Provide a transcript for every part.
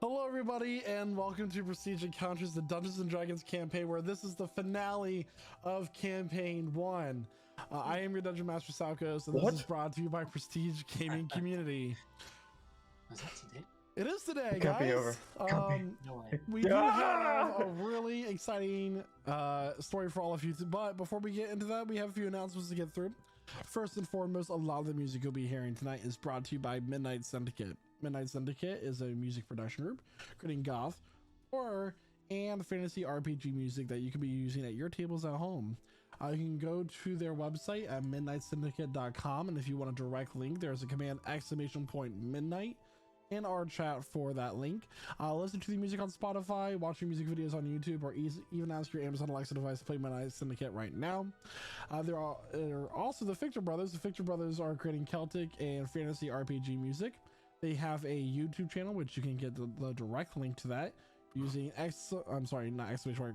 Hello everybody and welcome to Prestige Encounters, the Dungeons & Dragons campaign, where this is the finale of Campaign 1. I am your Dungeon Master Salkos, and this is brought to you by Prestige Gaming Community. Was that today? It is today, Can't be guys. over. No way. We do have a really exciting story for all of you, but before we get into that, we have a few announcements to get through. First and foremost, a lot of the music you'll be hearing tonight is brought to you by Midnight Syndicate. Midnight Syndicate is a music production group creating goth, horror, and fantasy RPG music that you can be using at your tables at home. You can go to their website at midnightsyndicate.com, and if you want a direct link, there's a command !midnight in our chat for that link. Listen to the music on Spotify, watch your music videos on YouTube, or even ask your Amazon Alexa device to play Midnight Syndicate right now. There are also the Fictor Brothers. The Fictor Brothers are creating Celtic and fantasy RPG music. They have a YouTube channel, which you can get the direct link to that using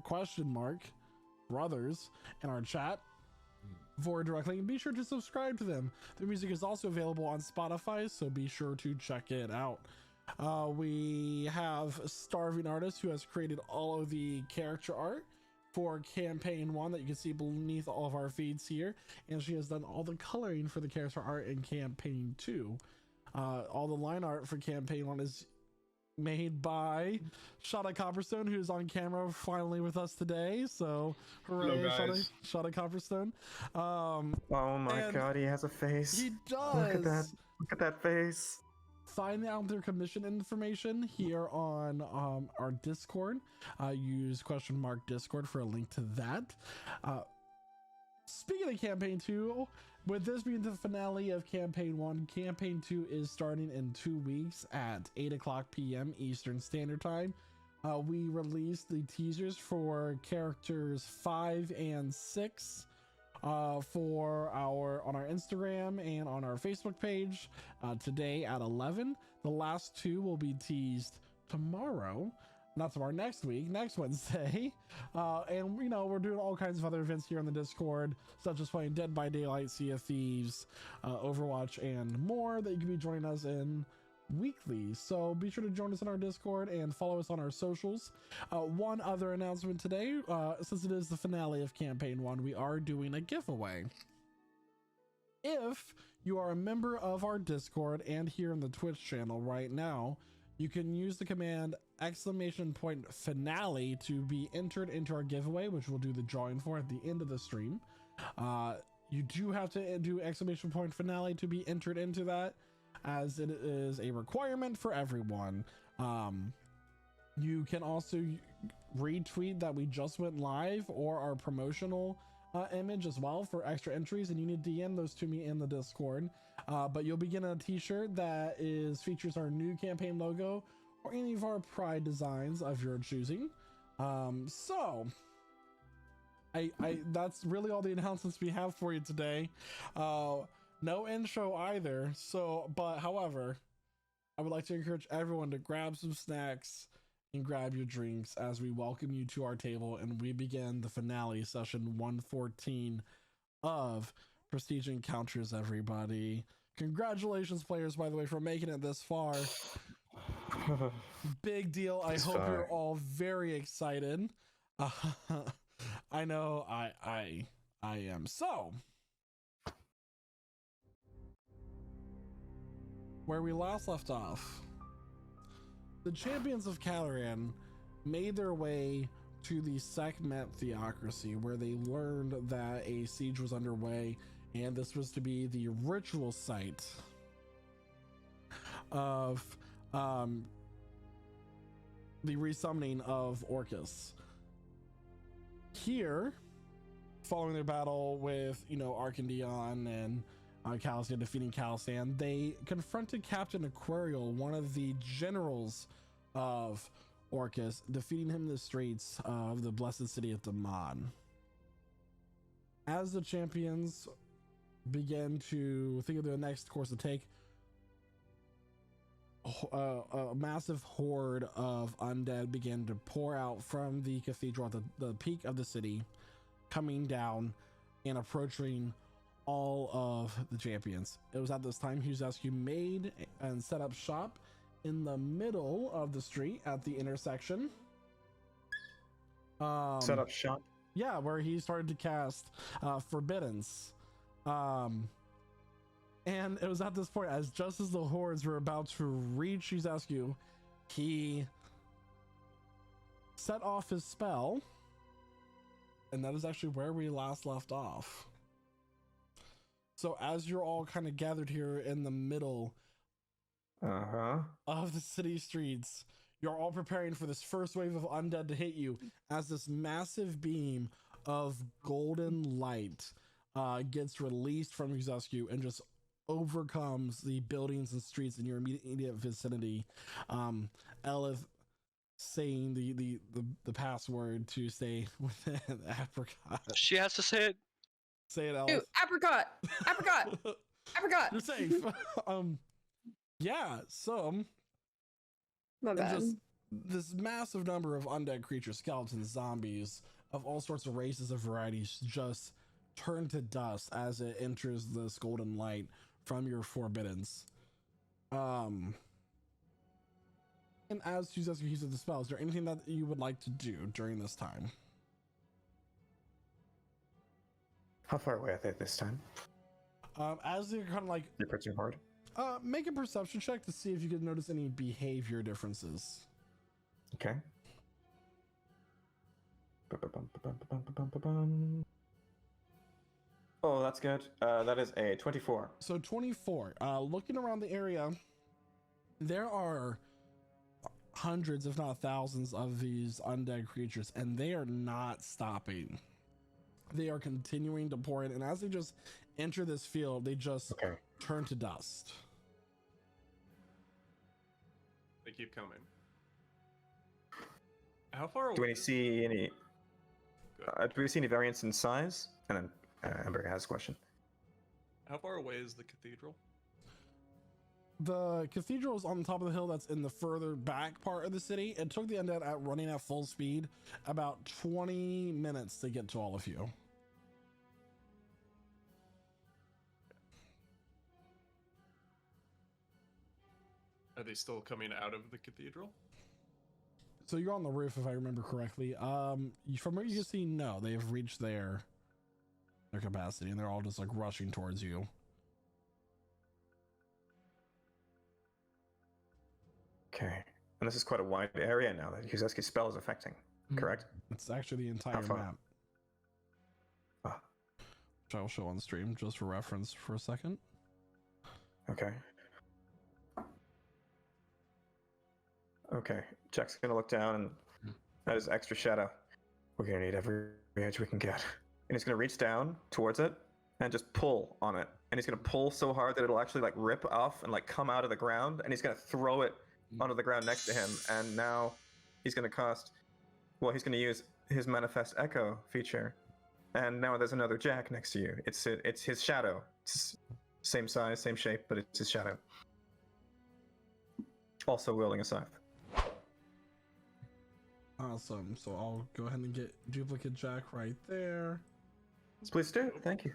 question mark brothers in our chat for a direct link. Be sure to subscribe to them. Their music is also available on Spotify, so be sure to check it out. We have Starving Artist, who has created all of the character art for Campaign 1 that you can see beneath all of our feeds here, and she has done all the coloring for the character art in Campaign 2. All the line art for Campaign 1 is made by Shada Copperstone, who's on camera finally with us today. So hooray, Shada Copperstone. Oh my god, he has a face. He does. Look at that face. Find out their commission information here on our Discord. Use question mark Discord for a link to that. Speaking of Campaign 2, with this being the finale of Campaign 1, Campaign 2 is starting in 2 weeks at 8 o'clock p.m. Eastern Standard Time. We released the teasers for characters 5 and 6 on our Instagram and on our Facebook page today at 11. The last 2 will be teased tomorrow. Not tomorrow, next week, next Wednesday. And you know, we're doing all kinds of other events here on the Discord, such as playing Dead by Daylight, Sea of Thieves, Overwatch, and more that you can be joining us in weekly. So be sure to join us in our Discord and follow us on our socials. One other announcement today, since it is the finale of Campaign 1, we are doing a giveaway. If you are a member of our Discord and here in the Twitch channel right now, you can use the command !finale to be entered into our giveaway, which we'll do the drawing for at the end of the stream. You do have to do !finale to be entered into that, as it is a requirement for everyone. You can also retweet that we just went live or our promotional image as well for extra entries, and you need to DM those to me in the Discord. But you'll be getting a t-shirt that features our new campaign logo or any of our pride designs of your choosing. So that's really all the announcements we have for you today. No intro either. However, I would like to encourage everyone to grab some snacks and grab your drinks as we welcome you to our table and we begin the finale, session 114 of Prestige Encounters, everybody. Congratulations, players, by the way, for making it this far. Big deal. I hope you're all very excited. I know I am. So, where we last left off, the champions of Calaran made their way to the Sekhmet Theocracy, where they learned that a siege was underway, and this was to be the ritual site of the resummoning of Orcus. Here, following their battle with, Arcandion and Calistan, defeating Calistan, they confronted Captain Aquarial, one of the generals of Orcus, defeating him in the streets of the blessed city of Daman. As the champions began to think of the next course to take, a massive horde of undead began to pour out from the cathedral at the peak of the city, coming down and approaching all of the champions. It was at this time Hughes made and set up shop in the middle of the street at the intersection. Set up shop. Yeah, where he started to cast Forbiddance. And it was at this point, as just as the hordes were about to reach Yuzescu, he set off his spell. And that is actually where we last left off. So as you're all kind of gathered here in the middle of the city streets, you're all preparing for this first wave of undead to hit you as this massive beam of golden light gets released from Yuzescu and just overcomes the buildings and streets in your immediate vicinity. Elith saying the password to stay within apricot. She has to say it. Say it, Elith. Dude, apricot, apricot, apricot. You're safe. Yeah, so My bad. just this massive number of undead creatures, skeletons, zombies of all sorts of races and varieties just turn to dust as it enters this golden light from your forbiddance. And as Yuzescu uses the spell, is there anything that you would like to do during this time? How far away are they this time? As they're kind of like You're pushing hard. make a perception check to see if you can notice any behavior differences. Okay. Oh, that's good. That is a 24. So 24. Looking around the area, there are hundreds, if not thousands, of these undead creatures, and they are not stopping. They are continuing to pour in, and as they just enter this field, they just turn to dust. They keep coming. How far away? Do we see any? Do we see any variance in size? And then Ember has a question. How far away is the cathedral? The cathedral is on the top of the hill that's in the further back part of the city. It took the undead at running at full speed about 20 minutes to get to all of you. Are they still coming out of the cathedral? So you're on the roof, if I remember correctly. From where you can see, no, they have reached their capacity, and they're all just like rushing towards you. Okay. And this is quite a wide area now that Yuzescu's spell is affecting, correct? It's actually the entire map. Which I will show on stream just for reference for a second. Okay. Okay. Jack's gonna look down, and that is extra shadow. We're gonna need every edge we can get. And he's gonna reach down towards it and just pull on it. And he's gonna pull so hard that it'll actually like rip off and like come out of the ground. And he's gonna throw it onto the ground next to him. And now he's gonna he's gonna use his Manifest Echo feature. And now there's another Jack next to you. It's his shadow. It's same size, same shape, but it's his shadow. Also wielding a scythe. Awesome. So I'll go ahead and get duplicate Jack right there. Please do. Thank you.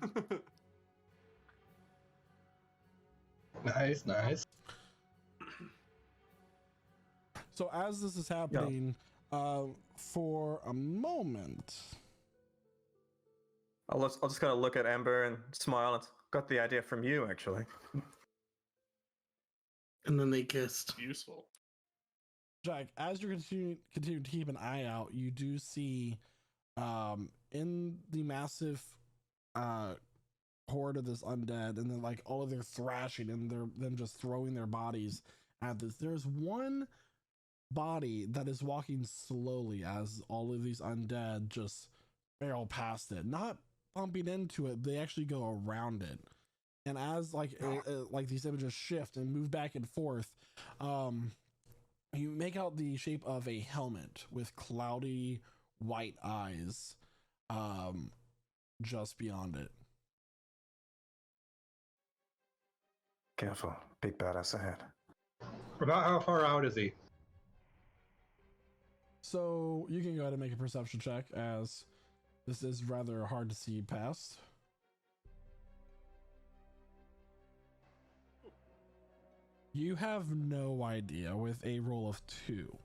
Nice, nice. So as this is happening, for a moment, I'll just kind of look at Ember and smile. It's got the idea from you, actually. And then they kissed. Useful. Jack, as you continue to keep an eye out, you do see in the massive horde of this undead, and then like all of their thrashing and them just throwing their bodies at this. There's one body that is walking slowly as all of these undead just barrel past it, not bumping into it. They actually go around it. And as like these images shift and move back and forth, you make out the shape of a helmet with cloudy white eyes just beyond it. Careful. Big badass ahead. About how far out is he? So you can go ahead and make a perception check, as this is rather hard to see past. You have no idea with a roll of 2.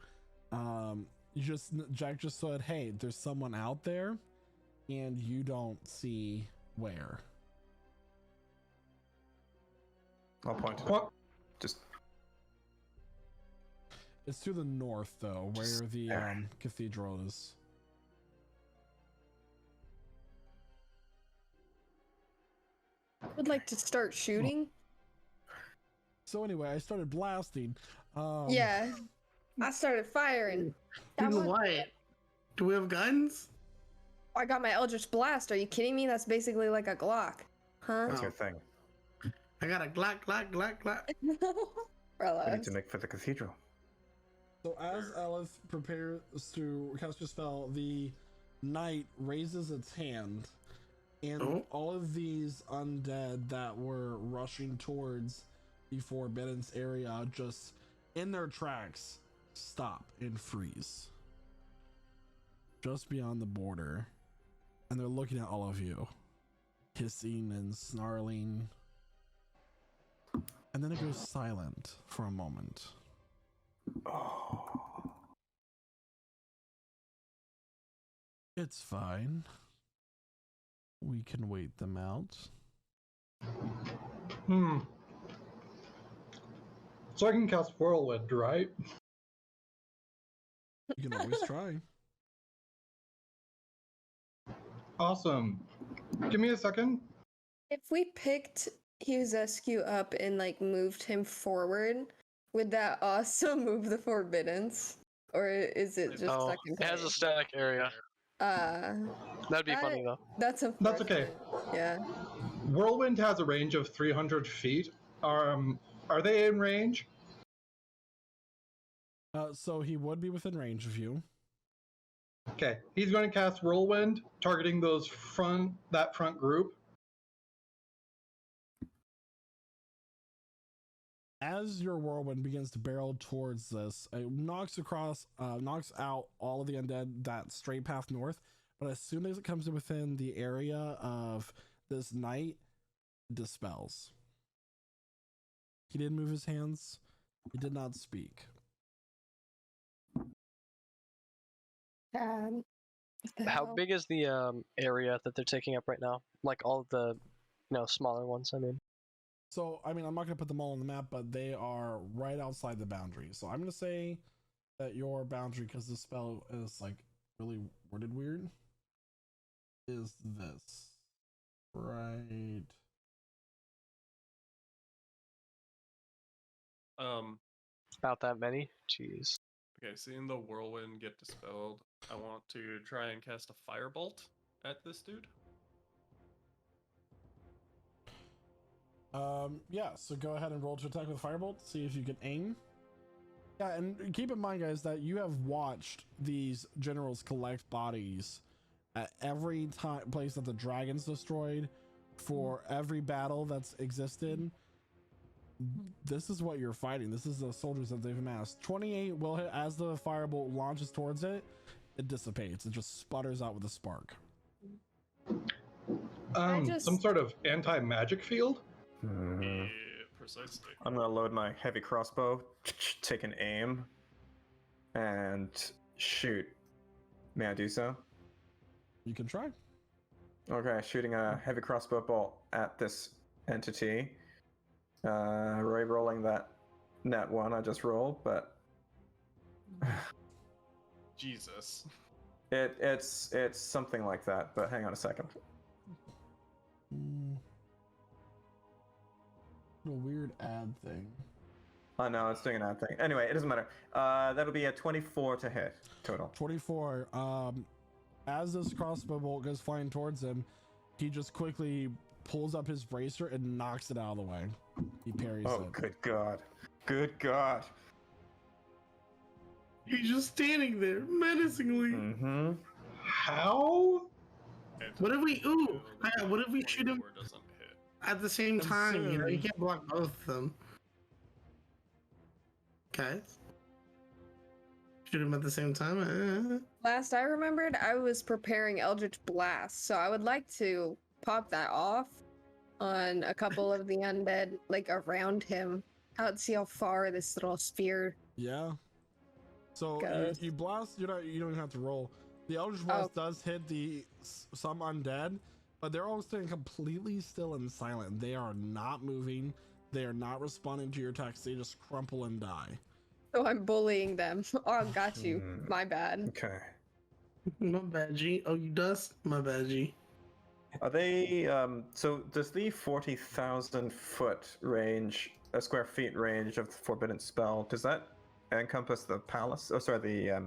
Jack just said, hey, there's someone out there, and you don't see where. I'll point to it. What? Just It's to the north, though, where Just the there. cathedral is. Would like to start shooting. So anyway, I started blasting. Yeah. I started firing. That Doing one- what? Do we have guns? I got my Eldritch Blast. Are you kidding me? That's basically like a Glock. Huh? that's Oh. your thing. I got a Glock. We need Relax. to make for the cathedral. So as Elith prepares to cast her spell, the knight raises its hand, and Oh. all of these undead that were rushing towards the Forbiddance area just in their tracks stop and freeze just beyond the border, and they're looking at all of you, hissing and snarling, and then it goes silent for a moment. Oh. It's fine. We can wait them out. So I can cast Whirlwind, right? You can always try. Awesome. Give me a second. If we picked Hughes up and like moved him forward, would that also move the Forbiddance? Or is it just Oh, stuck in it has a place? static area. That'd be funny though. That's a That's okay. Yeah. Whirlwind has a range of 300 feet. Are they in range? So he would be within range of you. Okay, he's going to cast Whirlwind, targeting that front group. As your whirlwind begins to barrel towards this, it knocks out all of the undead that straight path north. But as soon as it comes within the area of this knight, it dispels. He didn't move his hands. He did not speak. What the How hell? big is the area that they're taking up right now? Like all of the, smaller ones. I mean. So, I mean, I'm not going to put them all on the map, but they are right outside the boundary. So I'm going to say that your boundary, because the spell is like really worded weird, is this. Right. About that many? Jeez. Okay, seeing the whirlwind get dispelled, I want to try and cast a firebolt at this dude. Yeah, so go ahead and roll to attack with Firebolt, see if you can aim. Yeah, and keep in mind, guys, that you have watched these generals collect bodies at every place that the dragon's destroyed, for every battle that's existed. This is what you're fighting. This is the soldiers that they've amassed. 28 will hit as the Firebolt launches towards it. It dissipates. It just sputters out with a spark. Some sort of anti-magic field? Yeah, precisely. I'm gonna load my heavy crossbow, take an aim, and shoot. May I do so? You can try. Okay, shooting a heavy crossbow bolt at this entity. Rolling that net one I just rolled, but Jesus. it's something like that. But hang on a second. A weird ad thing. Oh no, it's doing an odd thing. Anyway, it doesn't matter. That'll be a 24 to hit total. 24. As this crossbow bolt goes flying towards him, he just quickly pulls up his bracer and knocks it out of the way. He parries Oh, it. good God. Good God. He's just standing there menacingly. Mm-hmm. How? What if we? Ooh, what if we shoot him 24 doesn't hit. at the same time? You know, you Absurd. can't block both of them. Okay. Shoot him at the same time. Last I remembered, I was preparing Eldritch Blast, so I would like to pop that off on a couple of the undead, like around him. out and see how far this little sphere. Yeah. So Goes. you blast. You don't even have to roll. The Eldritch Blast does hit some undead, but they're all staying completely still and silent. They are not moving. They are not responding to your attacks. They just crumple and die. So I'm bullying them. Oh, got you. My bad. Okay. My bad, G. Oh, you dust? My bad, G. Are they, so does the 40,000 foot range, square feet range of the forbidden spell, does that encompass the palace? Oh, sorry, the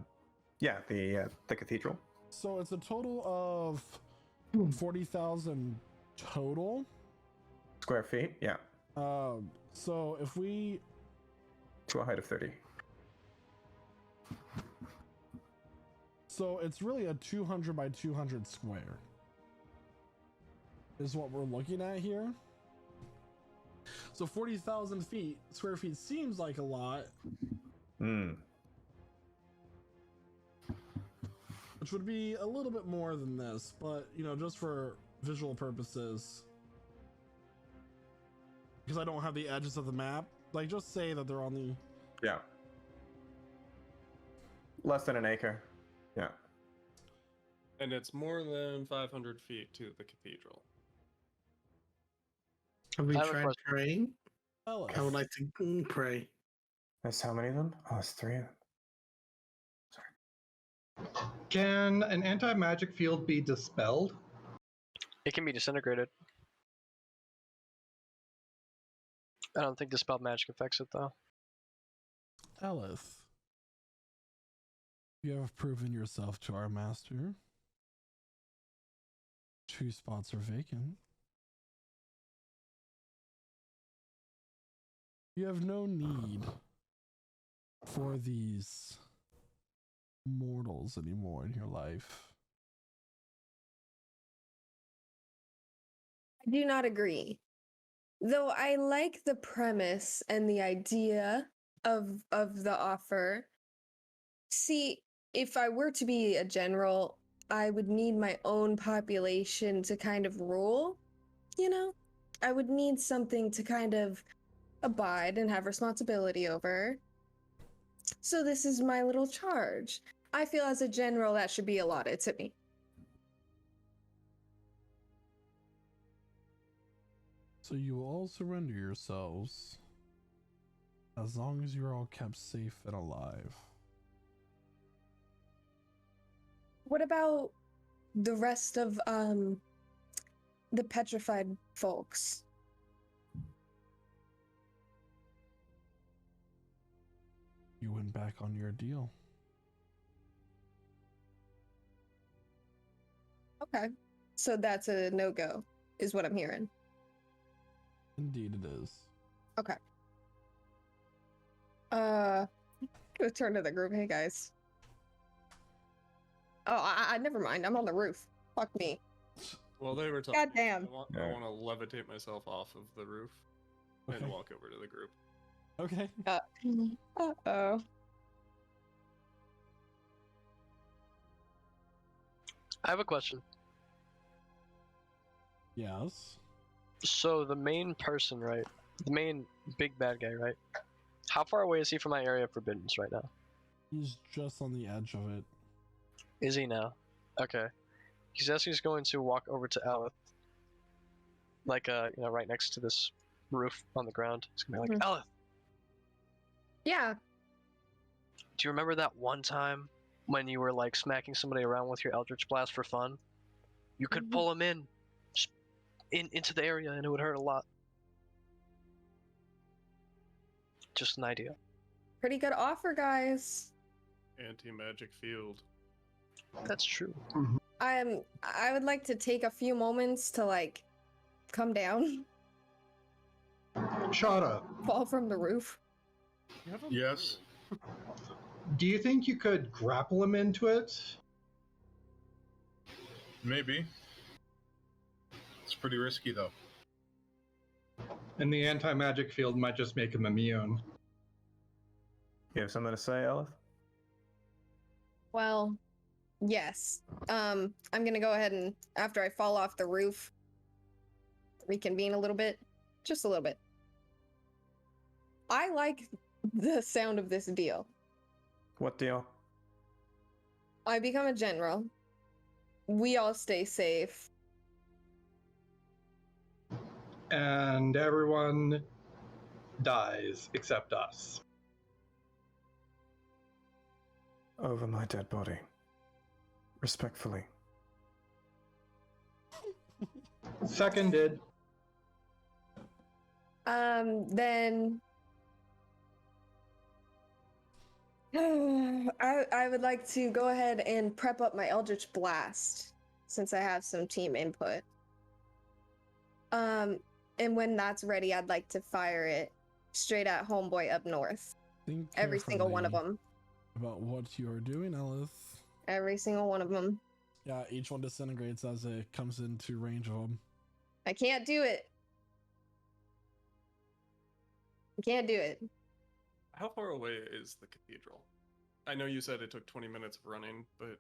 cathedral? So it's a total of 40,000 total. Square feet? Yeah. So if we... To a height of 30. So it's really a 200 by 200 square. Is what we're looking at here. So 40,000 square feet seems like a lot. Which would be a little bit more than this, but you know, just for visual purposes. Because I don't have the edges of the map. Like, just say that they're on the... Yeah. Less than an acre. Yeah. And it's more than 500 feet to the cathedral. Have we I have a tried question. praying? Ellis. I would like to pray. That's how many of them? Oh, that's 3 of them. Can an anti-magic field be dispelled? It can be disintegrated. I don't think dispelled magic affects it though. Ellis. You have proven yourself to our master. 2 spots are vacant. You have no need for these mortals anymore in your life. I do not agree. Though I like the premise and the idea of the offer. See, if I were to be a general, I would need my own population to kind of rule, you know? I would need something to kind of abide and have responsibility over. So this is my little charge. I feel as a general that should be allotted to me. So you will all surrender yourselves as long as you're all kept safe and alive. What about the rest of the petrified folks? You went back on your deal. Okay. So that's a no-go, is what I'm hearing. Indeed it is. Okay. Return to the group. Hey guys. Oh, I never mind. I'm on the roof. Fuck me. Well, they were talking. Goddamn. I want to levitate myself off of the roof and Okay. walk over to the group. Okay. Uh-oh. I have a question. Yes. So the main person, right? The main big bad guy, right? How far away is he from my area of forbiddance right now? He's just on the edge of it. Is he now? Okay. He says he's going to walk over to Aleth. Like, right next to this roof on the ground. He's gonna be like, Aleth, Yeah. do you remember that one time when you were like smacking somebody around with your Eldritch Blast for fun? You could pull him into the area and it would hurt a lot. Just an idea. Pretty good offer, guys. Anti-magic field. That's true. I would like to take a few moments to like come down, Shut up. fall from the roof. You have a Yes. bird. Do you think you could grapple him into it? Maybe. It's pretty risky though. And the anti-magic field might just make him immune. You have something to say, Elith? Well, yes. I'm gonna go ahead and after I fall off the roof, reconvene a little bit, just a little bit. I like the sound of this deal. What deal? I become a general. We all stay safe. And everyone dies except us. Over my dead body. Respectfully. Seconded. Then I would like to go ahead and prep up my Eldritch Blast since I have some team input. And when that's ready, I'd like to fire it straight at homeboy up north. Think Every single one of carefully them. about what you are doing, Ellis. Every single one of them. Yeah, each one disintegrates as it comes into range of them. I can't do it. I can't do it. How far away is the cathedral? I know you said it took 20 minutes of running, but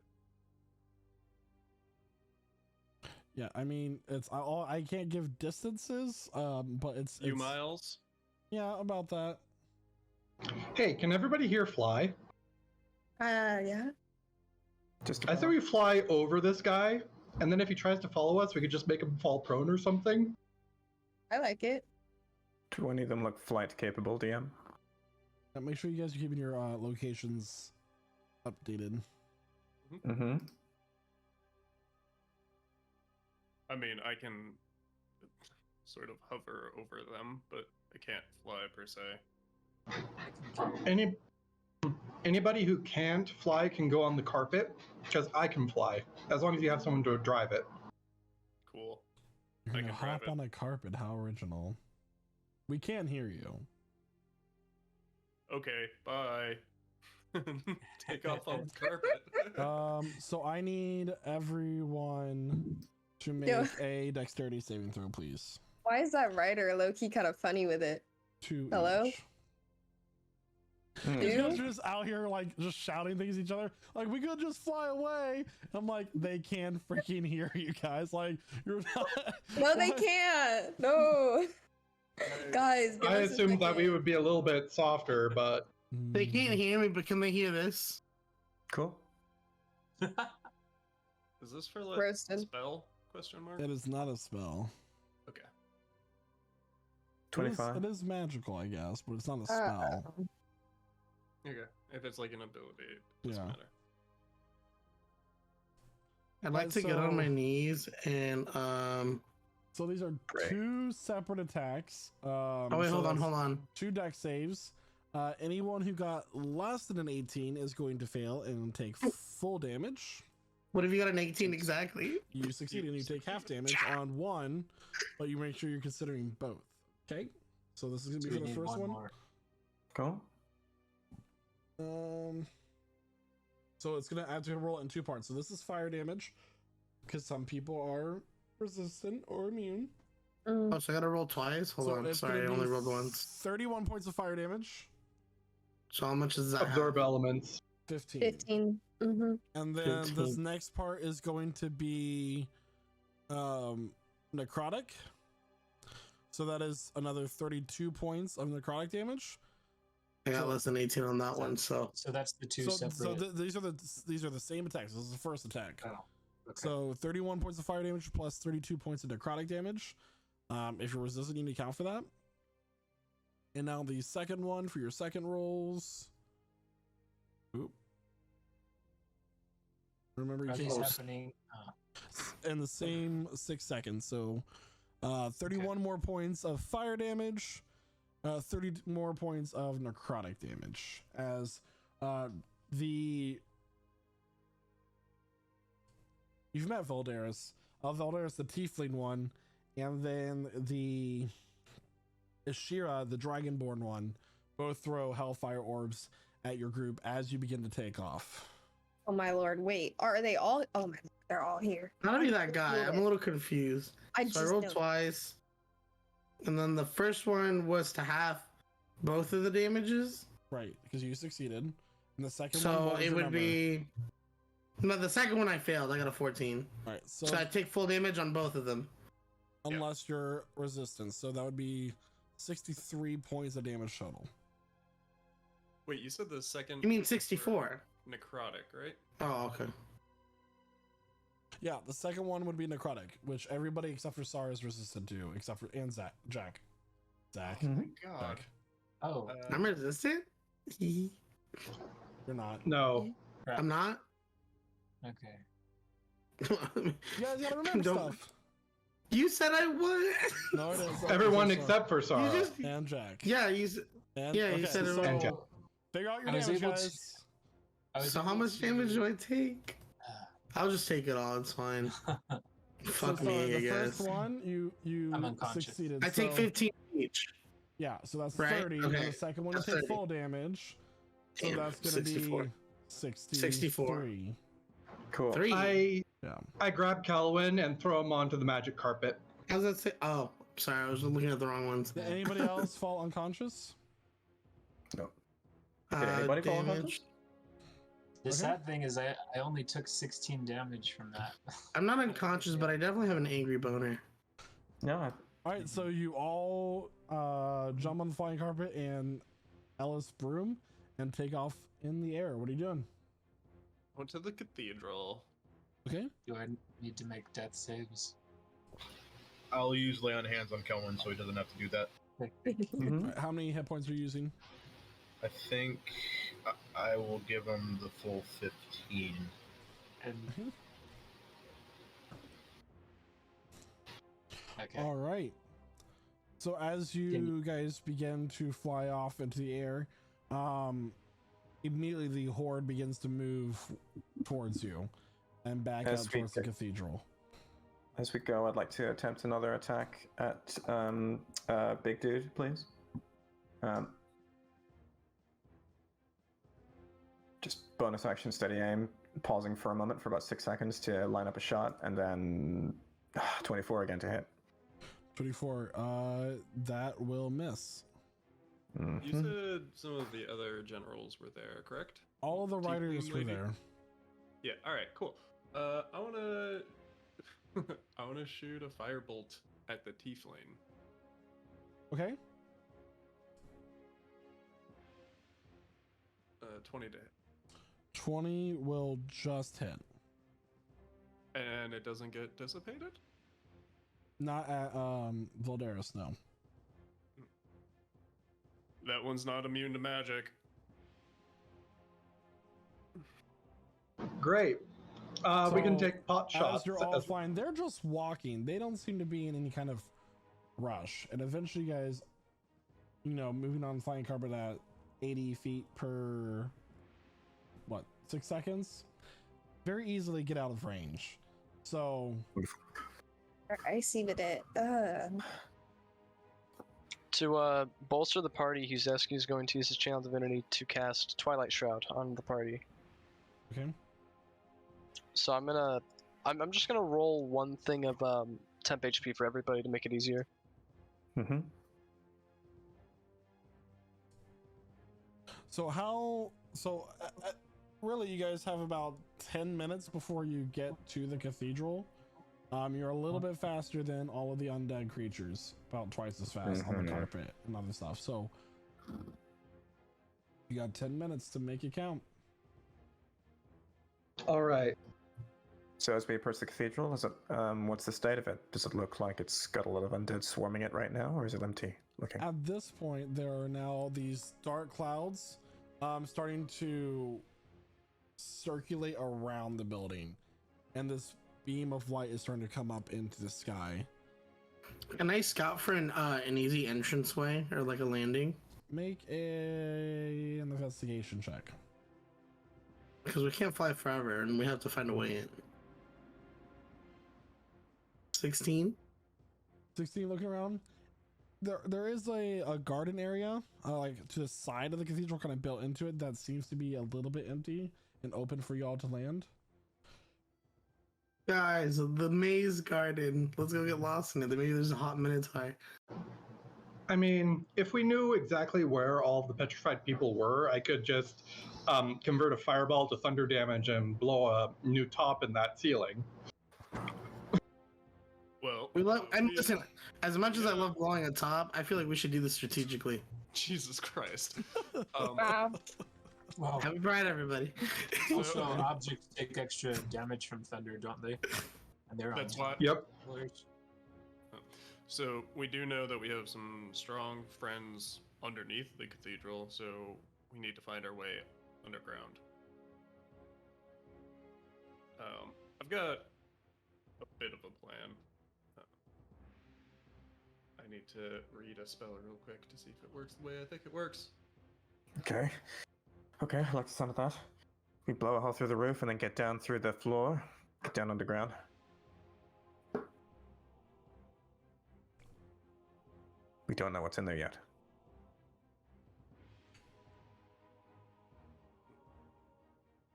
Yeah, I mean, I can't give distances, but it's few miles. Yeah, about that. Hey, can everybody here fly? Yeah. Just I say we fly over this guy, and then if he tries to follow us, we could just make him fall prone or something. I like it. Do any of them look flight capable, DM? Make sure you guys are keeping your locations updated. Mm-hmm. I mean, I can sort of hover over them, but I can't fly per se. Anybody who can't fly can go on the carpet, because I can fly, as long as you have someone to drive it. Cool. You're I gonna can drive hop it. on a carpet. How original. We can't hear you. Okay, bye. Take off on the carpet. So I need everyone to make Yo. a dexterity saving throw, please. Why is that writer low-key kind of funny with it? 2 Hello? each. Hmm. These Ew. guys are just out here like just shouting things at each other. Like, we could just fly away. I'm like, they can freaking hear you guys. Like, you're not. No, they What? can't. No. Guys, give I us a assumed that we second. would be a little bit softer, but They can't hear me, but can they hear this? Cool. Is this for like Roasted. spell? Question mark. It is not a spell. Okay. 25. It is magical, I guess, but it's not a spell. Okay. If it's like an ability, it doesn't Yeah. matter. I'd like Right, to get on my so- knees and So these are Great. 2 separate attacks. oh wait, so hold on, that's hold on. 2 dex saves. Anyone who got less than an 18 is going to fail and take full damage. What if you got an 18 exactly? You succeed and you take half damage on one, but you make sure you're considering both. Okay? So this is going to So be we for the need first one. more. Cool. So it's going to have to roll it in 2 parts. So this is fire damage, because some people are resistant or immune. Oh, so I gotta roll twice? Hold So on, it's sorry, I gonna only be rolled once. 31 points of fire damage. So how much is that? absorb elements. 15. 15. Mm-hmm. And then this 15. next part is going to be necrotic. So that is another 32 points of necrotic damage. I got less than 18 on that one, so So that's the two So separate. these are the same attacks. This is the first attack. Oh, okay. So 31 points of fire damage plus 32 points of necrotic damage. If you're resistant, you need to count for that. And now the second one for your second rolls. Oop. Remember, you Are can't these happening? in the same 6 seconds. So 31 more points of fire damage, 30 more points of necrotic damage. As you've met Valderis. Valderis, the tiefling one, and then the Ishira, the dragonborn one, both throw hellfire orbs at your group as you begin to take off. Oh my lord, wait. Are they all? Oh my, they're all here. how to be that guy? Knew I'm it. a little confused. I So I just rolled know. twice, and then the first one was to half both of the damages. Right, because you succeeded. And the second one, So what was it your would number? be. No, the second one I failed. I got a 14. All right, so So I take full damage on both of them. unless you're resistant, so that would be 63 points of damage total. Wait, you said the second. You mean 64? Necrotic, right? Oh, okay. Yeah, the second one would be necrotic, which everybody except for Sar is resistant to, except for Jack. Oh my god. Jack. Oh, I'm resistant? You're not. No. crap. I'm not? Okay. You guys gotta remember Don't- stuff. You said I would. No, it is. Everyone Sar. except for You Sarah. just, And Jack. yeah, you said. And, Yeah, you said it So, And Jack. Figure out your I was damage, able to- guys. I was So how able much to- damage do I take? I'll just take it all. It's fine. Fuck so, me, I the guess. first one, you I'm unconscious. succeeded. I take so- 15 each. Yeah, so that's Right? 30. Okay. The second one, you That's take 30. full damage. So Damn, that's gonna 64. be 63. 64. Cool. 3. Yeah. I grab Calwyn and throw him onto the magic carpet. How's that say? Oh, sorry, I was looking at the wrong ones. Did anybody else fall unconscious? No. Did anybody fall damage. unconscious? The Okay. sad thing is I only took 16 damage from that. I'm not unconscious, but I definitely have an angry boner. No. All right, so you all jump on the flying carpet and Ellis broom and take off in the air. What are you doing? Went to the cathedral. Okay. Do I need to make death saves? I'll use lay on hands on Kelvin so he doesn't have to do that. Mhm. All right, how many hit points are you using? I think I will give him the full 15. And okay. All right. So as you guys begin to fly off into the air, immediately the horde begins to move towards you and back As out we towards the go- cathedral. As we go, I'd like to attempt another attack at Big Dude, please. Just bonus action, steady aim, pausing for a moment for about 6 seconds to line up a shot, and then 24 again to hit. 24. That will miss. You Mhm. said some of the other generals were there, correct? All of the Tiefling riders were lady? there. Yeah. All right. Cool. I wanna, I wanna shoot a firebolt at the tiefling. Okay. 20 to hit. 20 will just hit. And it doesn't get dissipated? Not at Valderis, no. That one's not immune to magic. Great. We can So, take pot shots. As you're all as- flying, they're just walking. They don't seem to be in any kind of rush. And eventually, you guys, moving on flying carpet at 80 feet per, 6 seconds? Very easily get out of range. So, I see with it. To bolster the party, Huzescu is going to use his channel divinity to cast Twilight Shroud on the party. okay. So I'm just gonna roll one thing of temp HP for everybody to make it easier. Mm-hmm. So really, you guys have about 10 minutes before you get to the cathedral. You're a little bit faster than all of the undead creatures, about twice as fast on the Mhm. carpet and other stuff. So you got 10 minutes to make it count. All right. So as we approach the cathedral, is it, what's the state of it? Does it look like it's got a lot of undead swarming it right now, or is it empty looking? At this point, there are now these dark clouds starting to circulate around the building, and this beam of light is starting to come up into the sky. Can I scout for an easy entranceway or like a landing? Make an investigation check. Because we can't fly forever and we have to find a way in. 16? 16 looking around. There is a garden area like to the side of the cathedral, kind of built into it, that seems to be a little bit empty and open for y'all to land. Guys, the maze garden. Let's go get lost in it. Maybe there's a hot minotaur. I mean, if we knew exactly where all the petrified people were, I could just convert a fireball to thunder damage and blow a new top in that ceiling. Well, We love. And we- listen, as much as I Yeah. love blowing a top, I feel like we should do this strategically. Jesus Christ. Wow. Well, Happy Pride, everybody. also objects take extra damage from thunder, don't they? And they're on That's top why- Yep. pillars. So we do know that we have some strong friends underneath the cathedral, so we need to find our way underground. I've got a bit of a plan. I need to read a spell real quick to see if it works the way I think it works. Okay. Okay, I like the sound of that. We blow a hole through the roof and then get down through the floor. Get down underground. We don't know what's in there yet.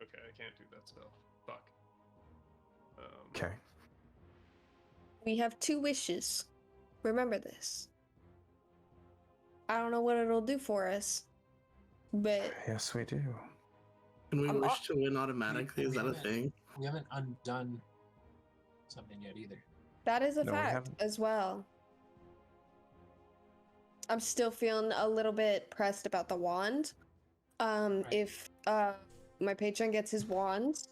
Okay, I can't do that spell. Fuck. Okay. We have 2 wishes. Remember this. I don't know what it'll do for us, but Yes, we do. Can we I'm wish to win automatically? Is that a thing? We haven't undone something yet either. that is a No, we fact haven't. as well. I'm still feeling a little bit pressed about the wand. If my patron gets his wand,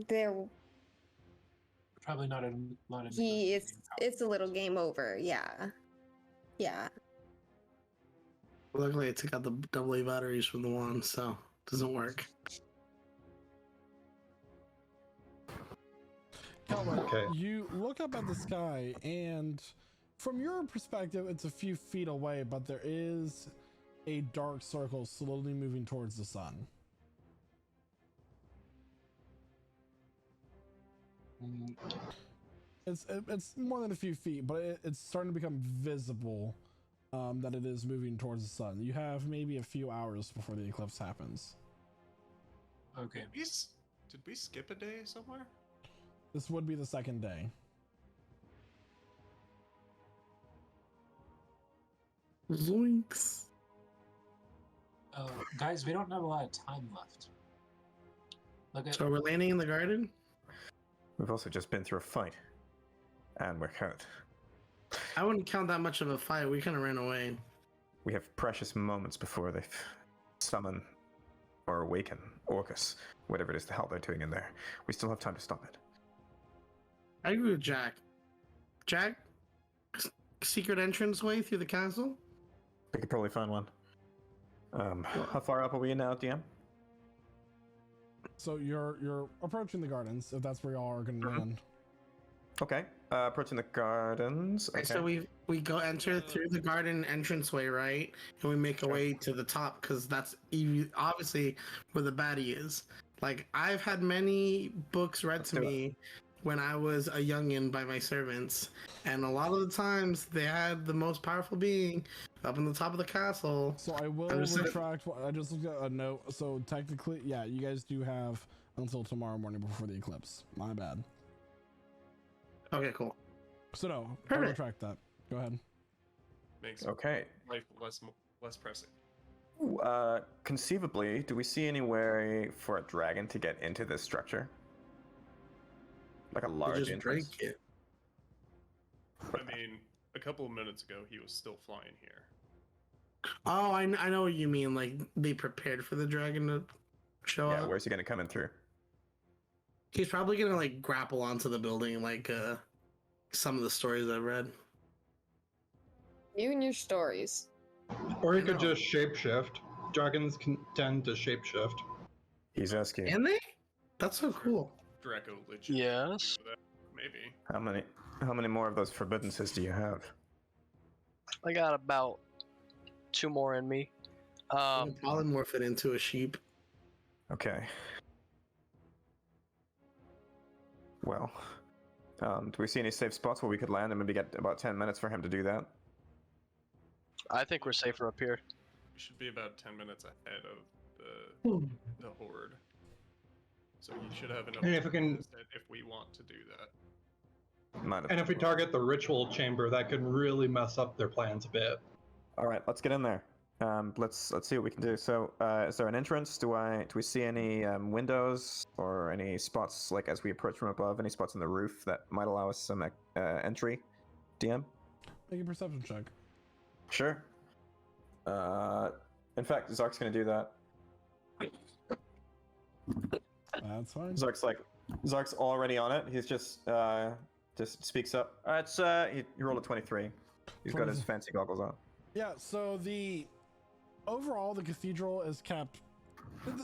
there Probably not a lot of. it's a little game over. Yeah. Yeah. Luckily, I took out the AA batteries from the wand, so it doesn't work. Calvin, Okay. you look up at the sky, and from your perspective, it's a few feet away, but there is a dark circle slowly moving towards the sun. Mm, It's more than a few feet, but it's starting to become visible that it is moving towards the sun. You have maybe a few hours before the eclipse happens. Okay. Did we skip a day somewhere? This would be the second day. Zoinks. Guys, we don't have a lot of time left. Look at. So we're landing in the garden? We've also just been through a fight. And we're hurt. I wouldn't count that much of a fight. We kind of ran away. We have precious moments before they summon or awaken Orcus, whatever it is the hell they're doing in there. We still have time to stop it. I agree with Jack. Jack, secret entrance way through the castle? We could probably find one. How far up are we now, DM? So you're approaching the gardens, if that's where y'all are going to land. Okay. Approaching the gardens. Okay. So we go enter through the garden entranceway, right? And we make our way to the top because that's obviously where the baddie is. Like, I've had many books read Let's to do it. me when I was a youngin by my servants, and a lot of the times they had the most powerful being up on the top of the castle. So I will I'm just saying- retract. I just looked at a note. So technically, yeah, you guys do have until tomorrow morning before the eclipse. My bad. Okay, cool. So no, I'll Perfect. retract that. Go ahead. Makes Okay. life less pressing. Conceivably, do we see any way for a dragon to get into this structure? Like a We large just entrance? break it. I mean, a couple of minutes ago he was still flying here. Oh, I know what you mean. Like, they prepared for the dragon to show Yeah, up. where's he gonna come in through? He's probably gonna like grapple onto the building, like some of the stories I've read. You and your stories. Or he I could know. just shapeshift. Dragons can tend to shapeshift. He's asking Can they? That's so cool. Draco Lich. Yes. Maybe. how many more of those forbiddances do you have? I got about 2 more in me. I can polymorph it into a sheep. Okay. Well, do we see any safe spots where we could land and maybe get about 10 minutes for him to do that? I think we're safer up here. We should be about 10 minutes ahead of the horde. So you should have enough And if we can- if we want to do that. Might have And if we target the ritual chamber, that could really mess up their plans a bit. All right, let's get in there. Let's see what we can do. So, is there an entrance? Do we see any windows or any spots like as we approach from above? Any spots on the roof that might allow us some entry? DM? Make a perception check. Sure. In fact, Zark's gonna do that. That's fine. Zark's already on it. He's just speaks up. It's he rolled a 23. He's got his fancy goggles on. Yeah. So overall, the cathedral is kept.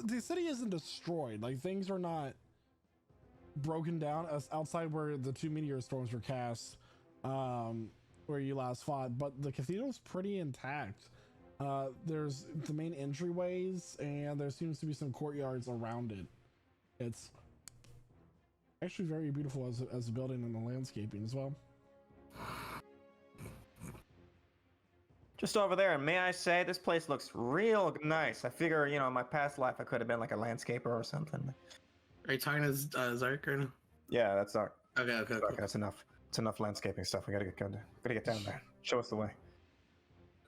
The city isn't destroyed. Like, things are not broken down as outside where the 2 meteor storms were cast, where you last fought. But the cathedral's pretty intact. There's the main entryways, and there seems to be some courtyards around it. It's actually very beautiful as a building and the landscaping as well. Just over there, and may I say, this place looks real nice. I figure, in my past life, I could have been like a landscaper or something. Are you talking to Zark or no? Yeah, that's Zark. Okay. Zark, Cool. that's enough. It's enough landscaping stuff. We gotta get down there. Show us the way.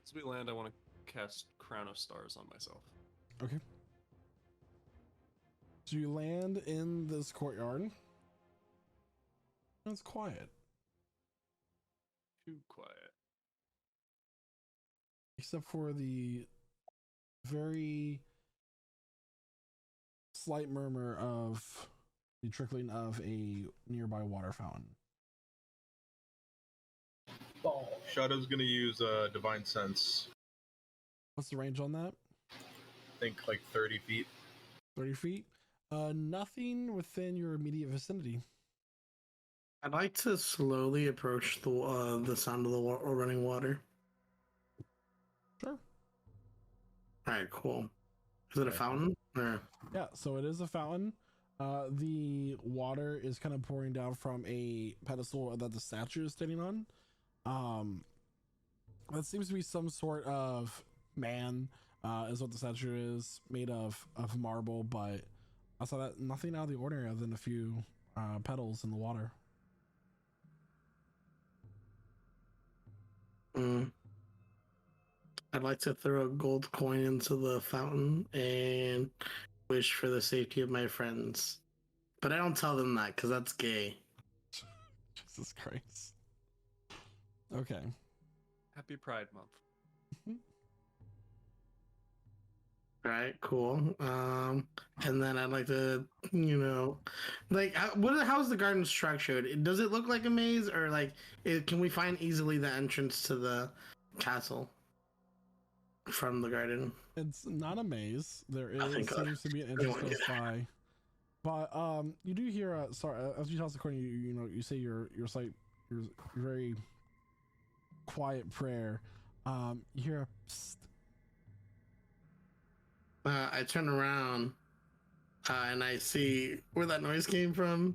As we land, I want to cast Crown of Stars on myself. Okay. So you land in this courtyard. It's quiet. Too quiet. Except for the very slight murmur of the trickling of a nearby water fountain. Shadow's gonna use Divine Sense. What's the range on that? I think like 30 feet. 30 feet? Nothing within your immediate vicinity. I'd like to slowly approach the sound of the running water. Sure. All right, cool. Is it a fountain? Or... Yeah, so it is a fountain. The water is kind of pouring down from a pedestal that the statue is standing on. That seems to be some sort of man, is what the statue is, made of marble, but I saw that nothing out of the ordinary other than a few petals in the water. I'd like to throw a gold coin into the fountain and wish for the safety of my friends. But I don't tell them that because that's gay. Jesus Christ. Okay. Happy Pride Month. Right, cool. And then I'd like to, how's the garden structured? Does it look like a maze, or can we find easily the entrance to the castle from the garden? It's not a maze. There thank God. seems to be an entrance close by, but you do hear. Sorry, as you toss the coin, you say your very quiet prayer. You hear a psst. I turn around and I see where that noise came from.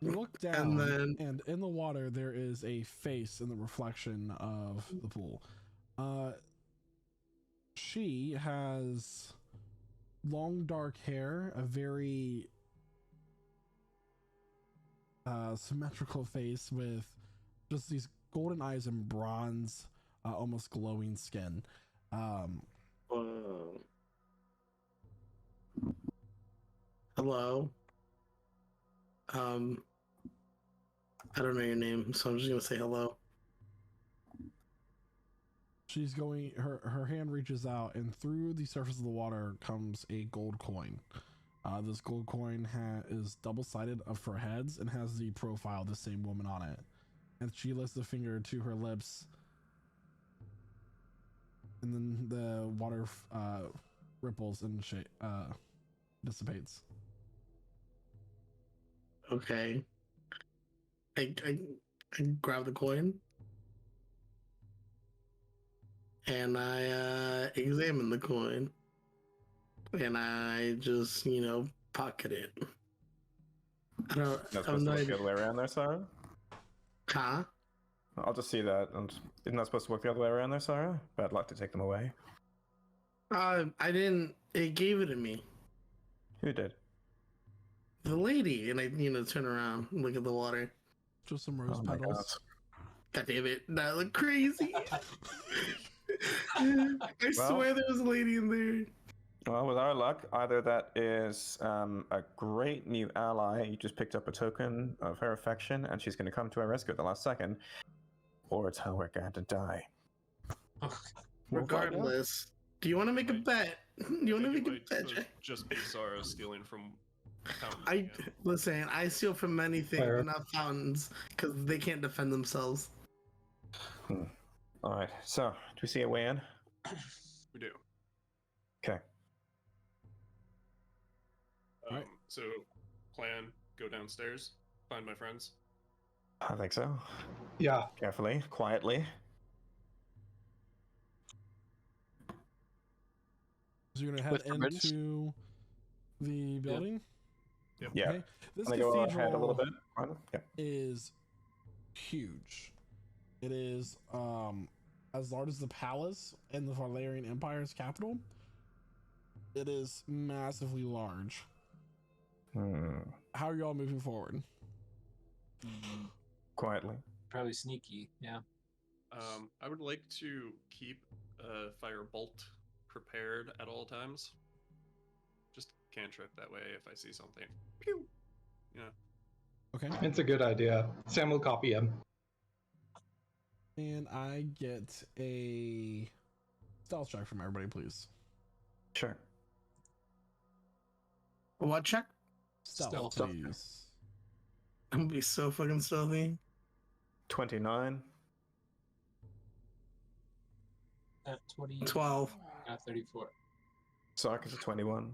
You look down, and in the water there is a face in the reflection of the pool. She has long dark hair, a very symmetrical face with just these golden eyes and bronze, almost glowing skin. Hello. I don't know your name, so I'm just gonna say hello. She's going, her hand reaches out, and through the surface of the water comes a gold coin. This gold coin is double-sided for heads and has the profile of the same woman on it. And she lifts a finger to her lips, and then the water ripples and dissipates. Okay. I grab the coin and I examine the coin and I just pocket it. I don't. Not supposed to work the other way around there, Sarah? Huh? I'll just see that. Isn't that supposed to work the other way around there, Sarah? Bad luck to take them away. I didn't. It gave it to me. Who did? The lady, and I turn around and look at the water. Just some rose petals. God damn it! That looked crazy. I swear there was a lady in there. Well, with our luck, either that is a great new ally. You just picked up a token of her affection, and she's going to come to our rescue at the last second. or it's how we're going to die. We'll find out. Regardless, do you want to make a Wait. bet? Do you want to I think make a it bet, might Jack? just be Zara stealing from fountains I again. listen. I steal from many things, Fair. but not fountains, because they can't defend themselves. All right. So, do we see a way in? We do. Okay. Right. So, plan, go downstairs, find my friends. I think so. Yeah. Carefully, quietly. So you're gonna head With forbidden? into the building. Yep. Yeah. Okay. This I'm gonna go ahead a little cathedral bit. Yeah. is huge. It is as large as the palace in the Valerian Empire's capital. It is massively large. How are y'all moving forward? Quietly. Probably sneaky. Yeah. I would like to keep a fire bolt prepared at all times. Just cantrip that way if I see something. Pew! Yeah. Okay. It's a good idea. Sam will copy him. And I get a stealth check from everybody, please. Sure. What check? Stealth, Stealth. please. I'm gonna be so fucking stealthy. 29. At 20. 12. 34. Sark is a 21.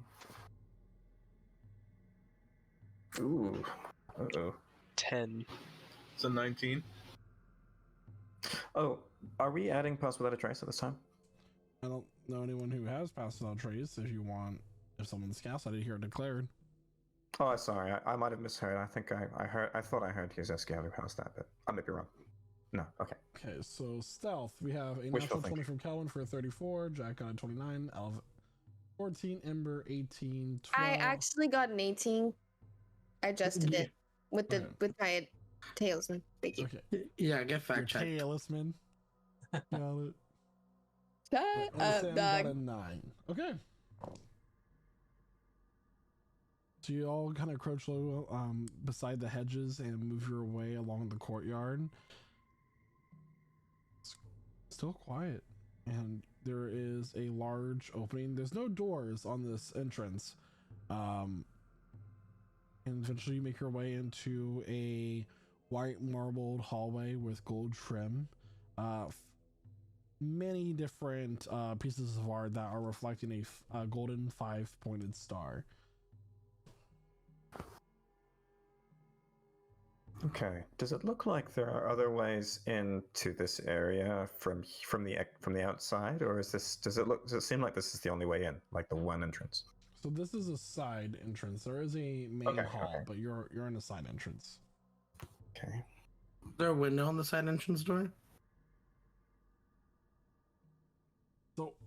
Ooh. Uh-oh. 10. It's a 19. Oh, are we adding Pass Without a Trace at this time? I don't know anyone who has passed without trace. If someone's cast, I didn't hear it declared. Oh, sorry. I might have misheard. I think I thought I heard Yuzeski having passed that, but I may be wrong. No. Okay. Okay, so stealth. We have a Wishful natural 20 thinking. from Kelvin for a 34, Jack got a 29, Elv 14, Ember 18, 12. I actually got an 18. I adjusted it with the Okay. with my talisman. Thank you. Okay. Yeah, get Your fact checked. talisman. Got it. Shut And up, Sam got a dog. 9. Okay. So you all kind of crouch low beside the hedges and move your way along the courtyard. It's still quiet, and there is a large opening. There's no doors on this entrance. And eventually you make your way into a white marbled hallway with gold trim. Many different pieces of art that are reflecting a golden 5-pointed star. Okay. Does it look like there are other ways into this area from the outside, or does it seem like this is the only way in, like the one entrance? So this is a side entrance. There is a main Okay, hall, okay. but you're in a side entrance. Okay. Is there a window on the side entrance door?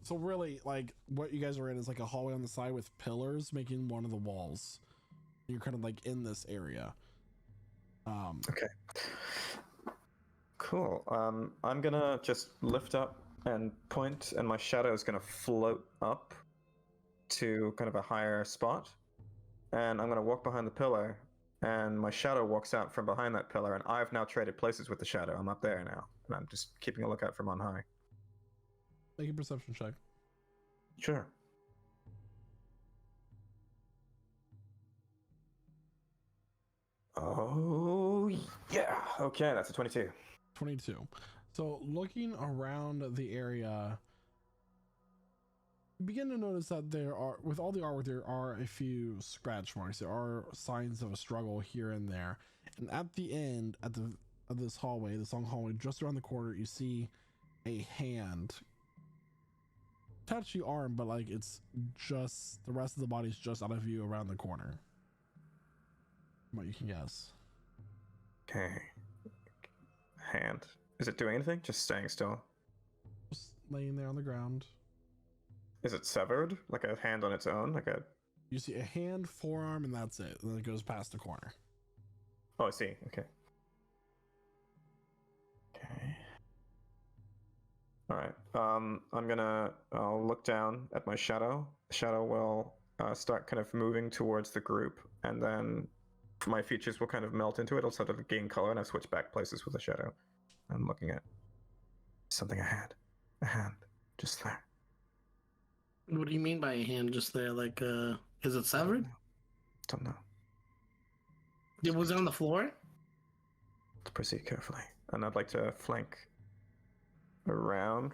So really, like what you guys are in is like a hallway on the side with pillars making one of the walls. You're kind of like in this area. Okay. Cool. I'm gonna just lift up and point, and my shadow is gonna float up to kind of a higher spot, and I'm gonna walk behind the pillar, and my shadow walks out from behind that pillar, and I've now traded places with the shadow. I'm up there now, and I'm just keeping a lookout from on high. Make a perception check. Sure. Oh yeah. Okay, that's a 22. 22. So looking around the area, you begin to notice that there are, with all the artwork, there are a few scratch marks. There are signs of a struggle here and there. And at the end, of this hallway, this long hallway, just around the corner, you see a hand. Touchy arm, but like it's just the rest of the body's just out of view around the corner. From what you can guess. Okay. Hand. Is it doing anything? Just staying still. Just laying there on the ground. Is it severed? Like a hand on its own? Like a. You see a hand, forearm, and that's it. And then it goes past the corner. Oh, I see. Okay. Okay. All right. I'll look down at my shadow. The shadow will start kind of moving towards the group, and then my features will kind of melt into it. It'll sort of gain color, and I switch back places with the shadow I'm looking at. Something I had. A hand. Just there. What do you mean by a hand just there? Like, is it severed? Don't know. Was it on the floor? Proceed carefully. And I'd like to flank around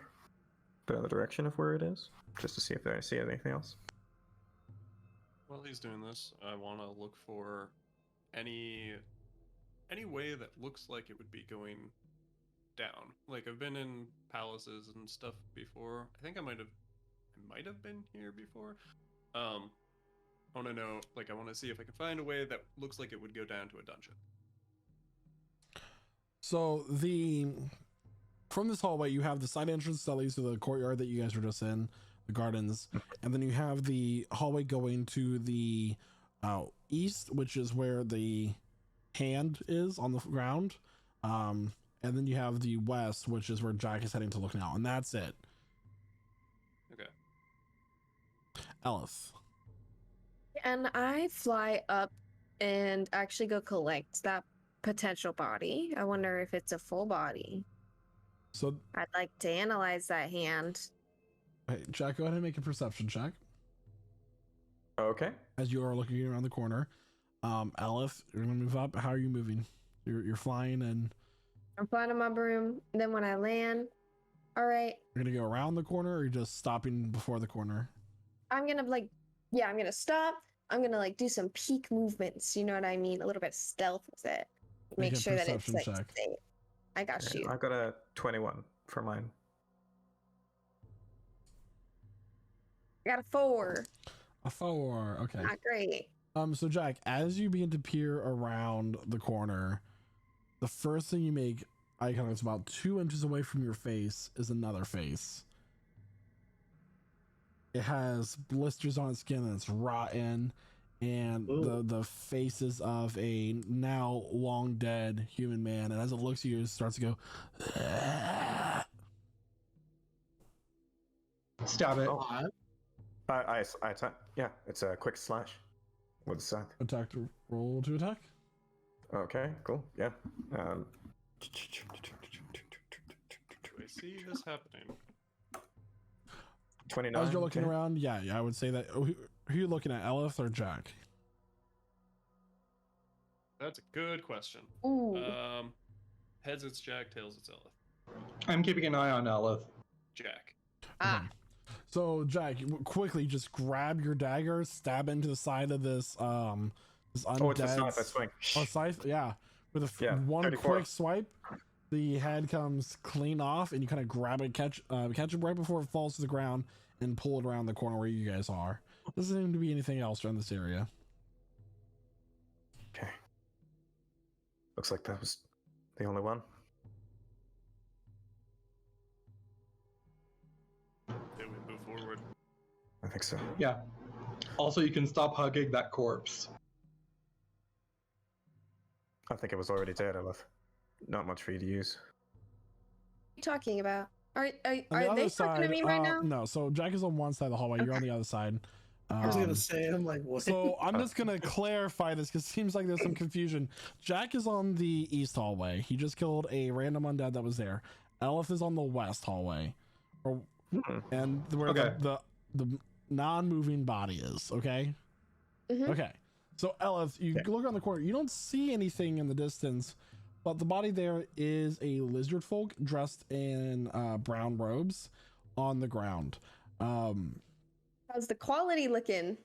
the other direction of where it is, just to see if I see anything else. While he's doing this, I want to look for any way that looks like it would be going down. Like, I've been in palaces and stuff before. I think I might have been here before. I want to know, like, I want to see if I can find a way that looks like it would go down to a dungeon. So from this hallway, you have the side entrance that leads to the courtyard that you guys were just in, the gardens, and then you have the hallway going to the east, which is where the hand is on the ground, and then you have the west, which is where Jack is heading to look now, and that's it. Okay. Ellis. And I fly up and actually go collect that potential body. I wonder if it's a full body. So I'd like to analyze that hand. hey, Jack, go ahead and make a perception check Okay. as you are looking around the corner. Ellis, you're gonna move up. How are you moving? You're flying, and I'm flying in my broom. Then when I land, all right, you're gonna go around the corner, or you're just stopping before the corner? I'm gonna I'm gonna stop. I'm gonna do some peak movements. You know what I mean? A little bit of stealth with it. Make Make a sure that it's perception check. safe. I got Okay, you. I got a 21 for mine. I got a 4. A 4. Okay. Not great. So Jack, as you begin to peer around the corner, the first thing you make eye contact is about 2 inches away from your face is another face. It has blisters on its skin and it's rotten, and the faces of a now long dead human man, and as it looks at you, it starts to go Stab it. Oh. I attack. Yeah, it's a quick slash with a scythe. attack to roll to attack. Okay, cool. Yeah. Do I see this happening? 29. As you're looking okay. around, yeah, I would say that. Who are you looking at, Elif or Jack? That's a good question. Ooh. Heads it's Jack, tails it's Elith. I'm keeping an eye on Elith. Jack. Ah. So Jack, you quickly just grab your dagger, stab into the side of this this undead. Oh, it's a scythe. I swing. Oh, scythe, yeah. With one 34. quick swipe, the head comes clean off, and you kind of grab it, catch it right before it falls to the ground, and pull it around the corner where you guys are. Doesn't seem to be anything else around this area. Okay. Looks like that was the only one. Did we move forward? I think so. Yeah. Also, you can stop hugging that corpse. I think it was already dead, Elif. Not much for you to use. What are you talking about? Are On the they other talking to me right now? No, so Jack is on one side of the hallway. You're on the other side. I was gonna say, I'm like, what? So I'm just gonna clarify this because it seems like there's some confusion. Jack is on the east hallway. He just killed a random undead that was there. Elif is on the west hallway, and where Okay. the non-moving body is. Okay. Mhm. Okay. So Elif, you look around the corner. You don't see anything in the distance, but the body there is a lizard folk dressed in brown robes on the ground. How's the quality looking?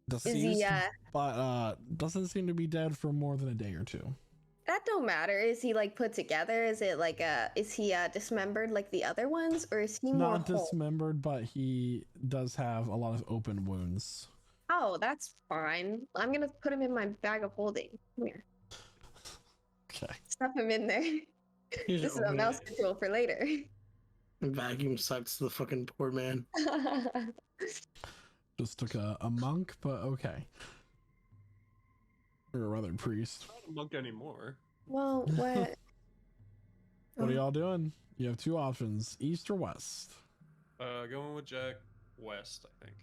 Deceased, he, but doesn't seem to be dead for more than a day or two. That don't matter. Is he put together? Is it is he dismembered like the other ones, or is he more Not whole? dismembered, but he does have a lot of open wounds. Oh, that's fine. I'm gonna put him in my bag of holding. Come here. Okay. Stuff him in there. Here's This is your a mouse control for later. vacuum sucks the fucking poor man. Just took a monk, but okay. Or rather, priest. Not a monk anymore. Well, what? What are y'all doing? You have two options: east or west. Going with Jack west, I think.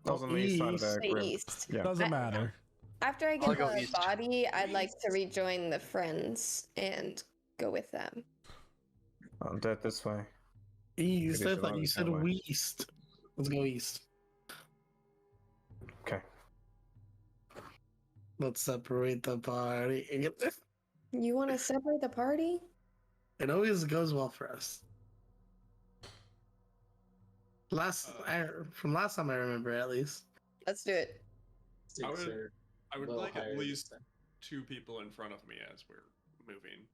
That was on the east side of the Say grim. east. Yeah. Doesn't matter. After I I'll get go the east. body, I'd like to rejoin the friends and go with them. Undeath this way. East. Maybe I some thought you other said somewhere. west. Let's go east. Okay. Let's separate the party. You want to separate the party? It always goes well for us. From last time I remember, at least. Let's do it. Stakes would- are I would a little like higher at this least time. 2 people in front of me as we're moving.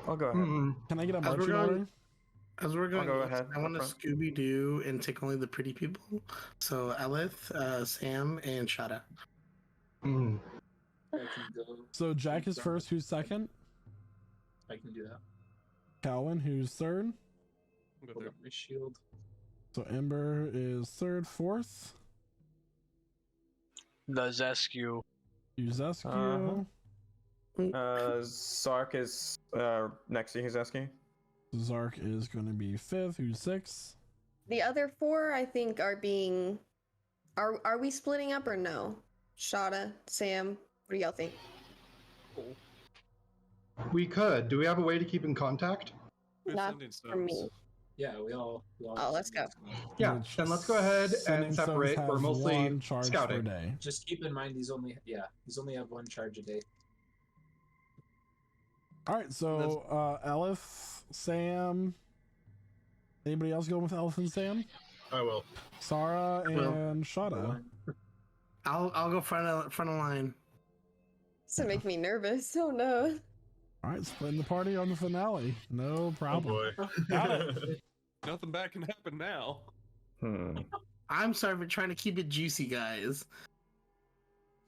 I'll go ahead. Hmm. Can I get a As we're marching going- order? As we're going, go east, ahead, I want to up front. Scooby Doo and take only the pretty people. So Elith, Sam, and Shada. Hmm. I can go. So Jack is front. first. Who's second? I can do that. Calvin, who's third? I'll go Hold third. up my shield. So Ember is third. Fourth, The Zescu. Uzescu. Zark is next to Hizeski. Zark is going to be fifth. Who's sixth? The other 4, I think, are being. Are we splitting up or no? Shada, Sam, what do y'all think? We could. Do we have a way to keep in contact? Who's Not sending for me. stones? Yeah, we all. Oh, let's go. Yeah, Which then let's go ahead sending and stones separate. We're have mostly one charge per scouting. day. Just keep in mind these only have 1 charge a day. All right, so Elif, Sam. Anybody else going with Elif and Sam? I will. Sarah Will. and Shada. I'll go front of line. This will make me nervous. Oh no. All right, splitting the party on the finale. No Oh problem. boy. Got it. Nothing bad can happen now. I'm sorry for trying to keep it juicy, guys.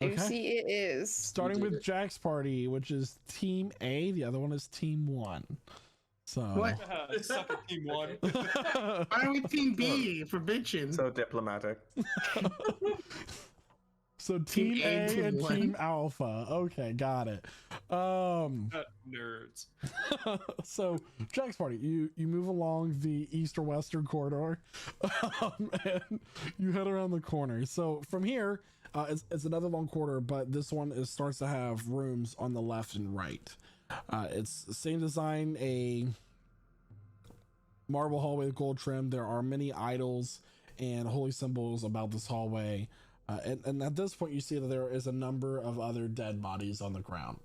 Okay. Juicy it is. Starting did with it. Jack's party, which is Team A. The other one is Team 1. So. What? Suck at team 1. Why are we team B for bitching? So diplomatic. So Team Team A, A Team and 1. Team Alpha. Okay, got it. Nerds. So Jack's party, you move along the east or western corridor, and you head around the corner. So from here, it's another long corridor, but this one starts to have rooms on the left and right. It's the same design, a marble hallway with gold trim. There are many idols and holy symbols about this hallway. And at this point, you see that there is a number of other dead bodies on the ground.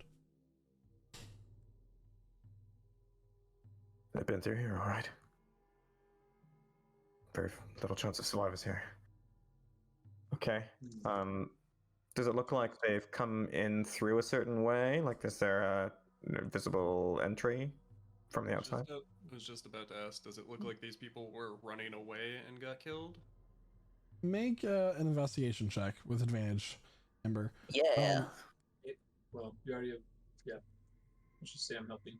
They've been through here, all right. Very little chance of survivors here. Okay. Does it look like they've come in through a certain way? Like, is there a visible entry from the outside? I was just about to ask, does it look like these people were running away and got killed? Make an investigation check with advantage, Ember. Yeah. Well, you already have. Yeah. Let's just say I'm helping.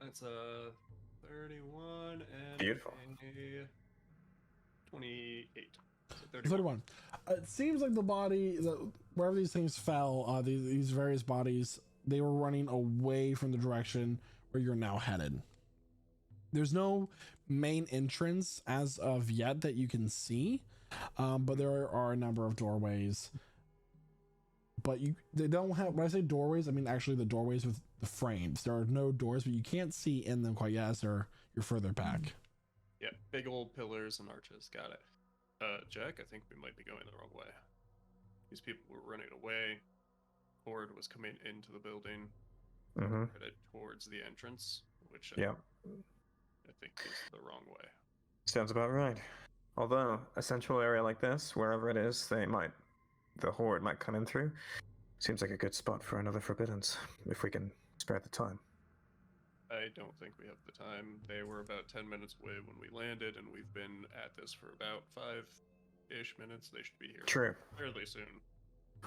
That's a 31 and Beautiful. a 28. So 31. It seems like the body, wherever these things fell, these various bodies, they were running away from the direction where you're now headed. There's no main entrance as of yet that you can see, but there are a number of doorways. But they don't have, when I say doorways, I mean actually the doorways with the frames. There are no doors, but you can't see in them quite yet as you're further back. Yeah, big old pillars and arches. Got it. Jack, I think we might be going the wrong way. These people were running away. Horde was coming into the building, headed towards the entrance, which I think is the wrong way. Sounds about right. Although, a central area like this, wherever it is, the Horde might come in through. Seems like a good spot for another Forbiddance, if we can spare the time. I don't think we have the time. They were about 10 minutes away when we landed, and we've been at this for about 5-ish minutes. They should be here True. fairly soon.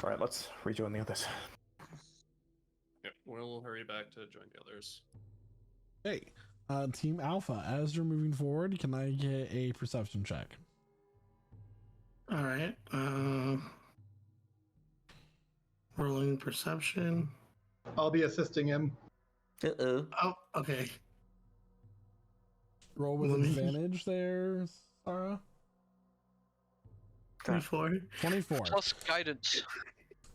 Alright, let's rejoin the others. Yep, we'll hurry back to join the others. Hey, Team Alpha, as you're moving forward, can I get a perception check? All right. Rolling perception. I'll be assisting him. Uh-oh. Oh, okay. Roll with Let me- advantage there, Sarah. 24. 24. Plus guidance.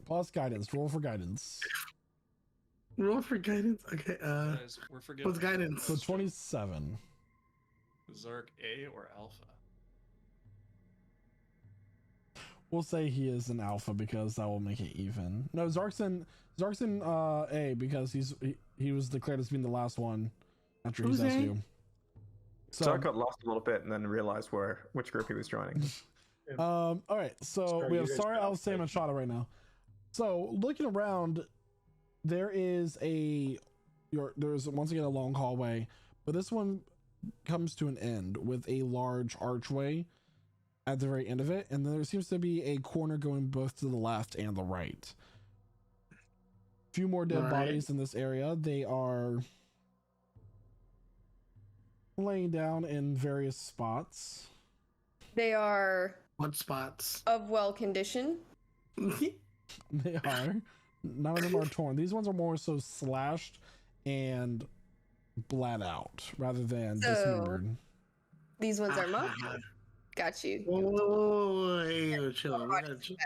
Plus guidance. Roll for guidance. Roll for guidance. Okay. Guys, we're forgetting. What's guidance? So 27. Zark A or Alpha? We'll say he is an alpha because that will make it even. No, Zark's in A because he was declared as being the last one after Who's he's A? SU. So Zark got lost a little bit and then realized which group he was joining. all right, so Sorry, we you have guys Sarah, got Al, Sam, and Shada right now. So looking around, there's once again a long hallway, but this one comes to an end with a large archway at the very end of it, and there seems to be a corner going both to the left and the right. Few more dead Right. bodies in this area. They are laying down in various spots. They are What spots? of well condition. They are. None of them are torn. These ones are more so slashed and bled out rather than So- dismembered. These ones are marked. Got you. Whoa, hey, chill. We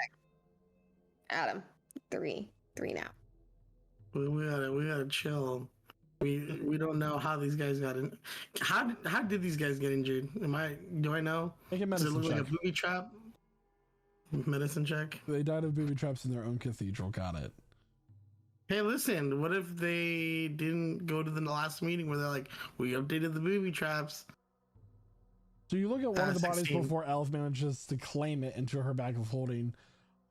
Adam. Three now. gotta chill. We don't know how these guys got in. How did these guys get injured? Do I know? Make a Does it medicine look check. like a booby trap? Medicine check. They died of booby traps in their own cathedral. Got it. Hey, listen. What if they didn't go to the last meeting where they're like, we updated the booby traps? So you look at one of the bodies 16. before Elf manages to claim it into her bag of holding,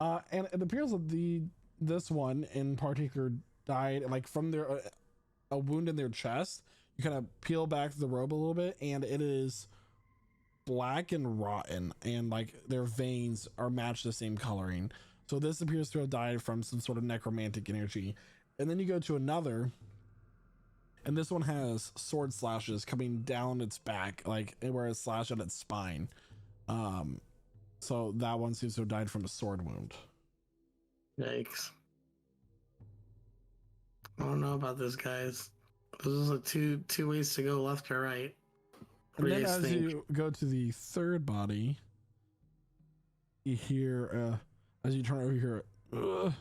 and it appears that this one in particular died like from a wound in their chest. You kind of peel back the robe a little bit, and it is black and rotten, and like their veins are matched the same coloring. So this appears to have died from some sort of necromantic energy. And then you go to another. And this one has sword slashes coming down its back, like where it's slashed at its spine. So that one seems to have died from a sword wound. Yikes. I don't know about this, guys. There's like two ways to go, left or right. What And do then you guys as think? you go to the third body, you hear, as you turn over, you hear, "Ugh."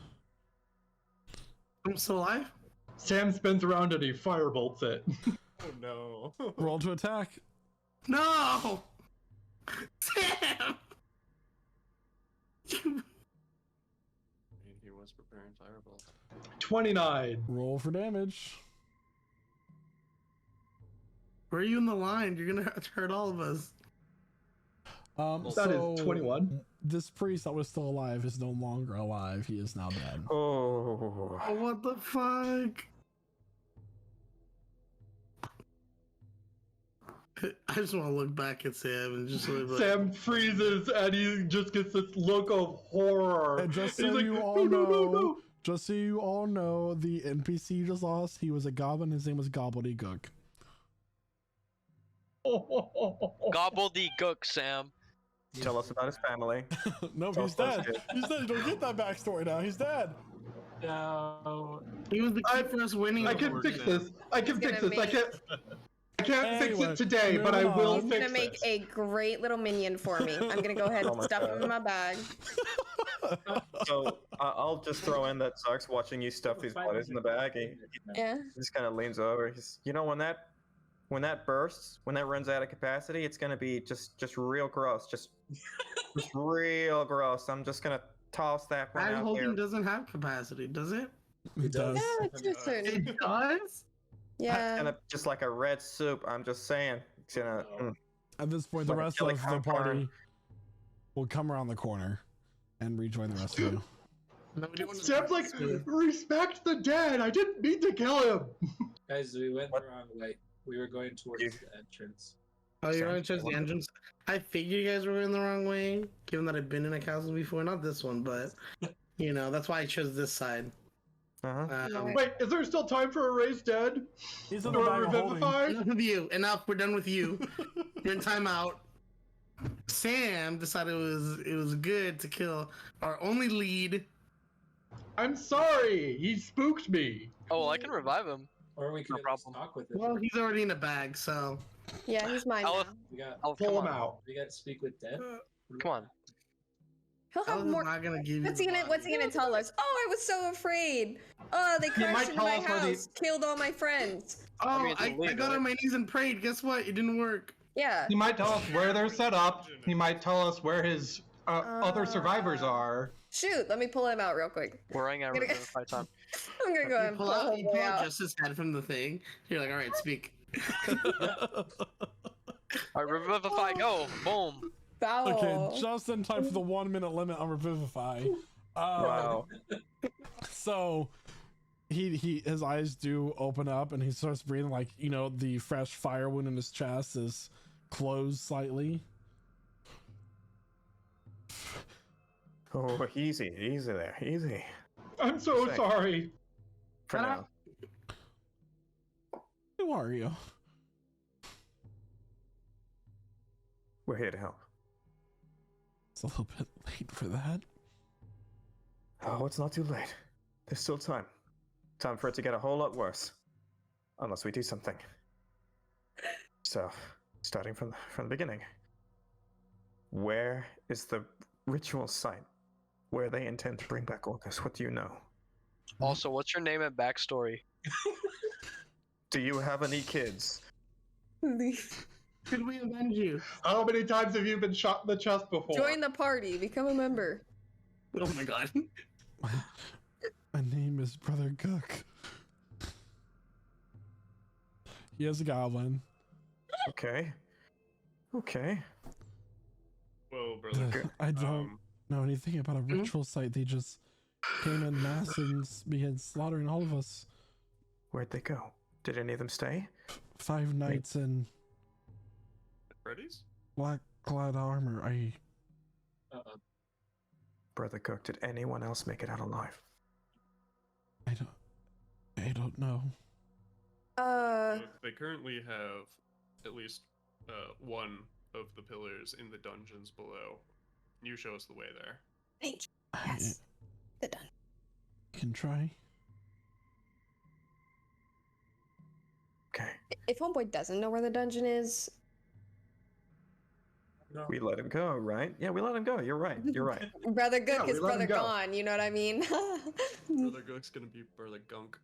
I'm still alive? Sam spins around and he firebolts it. Oh no. Roll to attack. No! Sam! He was preparing fireball. 29. Roll for damage. Where are you in the line? You're gonna hurt all of us. That is 21. This priest that was still alive is no longer alive. He is now dead. Oh. Oh, what the fuck? I just want to look back at Sam and just sort of like, Sam freezes and he just gets this look of horror. And just He's so like, you all "No, no, no, know, no." just so you all know, the NPC you just lost, he was a goblin. His name was Gobbledygook. Gobbledygook, Sam. Tell us about his family. No, Tell he's us about dead. his kid. He's dead. You don't get that backstory now. He's dead. No. he was the key for us winning. I can fix this. I can fix gonna this. I can't fix Anyway, it today, but I moving will on. He's fix gonna make it. a great little minion for me. I'm gonna go ahead Oh and my stuff him God. in my bag. So I'll just throw in that Zark's watching you stuff these bodies in the bag. He Yeah. just kind of leans over. He's, when that bursts, when that runs out of capacity, it's gonna be just real gross. Just real gross. I'm just gonna toss that one Bag out holding here. doesn't have capacity, does it? He does. Yeah, to a certain. It does? It's Yeah. gonna just like a red soup. I'm just saying. It's gonna. At this point, the Like a rest chili of the con party carne. will come around the corner and rejoin the rest of you. Nobody wants to Sam's like, respect the dead. I didn't mean to kill him. Guys, we went What? the wrong way. We were going towards You- the entrance. Oh, you're Sam, going to choose the what? entrance? I figured you guys were going the wrong way, given that I've been in a castle before. Not this one, but, that's why I chose this side. Uh-huh. Wait, is there still time for a raised dead? He's in the Or bag of holding. revivify? Enough with you. Enough. We're done with you. You're in timeout. Sam decided it was good to kill our only lead. I'm sorry. He spooked me. Oh, well, I can revive him. Or we can No at least problem. talk with it. Well, he's already in a bag, so. Yeah, he's mine I'll- now. we got Oh, Pull come him on. out. we got to speak with dead. Come on. He'll I have was more. not gonna give you. What's the he gonna body. tell us? Oh, I was so afraid. Oh, they might crashed into tell my us where the- house, killed all my friends. Oh, mean, it's I illegal, got right? on my knees and prayed. Guess what? It didn't work. Yeah. He might tell us where they're set up. He might tell us where his other survivors are. Shoot, let me pull him out real quick. We're running out of revivify time. I'm gonna go ahead and pull You pull Homeboy out out. just his head from the thing. You're like, all right, speak. Alright, revivify, go! Boom! Foul. Okay, just in time for the 1 minute limit on Revivify. Wow. So his eyes do open up and he starts breathing, like, you know, the fresh fire wound in his chest is closed slightly. Oh, easy there, easy. I'm so Sick. sorry. For now. Who are you? We're here to help. It's a little bit late for that. Oh, it's not too late. There's still time. Time for it to get a whole lot worse. Unless we do something. So, starting from the beginning. Where is the ritual site where they intend to bring back Orcus? What do you know? Also, what's your name and backstory? Do you have any kids? Could we avenge you? How many times have you been shot in the chest before? Join the party. Become a member. Oh my god. My name is Brother Cook. He has a goblin. Okay. Okay. Whoa, brother. I don't know anything about a ritual site. They just came in mass and began slaughtering all of us. Where'd they go? Did any of them stay? 5 nights in Freddy's? black clad armor. Brother Cook, did anyone else make it out alive? I don't know. They currently have at least one of the pillars in the dungeons below. You show us the way there. Thank you. Yes. The done. Can try. Okay. If Homeboy doesn't know where the dungeon is, We let him go, right? Yeah, we let him go. You're right. You're right. Brother Gook we is let him Brother go. Gone. You know what I mean? Brother Gook's gonna be Brother Gunk.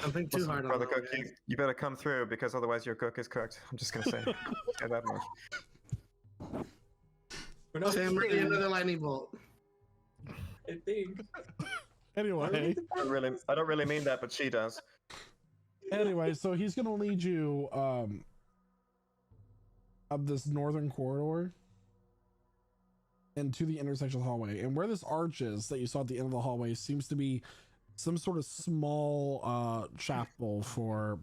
Don't think too Listen, hard on Brother that, Cook, guys. you better come through because otherwise your cook is cooked. I'm just gonna say, say that much. We're not Sam, ready kidding. another lightning bolt. I think. Anyway, I don't really mean that, but she does. so he's gonna lead you up this northern corridor into the intersection of the hallway, and where this arch is that you saw at the end of the hallway seems to be some sort of small chapel for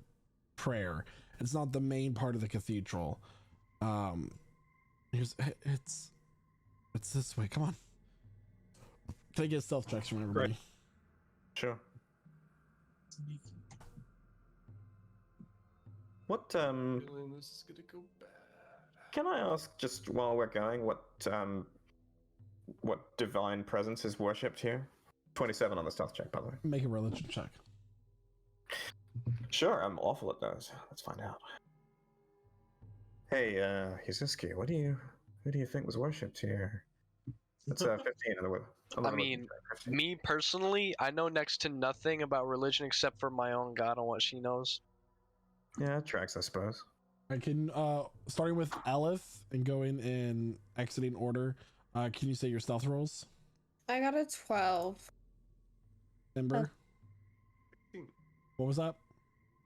prayer. It's not the main part of the cathedral. It's this way. Come on. Can I get stealth checks from everybody? Sure. What Feeling this is gonna go bad. can I ask, just while we're going, what divine presence is worshipped here? 27 on the stealth check, by the way. Make a religion check. Sure, I'm awful at those. Let's find out. Hey, Yuzuki, who do you think was worshipped here? It's 15 in the way. I mean, me personally, I know next to nothing about religion except for my own god and what she knows. Yeah, it tracks, I suppose. I can starting with Elith and going in exiting order. Can you say your stealth rolls? I got a 12. Ember? 16. What was that?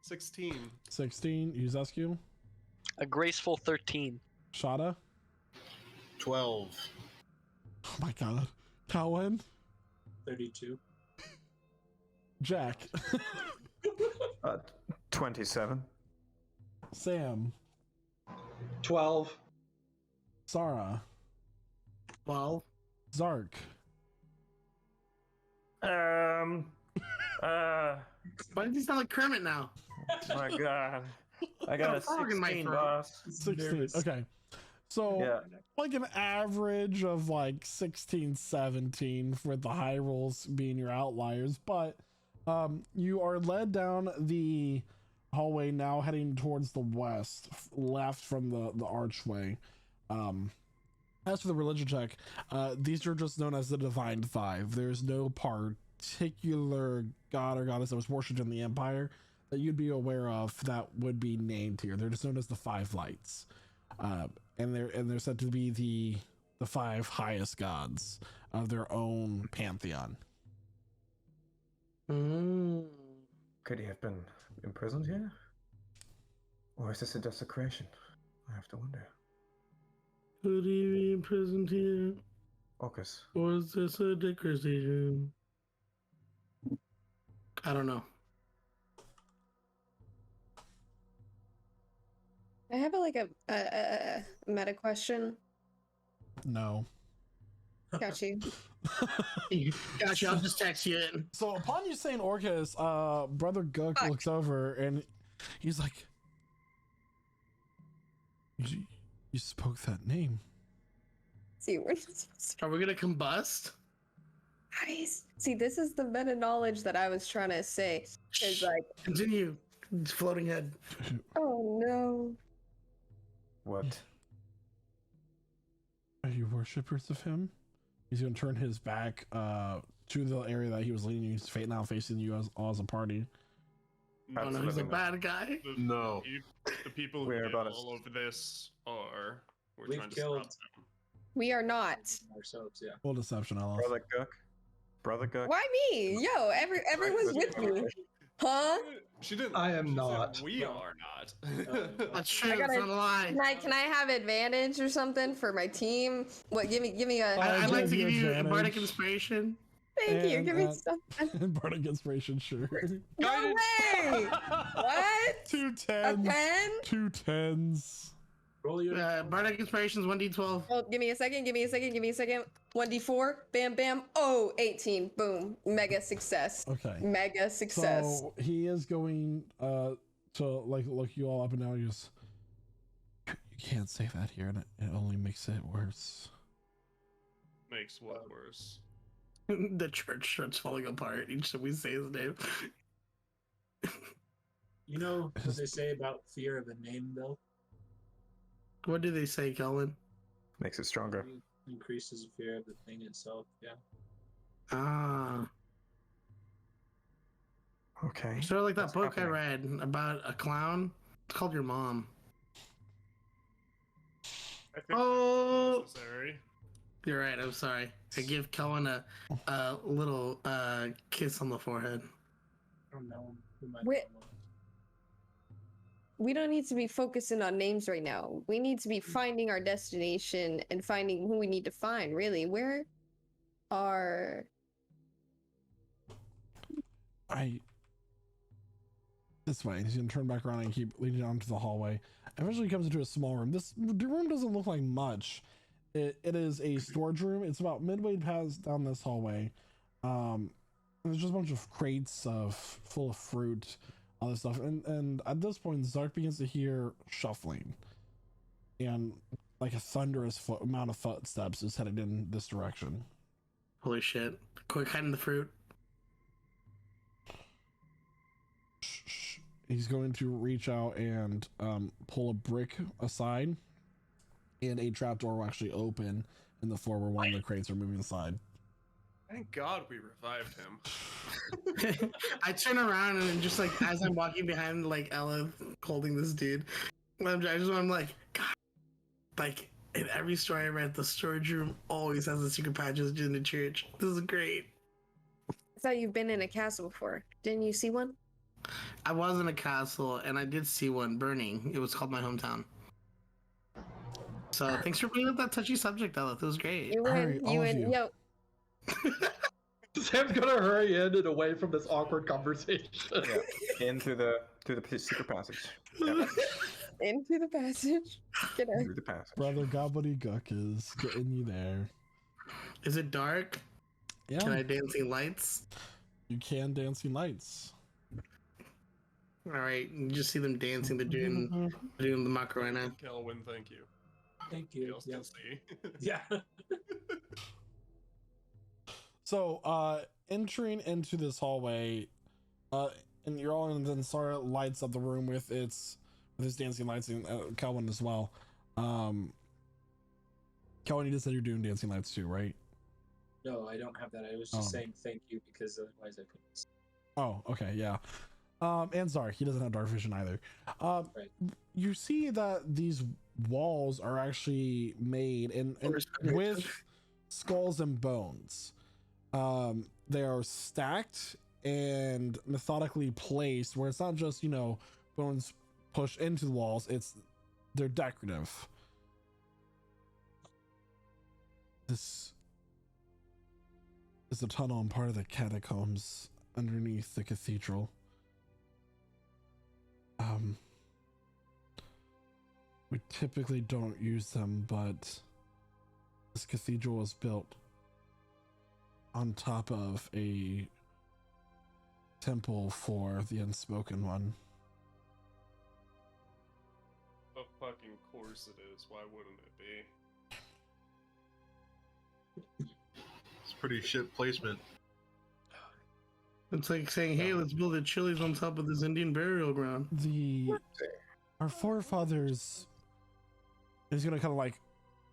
16. 16. Yuzescu? A graceful 13. Shada? 12. Oh my god. Cowan? 32. Jack? 27. Sam? 12. Sarah? 12. Zark? Why does he sound like Kermit now? My god. I Got got a a frog in my 16, throat. boss. 16. Okay. So, Yeah. like an average of like 16, 17 with the high rolls being your outliers, but you are led down the hallway now heading towards the west, left from the archway. As for the religion check, these are just known as the Divine Five. There's no particular god or goddess that was worshipped in the Empire that you'd be aware of that would be named here. They're just known as the Five Lights, and they're said to be the five highest gods of their own pantheon. Could he have been imprisoned here? Or is this a desecration? I have to wonder. Could he be imprisoned here? Orcus. Or is this a decoration? I don't know. I have a meta question. No. Got you. Gotcha, I'll just text you in. So upon you saying Orcus, Brother Gook looks over and he's like, you spoke that name. See, we're not supposed to. Are we gonna combust? Guys, see, this is the meta knowledge that I was trying to say. It's like, Continue. Floating head. oh no. What? Are you worshippers of him? He's gonna turn his back to the area that he was leading. He's now facing you all as a party. Oh no, he's a bad guy. No. The people who We're did about all of this are. We're We've trying to killed- stop them. We are not. Ourselves, yeah. Full deception, Alice. Brother Gook. Why me? Yo, everyone's with me. Huh? She didn't. I am she said not. We are not. That's true. I gotta- It's not a lie. Can I have advantage or something for my team? What? Give me a. I'd like to give you a advantage. bardic inspiration. Thank you. and, Give me uh, stuff. Bardic inspiration, sure. No way! What? 2 A 10s. 10? 2 10s. Roll your. Bardic inspiration's 1d12. Oh, give me a second. 1d4. Bam, bam. Oh, 18. Boom. Mega success. Okay. Mega success. So he is going to like look you all up and down. He goes, you can't say that here, and it only makes it worse. Makes what worse? The church starts falling apart each time we say his name. You know what they say about fear of a name, though? What do they say, Kelvin? Makes it stronger. It increases the fear of the thing itself. Yeah. Ah. Okay. Sort of like that What's book happening? I read about a clown. It's called Your Mom. I think Oh! it's necessary. You're right. I'm sorry. I give Kelvin a little kiss on the forehead. I don't know. Who might Wait. know. We don't need to be focusing on names right now. We need to be finding our destination and finding who we need to find, really. Where are... This way. He's gonna turn back around and keep leading down to the hallway. Eventually he comes into a small room. The room doesn't look like much. It is a storage room. It's about midway past down this hallway. There's just a bunch of crates full of fruit, all this stuff. And at this point, Zark begins to hear shuffling. And like a thunderous amount of footsteps is headed in this direction. Holy shit. Quick, hiding the fruit. He's going to reach out and pull a brick aside, and a trapdoor will actually open in the floor where one of the crates are moving aside. Thank God we revived him. I turn around and just like as I'm walking behind like Ella holding this dude, I'm like, God, like in every story I read, the storage room always has a secret passage in the church. This is great. I thought you've been in a castle before. Didn't you see one? I was in a castle and I did see one burning. It was called my hometown. So thanks for bringing up that touchy subject, Ella. That was great. You Alright, win. all You of win. you. Yo, Sam's gonna hurry in and away from this awkward conversation. Yeah. In through the secret passage. Yep. into the passage. Get out. Through the passage. Brother Gobbledygook is getting you there. Is it dark? Yeah, Can I dancing lights? you can dancing lights. All right, you just see them dancing. They're doing the Macarena. Kelvin, thank you. Thank you. You'll still Yes. see. Yeah. So, entering into this hallway, and you're all in, then Sarah lights up the room with his dancing lights, and Calvin as well. Kelly, you just said you're doing dancing lights too, right? No, I don't have that. I was just Oh. saying thank you because otherwise I couldn't. Oh, okay, yeah. And sorry, he doesn't have dark vision either. Right. You see that these walls are actually made in with skulls and bones. They are stacked and methodically placed, where it's not just bones pushed into the walls. They're decorative. This is a tunnel and part of the catacombs underneath the cathedral. We typically don't use them, but this cathedral was built on top of a temple for the Unspoken One. Of fucking course it is. Why wouldn't it be? It's pretty shit placement. It's like saying, "Hey, let's build a Chili's on top of this Indian burial ground." Our forefathers. He's gonna kind of like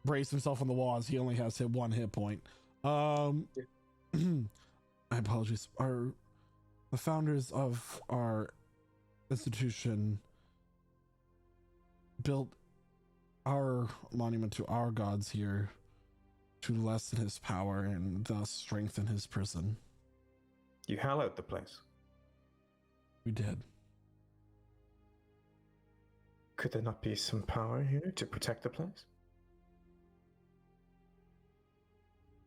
brace himself on the wall as he only has hit 1 hit point. My apologies. The founders of our institution built our monument to our gods here to lessen his power and thus strengthen his prison. You hallowed the place. We did. Could there not be some power here to protect the place?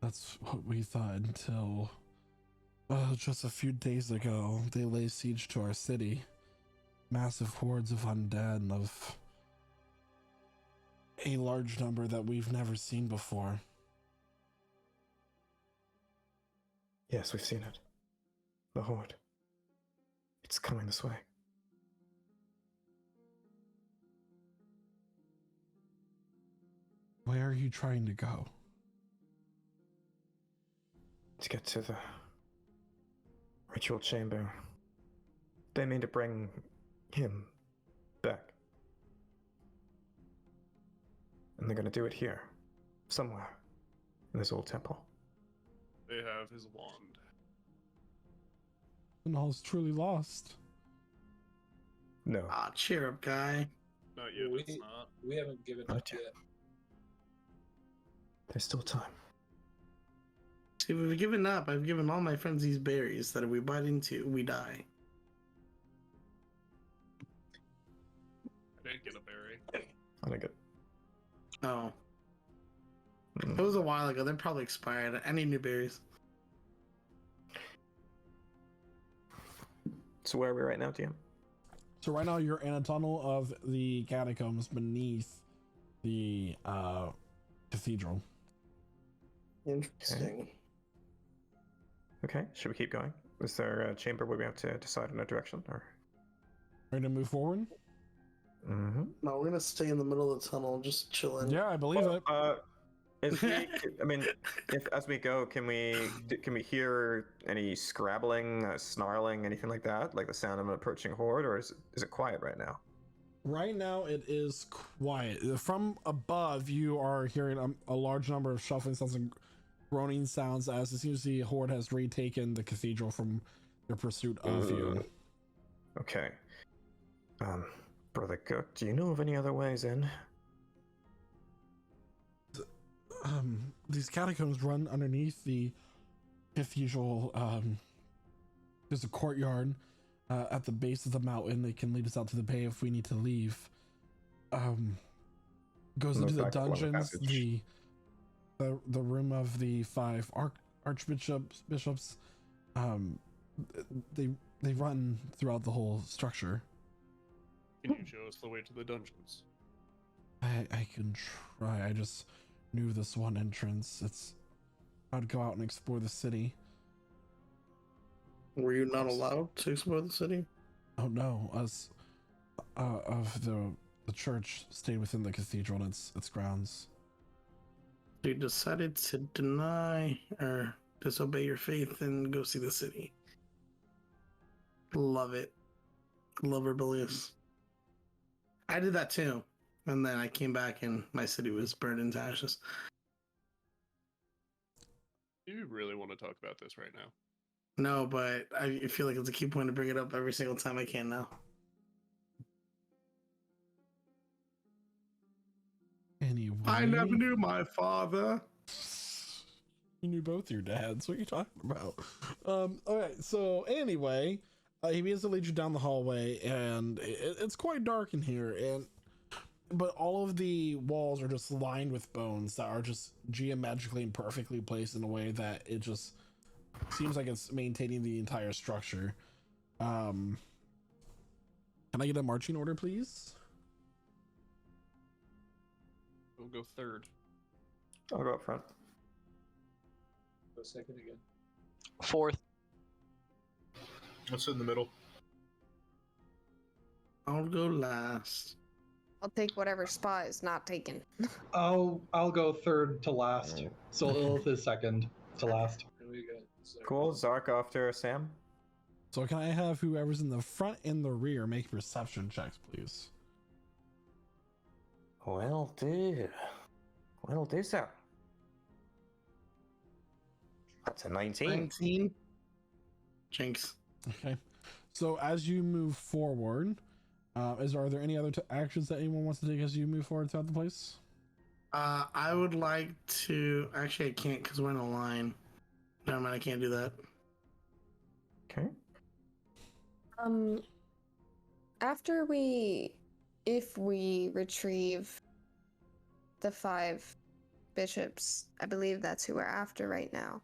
That's what we thought until just a few days ago they laid siege to our city. Massive hordes of undead and of a large number that we've never seen before. Yes, we've seen it. The horde. It's coming this way. Where are you trying to go? To get to the ritual chamber. They mean to bring him back. And they're gonna do it here. Somewhere. In this old temple. They have his wand. And all's truly lost. No. Ah, cheer up, guy. Not yet, it's not. We haven't given Not up yet. yet. There's still time. See, if we've given up, I've given all my friends these berries that if we bite into, we die. I didn't get a berry. I think it. Oh. It was a while ago. They're probably expired. I need new berries. So where are we right now, DM? So right now you're in a tunnel of the catacombs beneath the cathedral. Interesting. Okay, should we keep going? Is there a chamber where we have to decide on a direction, or? Ready to move forward? Mm-hmm. No, we're gonna stay in the middle of the tunnel, just chilling. Yeah, I believe it. If we, I mean, if as we go, can we hear any scrabbling, snarling, anything like that, like the sound of an approaching horde, or is it quiet right now? Right now it is quiet. From above, you are hearing a large number of shuffling sounds and groaning sounds as it seems the horde has retaken the cathedral from their pursuit of you. Okay. Brother Cook, do you know of any other ways in? These catacombs run underneath the cathedral. There's a courtyard at the base of the mountain. They can lead us out to the bay if we need to leave. Goes into the dungeons, the room of the 5 archbishops. They run throughout the whole structure. Can you show us the way to the dungeons? I can try. I just knew this one entrance. I'd go out and explore the city. Were you not allowed to explore the city? Oh no, us of the church stayed within the cathedral and its grounds. You decided to deny or disobey your faith and go see the city. Love it. Love rebellious. I did that too. And then I came back and my city was burned into ashes. you really want to talk about this right now? No, but I feel like it's a key point to bring it up every single time I can now. Anyway, I never knew my father. You knew both your dads. What are you talking about? Okay, so anyway, he begins to lead you down the hallway, and it's quite dark in here, but all of the walls are just lined with bones that are just geometrically and perfectly placed in a way that it just seems like it's maintaining the entire structure. Can I get a marching order, please? We'll go third. I'll go up front. Go second again. Fourth. I'll sit in the middle. I'll go last. I'll take whatever spot is not taken. I'll go third to last. So Lilith is second to last. And we got Cool. Zark after Sam. So can I have whoever's in the front and the rear make perception checks, please? Will do. Will do, sir. That's a 19. 19. Jinx. Okay. So as you move forward, are there any other actions that anyone wants to take as you move forward throughout the place? I would like to. Actually, I can't because we're in a line. Never mind, I can't do that. Okay. After if we retrieve the 5 bishops, I believe that's who we're after right now.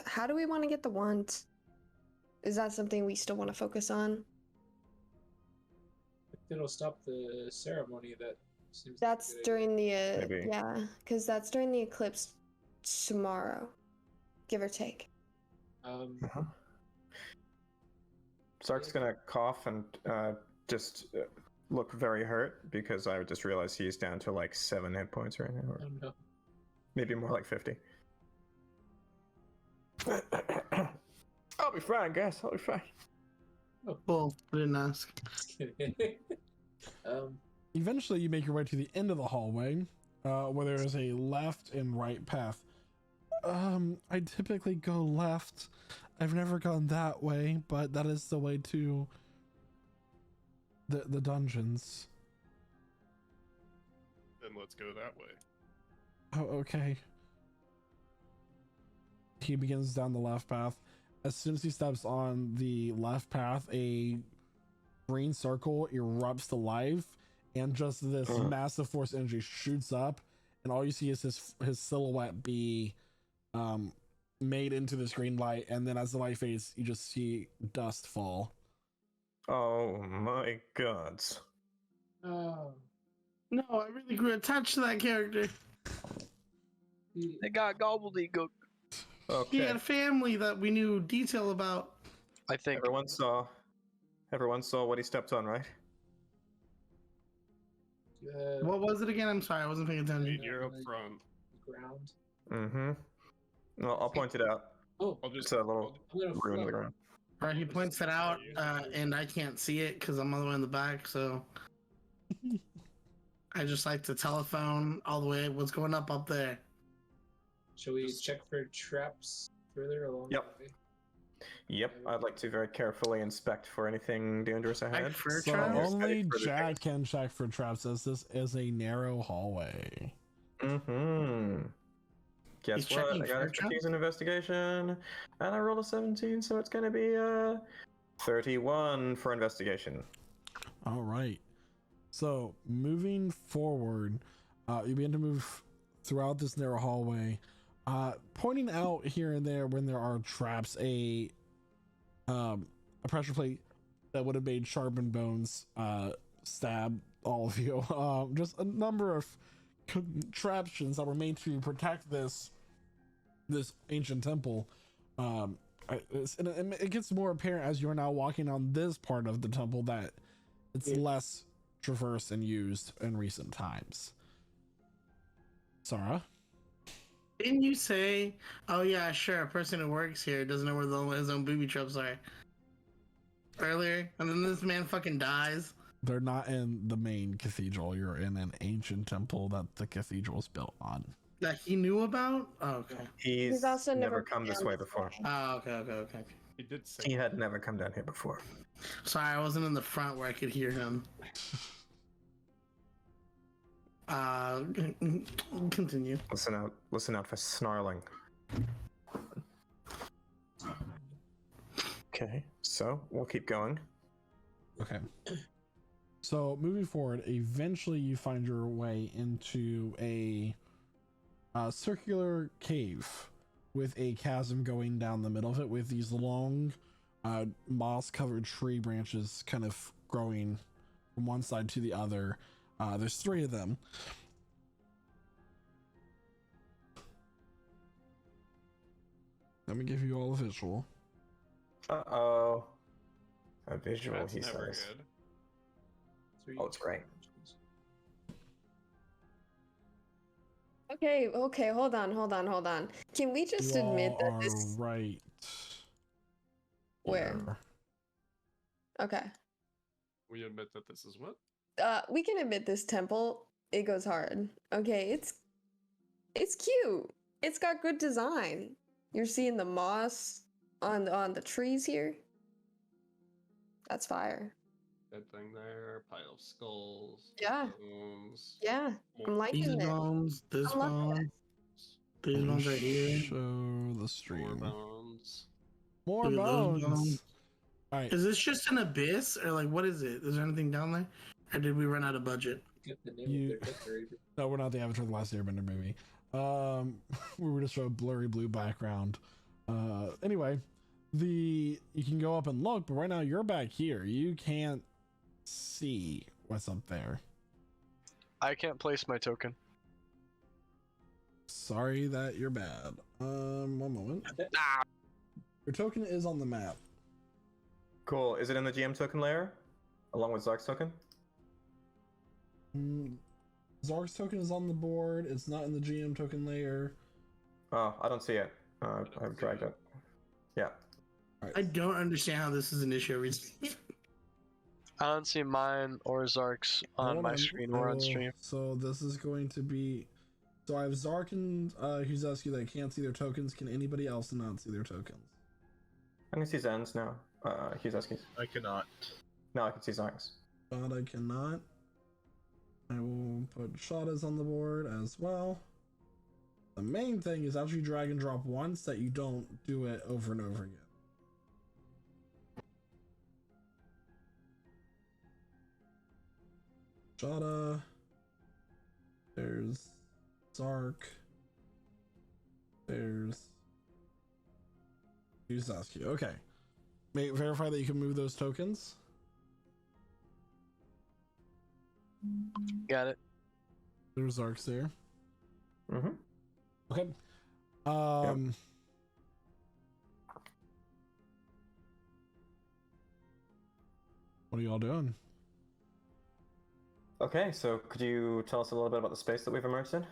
How do we want to get the wand? Is that something we still want to focus on? It'll stop the ceremony. That seems. That's like a good during the Maybe. yeah, because that's during the eclipse tomorrow, give or take. idea. Zark's gonna cough and just look very hurt because I just realized he's down to like 7 hit points right now, or Oh no. maybe more like 50. I'll be fine, guys. I'll be fine. Well, I didn't ask. Just kidding. Eventually, you make your way to the end of the hallway, where there is a left and right path. I typically go left. I've never gone that way, but that is the way to the dungeons. Then let's go that way. Oh, okay. He begins down the left path. As soon as he steps on the left path, a green circle erupts to life, and just this massive force energy shoots up, and all you see is his silhouette be made into this green light, and then as the light fades, you just see dust fall. Oh my gods. Oh. No, I really grew attached to that character. They got gobbledygook. He Okay. had a family that we knew detail about. I think. Everyone saw what he stepped on, right? What was it again? I'm sorry, I wasn't paying attention. You're up front. Ground. Mm-hmm. Well, I'll point it out. Oh, I'll just. It's a little I'm gonna ruin in the float. ground. All right, he points it out, and I can't see it because I'm all the way in the back. So I just like to telephone all the way. What's going up there? Shall we check for traps further along Yep. the way? Yep, I'd like to very carefully inspect for anything dangerous ahead. for So traps? only For the Jack things. can check for traps, as this is a narrow hallway. Mm-hmm. Guess He's what? checking I got for expertise in investigation, and I rolled a 17, so it's gonna be 31 for investigation. All right. So moving forward, you begin to move throughout this narrow hallway, pointing out here and there when there are traps, a pressure plate that would have made sharpened bones stab all of you. Just a number of contraptions that were made to protect this ancient temple. And it gets more apparent as you're now walking on this part of the temple that it's less traversed and used in recent times. Sarah? Didn't you say, oh yeah, sure, a person who works here doesn't know where his own booby traps are? Earlier, and then this man fucking dies. They're not in the main cathedral. You're in an ancient temple that the cathedral is built on. That he knew about? Oh, okay. He's also never never come been this down way this before. way. Oh, okay. He did say He had never come down here before. Sorry, I wasn't in the front where I could hear him. Continue. Listen out for snarling. Okay, so we'll keep going. Okay. So moving forward, eventually you find your way into a circular cave with a chasm going down the middle of it, with these long moss-covered tree branches kind of growing from one side to the other. There's 3 of them. Let me give you all a visual. Uh-oh. A visual, that's he never says. good. Oh, it's great. Okay, hold on. Can we just You admit all that are this right. where? here. Okay. We admit that this is what? We can admit this temple, it goes hard. Okay, it's cute. It's got good design. You're seeing the moss on the trees here. That's fire. Dead thing there, pile of skulls. Yeah. Bones. Yeah, I'm liking These it. bones, this I love bone, these Let me bones right here. Show the More stream. bones. More Look at those bones. bones. All right. Is this just an abyss, or like what is it? Is there anything down there, or did we run out of budget? You- No, we're not the Avatar: The Last Airbender movie. We were just show a blurry blue background. Anyway, you can go up and look, but right now you're back here. You can't see what's up there. I can't place my token. Sorry that you're bad. One moment. Your token is on the map. Cool. Is it in the GM token layer? Along with Zark's token? Zark's token is on the board. It's not in the GM token layer. Oh, I don't see it. I've dragged it. Yeah. I don't understand how this is an issue every I don't see mine or Zark's on Hold my screen or on stream. So this is going to be. So I have Zark and Huzeski that can't see their tokens. Can anybody else not see their tokens? I can see Zen's now. Huzeski's. I cannot. No, I can see Zark's. Shada cannot. I will put Shada's on the board as well. The main thing is after you drag and drop once that you don't do it over and over again. Shada. There's Zark. There's Yusaski. Okay. Verify that you can move those tokens. Got it. There's Zark's there. Mm-hmm. Okay. What are y'all doing? Okay, so could you tell us a little bit about the space that we've emerged in?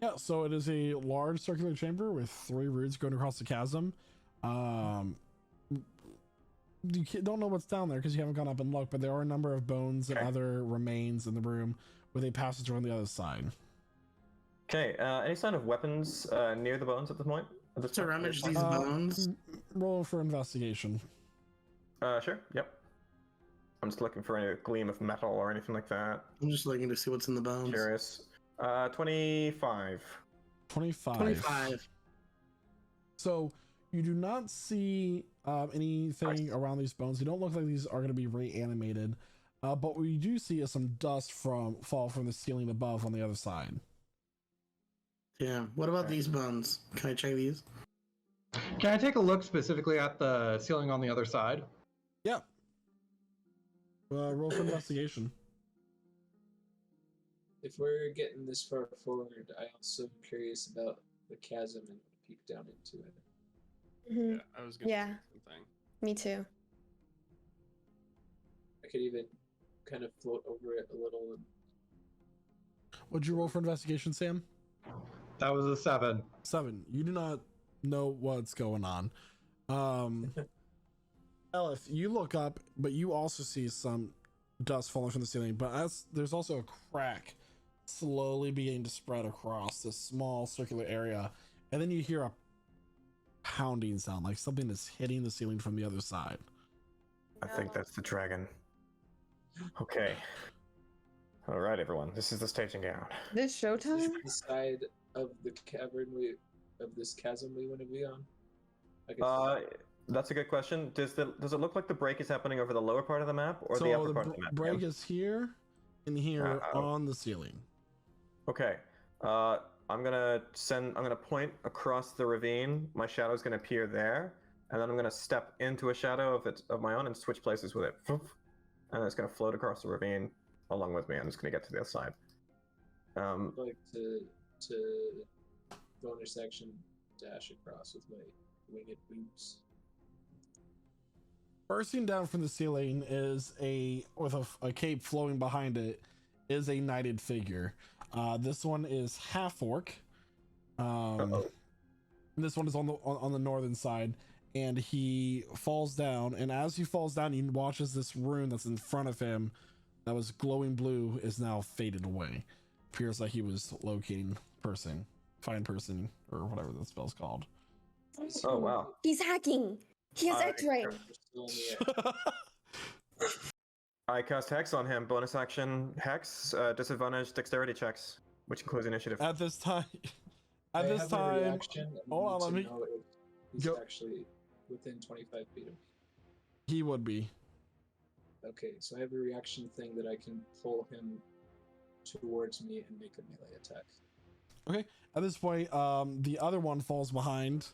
Yeah, so it is a large circular chamber with 3 routes going across the chasm. You don't know what's down there because you haven't gone up and looked, but there are a number of bones and other remains in the room with a passage on the other side. Okay, any sign of weapons near the bones at the point? At this to point? rummage these bones? Roll for investigation. Sure, yep. I'm just looking for any gleam of metal or anything like that. I'm just looking to see what's in the bones. Curious. 25. 25. 25. So you do not see anything around these bones. You don't look like these are going to be reanimated. But what we do see is some dust fall from the ceiling above on the other side. Yeah. What about these bones? Can I check these? Can I take a look specifically at the ceiling on the other side? Yeah. Roll for investigation. If we're getting this far forward, I also am curious about the chasm and peek down into it. Mhm. Yeah, I was gonna Yeah. say the same thing. Me too. I could even kind of float over it a little. And What'd you roll for investigation, Sam? That was a 7. 7. You do not know what's going on. Elif, you look up, but you also see some dust falling from the ceiling. But there's also a crack slowly beginning to spread across this small circular area, and then you hear a pounding sound, like something is hitting the ceiling from the other side. I think that's the dragon. Okay. All right, everyone. This is the staging ground. This Is showtime? this the side of the cavern of this chasm we want to be on? I guess. That's a good question. Does it look like the break is happening over the lower part of the map or So the upper part of the map? break is here and here on the ceiling. Okay. I'm gonna point across the ravine. My shadow's gonna appear there, and then I'm gonna step into a shadow of my own and switch places with it. And it's gonna float across the ravine along with me. I'm just gonna get to the other side. I'd like to bonus action dash across with my winged boots. Bursting down from the ceiling is with a cape flowing behind it is a knighted figure. This one is half orc. This one is on the northern side, and he falls down. And as he falls down, he watches this rune that's in front of him, that was glowing blue, is now faded away. Appears like he was locating find person, or whatever the spell's called. Oh wow! He's hacking. He has X-ray. I cast Hex on him. Bonus action Hex, disadvantage dexterity checks, which includes initiative. At this time, Hold on, let me he's go. actually within 25 feet of me. He would be. Okay, so I have a reaction thing that I can pull him towards me and make a melee attack. Okay. At this point, the other one falls behind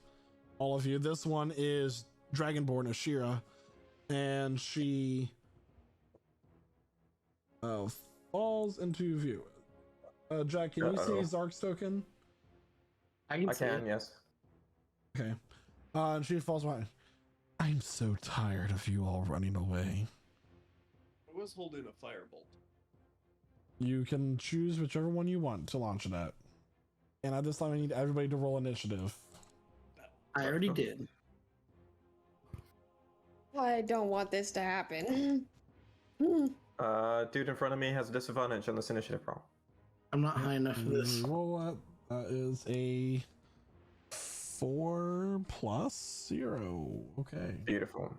all of you. This one is Dragonborn Ashira, and she falls into view. Jack, can you see Zark's token? I can, yes. Okay. And she falls behind. I'm so tired of you all running away. I was holding a firebolt. You can choose whichever one you want to launch it at. And at this time, I need everybody to roll initiative. I already did. I don't want this to happen. Dude in front of me has a disadvantage on this initiative roll. I'm not high enough for this. Roll up. That is a 4 + 0. Okay. Beautiful.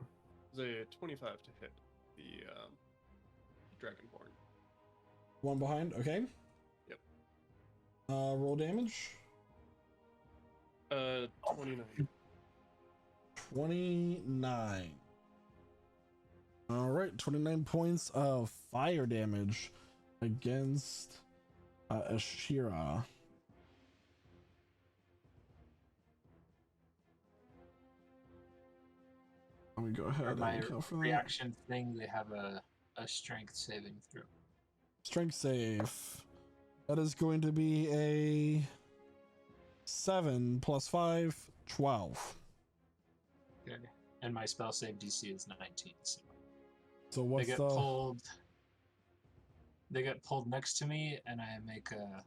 It's a 25 to hit the Dragonborn. One behind. Okay. Yep. Roll damage. 29. 29. All right, 29 points of fire damage against Ashira. Let me go ahead For my and account for that. reaction thing, they have a strength saving throw. Strength save. That is going to be a 7 + 5, 12. Okay. And my spell save DC is 19. So what's they get pulled next to me, and I make a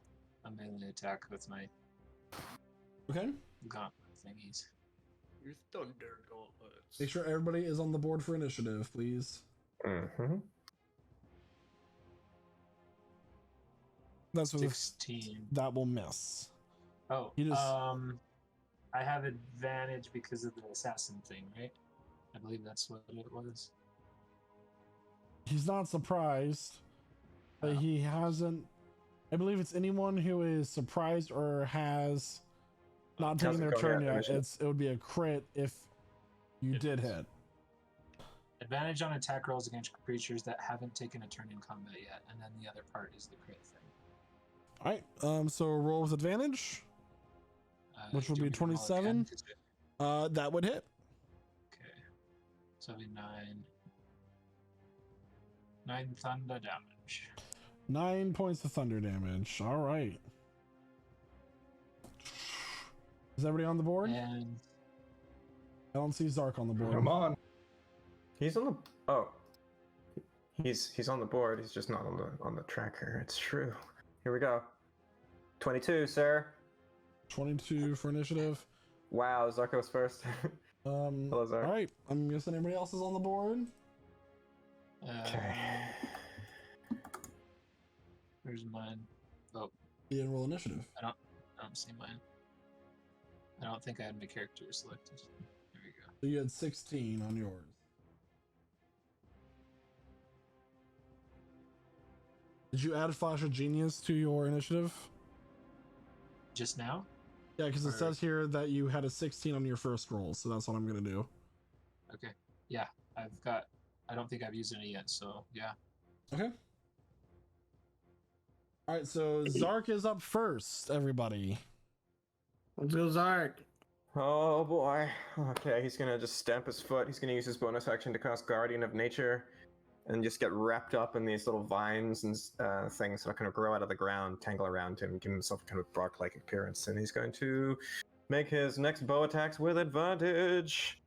melee attack with my gauntlet thingies. Your thunder gauntlets. Make sure everybody is on the board for initiative, please. Mm-hmm. That's what 16. That will miss. Oh, You just- I have advantage because of the assassin thing, right? I believe that's what it was. He's not surprised, but he hasn't. I believe it's anyone who is surprised or has not taken their Hasn't turn gone yet, yet. It would be a crit if you did hit. Advantage on attack rolls against creatures that haven't taken a turn in combat yet, and then the other part is the crit thing. All right. So roll with advantage, which will do be we roll again? 27. That would hit. Okay. So it'll be 9. 9 thunder damage. 9 points of thunder damage. All right. Is everybody on the board? And I don't see Zark on the board. Come on. He's on the he's on the board. He's just not on the tracker. It's true. Here we go. 22, sir. 22 for initiative. Wow, Zarko's first. Hello, Zark. All right. I'm guessing everybody else is on the board. Okay. Where's mine? Oh, You didn't roll initiative. I don't see mine. I don't think I had my character selected. There we go. So you had 16 on yours. Did you add Flash of Genius to your initiative? Just now? Yeah, because it Or- says here that you had a 16 on your first roll, so that's what I'm going to do. Okay. Yeah, I don't think I've used any yet, so yeah. Okay. All right, so Zark is up first, everybody. Let's go, Zark. Oh boy. Okay, he's gonna just stamp his foot. He's gonna use his bonus action to cast Guardian of Nature, and just get wrapped up in these little vines and things that are going to grow out of the ground, tangle around him, give himself a kind of bark-like appearance. And he's going to make his next bow attacks with advantage.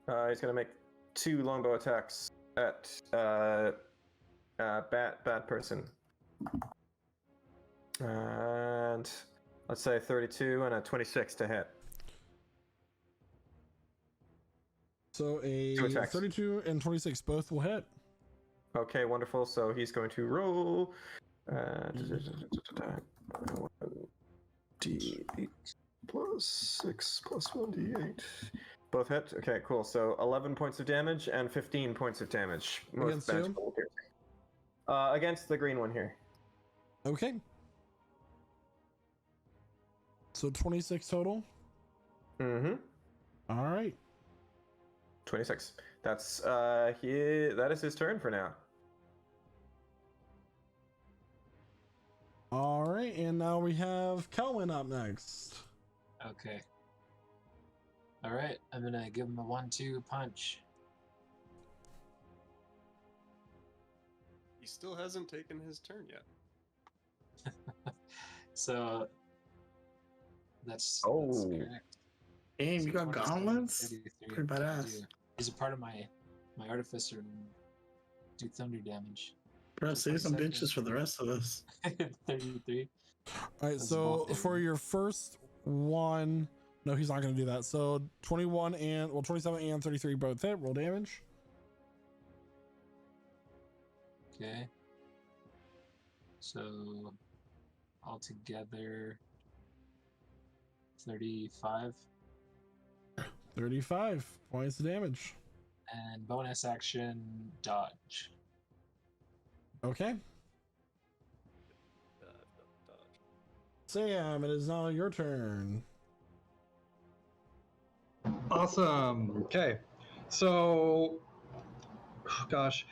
He's going to make 2 longbow attacks at bad person. And let's say 32 and a 26 to hit. So a 32 and 26 both will hit. Okay, wonderful. So he's going to roll D8 plus 6 plus 1D8. Both hit. Okay, cool. So 11 points of damage and 15 points of damage. Against who? Against the green one here. Okay. So 26 total. Mm-hmm. All right. 26. That's that is his turn for now. All right, and now we have Kelvin up next. Okay. All right, I'm gonna give him a 1-2 punch. He still hasn't taken his turn yet. So that's correct. Damn, So you got 27, gauntlets? 33. Pretty badass. I do. These are part of my artificer and do thunder damage. Bro, So save some 27, bitches for the rest of us. 33. All right, That's so both for your first one, no, he's not going to do that. So 21 and 27 and 33 both hit. Roll damage. Okay. So altogether 35. 35 points of damage. And bonus action dodge. Okay. Sam, it is now your turn. Awesome. Okay. So, gosh,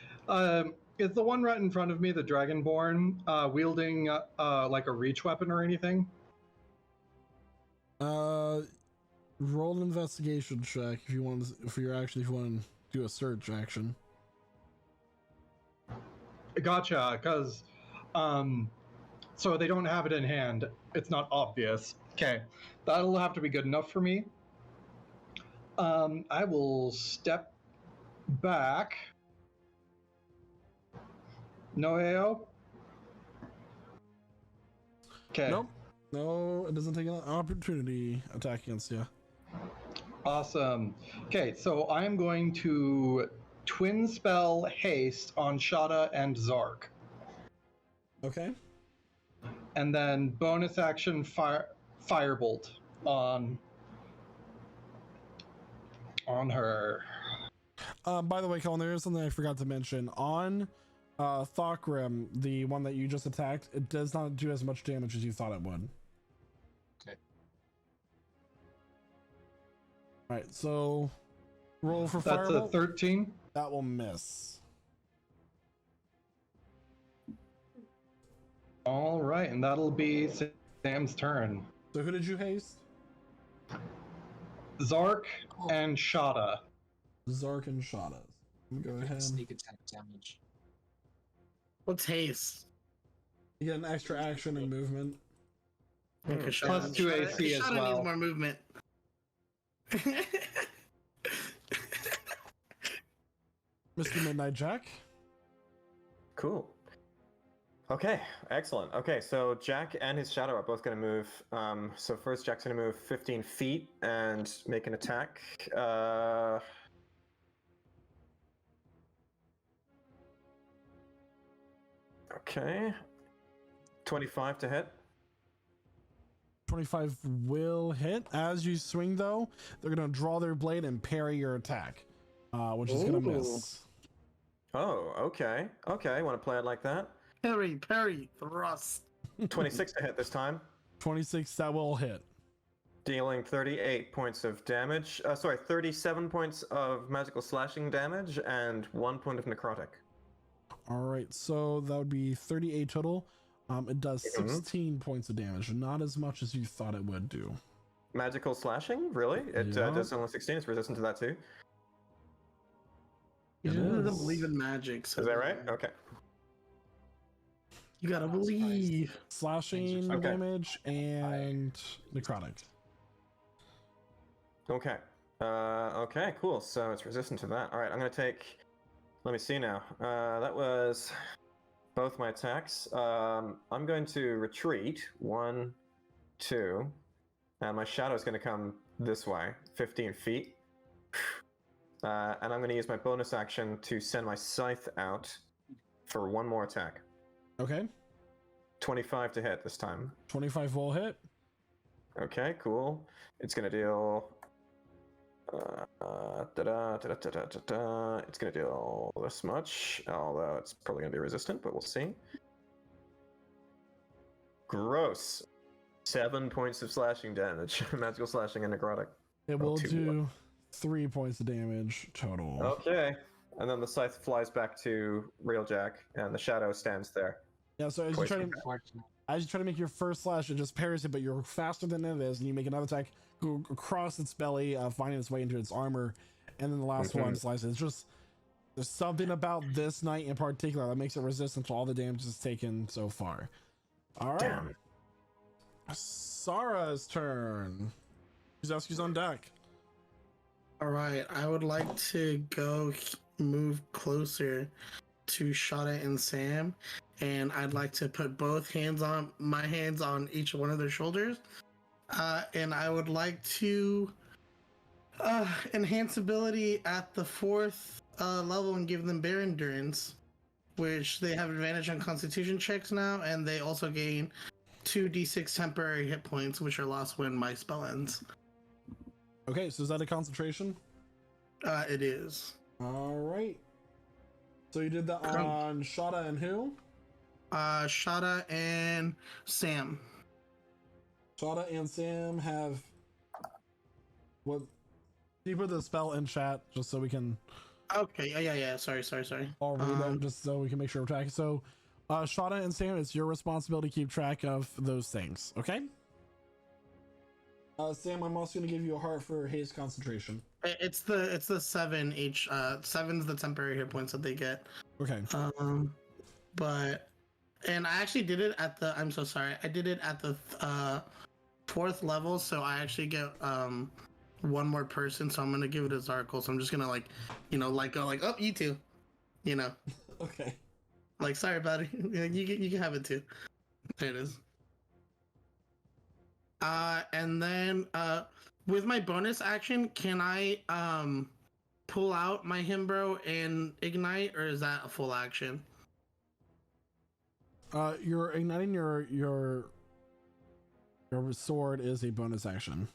is the one right in front of me the Dragonborn wielding like a reach weapon or anything? Roll an investigation check if you want to do a search action. Gotcha. Because, so they don't have it in hand. It's not obvious. Okay, that'll have to be good enough for me. I will step back. No AO? Okay. Nope. No, it doesn't take an opportunity attack against you. Awesome. Okay, so I'm going to twin spell haste on Shada and Zark. Okay. And then bonus action firebolt on her. By the way, Colin, there is something I forgot to mention. On Thokrim, the one that you just attacked, it does not do as much damage as you thought it would. Okay. Alright, so roll for That's firebolt. a 13. That will miss. All right, and that'll be Sam's turn. So who did you haste? Zark and Shada. Zark and Shada. Go ahead. Sneak attack damage. What's haste? You get an extra action and movement. Okay, Plus 2 AC as Shada well. needs more movement. Mr. Midnight Jack. Cool. Okay, excellent. Okay, so Jack and his shadow are both going to move. So first, Jack's going to move 15 feet and make an attack. Okay, 25 to hit. 25 will hit. As you swing, though, they're going to draw their blade and parry your attack, which is going to miss. Oh, okay. Okay, want to play it like that? Parry, thrust. 26 to hit this time. 26, that will hit. Dealing 38 points of damage. 37 points of magical slashing damage and 1 point of necrotic. All right, so that would be 38 total. It does 16 points of damage, not as much as you thought it would do. Magical slashing? Really? It does only 16. It's resistant to that too. You doesn't believe in magic. So is that right? Okay. You gotta believe. Slashing damage and necrotic. Okay. Okay, cool. So it's resistant to that. All right, I'm going to take... Let me see now. That was both my attacks. I'm going to retreat. 1, 2. And my shadow is going to come this way, 15 feet. And I'm going to use my bonus action to send my scythe out for one more attack. Okay. 25 to hit this time. 25 will hit. Okay, cool. It's going to deal... It's going to deal this much, although it's probably going to be resistant, but we'll see. Gross. 7 points of slashing damage. Magical slashing and necrotic. It will do 3 points of damage total. Okay. And then the scythe flies back to Railjack, and the shadow stands there. Yeah, so as you try to make your first slash, it just parries it, but you're faster than it is, and you make another attack, go across its belly, finding its way into its armor, and then the last one slices. It's just, there's something about this knight in particular that makes it resistant to all the damage it's taken so far. All right. Damn. Sara's turn. Kuzeski's on deck. All right, I would like to go move closer to Shada and Sam, and I'd like to put my hands on each one of their shoulders, and I would like to enhance ability at the 4th level and give them bear endurance, which they have advantage on Constitution checks now, and they also gain 2d6 temporary hit points, which are lost when my spell ends. Okay, so is that a concentration? It is. All right. So you did that on Shada and who? Shada and Sam. Shada and Sam have what? Can you put the spell in chat just so we can? Okay. Yeah. Sorry. I'll read that just so we can make sure we're tracking. So, Shada and Sam, it's your responsibility to keep track of those things. Okay. Sam, I'm also going to give you a heart for haste concentration. It's the 7 each. 7's the temporary hit points that they get. Okay. And I actually did it at the. I'm so sorry. I did it at the 4th level, so I actually get one more person. So I'm gonna give it a Zarkle. So I'm just gonna go oh, you too, Okay. Like, sorry, buddy. You can have it too. There it is. And then with my bonus action, can I pull out my Himbro and ignite, or is that a full action? You're igniting your sword is a bonus action.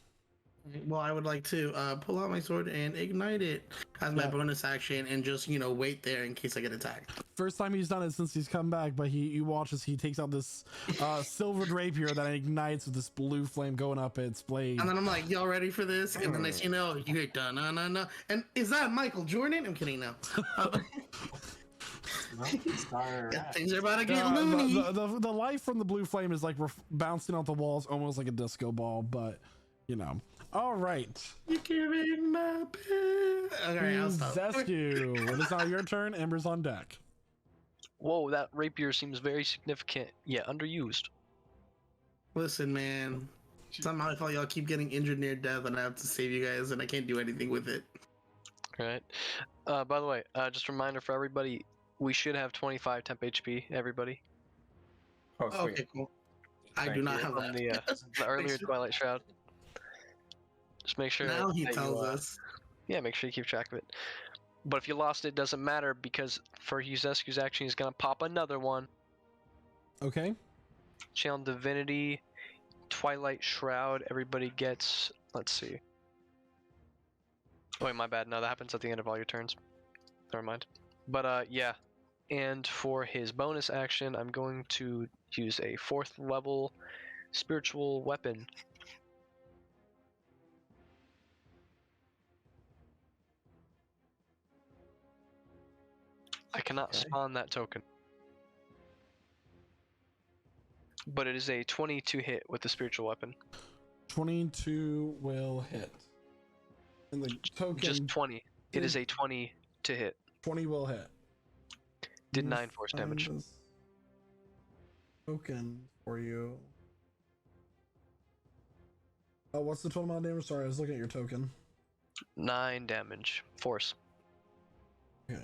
Well, I would like to pull out my sword and ignite it as my bonus action, and just wait there in case I get attacked. First time he's done it since he's come back, but you watch as he takes out this silver rapier that ignites with this blue flame going up its blade. And then I'm like, y'all ready for this? And then next thing you know, you get done. No. And is that Michael Jordan? I'm kidding now. Things are about to get loony. The light from the blue flame is like bouncing off the walls, almost like a disco ball, but All right. You giving my pen. Okay, I'll stop. Zesku, it is now your turn. Ember's on deck. Whoa, that rapier seems very significant, yet underused. Listen, man. Somehow I feel y'all keep getting injured near death, and I have to save you guys, and I can't do anything with it. Right. By the way, just a reminder for everybody, we should have 25 temp HP, everybody. Oh, sweet. Okay, cool. I do not have From that. the earlier Twilight Shroud. Just make sure. Now he tells us. Yeah, make sure you keep track of it. But if you lost it, doesn't matter, because for Zesku's action, he's gonna pop another one. Okay. Channel Divinity, Twilight Shroud. Everybody gets. Let's see. Oh, wait, my bad. No, that happens at the end of all your turns. Never mind. But yeah. And for his bonus action, I'm going to use a 4th level spiritual weapon. I cannot Okay. spawn that token. But it is a 22 hit with the spiritual weapon. 22 will hit. And the token Just 20. It is a 20 to hit. 20 will hit. Did You 9 force find damage. this token for you. Oh, what's the total amount of damage? Sorry, I was looking at your token. 9 damage. Force. Okay.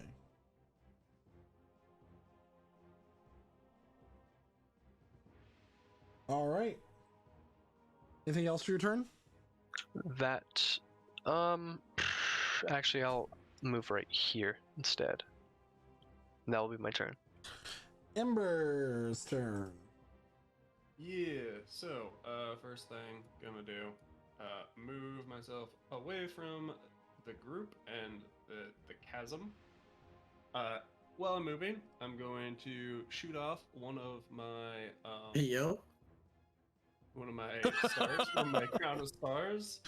All right. Anything else for your turn? That. Actually, I'll move right here instead. That will be my turn. Ember's turn. Yeah, so, first thing gonna do, move myself away from the group and the chasm. While I'm moving, I'm going to shoot off one of my, Hey, yo. one of my stars, one of my crown of stars,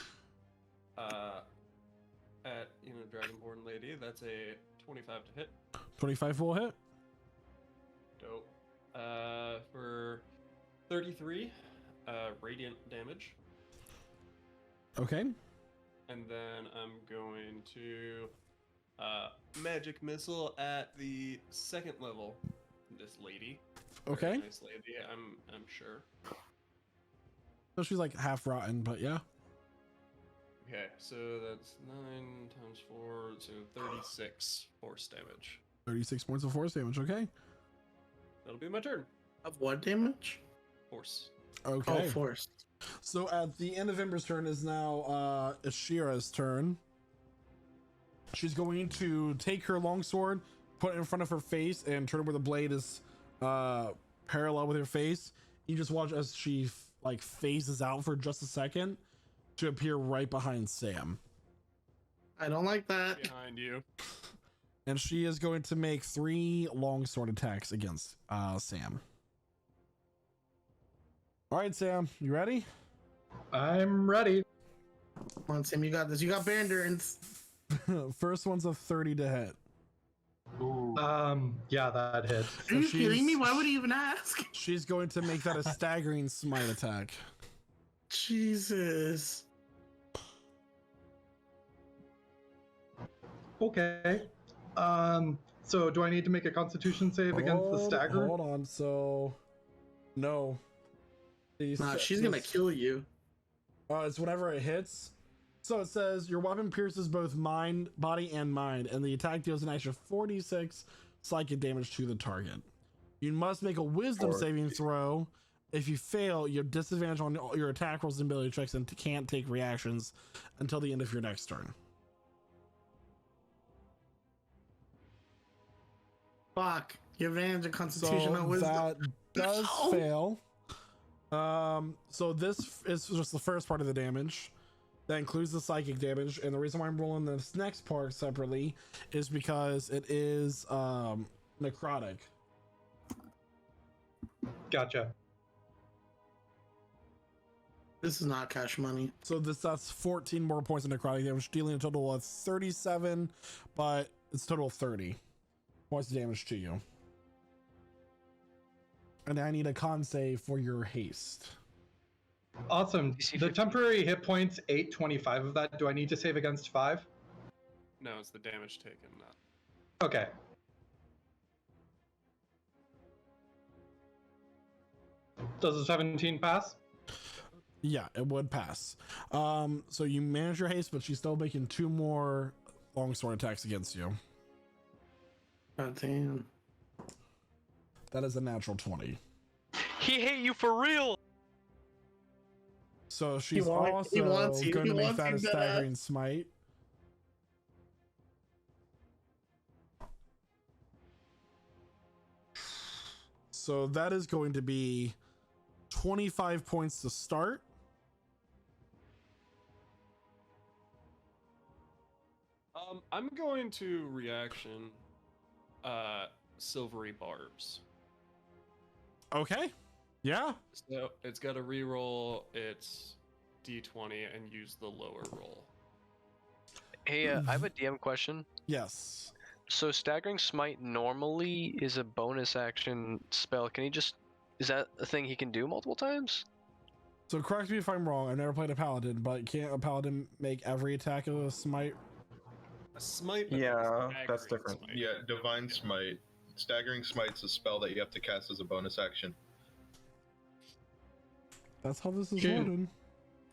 at, Dragonborn Lady. That's a 25 to hit. 25 will hit. Dope. For 33 radiant damage. Okay. And then I'm going to magic missile at the 2nd level. This lady. Okay. Very nice lady, I'm sure. So she's like half rotten, but yeah. Okay, so that's 9 times 4, so 36 force damage. 36 points of force damage. Okay. That'll be my turn. Of what damage? Force. Okay. Oh, force. So at the end of Ember's turn is now Ashira's turn. She's going to take her longsword, put it in front of her face, and turn it where the blade is parallel with her face. You just watch as she phases out for just a second to appear right behind Sam. I don't like that. Behind you. And she is going to make 3 longsword attacks against Sam. All right, Sam, you ready? I'm ready. Come on, Sam, you got this. You got bear endurance. First one's a 30 to hit. Ooh. Yeah, that hit. Are you she's- kidding me? Why would he even ask? She's going to make that a staggering smite attack. Jesus. Okay. So do I need to make a Constitution save against the stagger? Hold on. So, no. Nah, she's gonna kill you. It's whenever it hits. So it says your weapon pierces both body and mind, and the attack deals an extra 46 psychic damage to the target. You must make a wisdom saving throw. If you fail, you have disadvantage on all your attack rolls and ability checks and can't take reactions until the end of your next turn. Fuck. You have advantage of Constitution on wisdom. That does No. fail. So this is just the first part of the damage. That includes the psychic damage, and the reason why I'm rolling this next part separately is because it is necrotic. Gotcha. This is not cash money. So that's 14 more points of necrotic damage, dealing a total of 37, but it's total of 30 points of damage to you. And I need a con save for your haste. Awesome. DC The 50. temporary hit points, 825 of that. Do I need to save against 5? No, it's the damage taken, not. Okay. Does a 17 pass? Yeah, it would pass. So you manage your haste, but she's still making 2 more longsword attacks against you. God damn. That is a natural 20. He hate you for real! So she's wants you. also He going to make wants that you a dead staggering smite. So that is going to be 25 points to start. I'm going to reaction silvery barbs. Okay. Yeah. So it's got to reroll its d20 and use the lower roll. Hey, I have a DM question. Yes. So staggering smite normally is a bonus action spell. Can he just? Is that a thing he can do multiple times? So correct me if I'm wrong. I've never played a paladin, but can't a paladin make every attack of a smite? A smite. But Yeah, staggering that's different. smite. Yeah, Divine Smite. Staggering Smite's a spell that you have to cast as a bonus action. That's how this is Sure. worded.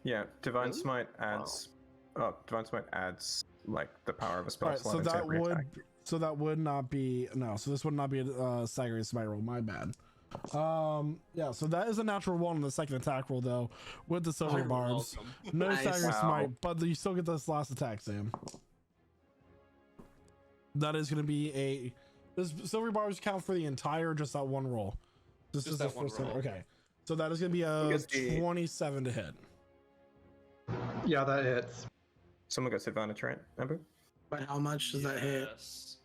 Yeah, Divine Really? Smite adds. Oh, Divine Smite adds like the power of a spell All right, slot so into that every would attack. not be no. So this would not be a staggering smite roll. My bad. Yeah. So that is a natural one on the second attack roll though, with the silver You're barbs. welcome. No Nice. staggering Wow. smite, but you still get this last attack, Sam. That is going to be a. Does silver barbs count for the entire, or just that one roll? This Just is that the one first one. roll. Okay. So that is going to be a guess the- 27 to hit. Yeah, that hits. Someone gets advantage, right? Remember? But how much does that hit? Yes.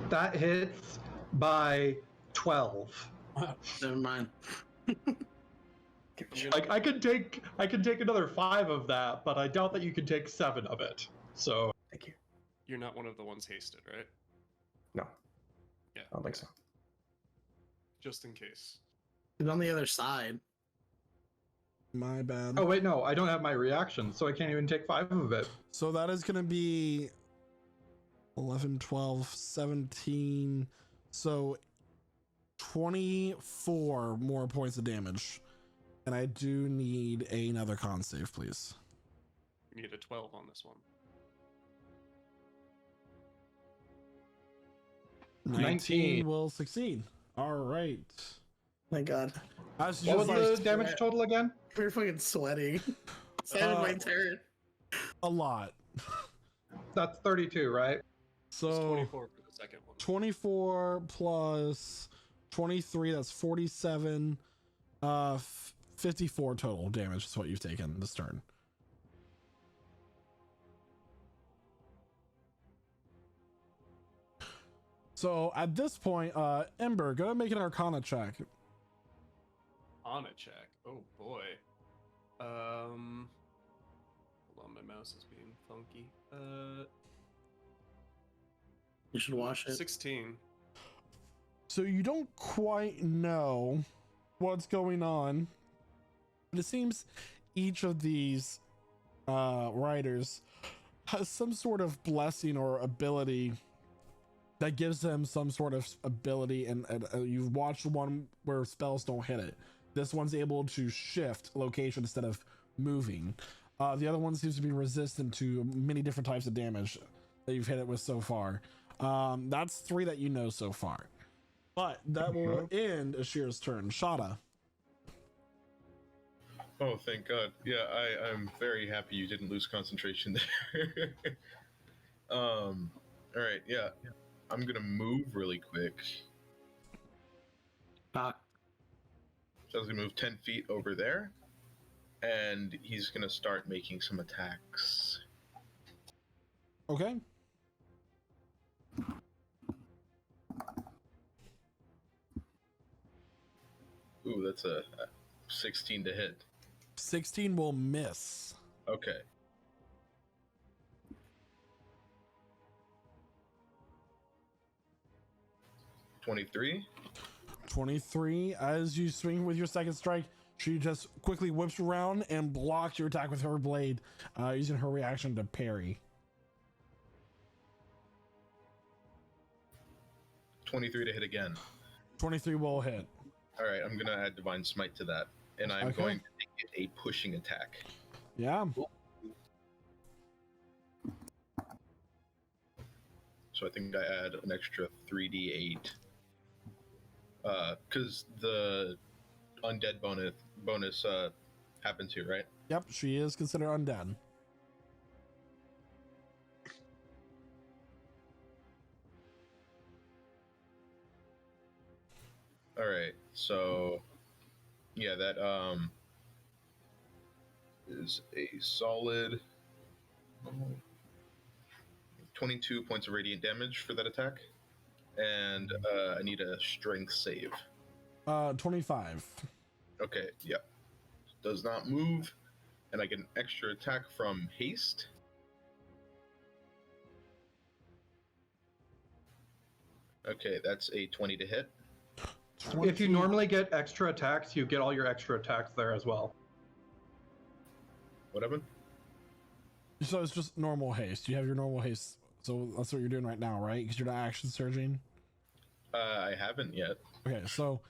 That hits by 12. Never mind. Like I could take another 5 of that, but I doubt that you could take 7 of it. So Thank you. You're not one of the ones hasted, right? No. Yeah. I don't think so. Just in case. It's on the other side. My bad. oh wait, no, I don't have my reaction, so I can't even take 5 of it. So that is going to be 11, 12, 17. So 24 more points of damage. And I do need another con save, please. You need a 12 on this one. 19 will succeed. All right. My God. As What was just like the damage total again? We're fucking sweating. Saving my turn. a lot. That's 32, right? It's So 24 for the second one. 24 plus 23, that's 47. 54 total damage is what you've taken this turn. So at this point, Ember, go ahead and make an Arcana check. On a check. Oh boy. Hold on, my mouse is being funky. You should wash it. 16. So you don't quite know what's going on, but it seems each of these riders has some sort of blessing or ability that gives them some sort of ability, and you've watched one where spells don't hit it. This one's able to shift location instead of moving. The other one seems to be resistant to many different types of damage that you've hit it with so far. That's 3 that you know so far. But that will end Ashir's turn. Shada. Oh, thank God. Yeah, I'm very happy you didn't lose concentration there. All right, yeah. I'm gonna move really quick. So I was gonna move 10 feet over there, and he's gonna start making some attacks. Okay. Ooh, that's a 16 to hit. 16 will miss. Okay. $23. 23. As you swing with your second strike, she just quickly whips around and blocks your attack with her blade, using her reaction to parry. 23 to hit again. 23 will hit. All right, I'm gonna add Divine Smite to that, and I'm Okay. going to make it a pushing attack. Yeah. So I think I add an extra 3d8. Because the undead bonus happens here, right? Yep, she is considered undead. All right, so Yeah, that is a solid 22 points of radiant damage for that attack, and I need a strength save. 25. Okay, yeah, does not move, and I get an extra attack from haste. Okay, that's a 20 to hit. If you normally get extra attacks, you get all your extra attacks there as well. What happened? So it's just normal haste. You have your normal haste. So that's what you're doing right now, right? Because you're not action surging. I haven't yet. Okay, so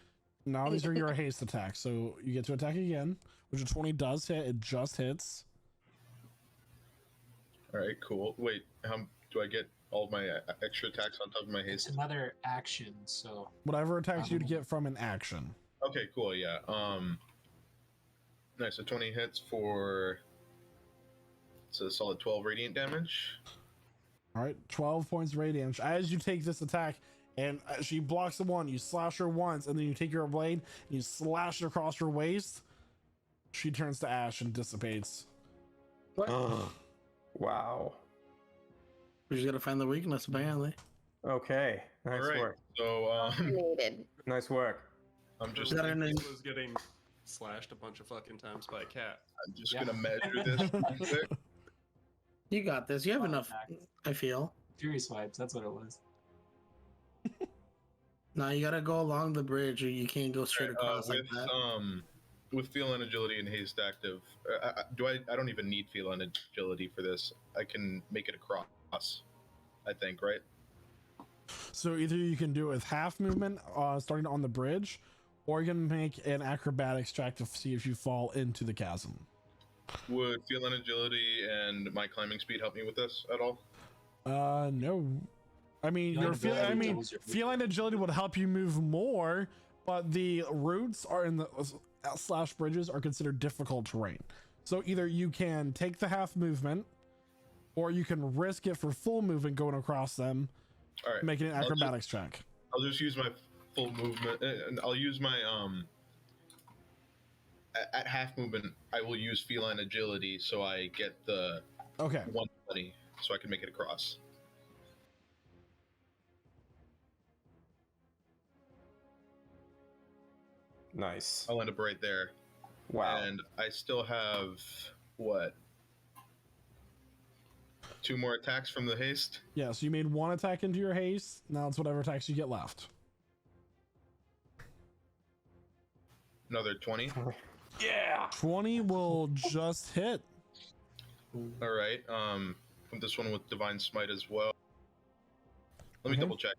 now these are your haste attacks. So you get to attack again, which a 20 does hit. It just hits. All right, cool. Wait, how do I get all of my extra attacks on top of my It's haste? another action, so Whatever attacks you'd get from an action. Okay, cool. Yeah. Nice. So 20 hits for. It's a solid 12 radiant damage. All right, 12 points of radiant damage. As you take this attack, and she blocks the one, you slash her once, and then you take your blade and you slash it across her waist. She turns to ash and dissipates. Wow. We just gotta find the weakness, apparently. Okay. Nice All right. work. So Related. Nice work. I'm just Is that her name? Was getting slashed a bunch of fucking times by a cat. gonna measure this. real quick. You got this. You have enough, I feel. Fury swipes, that's what it was. Now you gotta go along the bridge, or you can't go straight across like with that. with feline agility and haste active, I don't even need feline agility for this. I can make it across. I think, right? So either you can do it with half movement, starting on the bridge, or you can make an acrobatics check to see if you fall into the chasm. Would feline agility and my climbing speed help me with this at all? No. I mean, feline agility would help you move more, but the routes are in the slash bridges are considered difficult terrain. So either you can take the half movement, or you can risk it for full movement going across them. All right. Making an acrobatics check. I'll just use my full movement, and I'll use my at half movement. I will use feline agility, so I get the 120, so I can make it across. Nice. I'll end up right there. Wow. And I still have what? 2 more attacks from the haste. Yeah, so you made 1 attack into your haste. Now it's whatever attacks you get left. Another 20. Yeah. 20 will just hit. All right. Put this one with divine smite as well. Let me double check.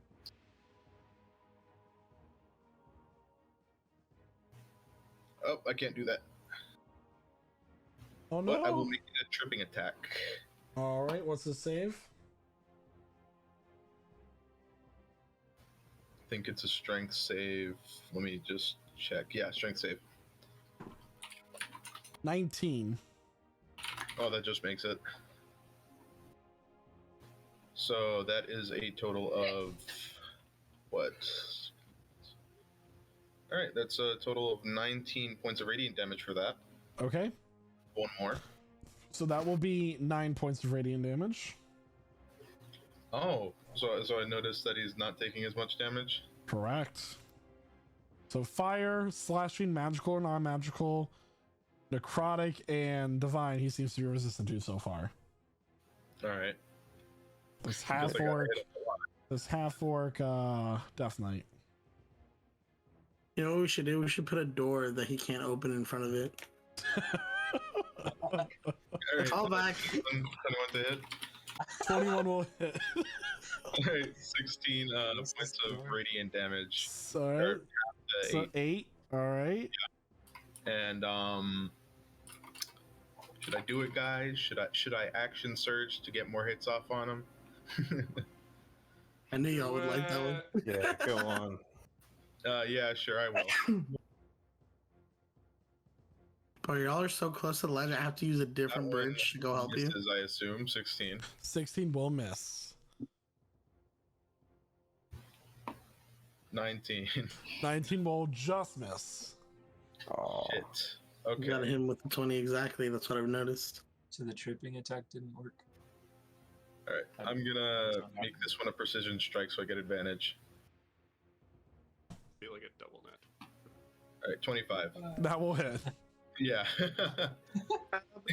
Oh, I can't do that. Oh no! But I will make it a tripping attack. All right. What's the save? I think it's a strength save. Let me just check. Yeah, strength save. 19. Oh, that just makes it. So that is a total of what? All right, that's a total of 19 points of radiant damage for that. Okay. 1 more. So that will be 9 points of radiant damage. Oh, so I noticed that he's not taking as much damage. Correct. So fire, slashing, magical or non-magical, necrotic, and divine. He seems to be resistant to so far. All right. This half orc. This half orc, Death Knight. You know what we should do? We should put a door that he can't open in front of it. Right. Call back. 21 to hit. 21 will hit. Alright, 16 points of radiant damage. So, so 8. Alright. Yeah. And should I do it, guys? Should I action surge to get more hits off on him? I knew y'all would like that one. Yeah, go on. Yeah, sure, I will. But y'all are so close to the ledge, I have to use a different bridge to go help you. Misses, I assume 16. 16 will miss. 19. 19 will just miss. Oh. You Okay. gotta hit him with the 20 exactly. That's what I've noticed. So the tripping attack didn't work. All right. I'm gonna make this one a precision strike so I get advantage. Feel like a double net. All right, 25. That will hit. Yeah.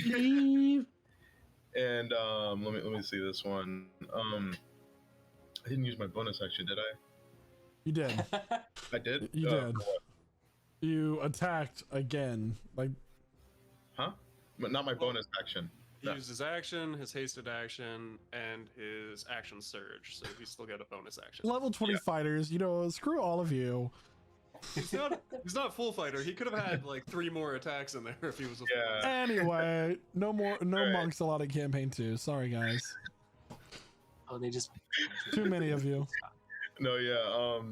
Leave. And let me see this one. I didn't use my bonus action, did I? You did. I did. You Oh, did. cool. You attacked again. Like, Huh? But not my bonus action. He No. used his action, his hasted action, and his action surge, so he still got a bonus action. level 20 fighters, you know, screw all of you. He's not full fighter. He could have had like 3 more attacks in there if he was a full Yeah. fighter. Anyway, no Alright. monks allowed in campaign 2. Sorry, guys. Oh, they just Too many of you. No, yeah.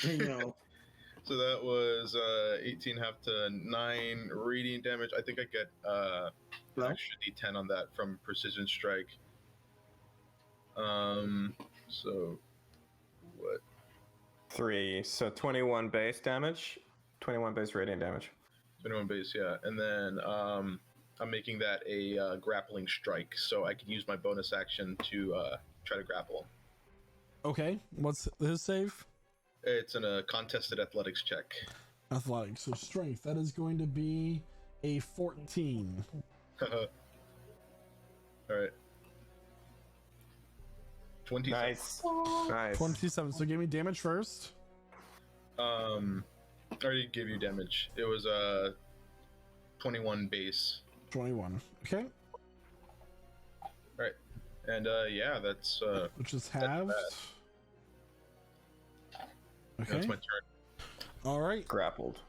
You know, So that was 18 half to 9 radiant damage. I think I get no? extra d10 on that from precision strike. So what? 3. So 21 base damage, 21 base radiant damage. 21 base, yeah. And then I'm making that a grappling strike, so I can use my bonus action to try to grapple him. Okay, what's his save? It's in a contested athletics check. Athletics, so strength. That is going to be a 14. All right. 20. Nice. Nice. 27. So give me damage first. I already gave you damage. It was 21 base. 21. Okay, Right. And yeah, that's which is halved. that's Okay. my turn. All right, Grappled.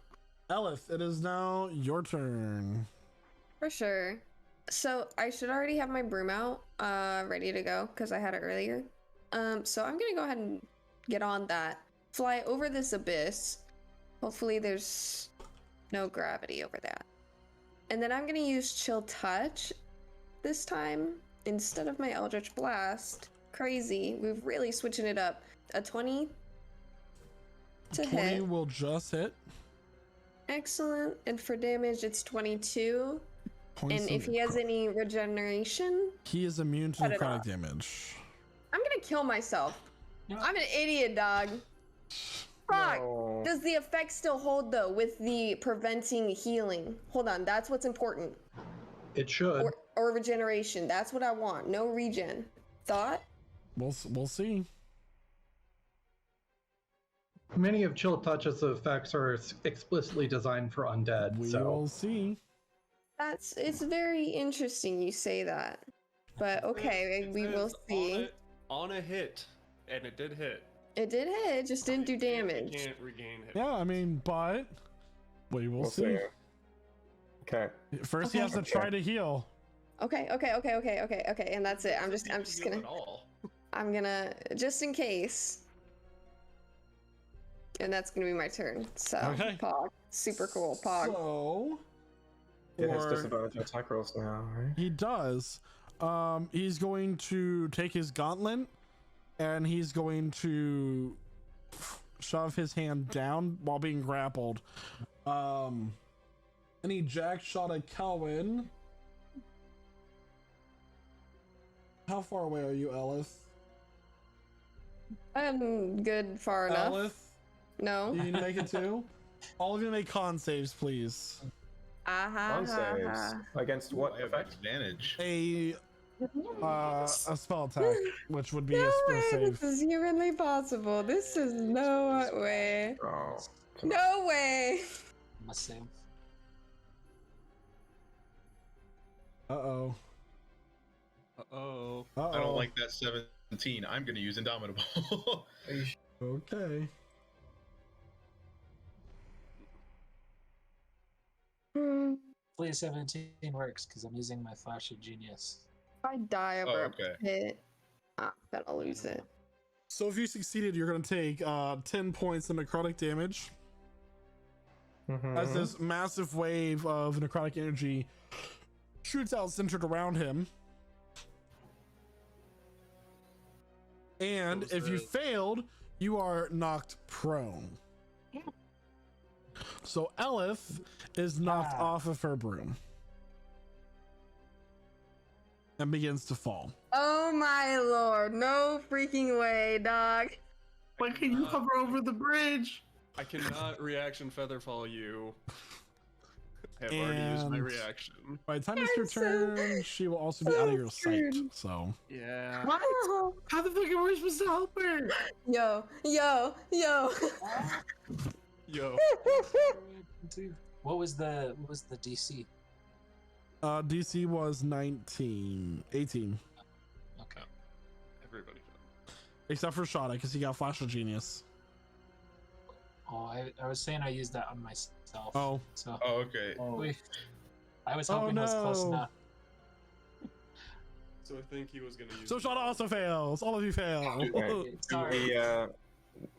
Elith, it is now your turn. For sure. So I should already have my broom out, ready to go because I had it earlier. So I'm gonna go ahead and get on that. Fly over this abyss. Hopefully there's no gravity over that. And then I'm gonna use Chill Touch this time instead of my Eldritch Blast. Crazy. We're really switching it up. A 20 to 20 hit. will just hit. Excellent. And for damage, it's 22. Points And of- if he has any regeneration, he is immune to cut it necrotic off. damage. I'm gonna kill myself. No. I'm an idiot, dog. Fuck. No. Does the effect still hold though with the preventing healing? Hold on, that's what's important. It should. Or regeneration. That's what I want. No regen. Thought? We'll see. Many of Chill Touch's effects are explicitly designed for undead. We so will see. It's very interesting you say that. But okay, It we says will see. On a hit, and it did hit. It did hit, it just didn't do You damage. can't regain hit. Yeah, I mean, but we will We'll see. see. Okay. First, he Okay. has to try to heal. Okay, and that's it. I'm just Heal gonna at all. I'm gonna just in case. And that's gonna be my turn. So Okay. Pog. Super cool. Pog. So, It has for- disadvantage attack rolls now, right? he does. He's going to take his gauntlet and he's going to shove his hand down while being grappled. And he jack shot at Kelvin. How far away are you, Elith? I'm good far enough. Elith, No. you need to make it too? All of you make con saves, please. Con saves. Against what I have effect? advantage. A spell attack, which would be a No spell way save. this is humanly possible. This is no way. Oh. No way. must save. Uh-oh. Uh-oh. Uh-oh. I don't like that 17. I'm going to use Indomitable. Okay. Hopefully 17 works because I'm using my flash of genius. If I die over Oh, okay. a pit, I'm gonna lose it. So if you succeeded, you're going to take 10 points of necrotic damage as this massive wave of necrotic energy shoots out centered around him. And What was if you the- failed, you are knocked prone. So Elif is knocked off of her broom and begins to fall. Oh my lord! No freaking way, dog. Why can you hover over the bridge? I cannot reaction feather fall you. I have already used my And reaction. by the time it's your turn, she will also be out of your sight. So Yeah. What? How the fuck are we supposed to help her? Yo. Yo. What was the DC? DC was 18, Okay. Everybody fell. except for Shada because he got Flash of Genius. Oh, I was saying I used that on myself. Oh. So Oh, okay. I was hoping it was close no. enough. So I think he was gonna use. So Shada also fails. All of you fail. Sorry.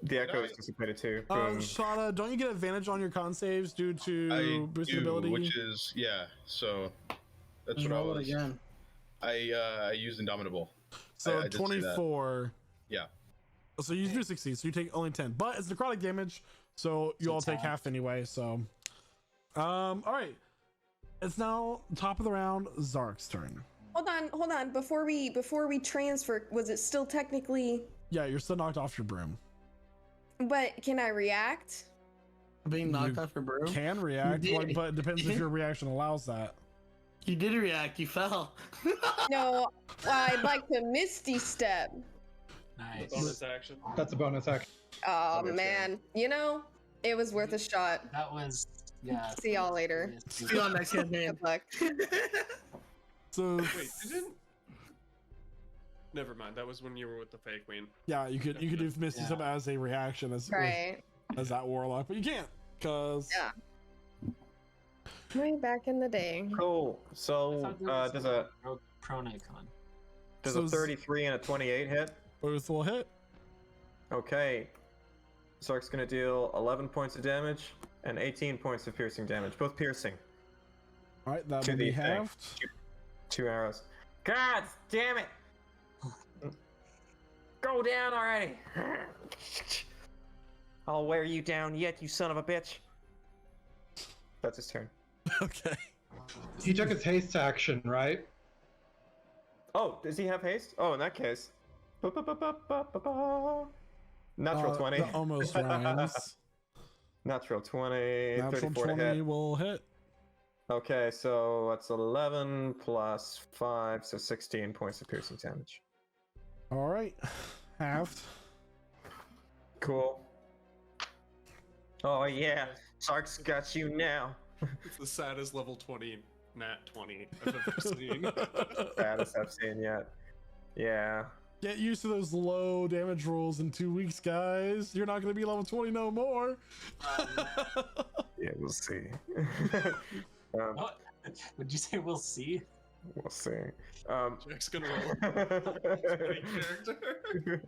The echo is dissipated too. Shada, don't you get advantage on your con saves due to I boosted do, ability? which is so that's what I Roll it was. again. I used Indomitable. So I did see that. 24. Yeah. So you do succeed. So you take only 10, but it's necrotic damage, so you all take half anyway. So, all right. It's now top of the round. Zark's turn. Hold on. Before we transfer, was it still technically? Yeah, you're still knocked off your broom. But can I react? Being knocked You off your broom? Can react, You did. but it depends if your reaction allows that. You did react, you fell. No, I'd like to Misty Step. Nice. Bonus action. That's a bonus action. Oh Bonus man, you know, it was worth a shot. That was See y'all later. See you on next campaign. Good luck. So Wait, didn't? Never mind. That was when you were with the Fey Queen. yeah, you could do Misty Step as a reaction as Right. as that warlock, but you can't because Yeah. Way back in the day. Cool. So does a prone icon. does So a is- 33 and a 28 hit? both will hit. Okay. Zark's gonna deal 11 points of damage and 18 points of piercing damage, both piercing. All right, that To will be the thing. halved. 2 arrows. God damn it! Go down already! I'll wear you down yet, you son of a bitch. That's his turn. Okay. He took his haste action, right? Oh, does he have haste? Oh, in that case. Natural 20. That almost rhymes. Natural 20. Natural 34 to 20 hit. will hit. Okay, so that's 11 plus 5, so 16 points of piercing damage. All right, halved. Cool. Oh yeah, Zark's got you now. It's the saddest level 20 nat 20 I've ever seen. Saddest I've seen yet. Yeah. Get used to those low damage rolls in 2 weeks, guys. You're not going to be level 20 no more. Yeah, we'll see. What? Would you say we'll see? We'll see. Jack's gonna roll a 20 character.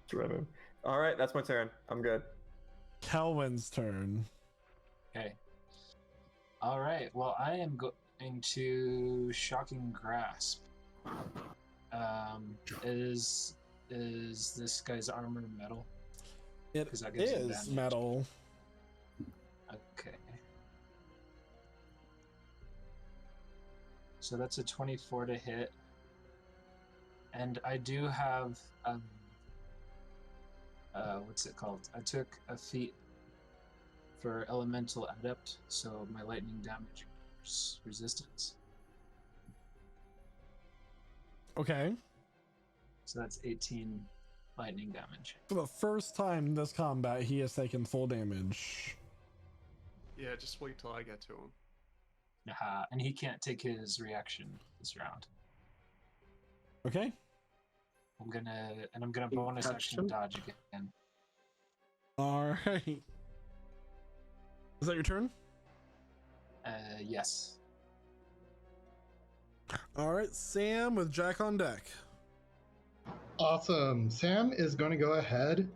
Drennan. All right, that's my turn. I'm good. Kelvin's turn. Okay. All right. Well, I am going to shocking grasp. Is this guy's armor metal? It 'Cause that gives him is advantage. metal. Okay. So that's a 24 to hit. And I do have what's it called? I took a feat for elemental adept, so my lightning damage resistance. Okay. So that's 18 lightning damage. For the first time in this combat, he has taken full damage. Yeah, just wait till I get to him. And he can't take his reaction this round. Okay. I'm gonna bonus action dodge again. All right. Is that your turn? Yes. All right, Sam with Jack on deck. Awesome. Sam is going to go ahead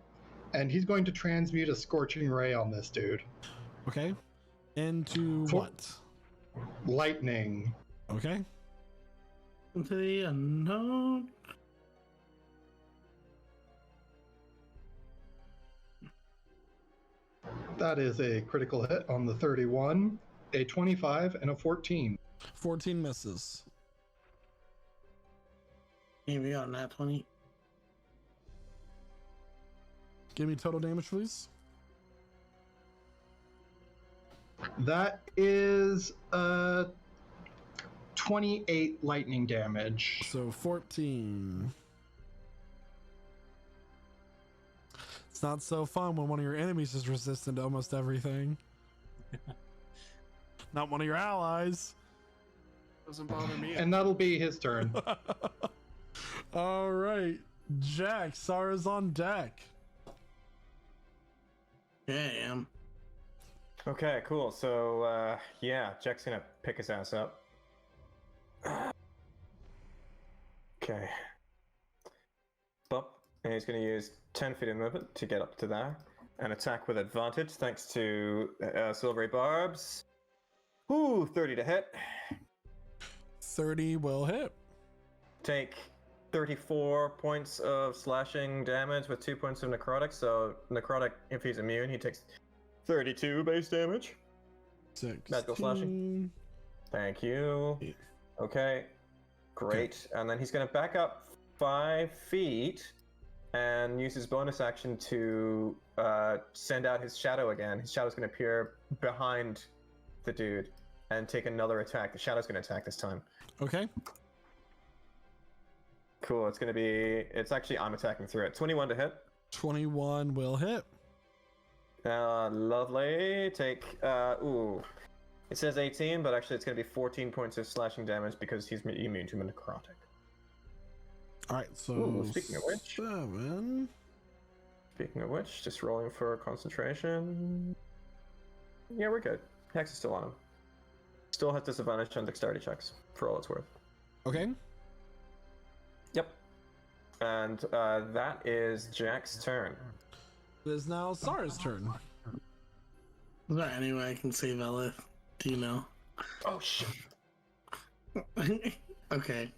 and he's going to transmute a scorching ray on this dude. Okay. Into what? Lightning. Okay. Into the unknown. That is a critical hit on the 31, a 25, and a 14. 14 misses. Here we got nat 20. Give me total damage, please. That is 28 lightning damage. So 14. It's not so fun when one of your enemies is resistant to almost everything. Not one of your allies. Doesn't bother me. And that'll be his turn. All right, Jack, Sarah's on deck. Yeah, I am. Okay, cool. So, yeah, Jack's gonna pick his ass up. Okay. Bump. And he's gonna use 10 feet of movement to get up to there. And attack with advantage thanks to Silvery Barbs. Ooh, 30 to hit. 30 will hit. Take 34 points of slashing damage with 2 points of necrotic. So, necrotic, if he's immune, he takes 32 base damage. 16. Magical slashing. Thank you. Okay, great. And then he's going to back up 5 feet and use his bonus action to send out his shadow again. His shadow's going to appear behind the dude and take another attack. The shadow's going to attack this time. Okay. Cool. It's going to be. It's actually I'm attacking through it. 21 to hit. 21 will hit. Lovely. Take. Ooh. It says 18, but actually it's going to be 14 points of slashing damage because he's immune to necrotic. All right. So Ooh, speaking of which. 7. Speaking of which, just rolling for concentration. Yeah, we're good. Hex is still on him. Still has disadvantage on dexterity checks, for all it's worth. Okay. Yep. And that is Jack's turn. It is now Sarah's turn. Is there any way I can save Elith? Do you know? Oh, shit. Okay.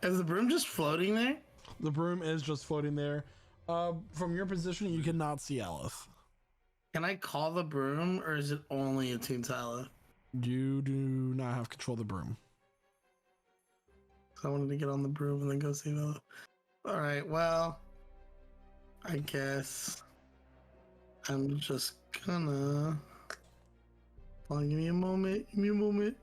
Is the broom just floating there? The broom is just floating there. From your position, you cannot see Elith. Can I call the broom, or is it only attuned to Elith? You do not have control of the broom. So I wanted to get on the broom and then go save Elith. Alright, well, I guess I'm just gonna... Hold on, give me a moment. Give me a moment.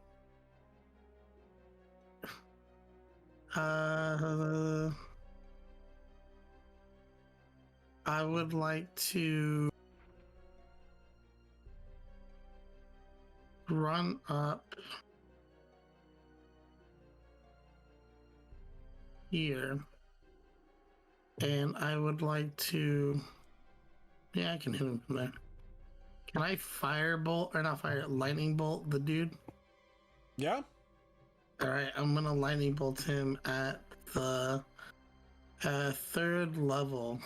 I would like to run up here, and I would like to. Yeah, I can hit him from there. Can I firebolt or not fire? Lightning bolt the dude. Yeah. All right, I'm gonna lightning bolt him at the 3rd level.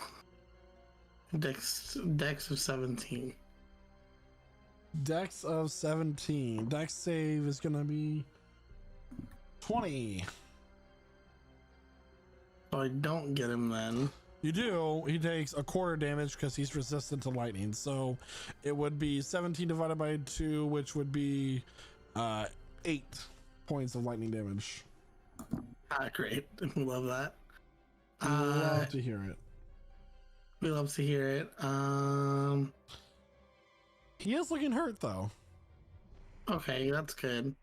Dex of 17. Dex of 17. Dex save is gonna be 20. So I don't get him then. You do. He takes a quarter damage because he's resistant to lightning. So it would be 17 divided by 2, which would be 8 points of lightning damage. Ah, great. We love that. We love to hear it. We love to hear it. He is looking hurt though. Okay, that's good.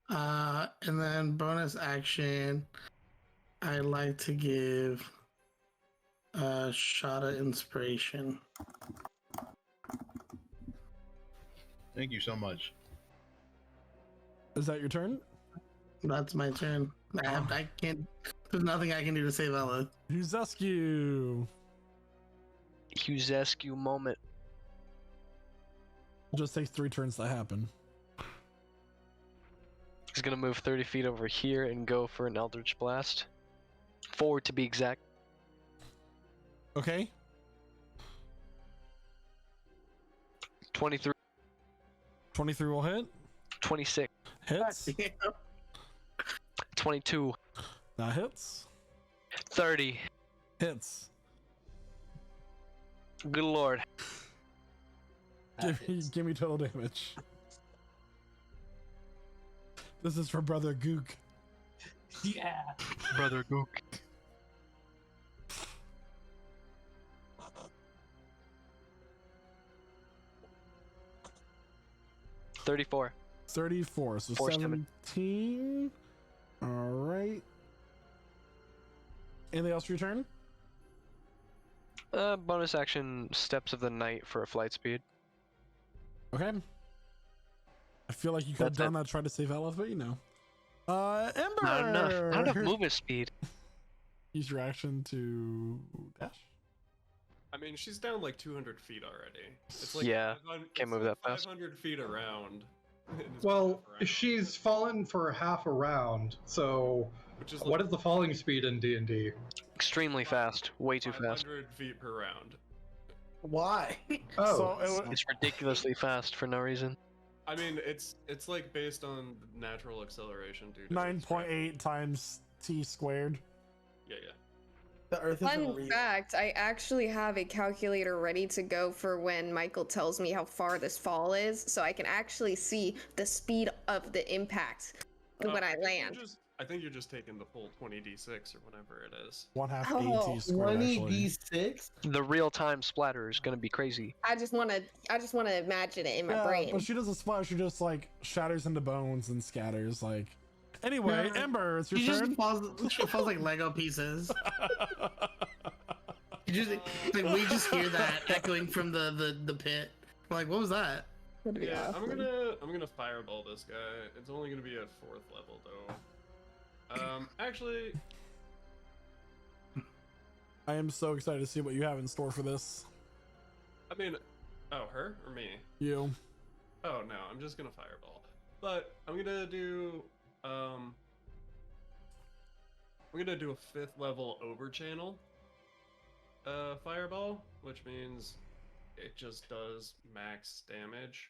And then bonus action, I like to give a shot of inspiration. Thank you so much. Is that your turn? That's my turn. I can't. There's nothing I can do to save Ella. Huzescu. Huzescu moment. It just takes 3 turns to happen. He's gonna move 30 feet over here and go for an Eldritch Blast. 4 to be exact. Okay. 23. 23 will hit. 26. Hits. 22. That hits. 30. Hits. Good lord. That hits. Give me total damage. This is for Brother Gook. Yeah. Brother Gook. $34. 34, so Force damage. 17. All right. Anything else for your turn? Bonus action, Steps of the Night for a flight speed. Okay. I feel like you could have That's done that, tried to save Elif, but you know. Ember! Not enough. Not enough movement speed. Use your action to dash. I mean, she's down like 200 feet already. It's like Yeah, 500 can't it's move like that fast. 500 feet around. It's Well, half around, she's fallen for half a round, so which is what is the falling speed in D&D? Extremely fast. Way too fast. 500 feet per round. Why? Oh, So it, It's ridiculously fast for no reason. I mean, it's like based on natural acceleration, dude. 9.8 times t squared. Yeah. The Earth is Fun fact, I actually have a calculator ready to go for when Michael tells me how far this fall is, so I can actually see the speed of the impact when I land. I think you're just taking the full 20d6 or whatever it is. 1/2 Oh, AT squared, actually. 20d6? The real-time splatter is gonna be crazy. I just wanna imagine it in my Yeah, brain. but she doesn't splash, she just like shatters into bones and scatters. Like, anyway, Yeah. Ember, it's your She turn. just falls like Lego pieces. You just, like, we just hear that echoing from the pit. We're like, what was that? That'd be Yeah, awesome. I'm gonna fireball this guy. It's only gonna be at 4th level though. Actually, I am so excited to see what you have in store for this. I mean, oh, her or me? You. Oh no, I'm just gonna fireball. But I'm gonna do a 5th level over channel fireball, which means it just does max damage.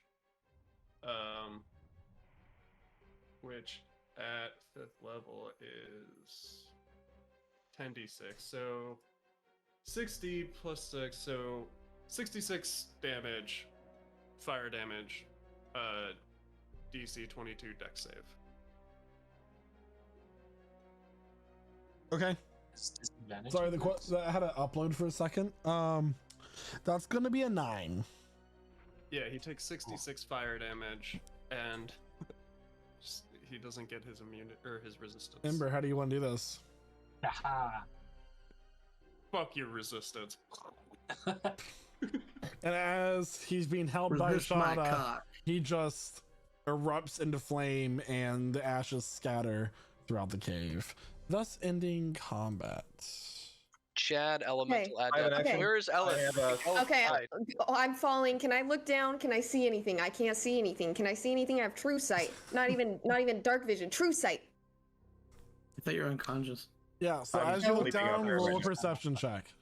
Which at 5th level is 10d6. So 60 plus 6, so 66 damage, fire damage, DC 22 dex save. Okay. Disadvantage Sorry, on this? I had to upload for a second. That's gonna be a 9. Yeah, he takes 66 fire damage, and he doesn't get his immunity or his resistance. Ember, how do you want to do this? Haha. Fuck your resistance. And as he's being held by Resist my Shada, cock. he just erupts into flame and the ashes scatter throughout the cave, thus ending combat. Chad, elemental I have an adept. action. Where's I have Elif? a- Okay, Hide. I'm falling. Can I look down? Can I see anything? I can't see anything. Can I see anything? I have true sight. Not even dark vision. True sight. I thought you were unconscious. Yeah, so I'm as you look sleeping out down, there roll a right now. perception check.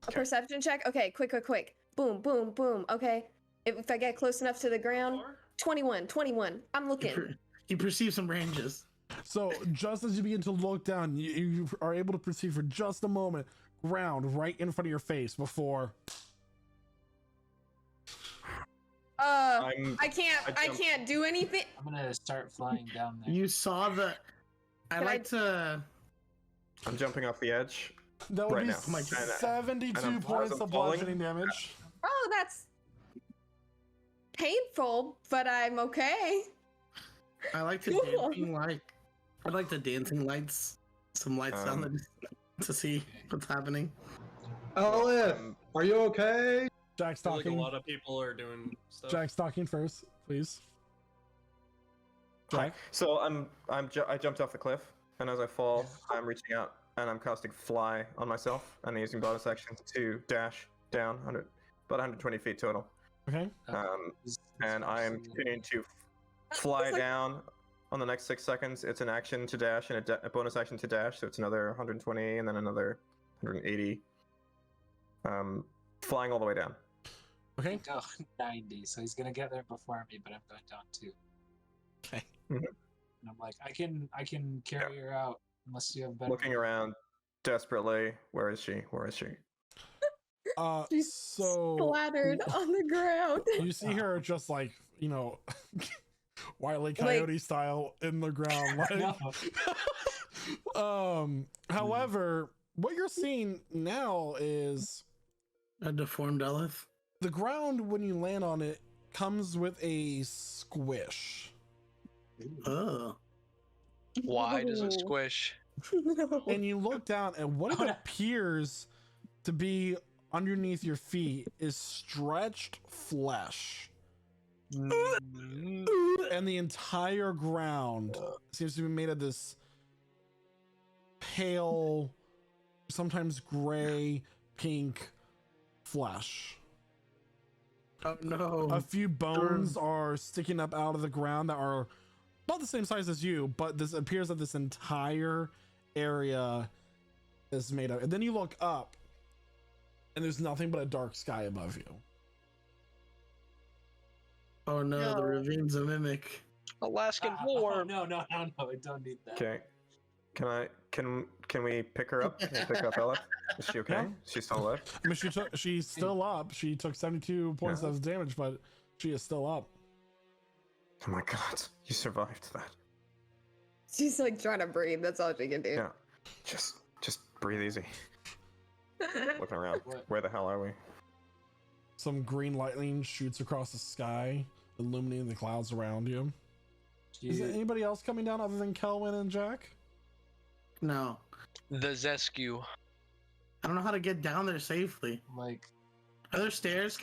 A perception check. Okay, quick. Boom, boom, boom. Okay. If I get close enough to the ground, 21. I'm looking. You perceive some ranges. So just as you begin to look down, you are able to perceive for just a moment ground right in front of your face before. I I can't do anything. I'm gonna start flying down there. You saw the. I Can I- like to. I'm jumping off the edge. That would Right be now. Oh my God. 72 And I'm- points as of I'm falling- bludgeoning damage. Oh, that's painful, but I'm okay. I like the Cool. dancing light. I like the dancing lights. Some lights down there to see what's happening. Elif, are you okay? Jack's I feel like a talking. lot of people are doing stuff. Jack's talking first, please. Hi. Jack. So I jumped off the cliff, and as I fall, I'm reaching out and I'm casting fly on myself, and using bonus action to dash down about 120 feet total. Okay. And I am continuing to fly down on the next 6 seconds. It's an action to dash and a bonus action to dash, so it's another 120 and then another 180. Flying all the way down. Okay. Go 90, so he's gonna get there before me, but I'm going down 2. Okay. Mhm. And I'm like, I can carry her out unless you have better. Looking around desperately. Where is she? So splattered on the ground. you see her just like, Wile E. Coyote style in the ground. Like, however, what you're seeing now is a deformed Elith. The ground when you land on it comes with a squish. Oh. Why does it squish? And you look down, and what it appears to be underneath your feet is stretched flesh. And the entire ground seems to be made of this pale, sometimes gray, pink flesh. Oh no. A few bones are sticking up out of the ground that are about the same size as you, but this appears that this entire area is made of. And then you look up, and there's nothing but a dark sky above you. Oh no, the ravine's a mimic. Alaskan Oh, war. no, I don't need that. Okay. Can we pick her up? Can we pick up Ella? Is she okay? Yeah. She's still alive? I mean, she's still up. She took 72 points of damage, but she is still up. Oh my god, you survived that. She's like trying to breathe. That's all she can do. Yeah. Just breathe easy. Looking around. What? Where the hell are we? Some green lightning shoots across the sky, illuminating the clouds around you. Is there anybody else coming down other than Kelwin and Jack? No. The Zescu. I don't know how to get down there safely. Like, Are there stairs?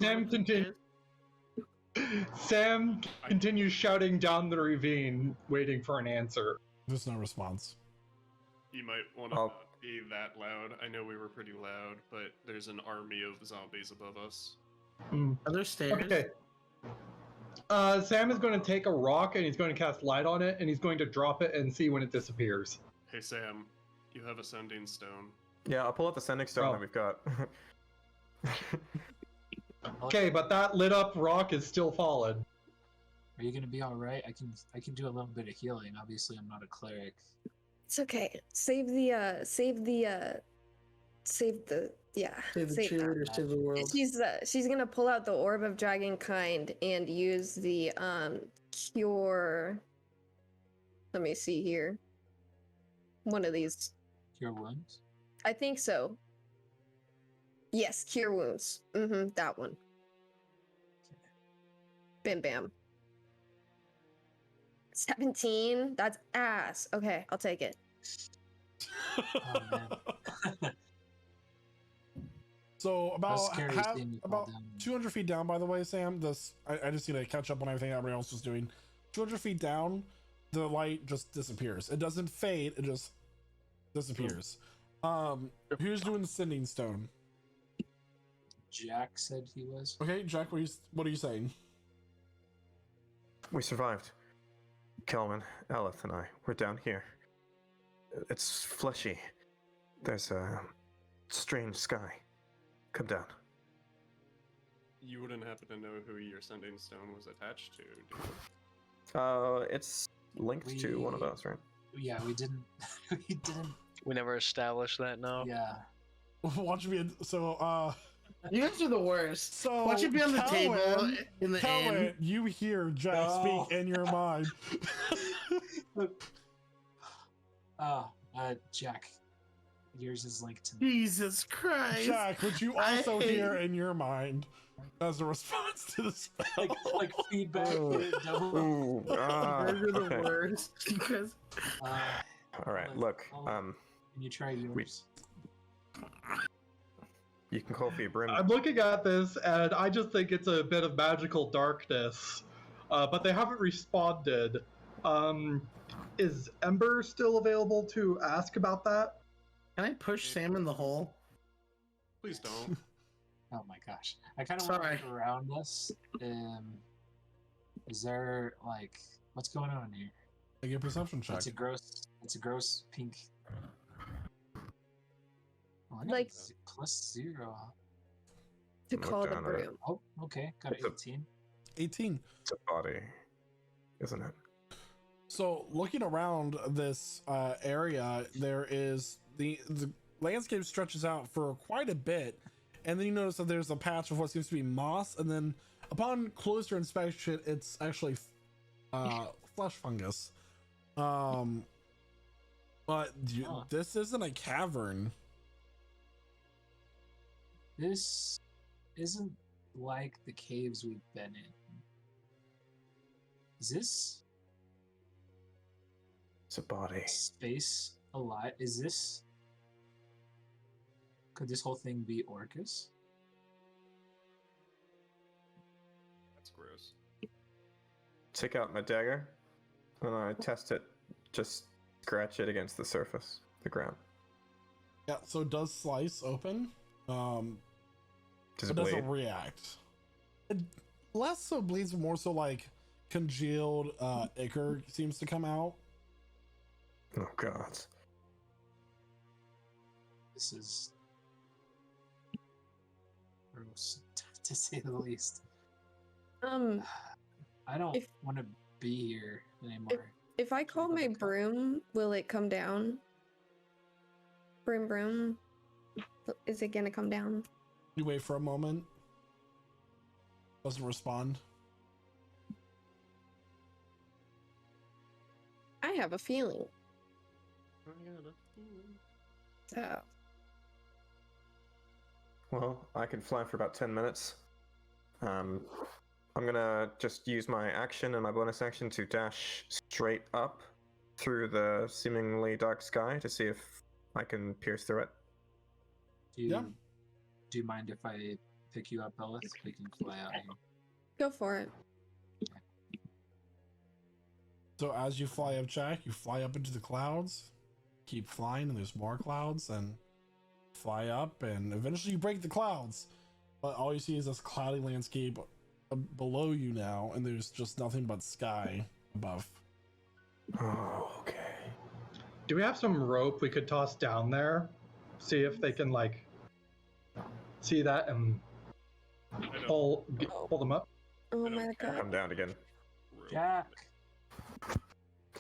Sam continues shouting down the ravine, waiting for an answer. There's no response. You might want to not be that loud. I know we were pretty loud, but there's an army of zombies above us. Are there stairs? Okay. Sam is going to take a rock and he's going to cast light on it and he's going to drop it and see when it disappears. Hey Sam, you have a sending stone. Yeah, I'll pull out the sending stone that we've got. Okay, but that lit up rock is still fallen. are you gonna be all right? I can do a little bit of healing. Obviously, I'm not a cleric. It's okay. Save the Save the cheerleaders, save the world. She's gonna pull out the orb of dragonkind and use the cure. Let me see here. One of these. Cure wounds. I think so. Yes, cure wounds. That one. Bam bam. 17. That's ass. Okay, I'll take it. Oh man. So That's scary seeing you fall about down. 200 feet down, by the way, Sam. I just need to catch up on everything everybody else is doing. 200 feet down, the light just disappears. It doesn't fade. It just disappears. Who's doing the sending stone? Jack said he was. Okay, Jack, what are you saying? We survived. Kelman, Elith, and I. We're down here. It's fleshy. There's a strange sky. Come down. You wouldn't happen to know who your sending stone was attached to, do you? It's linked to one of us, right? Yeah, we didn't. We didn't. We never established that, no. Yeah. Watch me. So, You guys are the worst. so Watch it be on the table in the Kelwin, end. you hear Jack speak in your mind. Jack. Yours is linked to me. Jesus Christ. Jack, which you also hear in your mind as a response to the spell. Like feedback. Double. Ooh, You're the okay. worst. Because All right, look. Can you try yours? You can call for your brim. I'm looking at this and I just think it's a bit of magical darkness, but they haven't responded. Is Ember still available to ask about that? can I push Sam in the hole? Please don't. Oh my gosh. I kind of want to Sorry. look around this. Is there like what's going on here? Make a perception check. It's a gross pink. Oh, I got Like- +0. To Look call the down at it. broom. Oh, okay. Got an 18. 18. It's a body, isn't it? So, looking around this area, there is the landscape stretches out for quite a bit, and then you notice that there's a patch of what seems to be moss, and then upon closer inspection, it's actually flesh fungus. But this isn't a cavern. This isn't like the caves we've been in. Is this It's a body. space alive? Could this whole thing be Orcus? That's gross. Take out my dagger, and I test it. Just scratch it against the surface, the ground. Yeah, so it does slice open. Does It it doesn't bleed? react. It less so bleeds, more so like congealed ichor seems to come out. Oh god. This is gross, to say the least. I don't If- want to be here anymore. If I call my broom, will it come down? Broom, broom. Is it gonna come down? You wait for a moment. Doesn't respond. I have a feeling. So, Well, I can fly for about 10 minutes. I'm gonna just use my action and my bonus action to dash straight up through the seemingly dark sky to see if I can pierce through it. Do you, Yeah. do you mind if I pick you up, Ellis? We can fly out here. go for it. So as you fly up, Jack, you fly up into the clouds, keep flying, and there's more clouds, and fly up, and eventually you break the clouds. But all you see is this cloudy landscape below you now, and there's just nothing but sky above. Oh, okay. Do we have some rope we could toss down there? See if they can like see that and pull them up. Oh I don't my care. god. Come down again. Jack!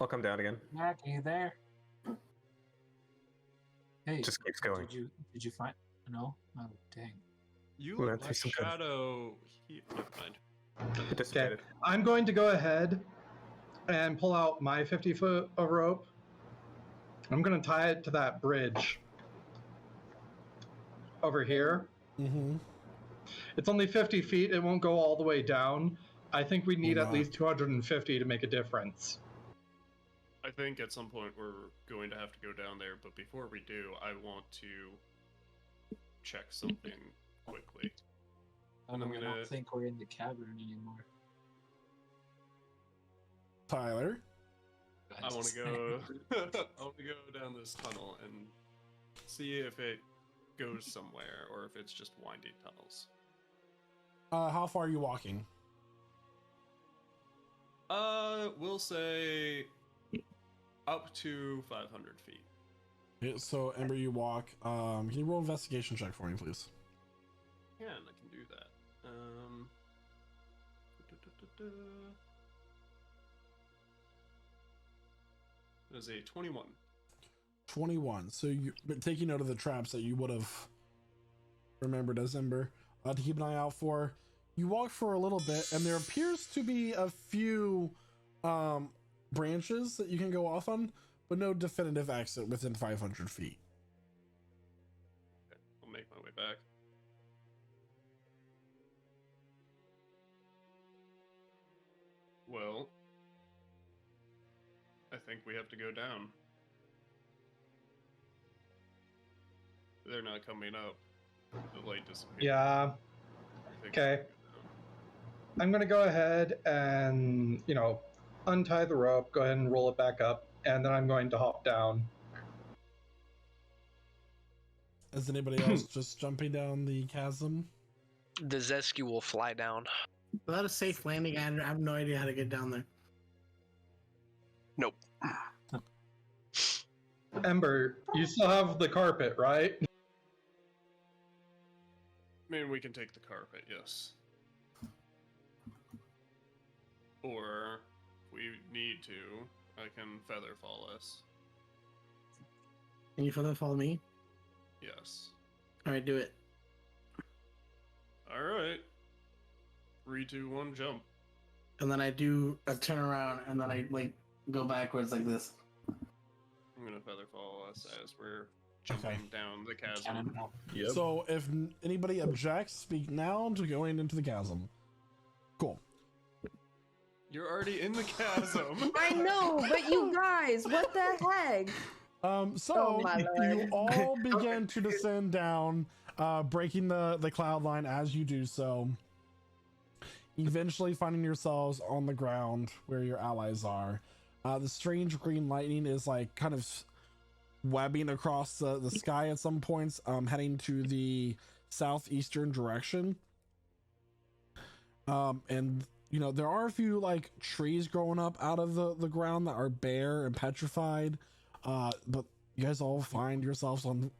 I'll come down again. Jack, are you there? Hey, Just keeps going. Did you find? No. Oh dang. You Well, look that's like some kind of- Shadow. Never mind. It Okay, dissipated. I'm going to go ahead and pull out my 50-foot of rope. I'm going to tie it to that bridge over here. Mm-hmm. It's only 50 feet. It won't go all the way down. I think we need Will at not. least 250 to make a difference. I think at some point we're going to have to go down there, but before we do, I want to check something quickly. Oh no, I'm I gonna- don't think we're in the cavern anymore. Tyler, I want to go. I want to go down this tunnel and see if it goes somewhere or if it's just winding tunnels. how far are you walking? We'll say up to 500 feet. Okay, so Ember, you walk. Can you roll an investigation check for me, please? Yeah, and I can do that. That is a 21. 21. So you're taking note of the traps that you would have remembered as Ember to keep an eye out for. You walk for a little bit, and there appears to be a few branches that you can go off on, but no definitive exit within 500 feet. Okay, I'll make my way back. Well, I think we have to go down. They're not coming up. The light disappeared. Yeah. I think Okay. I'm going to go ahead and, untie the rope, go ahead and roll it back up, and then I'm going to hop down. Is anybody else just jumping down the chasm? The Zesky will fly down. Without a safe landing, I have no idea how to get down there. Nope. Ember, you still have the carpet, right? I mean, we can take the carpet, yes. Or, if we need to, I can feather fall us. Can you follow me? Yes. All right, do it. All right. 3, 2, 1, jump. And then I do a turnaround, and then I like go backwards like this. I'm gonna feather fall us as we're jumping down the chasm. Cannonball. Yep. So if anybody objects, speak now to going into the chasm. Cool. You're already in the chasm. I know, but you guys, what the heck? So Oh, my you Lord. all begin to descend down, breaking the cloud line as you do so. Eventually finding yourselves on the ground where your allies are. The strange green lightning is like kind of webbing across the sky at some points, heading to the southeastern direction. And you know, there are a few like trees growing up out of the ground that are bare and petrified. But you guys all find yourselves on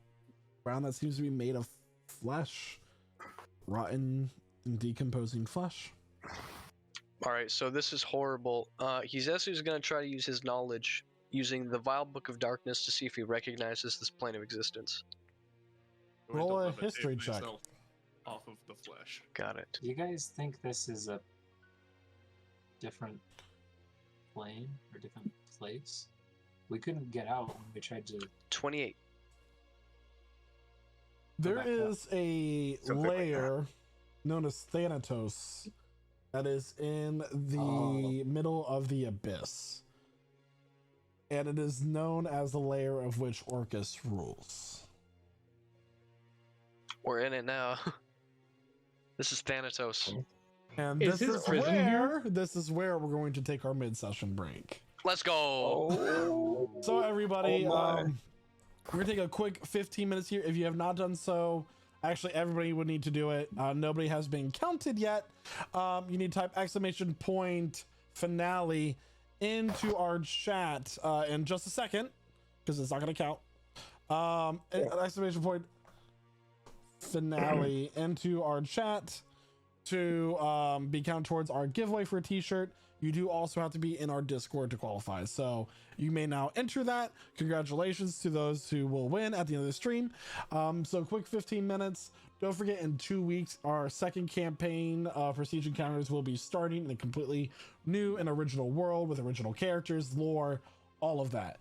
ground that seems to be made of flesh, rotten and decomposing flesh. All right, so this is horrible. He's actually going to try to use his knowledge using the Vile Book of Darkness to see if he recognizes this plane of existence. Going to Roll a levitate history check. myself off of the flesh. Got it. Do you guys think this is a different plane or different place? We couldn't get out when we tried to. 28. There back is a Something like layer known as Thanatos that is in the middle of the abyss. And it is known as the layer of which Orcus rules. We're in it now. This is Thanatos. And Is this his is prison here? where we're going to take our mid-session break. Let's go! So everybody, Oh my. we're gonna take a quick 15 minutes here. If you have not done so, actually everybody would need to do it. Nobody has been counted yet. You need to type ! finale into our chat in just a second, because it's not gonna count. ! Finale into our chat to be counted towards our giveaway for a t-shirt. You do also have to be in our Discord to qualify, so you may now enter that. Congratulations to those who will win at the end of the stream. So quick 15 minutes. Don't forget, in 2 weeks our second campaign for Siege Encounters will be starting in a completely new and original world with original characters, lore, all of that.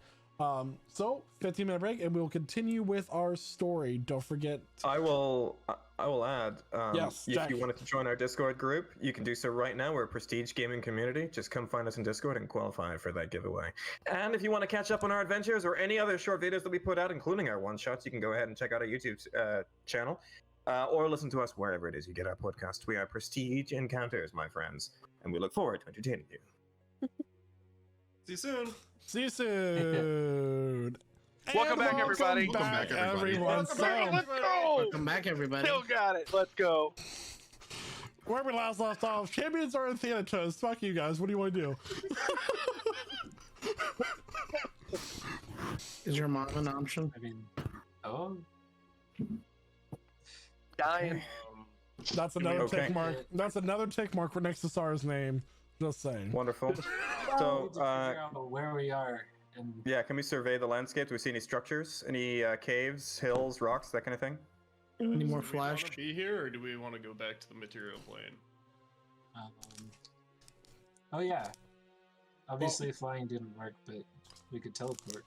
So 15-minute break and we'll continue with our story. Don't forget. I will add, Yes, if Jack. you wanted to join our Discord group, you can do so right now. We're a prestige gaming community. Just come find us in Discord and qualify for that giveaway. And if you want to catch up on our adventures or any other short videos that we put out, including our one-shots, you can go ahead and check out our YouTube channel or listen to us wherever it is you get our podcast. We are Prestige Encounters, my friends, and we look forward to entertaining you. See you soon. See you soon. Welcome back, everybody. Welcome back, everyone. Let's go! Welcome back, everybody. Still got it. Let's go. Where we last left off, champions are in Thanatos. Fuck you guys. What do you want to do? Is your mom an option? I mean, oh, Dying. That's another Okay. tick mark. That's another tick mark for next to Sar's name. Just saying. Wonderful. we need So, to figure out where we are. And yeah, can we survey the landscape? Do we see any structures? Any caves, hills, rocks, that kind of thing? Any more Do we want flash? to be here, or do we want to go back to the material plane? oh yeah, obviously flying didn't work, but we could teleport.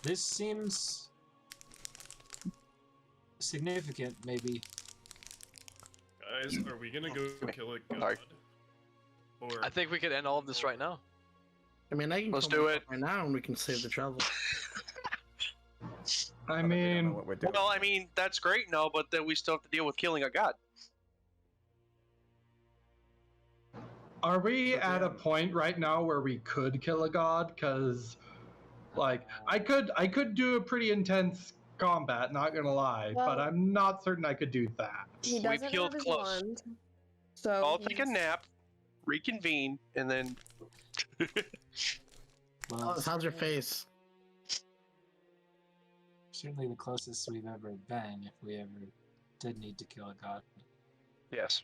This seems significant, maybe. Guys, are we gonna go kill a god? Sorry. Or I think we could end all of this right now. I mean, I can Let's come do back it. right now, and we can save the travel. I We don't know mean, what we're doing. Well, I mean, that's great, no, but then we still have to deal with killing a god. are we at a point right now where we could kill a god? Because, like, I could do a pretty intense combat, not gonna lie, but Well- I'm not certain I could do that. He doesn't killed have his close. wand. So I'll take a he's- nap, reconvene, and then. Well, How's your face? certainly the closest we've ever been, if we ever did need to kill a god. Yes.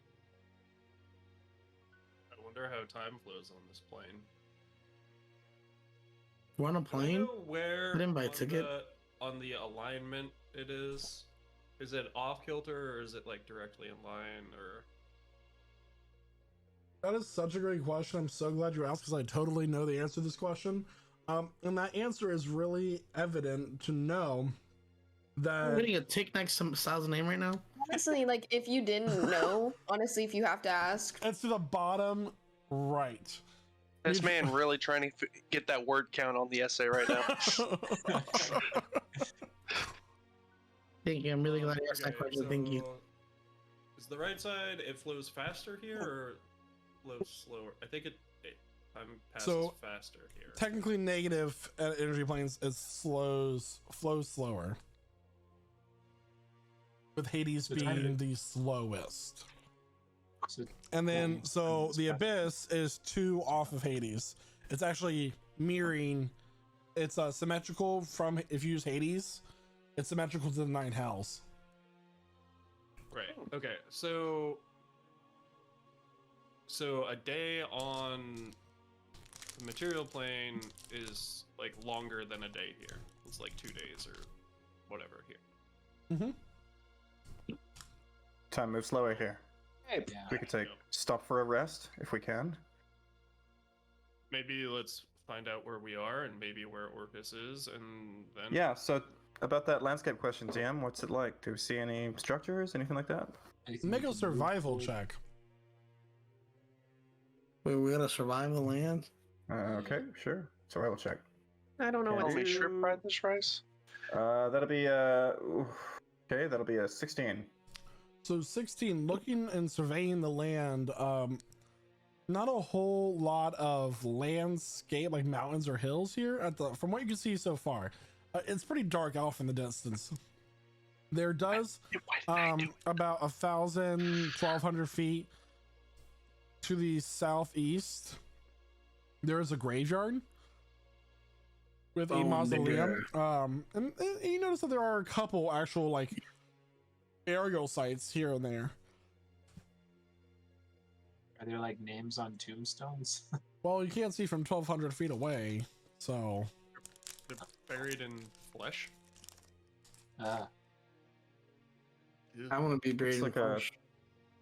I wonder how time flows on this plane. You want a Do I plane? know where I didn't buy a on ticket. on the alignment it is? Is it off kilter or is it like directly in line or? That is such a great question. I'm so glad you asked because I totally know the answer to this question. And that answer is really evident to know that I'm getting a tick next to Sal's name right now. Honestly, like if you didn't know, honestly, if you have to ask, it's to the bottom right. This man really trying to get that word count on the essay right now. Thank you. I'm really glad you asked that Okay, question. Thank you. so is the right side, it flows faster here or flows slower? I think time passes So, faster here. Technically, negative energy planes flows slower, with Hades So being the slowest. So And then, Yeah, so it's the faster. Abyss is 2 off of Hades. It's actually mirroring. It's symmetrical from if you use Hades. It's symmetrical to the 9 hells. Right. Okay. So a day on the material plane is like longer than a day here. It's like 2 days or whatever here. Mm-hmm. Time moves slower here. Yeah. We could take stop for a rest if we can. Maybe let's find out where we are and maybe where Orcus is, and then Yeah. So about that landscape question, DM, what's it like? Do we see any structures, anything like that? Anything Make we a can move survival forward? check. Wait, we gotta survive the land? Okay, sure. Survival check. I don't know Yeah, what. Tell me dude. shrimp fried this rice? That'll be okay. That'll be a 16. So 16, looking and surveying the land, not a whole lot of landscape like mountains or hills here from what you can see so far. It's pretty dark off in the distance. There does about 1,200 feet to the southeast, there is a graveyard with a mausoleum. And you notice that there are a couple actual like burial sites here and there. Are there like names on tombstones? Well, you can't see from 1,200 feet away, so they're buried in flesh. Ah, I want to be buried It's in like a flesh.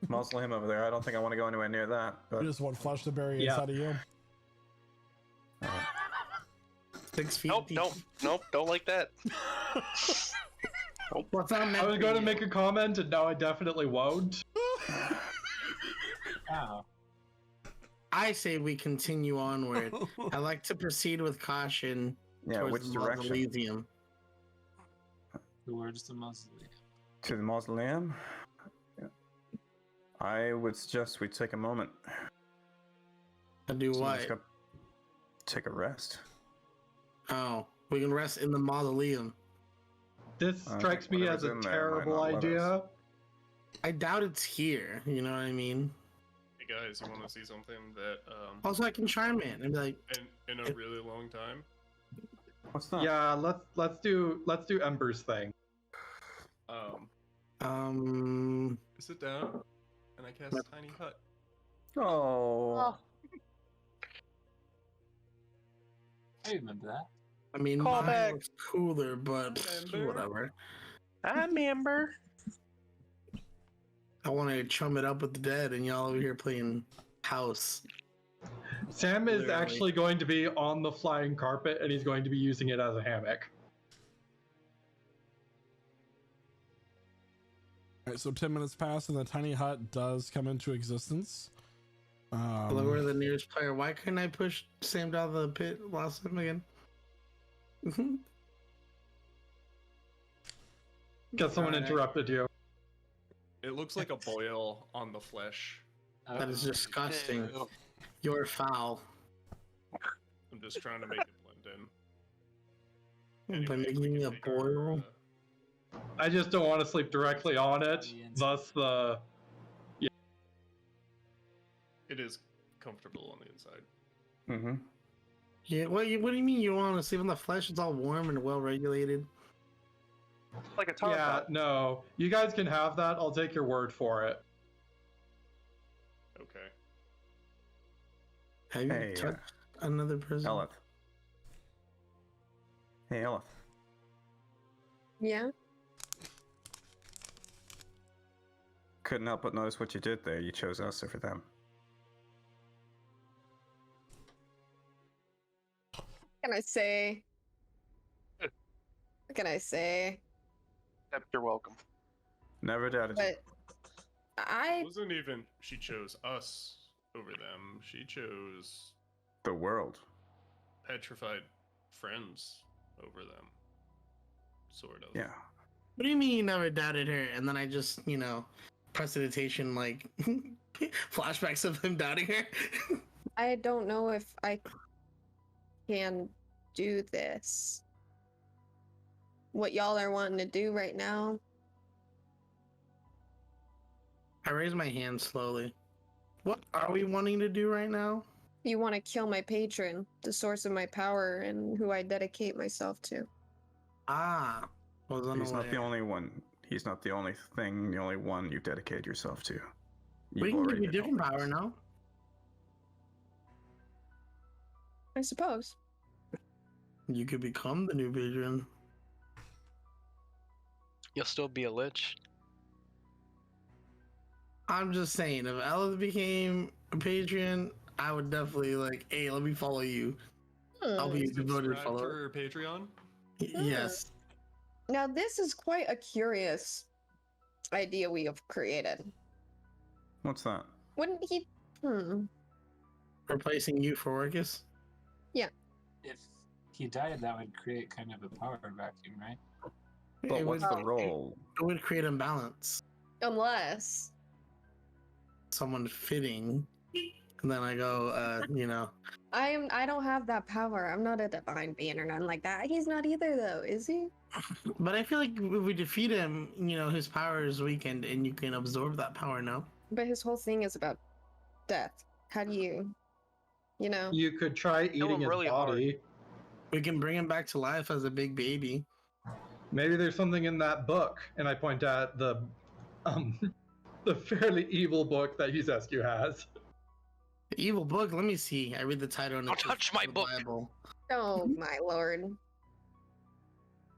mausoleum over there. I don't think I want to go anywhere near that. But you just want flesh to bury Yeah. inside of you. 6 feet Nope, deep. nope, don't like that. What's not meant I was for going to you? make a comment, and now I definitely won't. oh. I say we continue onward. I like to proceed with caution yeah, towards which the direction? Mausoleum. Towards the mausoleum. To the mausoleum. Yeah. I would suggest we take a moment. To do So what? let's go take a rest. Oh, we can rest in the mausoleum. This I strikes think me as whatever's a in there might terrible not let us. idea. I doubt it's here. You know what I mean? Hey guys, you want to see something that Also, I can chime in and be like, in a really long time? What's that? Yeah, let's do Ember's thing. I sit down and I cast Tiny Hut. Oh. I remember that. I mean, Call mine back. looks cooler, but Ember. whatever. I'm Amber. I want to chum it up with the dead, and y'all over here playing house. Sam is Literally. actually going to be on the flying carpet, and he's going to be using it as a hammock. All right, so 10 minutes pass and the tiny hut does come into existence. Lower the nearest player. Why couldn't I push Sam down the pit last time again? Guess someone Alright. interrupted you. It looks like a boil on the flesh. That is disgusting. Ew. You're foul. I'm just trying to make it blend in. By Anyway, we making can a take our, boil. I just don't want to sleep directly on it. Thus the it is comfortable on the inside. Mm-hmm. Yeah, what do you mean you want to sleep on the flesh? It's all warm and well regulated. Like a tar yeah, pot. no. You guys can have that. I'll take your word for it. Okay. Have you Hey, touched another person? Elith. Hey, Elith. Yeah. Couldn't help but notice what you did there. You chose us over them. can I say? What can I say? You're welcome. Never doubted you. But It wasn't even she chose us over them. She chose The world. petrified friends over them. Sort of. Yeah. What do you mean you never doubted her? And then I just, precipitation, like, flashbacks of him doubting her? I don't know if I can do this. What y'all are wanting to do right now. I raise my hand slowly. What are we wanting to do right now? You want to kill my patron, the source of my power, and who I dedicate myself to. Ah, wasn't He's not the aware. only one. He's not the only thing, the only one you've dedicated yourself to. We You've can give already you different power accomplished. now. I suppose. You could become the new patron. You'll still be a lich. I'm just saying, if Ellis became a patron, I would definitely hey, let me follow you. I'll be a devoted Subscribe follower. to her Patreon. Yes. Now, this is quite a curious idea we have created. What's that? Wouldn't he? Replacing you for Orcus? If he died, that would create kind of a power vacuum, right? But It what's would- the role? It would create imbalance. Unless. Someone fitting. And then I go, I don't have that power. I'm not a divine being or nothing like that. He's not either, though, is he? But I feel like if we defeat him, his power is weakened and you can absorb that power now. But his whole thing is about death. How do you, You could try Kill eating him his really body. We can bring him back to life as a big baby. Maybe there's something in that book, and I point at the the fairly evil book that Yuzescu has. The evil book, let me see. I read the title and Don't touch my book. Bible. Oh my lord.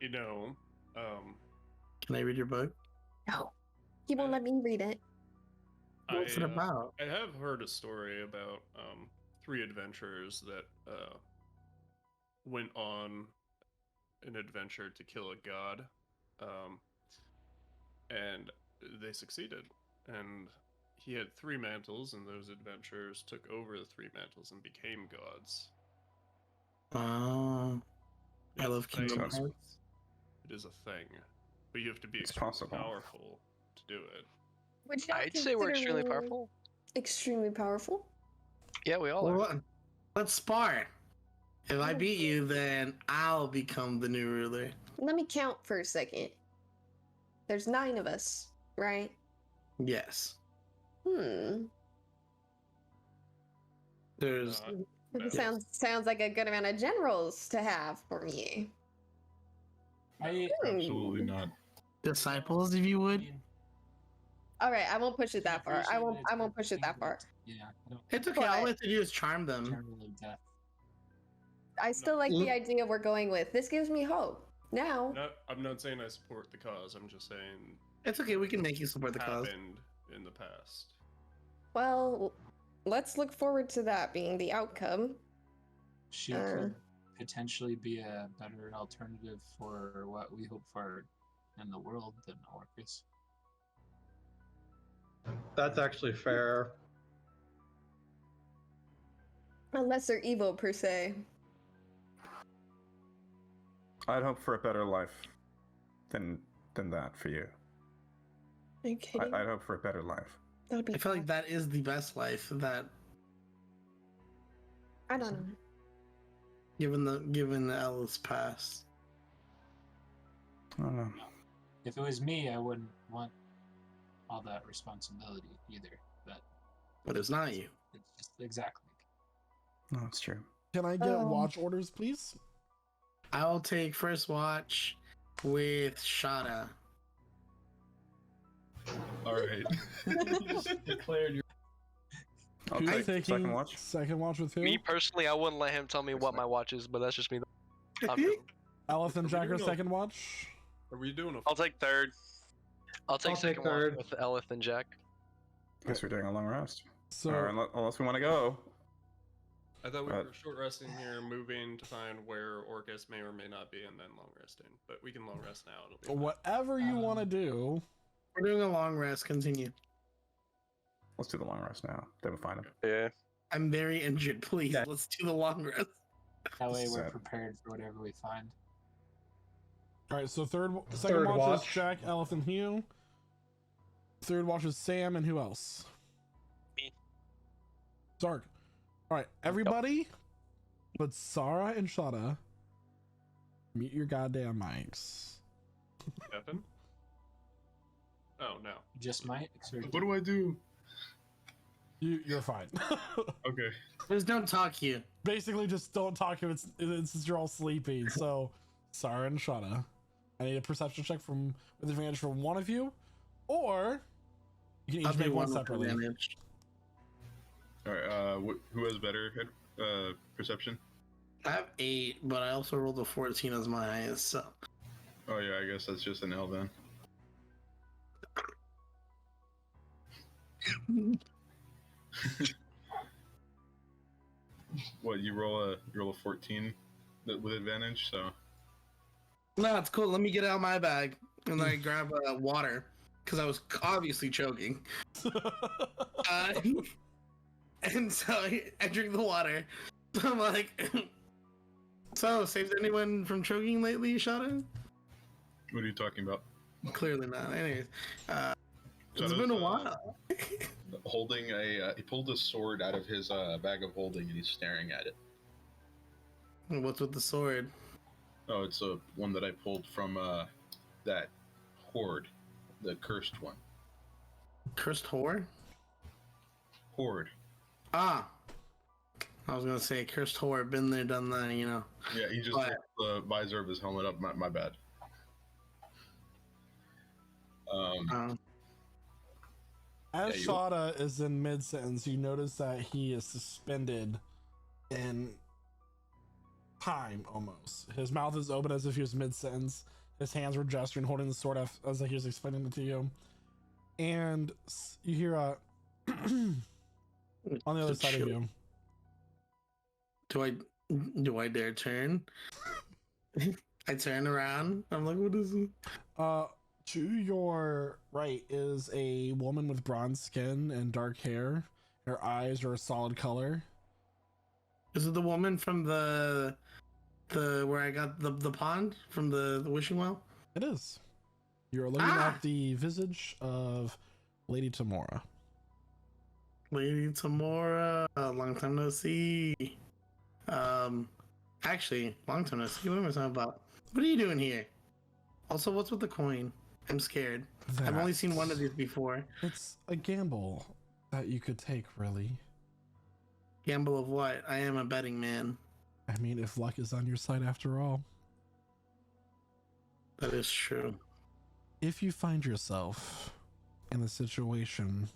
You know, Can I read your book? No. He won't let me read it. What's it about? I have heard a story about 3 adventurers that went on an adventure to kill a god, and they succeeded. And he had 3 mantles, and those adventurers took over the 3 mantles and became gods. Oh, I love Thing. Kingdom Sounds- Hearts. It is a thing, but you have to be It's extremely possible. powerful to do it. Would y'all I'd say we're consider extremely me powerful. Extremely powerful? Yeah, we all are. Well, let's spar. If I beat you, then I'll become the new ruler. Let me count for a second. There's 9 of us, right? Yes. There's No. Sounds like a good amount of generals to have for me. Absolutely not. disciples, if you would. All right, I won't push it that far. I won't push it that far. Yeah, I don't It's okay. All But- we have to do is charm them. Eternal of death. I still like the idea we're going with. This gives me hope. Now, I'm not saying I support the cause. I'm just saying It's okay. We can make you support the cause. happened in the past. well, let's look forward to that being the outcome. She could potentially be a better alternative for what we hope for in the world than Orcus. That's actually fair. Unless they're evil per se. I'd hope for a better life than that for you. Are you kidding? I'd hope for a better life. That'd be I feel like fun. that is the best life that I don't know. given the Ellis past. I don't know. If it was me, I wouldn't want all that responsibility either. But it's not you. It's just exactly. No, it's true. Can I get watch orders, please? I'll take first watch with Shada. All right. Declared your I'll Who's take taking second watch. Second watch with who? Me personally, I wouldn't let him tell me what my watch is, but that's just me. I'm good. Alice and Are we Jacker, doing a- second watch. Are we doing a I'll take third. I'll take I'll take second third. one with Elith and Jack. Guess we're doing a long rest. So Or unless we want to go. I thought we were short resting here, moving to find where Orcus may or may not be, and then long resting. But we can long rest now. It'll be fine. Whatever you want to do. We're doing a long rest. Continue. Let's do the long rest now. Then we'll find him. Yeah. I'm very injured. Please, let's do the long rest. That way we're Set. prepared for whatever we find. All right, so second Third watch, watch. is Jack, Elf, and Hugh. Third watch is Sam, and who else? Me. Zark. All right, everybody but Sarah and Shada, mute your goddamn mics. Stefan? Oh, no. Just might. What do I do? You're fine. Okay. Just don't talk here. Basically, just don't talk if it's since you're all sleeping. So, Sarah and Shada, I need a perception check with advantage from one of you, or you can I'll each do make one with separately. advantage. All right. Who has better perception? I have 8, but I also rolled a 14 as my highest. So Oh yeah, I guess that's just an L then. What, you roll a 14 with advantage, so no, it's cool. Let me get out my bag, and then I grab water because I was obviously choking. And so I drink the water. So I'm like, so saved anyone from choking lately, Shada? what are you talking about? Clearly not. Anyways, it's Shada's, been a while. Holding he pulled a sword out of his bag of holding and he's staring at it. What's with the sword? Oh, it's one that I pulled from that horde, the cursed one. Cursed whore? Horde. Ah, I was gonna say cursed whore. Been there, done that. You know. Yeah, he just But- pulled the visor of his helmet up. My bad. As Yeah, you- Shada is in mid-sentence, you notice that he is suspended in time almost. His mouth is open as if he was mid-sentence. His hands were gesturing, holding the sword as he was explaining it to you. And you hear a on the other side of you. Do I dare turn? I turn around. I'm like, what is it? To your right is a woman with bronze skin and dark hair. Her eyes are a solid color. Is it the woman from the where I got the pond from the wishing well? It is. You're looking at the visage of Lady Tamora. Lady Tamora, long time no see. Actually, long time no see. What am I talking about? What are you doing here? Also, what's with the coin? I'm scared. I've only seen one of these before. It's a gamble that you could take, really. Gamble of what? I am a betting man. I mean, if luck is on your side after all. That is true. If you find yourself in a situation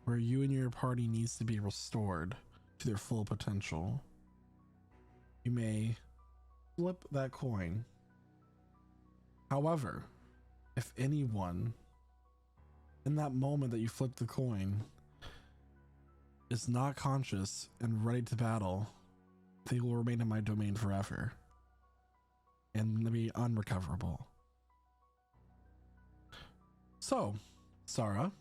where you and your party needs to be restored to their full potential, you may flip that coin. However, if anyone in that moment that you flip the coin is not conscious and ready to battle, they will remain in my domain forever and be unrecoverable. So, Sarah,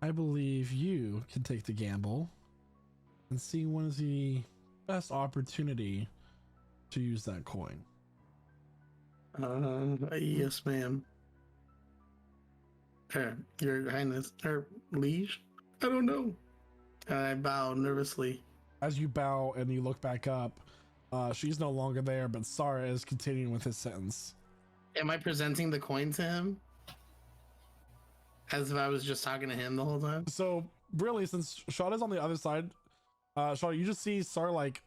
I believe you can take the gamble and see when is the best opportunity to use that coin. Yes, ma'am. Your Highness, or Liege? I don't know. I bow nervously. As you bow and you look back up, she's no longer there, but Sarah is continuing with his sentence. Am I presenting the coin to him? As if I was just talking to him the whole time? So, really, since Shada's on the other side, Shada, you just see Sarah, like,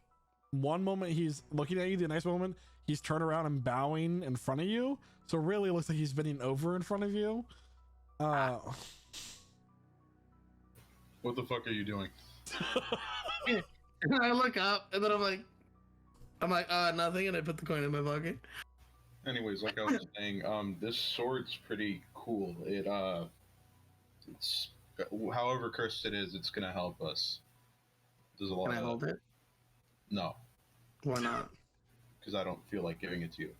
one moment he's looking at you, the next moment he's turned around and bowing in front of you. So, really, it looks like he's bending over in front of you. What the fuck are you doing? And I look up, and then I'm like, nothing, and I put the coin in my pocket. Anyways, like I was saying, this sword's pretty cool. It's however cursed it is, it's gonna help us. There's a lot Can I of hold it? no, Why not? because I don't feel like giving it to you.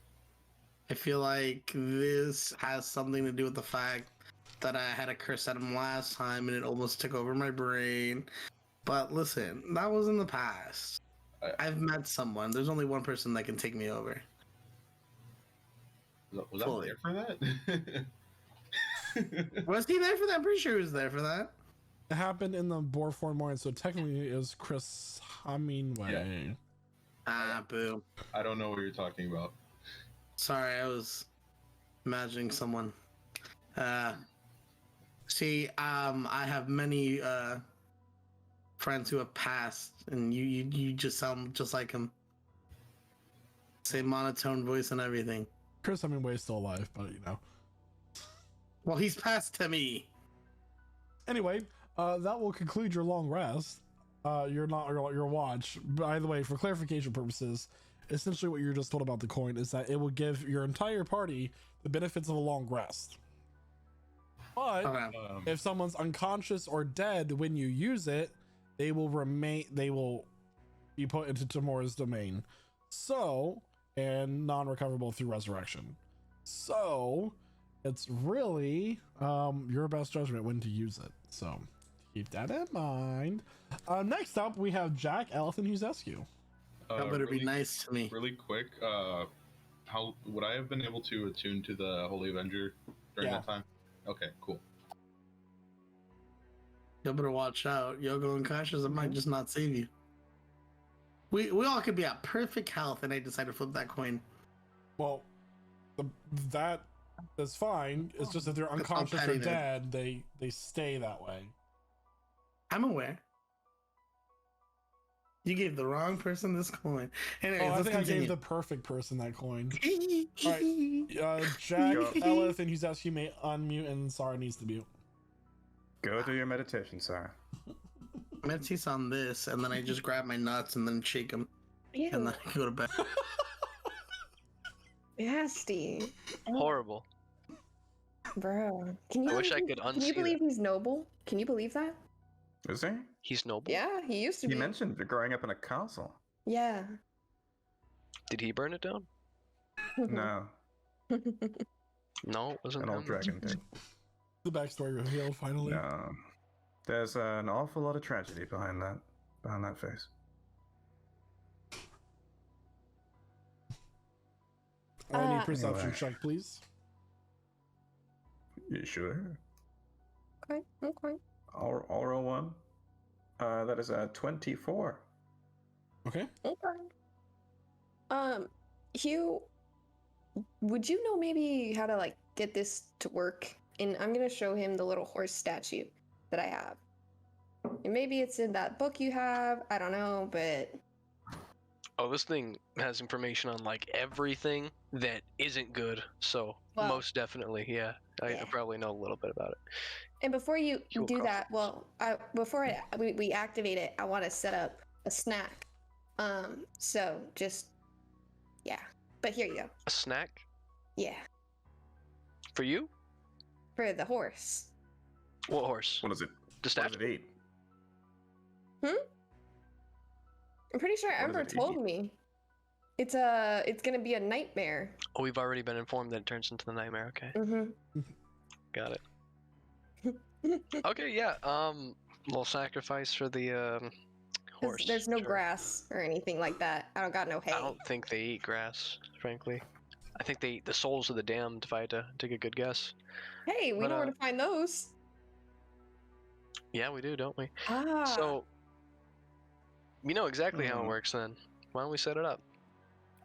I feel like this has something to do with the fact that I had a curse at him last time and it almost took over my brain. But listen, that was in the past. I've met someone. There's only one person that can take me over. Was I Fully. there for that? Was he there for that? I'm pretty sure he was there for that. It happened in the boar form morning, so technically it was Chris Hemingway. Yeah. Ah, boo. I don't know what you're talking about. Sorry, I was imagining someone. See, I have many friends who have passed, and you just sound just like him. Same monotone voice and everything. Chris Hemingway is still alive, but you know. Well, he's passed to me. Anyway, that will conclude your long rest. Your watch. By the way, for clarification purposes, essentially what you're just told about the coin is that it will give your entire party the benefits of a long rest. But if someone's unconscious or dead when you use it, they will be put into Tamora's domain. So, and non-recoverable through resurrection. So, it's really your best judgment when to use it. So, keep that in mind. Next up, we have Jack, Eleth, and Huzescu. That better be nice to me. Really quick, how would I have been able to attune to the Holy Avenger during that time? Okay, cool. You better watch out. Yogo unconscious, it might just not save you. We all could be at perfect health, and I decide to flip that coin. Well, that is fine. It's just if they're unconscious or dead, they stay that way. I'm aware. You gave the wrong person this coin. Anyways, I think I gave the perfect person that coin. All right, Jack, Eleth, and Huzescu may unmute, and Sarah needs to mute. Go do your meditation, Sarah. Meditate's on this, and then I just grab my nuts and then shake them, and then I go to bed. Nasty. Horrible. Bro. I wish I could unsee. Can you believe he's noble? Can you believe that? Is he? He's noble? Yeah, he used to be. He mentioned growing up in a castle. Yeah. Did he burn it down? No. No, it wasn't an old dragon thing. The backstory revealed finally. No. There's an awful lot of tragedy behind that face. I need perception check, please. You sure? Okay. I'll roll one. That is a 24. Okay. Hugh, would you know maybe how to get this to work? And I'm gonna show him the little horse statue that I have. And maybe it's in that book you have. I don't know, but oh, this thing has information on everything that isn't good. So most definitely, yeah. I probably know a little bit about it. And before you do that, before we activate it, I want to set up a snack. So just But here you go. A snack? Yeah. For you? For the horse. What horse? What is it? The statue. What does it eat? I'm pretty sure Ember told me. It's gonna be a nightmare. Oh, we've already been informed that it turns into the nightmare. Okay. Mm-hmm. Got it. Okay, yeah. Little sacrifice for the horse. There's no grass or anything like that. I don't got no hay. I don't think they eat grass, frankly. I think they eat the souls of the damned, if I had to take a good guess. Hey, we know where to find those. Yeah, we do, don't we? Ah. So, we know exactly how it works then. Why don't we set it up?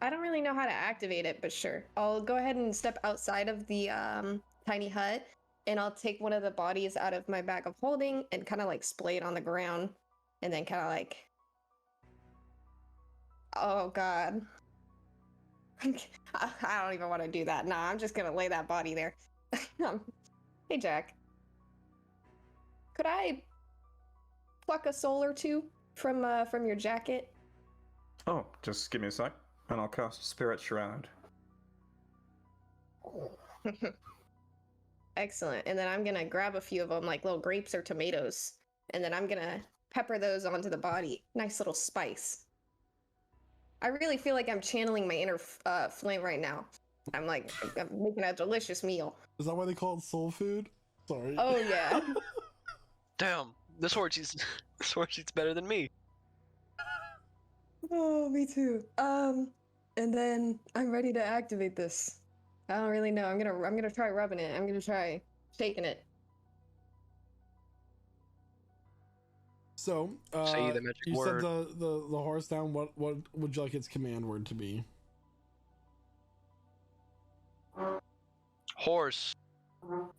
I don't really know how to activate it, but sure. I'll go ahead and step outside of the tiny hut, and I'll take one of the bodies out of my bag of holding and kind of splay it on the ground, and then kind of oh god. I don't even want to do that. Nah, I'm just gonna lay that body there. Hey Jack. Could I pluck a soul or two from your jacket? Oh, just give me a sec, and I'll cast Spirit Shroud. Excellent. And then I'm gonna grab a few of them, like little grapes or tomatoes, and then I'm gonna pepper those onto the body. Nice little spice. I really feel like I'm channeling my inner flame right now. I'm making a delicious meal. Is that why they call it soul food? Sorry. Oh yeah. Damn, this horse eats this horse eats better than me. Oh, me too. And then I'm ready to activate this. I don't really know. I'm gonna try rubbing it. I'm gonna try shaking it. So, Say the magic you word. said the horse down. What would you like its command word to be? Horse.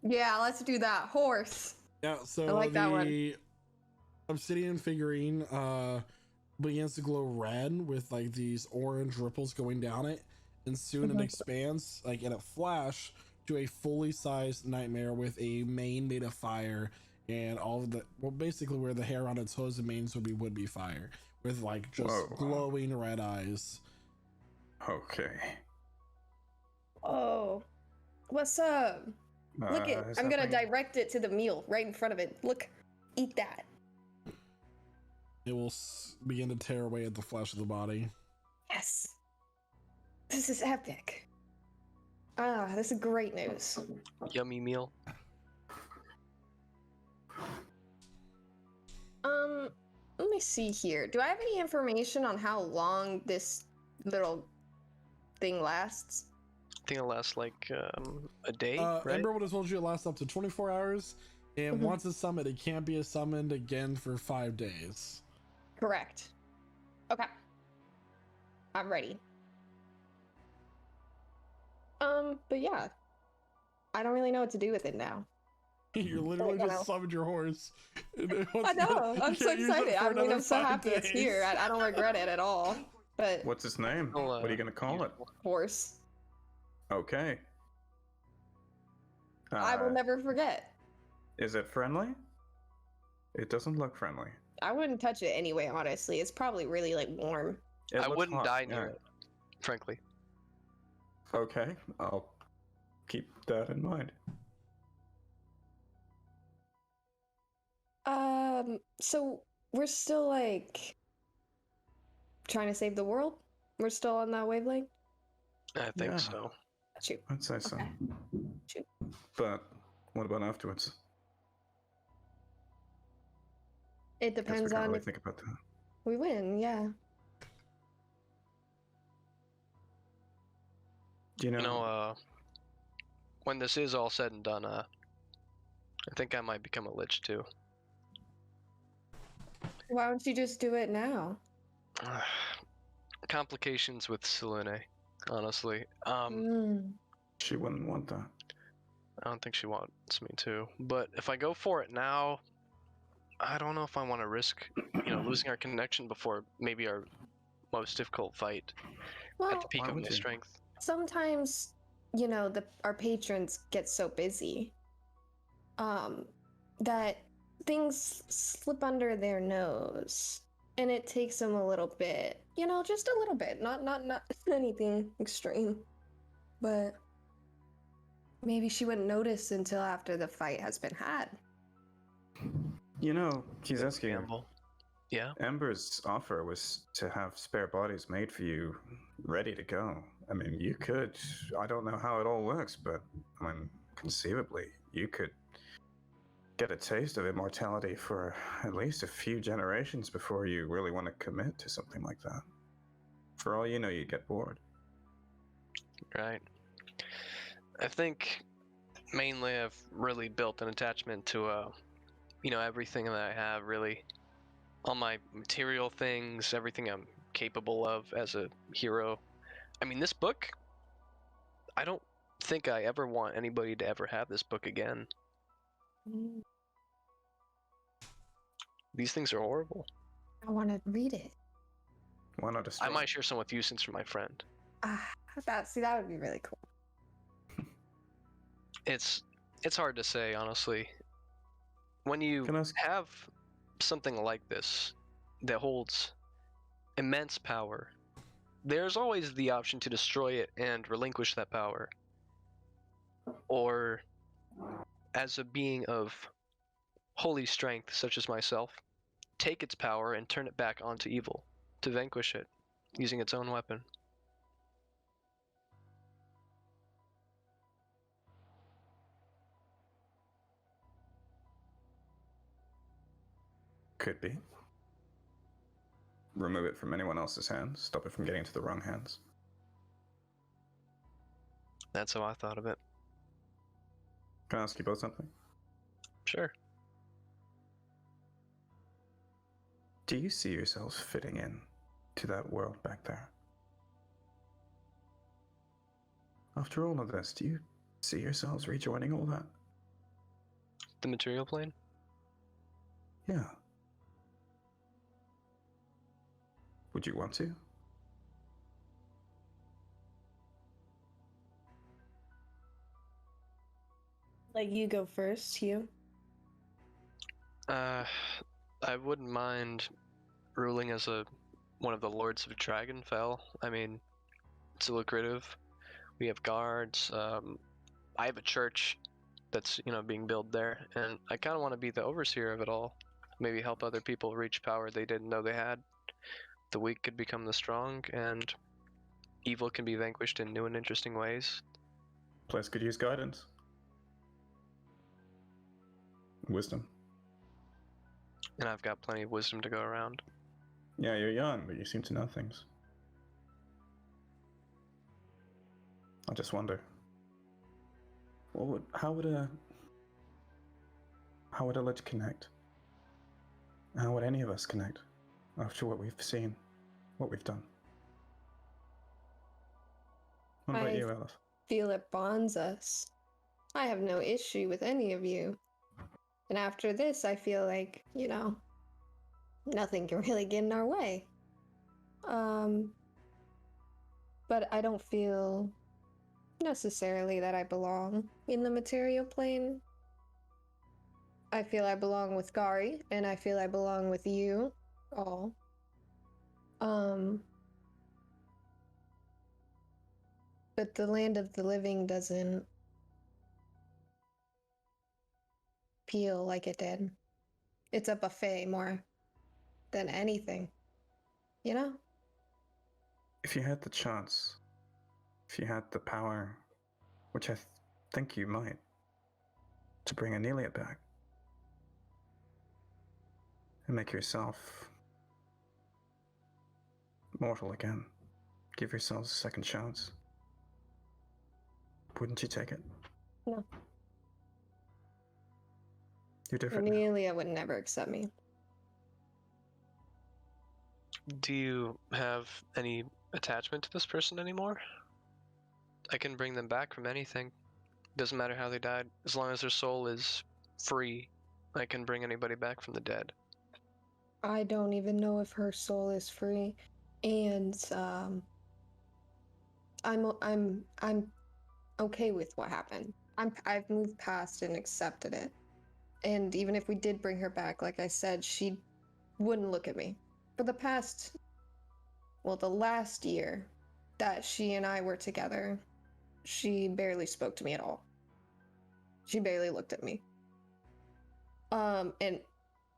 Yeah, let's do that. Horse. Yeah. So I like that one. the obsidian figurine begins to glow red with like these orange ripples going down it, and soon it expands like in a flash to a fully sized nightmare with a mane made of fire and all of the basically where the hair on its hose and manes would be fire with like just Whoa. glowing red eyes. Okay. Oh, what's up? Look it. Is I'm that gonna thing- direct it to the meal right in front of it. Look, eat that. It will begin to tear away at the flesh of the body. Yes. This is epic. Ah, this is great news. Yummy meal. Let me see here. Do I have any information on how long this little thing lasts? I think it lasts like a day, right? Ember would have told you it lasts up to 24 hours, and once it's summoned, it can't be summoned again for 5 days. Correct. Okay. I'm ready. But yeah. I don't really know what to do with it now. You literally You know. just summoned your horse. I know. I'm so excited. I mean, I'm so happy it's here. I don't regret it at all. But What's its name? Oh, What are you gonna call it? horse. Okay. I will never forget. Is it friendly? It doesn't look friendly. I wouldn't touch it anyway, honestly. It's probably really like warm. It I looks wouldn't hot, die yeah. near it, frankly. Okay, I'll keep that in mind. So we're still like trying to save the world? We're still on that wavelength? I think Yeah. so. Got you. I'd say so. Okay. Shoot. But what about afterwards? It Guess we depends can't on really if think about that. we win, yeah. You know, When this is all said and done, I think I might become a lich too. Why don't you just do it now? Complications with Selene, honestly. she wouldn't want that. I don't think she wants me to. But if I go for it now, I don't know if I want to risk, losing our connection before maybe our most difficult fight at Well, the peak Why of would my you? strength. sometimes, our patrons get so busy that things slip under their nose. And it takes them a little bit, just a little bit, not anything extreme. But maybe she wouldn't notice until after the fight has been had. You know, Kizeski, Gamble. Yeah. Ember's offer was to have spare bodies made for you, ready to go. I mean, you could. I don't know how it all works, but I mean, conceivably, you could get a taste of immortality for at least a few generations before you really want to commit to something like that. For all you know, you'd get bored. Right. I think mainly I've really built an attachment to everything that I have, really. All my material things, everything I'm capable of as a hero. I mean, this book, I don't think I ever want anybody to ever have this book again. These things are horrible. I want to read it. Why not destroy? I might share some with you since you're my friend. That would be really cool. It's hard to say, honestly. When you Can I ask- have something like this that holds immense power, there's always the option to destroy it and relinquish that power. Or, as a being of holy strength, such as myself, take its power and turn it back onto evil, to vanquish it, using its own weapon. Could be. Remove it from anyone else's hands. Stop it from getting into the wrong hands. That's how I thought of it. Can I ask you both something? Sure. Do you see yourselves fitting in to that world back there? After all of this, do you see yourselves rejoining all that? The material plane? Yeah. Would you want to? Like, you go first, Hugh. I wouldn't mind ruling as one of the Lords of Dragonfell. I mean, it's lucrative. We have guards. I have a church that's being built there, and I kind of want to be the overseer of it all. Maybe help other people reach power they didn't know they had. The weak could become the strong, and evil can be vanquished in new and interesting ways. Place could use guidance. Wisdom. And I've got plenty of wisdom to go around. Yeah, you're young, but you seem to know things. I just wonder. How would a ledge connect? How would any of us connect after what we've seen, what we've done? What about you, Elif? Feel it bonds us. I have no issue with any of you. And after this, I feel like, nothing can really get in our way. But I don't feel necessarily that I belong in the material plane. I feel I belong with Gari, and I feel I belong with you all. But the land of the living doesn't feel like it did. It's a buffet more than anything, If you had the chance, if you had the power, which I think you might, to bring Anelia back and make yourself mortal again, give yourselves a second chance, wouldn't you take it? No. You're different now. Amelia would never accept me. Do you have any attachment to this person anymore? I can bring them back from anything. Doesn't matter how they died. As long as their soul is free, I can bring anybody back from the dead. I don't even know if her soul is free, and I'm okay with what happened. I've moved past and accepted it. And even if we did bring her back, like I said, she wouldn't look at me. For the last year that she and I were together, she barely spoke to me at all. She barely looked at me. And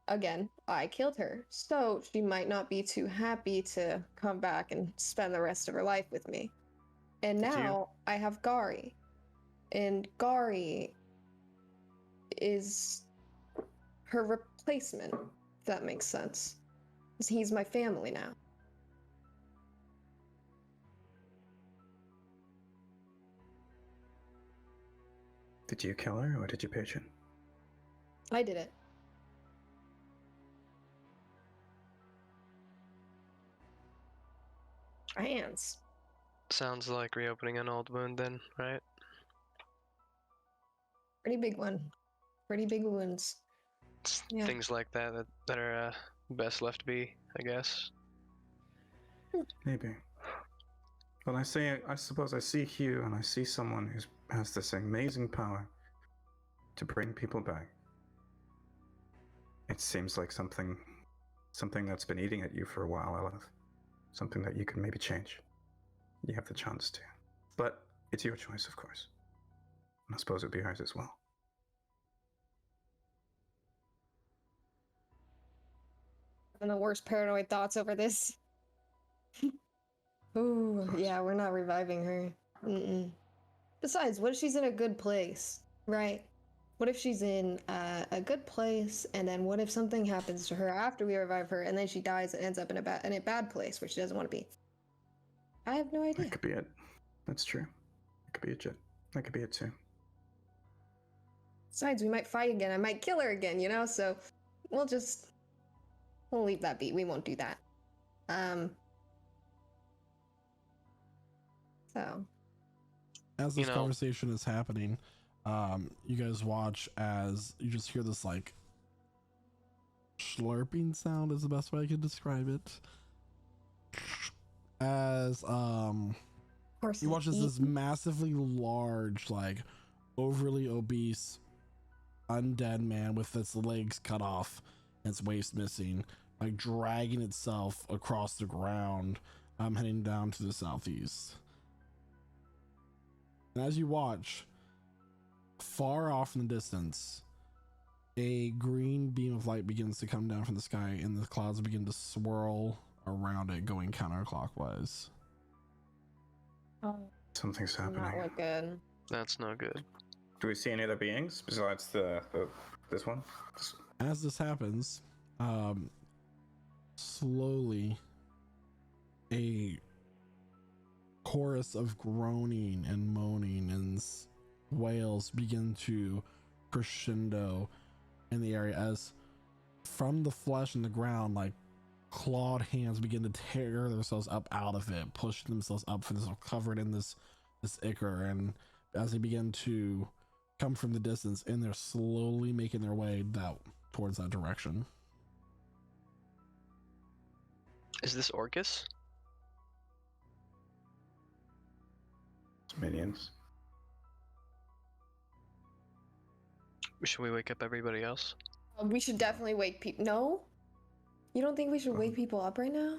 again, I killed her, so she might not be too happy to come back and spend the rest of her life with me. And now I have Gari. And Gari is her replacement, if that makes sense. He's my family now. Did you kill her or did you pigeon? I did it. My hands. Sounds like reopening an old wound then, right? Pretty big one. Pretty big wounds. Yeah. Things like that are best left be, I guess. Maybe. Well, I suppose I see Hugh and I see someone who has this amazing power to bring people back. It seems like something that's been eating at you for a while, Elif. Something that you can maybe change. You have the chance to. But it's your choice, of course. And I suppose it would be ours as well. And the worst paranoid thoughts over this. Ooh, yeah, we're not reviving her. Mm-mm. Besides, what if she's in a good place, right? What if she's in a good place, and then what if something happens to her after we revive her, and then she dies and ends up in a bad place where she doesn't want to be? I have no idea. That could be it. That's true. That could be it, Jet. That could be it too. Besides, we might fight again. I might kill her again, you know? So we'll leave that be. We won't do that. So. As this conversation is happening, you guys watch as you just hear this like slurping sound is the best way I can describe it. As you watch as this massively large, like overly obese undead man with its legs cut off and its waist missing, like dragging itself across the ground, heading down to the southeast. And as you watch, far off in the distance, a green beam of light begins to come down from the sky, and the clouds begin to swirl around it, going counterclockwise. Oh, Something's happening. not look good. That's no good. Do we see any other beings besides this one? As this happens, slowly, a chorus of groaning and moaning and wails begin to crescendo in the area as from the flesh and the ground, like clawed hands begin to tear themselves up out of it, push themselves up for this, covered in this ichor, and as they begin to come from the distance, and they're slowly making their way towards that direction. Is this Orcus? Minions. Should we wake up everybody else? We should definitely wake people. No? You don't think we should wake people up right now?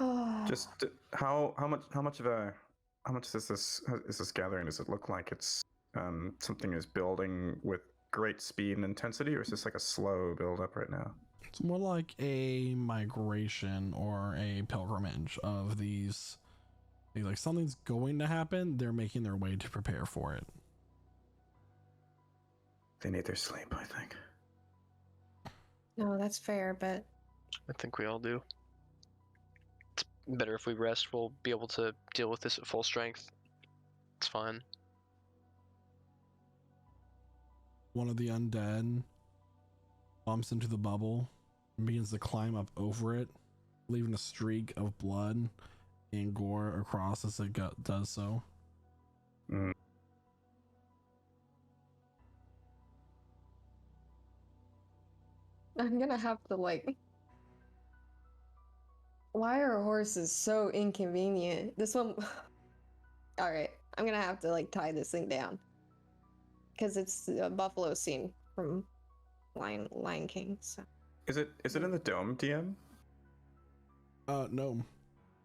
Oh. Just how much is this gathering? Does it look like it's something is building with great speed and intensity, or is this like a slow build up right now? It's more like a migration or a pilgrimage of these. Like something's going to happen. They're making their way to prepare for it. They need their sleep, I think. No, that's fair, but I think we all do. It's better if we rest. We'll be able to deal with this at full strength. It's fine. One of the undead bumps into the bubble and begins to climb up over it, leaving a streak of blood and gore across as it does so. Mm. I'm gonna have to why are horses so inconvenient? This one. All right, I'm gonna have to tie this thing down because it's a buffalo scene from Lion King. So. Is it in the dome, DM? No.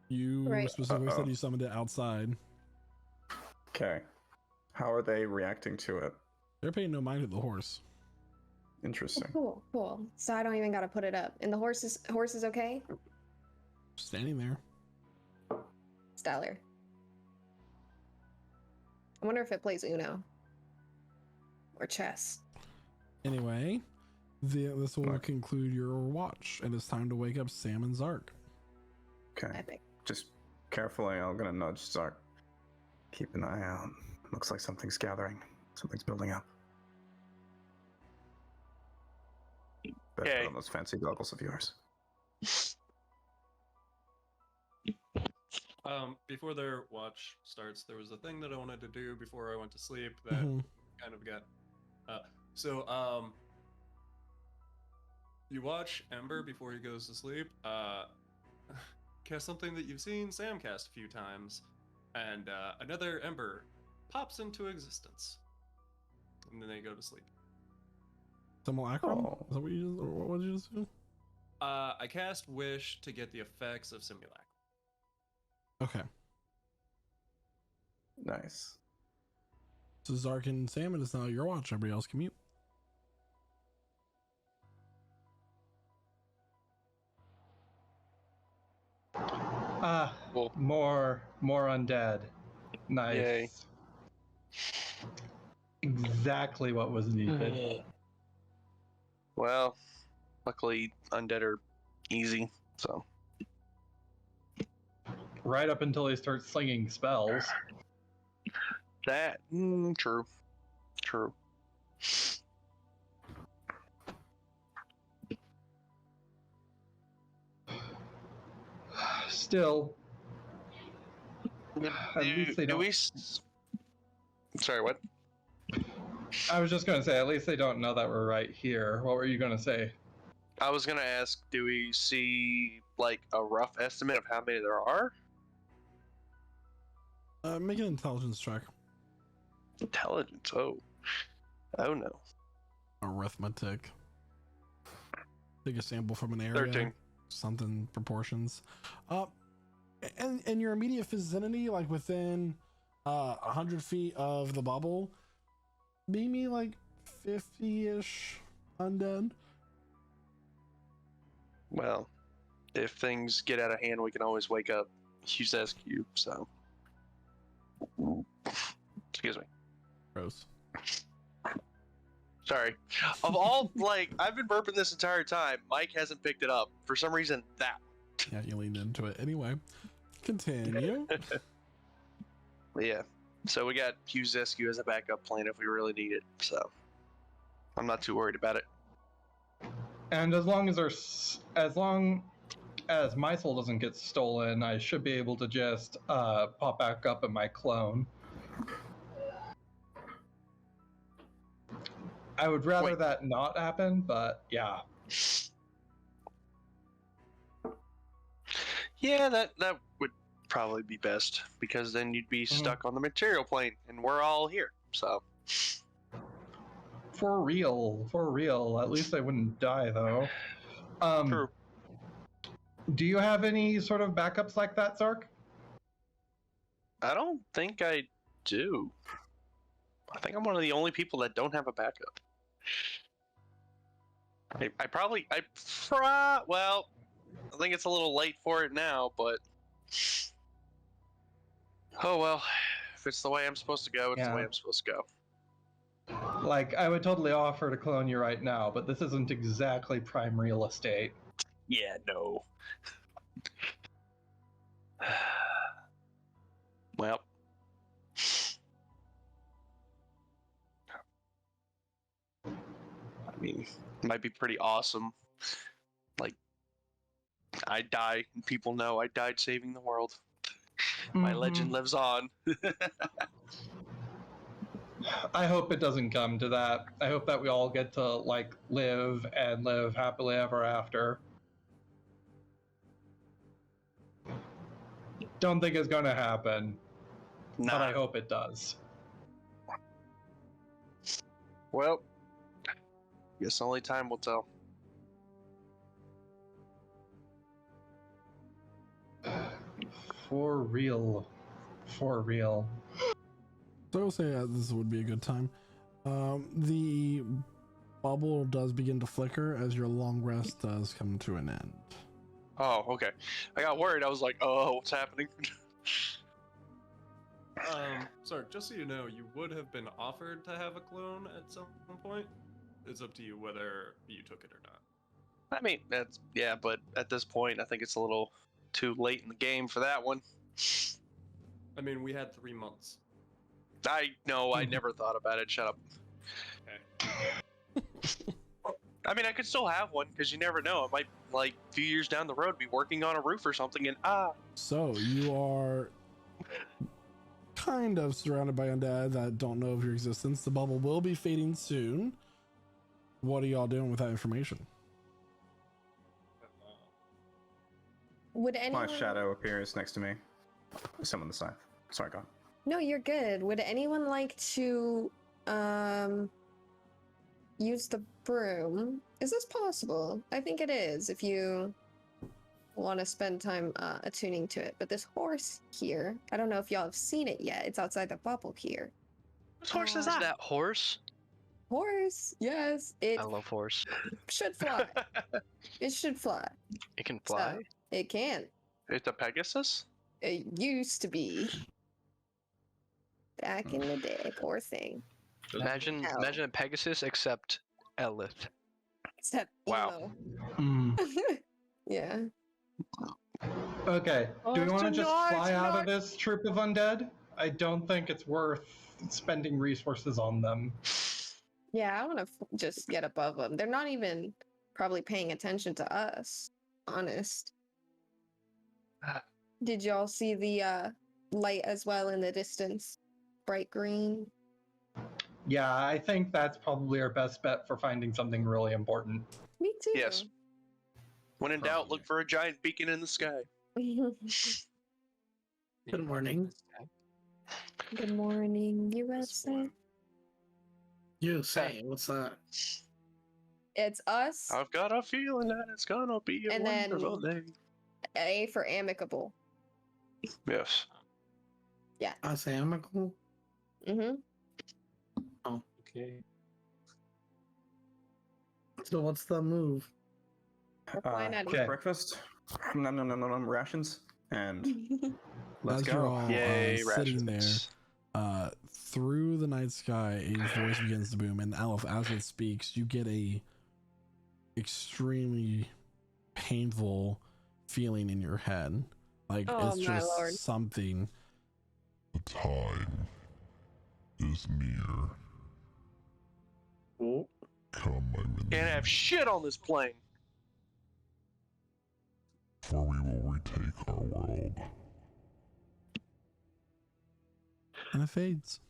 You specifically said you summoned it outside. Okay. How are they reacting to it? They're paying no mind to the horse. Interesting. Oh, cool. So I don't even gotta put it up. And the horse is okay? Standing there. Stellar. I wonder if it plays Uno. Or chess. Anyway, this will conclude your watch, and it's time to wake up Sam and Zark. Okay. Epic. Just carefully, I'm gonna nudge Zark. Keep an eye out. Looks like something's gathering. Something's building up. Better put on those fancy goggles of yours. Before their watch starts, there was a thing that I wanted to do before I went to sleep that kind of got. You watch Ember before he goes to sleep. Cast something that you've seen Sam cast a few times, and another Ember pops into existence, and then they go to sleep. Simulacrum? Is that what did you just do? I cast Wish to get the effects of Simulacrum. Okay. Nice. So Zark and Sam, it is now your watch. Everybody else can mute. Cool. More undead. Nice. Yay. Exactly what was needed. Well, luckily undead are easy, so. Right up until they start slinging spells. That, true. True. Still, at least they don't. Sorry, what? I was just going to say, at least they don't know that we're right here. What were you going to say? I was gonna ask, do we see like a rough estimate of how many there are? Make an intelligence check. Intelligence. Oh no. Arithmetic. Take a sample from an area. 13. Something proportions. And your immediate vicinity, like within 100 feet of the bubble, maybe like 50-ish undead. Well, if things get out of hand, we can always wake up Hughes Cube, so. Excuse me. Gross. Sorry. Of all, like, I've been burping this entire time. Mike hasn't picked it up. For some reason, that. Yeah, you leaned into it. Anyway, continue. Yeah. So we got Hughes Cube as a backup plan if we really need it, so. I'm not too worried about it. And as long as my soul doesn't get stolen, I should be able to just pop back up in my clone. I would rather that not happen, but yeah. Yeah, that would probably be best, because then you'd be stuck on the material plane, and we're all here, so. For real. At least I wouldn't die, though. True. Do you have any sort of backups like that, Zark? I don't think I do. I think I'm one of the only people that don't have a backup. Well, I think it's a little late for it now, but oh well. If it's the way I'm supposed to go, it's the way I'm supposed to go. Like, I would totally offer to clone you right now, but this isn't exactly prime real estate. Yeah, no. Well. I mean, it might be pretty awesome. Like, I die, and people know I died saving the world. My legend lives on. I hope it doesn't come to that. I hope that we all get to, like, live happily ever after. Don't think it's gonna happen, but I hope it does. Well, guess only time will tell. For real. So I will say this would be a good time. The bubble does begin to flicker as your long rest does come to an end. Oh, okay. I got worried. I was like, oh, what's happening? Sorry, just so you know, you would have been offered to have a clone at some point. It's up to you whether you took it or not. I mean, but at this point, I think it's a little too late in the game for that one. I mean, we had 3 months. I know, I never thought about it. Shut up. Okay. I mean, I could still have one, because you never know. I might, like, a few years down the road, be working on a roof or something, and So, you are kind of surrounded by undead that don't know of your existence. The bubble will be fading soon. What are y'all doing with that information? Would anyone... My shadow appears next to me. Summon the scythe. Sorry, go on. No, you're good. Would anyone like to use the broom? Is this possible? I think it is, if you want to spend time attuning to it. But this horse here, I don't know if y'all have seen it yet. It's outside the bubble here. whose horse is that? That horse? Horse, yes. It I love horse. should fly. It should fly. It can fly? So, it can. It's a Pegasus? It used to be. Back in the day, poor thing. Imagine Ow. imagine a Pegasus except Elith. Except Wow. emo. Hmm. Yeah. Okay. Oh, Do we want to just tonight, fly out of tonight. this troop of undead? I don't think it's worth spending resources on them. Yeah, I want to just get above them. They're not even probably paying attention to us. Honest. Did y'all see the light as well in the distance? Bright green. Yeah, I think that's probably our best bet for finding something really important. Me too. Yes. When in doubt, look for a giant beacon in the sky. Good morning. Good morning, This USA. one. You say, what's that? It's us. I've got a feeling that it's gonna be a And then- wonderful day. A for amicable. Yes. I say amicable. Mm-hmm. Okay. So what's the move? Why not? Okay. Breakfast. No, rations. And let's As you're go. all Yay, sitting there, rations. through the night sky, a voice begins to boom, and Aleph, as it speaks, you get a extremely painful feeling in your head. Like Oh, it's my just lord. something. The time is near. Come, my Can't minions, have shit on this plane. for we will retake our world. And it fades.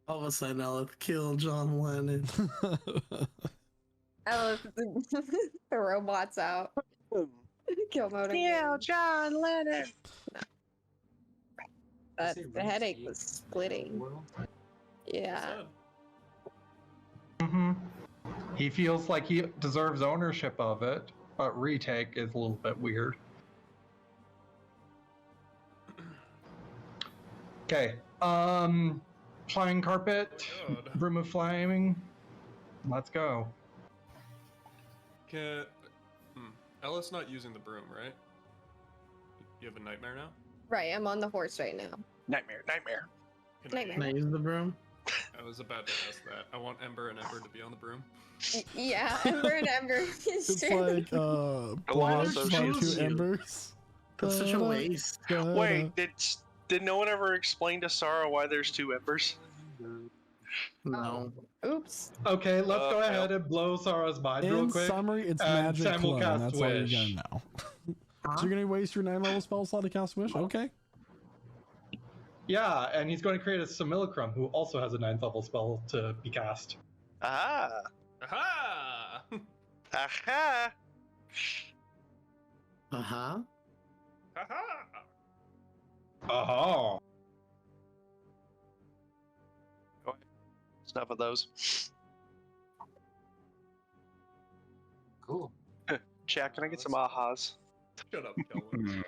All of a sudden, I'll kill John Lennon. Oh, the robot's out. Kill mode again. John Lennon. But Is it the headache retake was splitting. World? Yeah. Sad. Hmm. He feels like he deserves ownership of it, but retake is a little bit weird. Okay. Flying carpet, God. room of flaming. Let's go. Can Ella's not using the broom, right? You have a nightmare now? Right, I'm on the horse right now. Nightmare. Can Nightmare. Can I use the broom? I was about to ask that. I want Ember and Ember to be on the broom. Yeah, Ember and Ember. It's like Alliance blocks by Associates. two embers. That's such a waste. Wait, did no one ever explain to Sarah why there's two embers? No. Oops. Okay, let's go fail. ahead and blow Sarah's mind real In quick. summary, it's and magic Sam will clone. cast That's all you Wish. gotta know. Huh? So you're gonna waste your 9-level spell slot to cast Wish? Okay. Yeah, and he's going to create a simulacrum who also has a 9th level spell to be cast. Aha! Aha! Aha! Uh-huh. Aha! Aha! Enough of those. Cool. Jack, can I get some ahas? Shut up, Kelvin.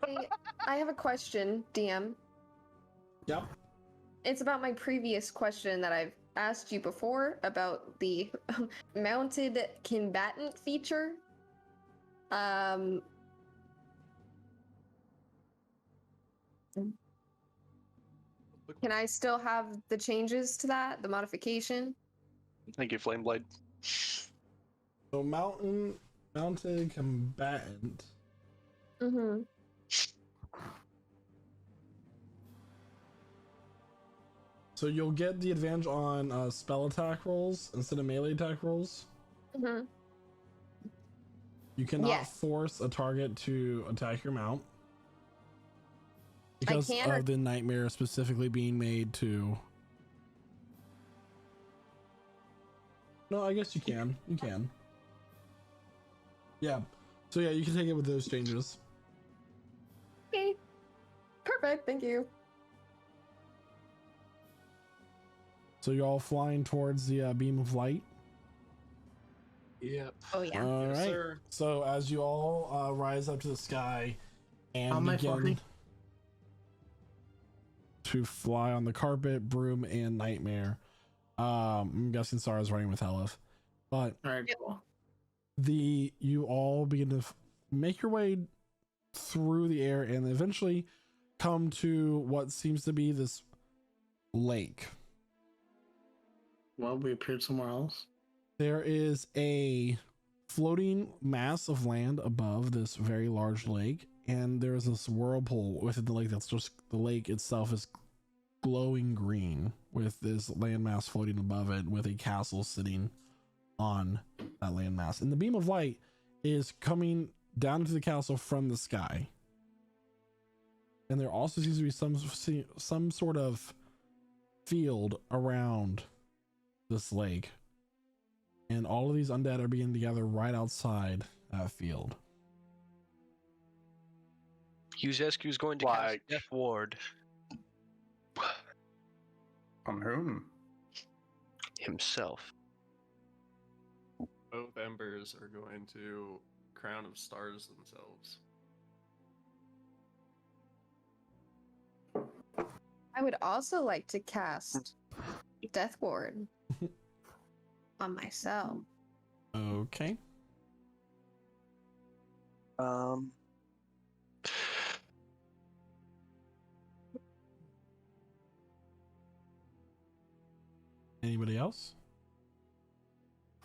Hey, I have a question, DM. Yep. It's about my previous question that I've asked you before about the mounted combatant feature. Can I still have the changes to that, the modification? Thank you, Flameblade. So mounted combatant. Mm-hmm. So you'll get the advantage on spell attack rolls instead of melee attack rolls. Mm-hmm. You cannot Yes. force a target to attack your mount because can or- of the nightmare specifically being made to. No, I guess you can. You can. Yeah. So yeah, you can take it with those changes. Okay. Perfect. Thank you. So you're all flying towards the beam of light. Yep. Oh yeah. All Yes, right. sir. So as you all rise up to the sky and Am I begin flying? to fly on the carpet, broom, and nightmare. I'm guessing Sarah's running with Elif, but All right, cool. you all begin to make your way through the air and eventually come to what seems to be this lake. Well, we appeared somewhere else. There is a floating mass of land above this very large lake, and there's this whirlpool within the lake that's just, the lake itself is glowing green with this landmass floating above it with a castle sitting on that landmass. And the beam of light is coming down to the castle from the sky. And there also seems to be some sort of field around this lake. And all of these undead are beginning to gather right outside that field. Yuzescu's going to cast Death Ward. On whom? Himself. Both embers are going to Crown of Stars themselves. I would also like to cast Death Ward on myself. Okay. Anybody else?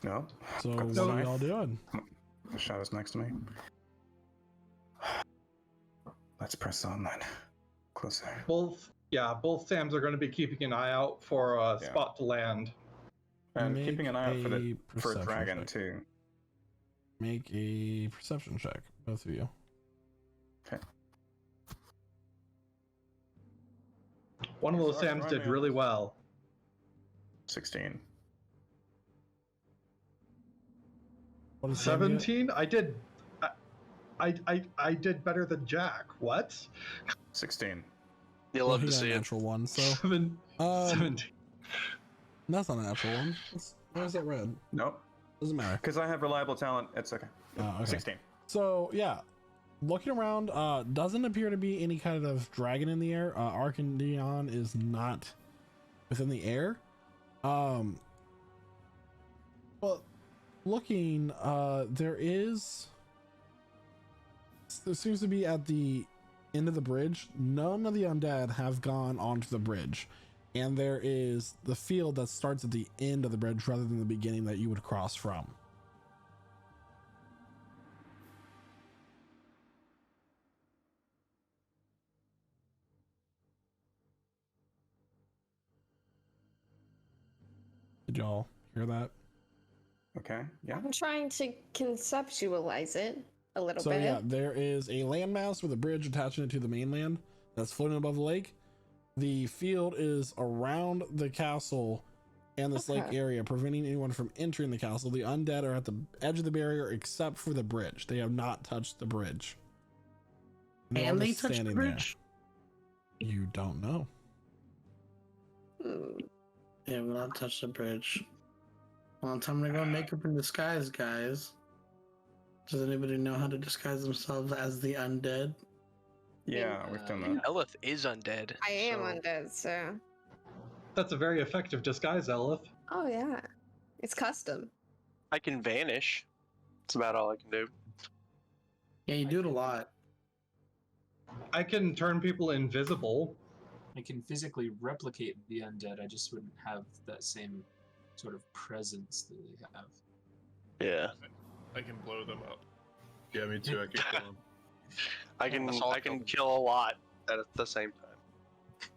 No. So Got what the are knife. y'all doing? The shadow's next to me. Let's press on then. Closer. Both Sams are going to be keeping an eye out for a spot to land. And Make keeping an eye out for a a perception dragon check. too. Make a perception check, both of you. Okay. One of those Sorry, Sams did man. really well. 16. What is Sam get? 17? I did better than Jack. What? 16. You'll Well, love he to got a see it. natural one, so 17. that's not a natural one. Why is that red? Nope. Doesn't matter. Because I have reliable talent. It's okay. Okay. 16. So yeah, looking around, doesn't appear to be any kind of dragon in the air. Arcandion is not within the air. But looking, there seems to be at the end of the bridge. None of the undead have gone onto the bridge, and there is the field that starts at the end of the bridge rather than the beginning that you would cross from. Did y'all hear that? Okay. Yeah. I'm trying to conceptualize it a little So bit. yeah, there is a landmass with a bridge attaching it to the mainland that's floating above the lake. The field is around the castle and this lake Okay. area, preventing anyone from entering the castle. The undead are at the edge of the barrier except for the bridge. They have not touched the bridge. they're all And they just touched the standing there. bridge? You don't know. Hmm. Yeah, we'll not touch the bridge. Well, time to go makeup in disguise, guys. Does anybody know how to disguise themselves as the undead? Yeah, we've done that. Elith is undead. I am so- undead, so. That's a very effective disguise, Elith. Oh, yeah. It's custom. I can vanish. That's about all I can do. Yeah, you do it a lot. I can turn people invisible. I can physically replicate the undead. I just wouldn't have that same sort of presence that they have. Yeah. I can blow them up. Yeah, me too. I can kill him. I can kill a lot at the same time.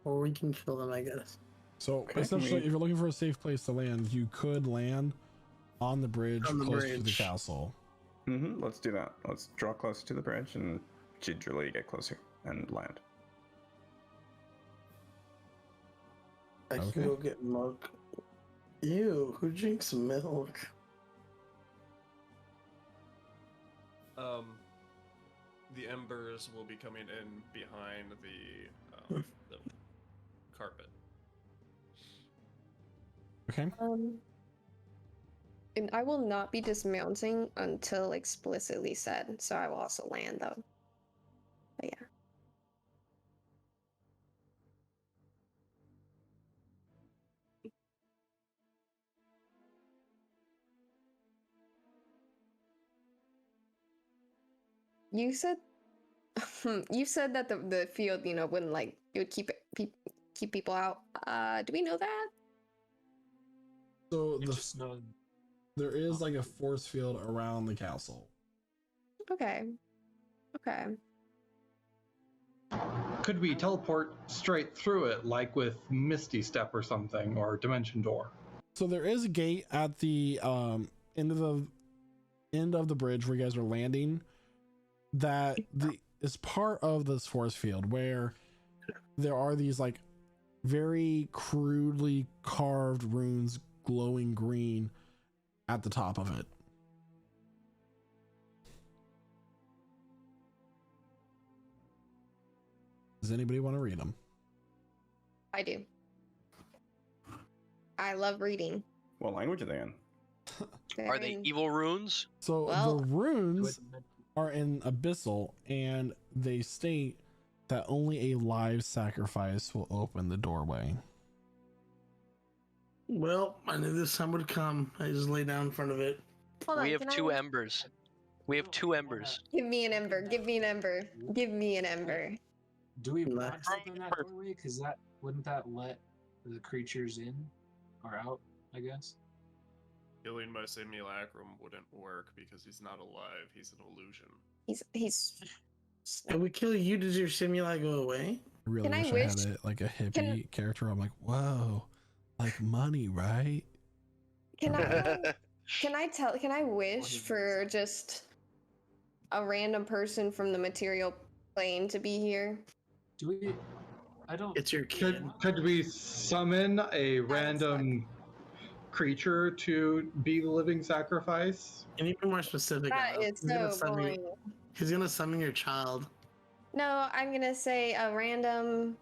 Or we can kill them, I guess. So Okay, essentially, if you're looking for a safe place to land, you could land on the bridge On the close to the bridge. castle. Mm-hmm. Let's do that. Let's draw closer to the bridge and gingerly get closer and land. I Okay. can go get milk. Ew, who drinks milk? The embers will be coming in behind the carpet. Okay. And I will not be dismounting until explicitly said, so I will also land though. But yeah. You said you said that the field, wouldn't like it would keep people out. Do we know that? So You just know. there is like a force field around the castle. Okay. Okay. Could we teleport straight through it, like with Misty Step or something, or Dimension Door? So there is a gate at the end of the bridge where you guys are landing that is part of this force field, where there are these like very crudely carved runes glowing green at the top of it. Does anybody want to read them? I do. I love reading. What language are they in? Are they evil runes? So Well, the runes are in Abyssal, and they state that only a live sacrifice will open the doorway. Well, I knew this time would come. I just lay down in front of it. Hold on, We have can two I- embers. We have two embers. Give me an ember. Give me an ember. Give me an ember. Do we Nice. want to open that doorway? Because wouldn't that let the creatures in or out? I guess. Killing my simulacrum wouldn't work because he's not alive. He's an illusion. He's. If we kill you, does your simuli go away? I really Can I wish I had wish- it like a hippie can- character. I'm like, whoa, like money, right? Can I? Can I wish for just a random person from the material plane to be here? Do we? I don't. It's your kid. Could we summon a random creature to be the living sacrifice? Can you be more specific? That Alex? is so boring. He's gonna summon your child. No, I'm gonna say a random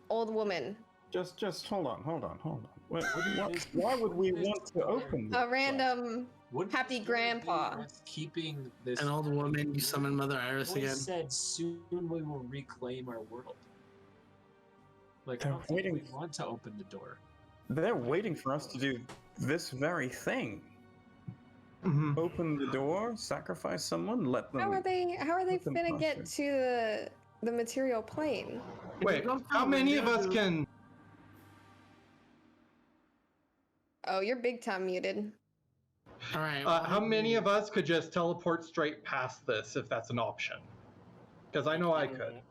old woman. Just hold on. Why would we want to open this? A random Wouldn't happy the story be grandpa. us keeping this. An old woman. You summon Mother Iris Boy again. said soon we will reclaim our world. Like I They're don't think we waiting- want to open the door. They're waiting for us to do this very thing. Mhm. Open the door, sacrifice someone, let them. How are they let them finna pass get it. to the material plane? Wait, how many of us can? Oh, you're big time muted. All right. How many of us could just teleport straight past this if that's an option? Because I know I could.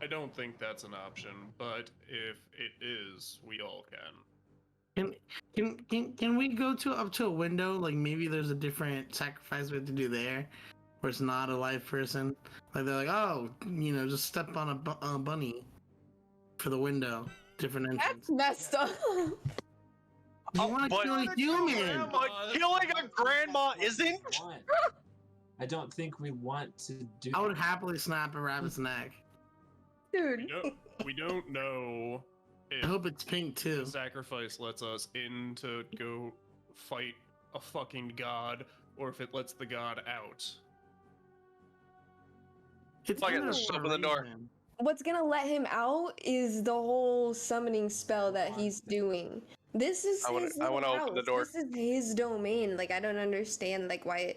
I don't think that's an option, but if it is, we all can. Can we go up to a window? Like maybe there's a different sacrifice we have to do there, where it's not a live person. Like they're like, oh, just step on a bunny for the window. Different entrance. That's messed up. You want to but- kill a human? Killing a grandma isn't. I don't think we want to do. I would happily snap a rabbit's neck. Dude. We don't know if I hope it's pink too. the sacrifice lets us in to go fight a fucking god, or if it lets the god out. It's Fuck it, in let's there just for a open the door. reason. What's gonna let him out is the whole summoning spell that he's doing. This is I wanna- his I wanna little open the house. door. This is his domain. Like I don't understand why.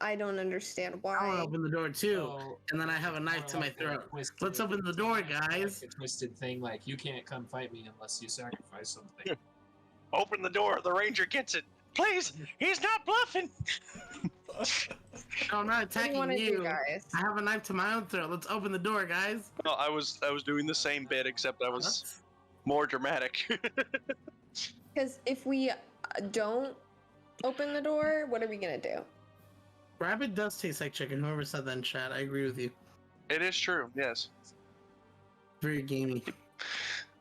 I don't understand I want to why. open the door too, So, and then I have a knife more to my like a throat. twisted- Let's open the door, like guys. a twisted thing, like you can't come fight me unless you sacrifice something. Open the door. The ranger gets it. Please, he's not bluffing. No, I'm not What do you attacking want to you. do, guys? I have a knife to my own throat. Let's open the door, guys. No, I was doing the same bit, except I was more dramatic. Because if we don't open the door, what are we gonna do? Rabbit does taste like chicken. Whoever said that in chat, I agree with you. It is true. Yes, Very gamey.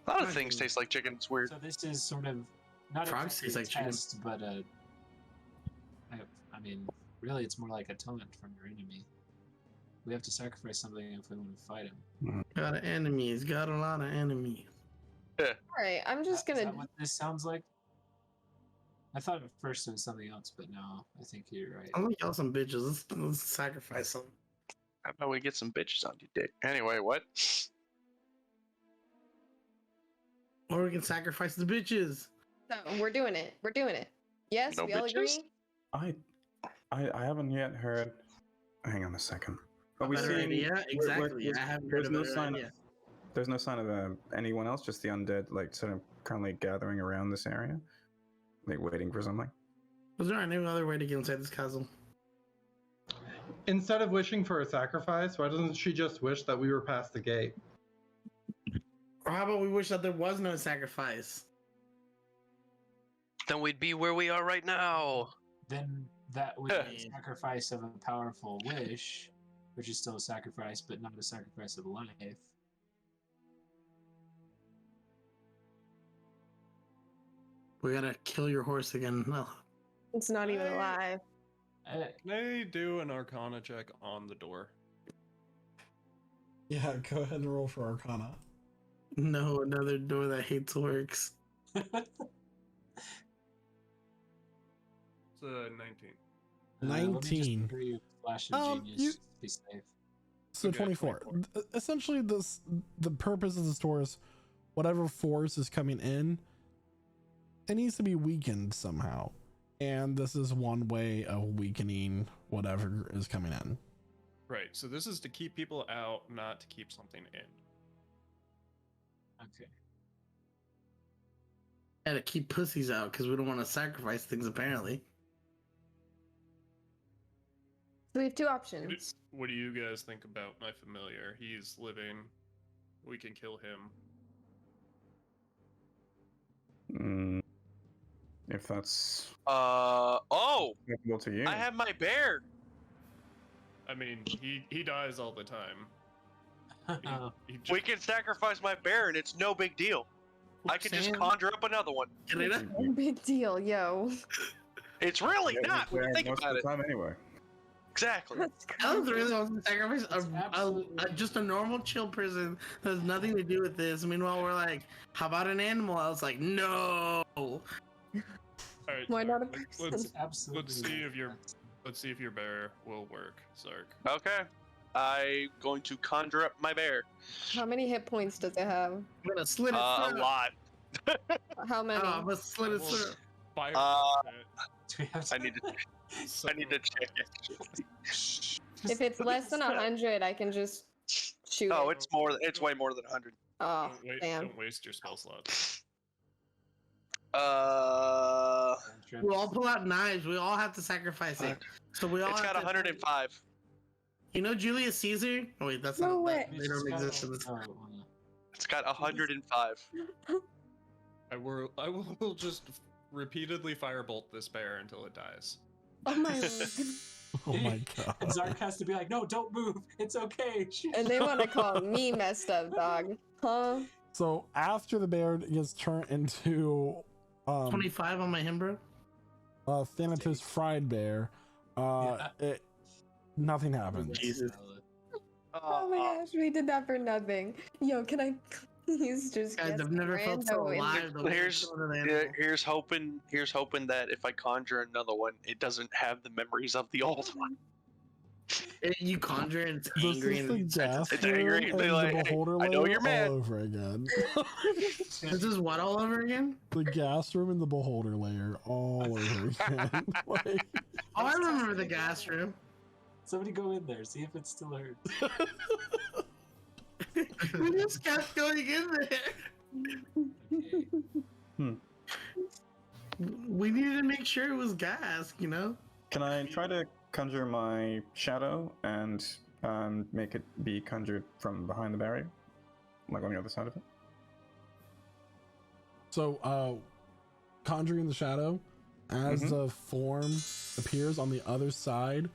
a lot of things taste like chicken. It's weird. So this is sort of not Frogs exactly taste a like chicken. test, but I mean, really, it's more like a taunt from your enemy. We have to sacrifice something if we want to fight him. Got enemies. Got a lot of enemies. All right, I'm just Is gonna. that what this sounds like? I thought at first it was something else, but no, I think you're right. I'm gonna kill some bitches. Let's sacrifice them. How about we get some bitches on you, dick? Anyway, what? Or we can sacrifice the bitches. No, we're doing it. We're doing it. Yes, No we all bitches? agree. I haven't yet heard hang on a second. Are A we better seeing? idea? Exactly. I haven't heard There's a no better sign. idea. There's no sign of anyone else. Just the undead, like sort of currently gathering around this area, like waiting for something. Was there any other way to get inside this castle? Instead of wishing for a sacrifice, why doesn't she just wish that we were past the gate? Or how about we wish that there was no sacrifice? Then we'd be where we are right now. Then that would be a sacrifice of a powerful wish, which is still a sacrifice, but not a sacrifice of life. We gotta kill your horse again. No. It's not even Hey. alive. Can I do an Arcana check on the door? Yeah, go ahead and roll for Arcana. No, another door that hates orcs. It's a 19. Let me just 19. agree with Flash of Genius you- just to be safe. So Okay, 24. 24. Essentially, the purpose of the store is whatever force is coming in, it needs to be weakened somehow. And this is one way of weakening whatever is coming in. Right, so this is to keep people out, not to keep something in. Okay. Gotta keep pussies out because we don't want to sacrifice things, apparently. So we have two What do, options. what do you guys think about my familiar? He's living. We can kill him. If that's Oh! applicable to you. I have my bear! I mean, he dies all the time. He We can sacrifice my bear and it's no big deal. I could just Sam? conjure up another one. Can I not? No big deal, yo. It's really Yeah, not when you yeah, think most about of it. the time anyway. Exactly. That's I was really wants to sacrifice It's absolutely- just a normal chill person that has nothing to do with this. Meanwhile, we're like, how about an animal? I was like, no. All right, Why not a let's- person? let's Absolutely. let's see if your bear will work, Sark. Okay. I'm going to conjure up my bear. How many hit points does it have? I'm gonna slit its A throat. lot. How many? Oh, I'm gonna slit its Well, throat. Fire Do we have I need to I need to check it. If it's less than 100, I can just shoot Oh, it. it's way more than 100. Oh, damn. Don't waste your spell slot. We all pull out knives. We all have to sacrifice it. So we all. It's have got to- 105. You know Julius Caesar? Oh wait, that's No not. way. They don't exist in this. It's got 105. I will just repeatedly firebolt this bear until it dies. Oh my lord. Oh my god. And Zark has to be like, no, don't move. It's okay. And they want to call me messed up, dog. Huh? So after the bear gets turned into 25 on my Himbro. Thanatos fried bear, nothing happens. Jesus. Oh my gosh, we did that for nothing. Yo, can I please just Guys, get I've never felt so rando in alive. The way I Here's killed an animal. here's hoping that if I conjure another one, it doesn't have the memories of the old one. You conjure and it's This angry is and the it starts gas It's room angry, and be like, the "Hey, beholder I know layer you're mad." all over again. This is what all over again? The gas room and the beholder layer all over again. Like, Oh, I remember the gas room. Somebody go in there, see if it still hurts. We just kept going in there. Okay. We needed to make sure it was gas, you know? Can I try to conjure my shadow and make it be conjured from behind the barrier? Like on the other side of it? so, conjuring the shadow, as the form appears on the other side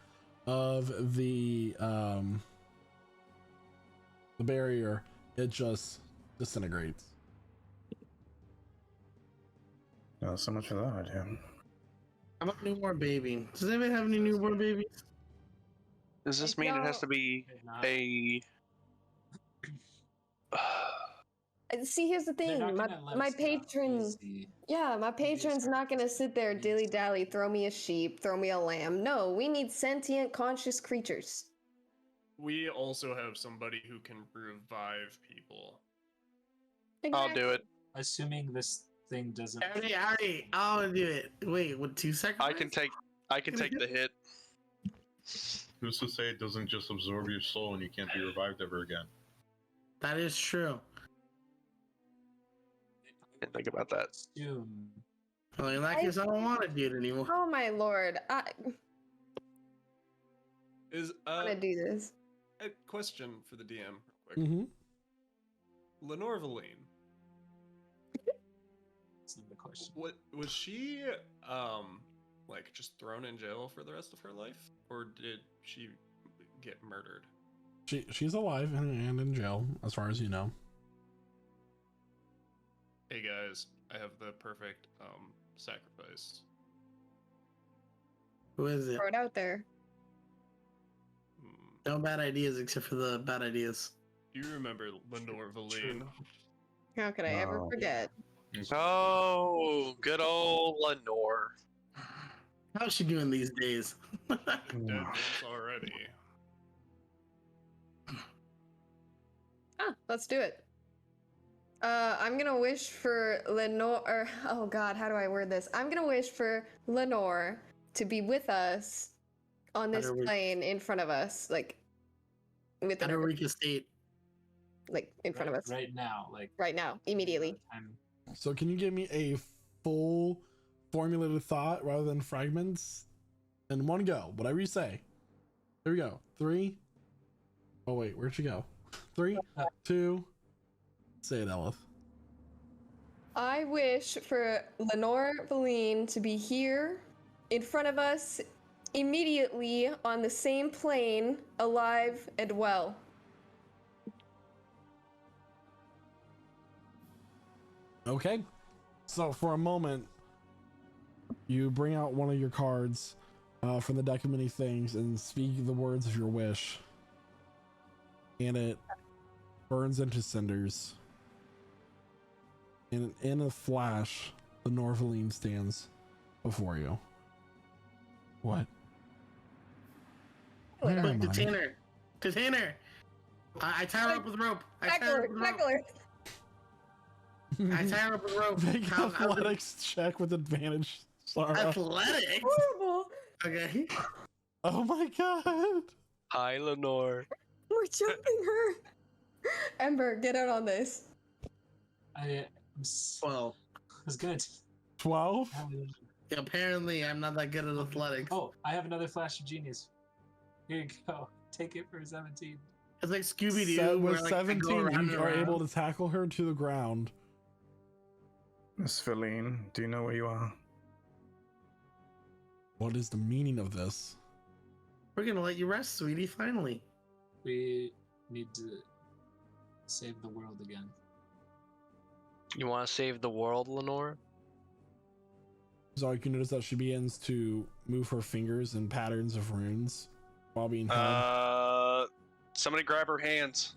of the barrier, it just disintegrates. No, so much for that idea. How about newborn baby? Does anybody have any newborn babies? Does this I mean it has don't- to be a? See, here's the They're thing. not My gonna let my us go patron, easy. yeah, my patron's not gonna sit there dilly dally, throw me a sheep, throw me a lamb. No, we need sentient, conscious creatures. We also have somebody who can revive people. I'll do it. Assuming this thing doesn't. I'll do it. Wait, with 2 seconds? I can take the hit. Who's to say it doesn't just absorb your soul and you can't be revived ever again? That is true. Didn't think about that. Soon. Well, in that case, I don't want to do it anymore. Oh my lord. I Is want to do this. a question for the DM real quick. Mm-hmm. Lenore Valine. That's the question. What was she like just thrown in jail for the rest of her life? Or did she get murdered? She's alive and in jail, as far as you know. Hey guys, I have the perfect sacrifice. Who is it? Throw it out there. No bad ideas except for the bad ideas. Do you remember Lenore Valine? How could I ever No. forget? Oh, good old Lenore. How's she doing these days? Dead once already. Let's do it. I'm gonna wish for Lenore. Or, oh God, how do I word this? I'm gonna wish for Lenore to be with us on this Better we- plane in front of us, like with At a Eureka State. like in front of us Right now, like right now, immediately. I'm So can you give me a full formulated thought rather than fragments? In one go, whatever you say. Here we go. 3. Oh wait, where'd she go? 3, 2. Say it, Elif. I wish for Lenore Valine to be here in front of us immediately on the same plane, alive and well. Okay. So for a moment, you bring out one of your cards from the deck of many things and speak the words of your wish. And it burns into cinders. And in a flash, the Norvaline stands before you. What? Where am I? Container! I tie her up with rope. I tie her up with rope. I tie her up with rope. Make an How- how- athletics check with advantage. Sorry. Athletics? Horrible. Okay. Oh my god. Hi, Lenore. We're jumping her. Ember, get out on this. Well, was good. 12? apparently I'm not that good at athletics. Oh, I have another flash of genius. Here you go. Take it for 17. It's like Scooby Doo. So where with like, I go 17, around you and are around. able to tackle her to the ground. Miss Feline, do you know where you are? What is the meaning of this? We're gonna let you rest, sweetie. Finally. We need to save the world again. You want to save the world, Lenore? So you can notice that she begins to move her fingers in patterns of runes while being held. Somebody grab her hands.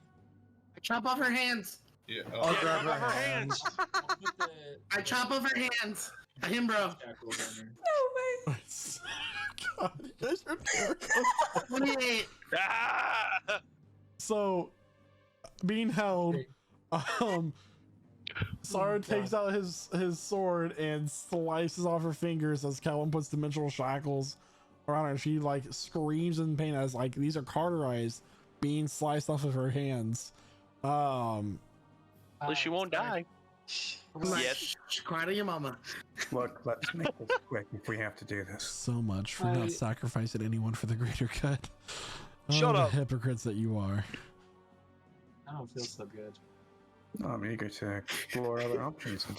Chop off her hands. Yeah, I'll grab her hands. I chop off her hands. Him, bro. No way. God, you guys are terrible. 28. Ah! So, being held, Sara Oh, takes out his sword and slices off her fingers as Calvin puts dimensional shackles around her. She like screams in pain as like these are cauterized, being sliced off of her hands. At least she won't die. Yes. Cry to your mama. Look, let's make this quick if we have to do this. So much for not sacrificing anyone for the greater good. Shut the up. hypocrites that you are. I don't feel so good. I'm eager to explore other options. And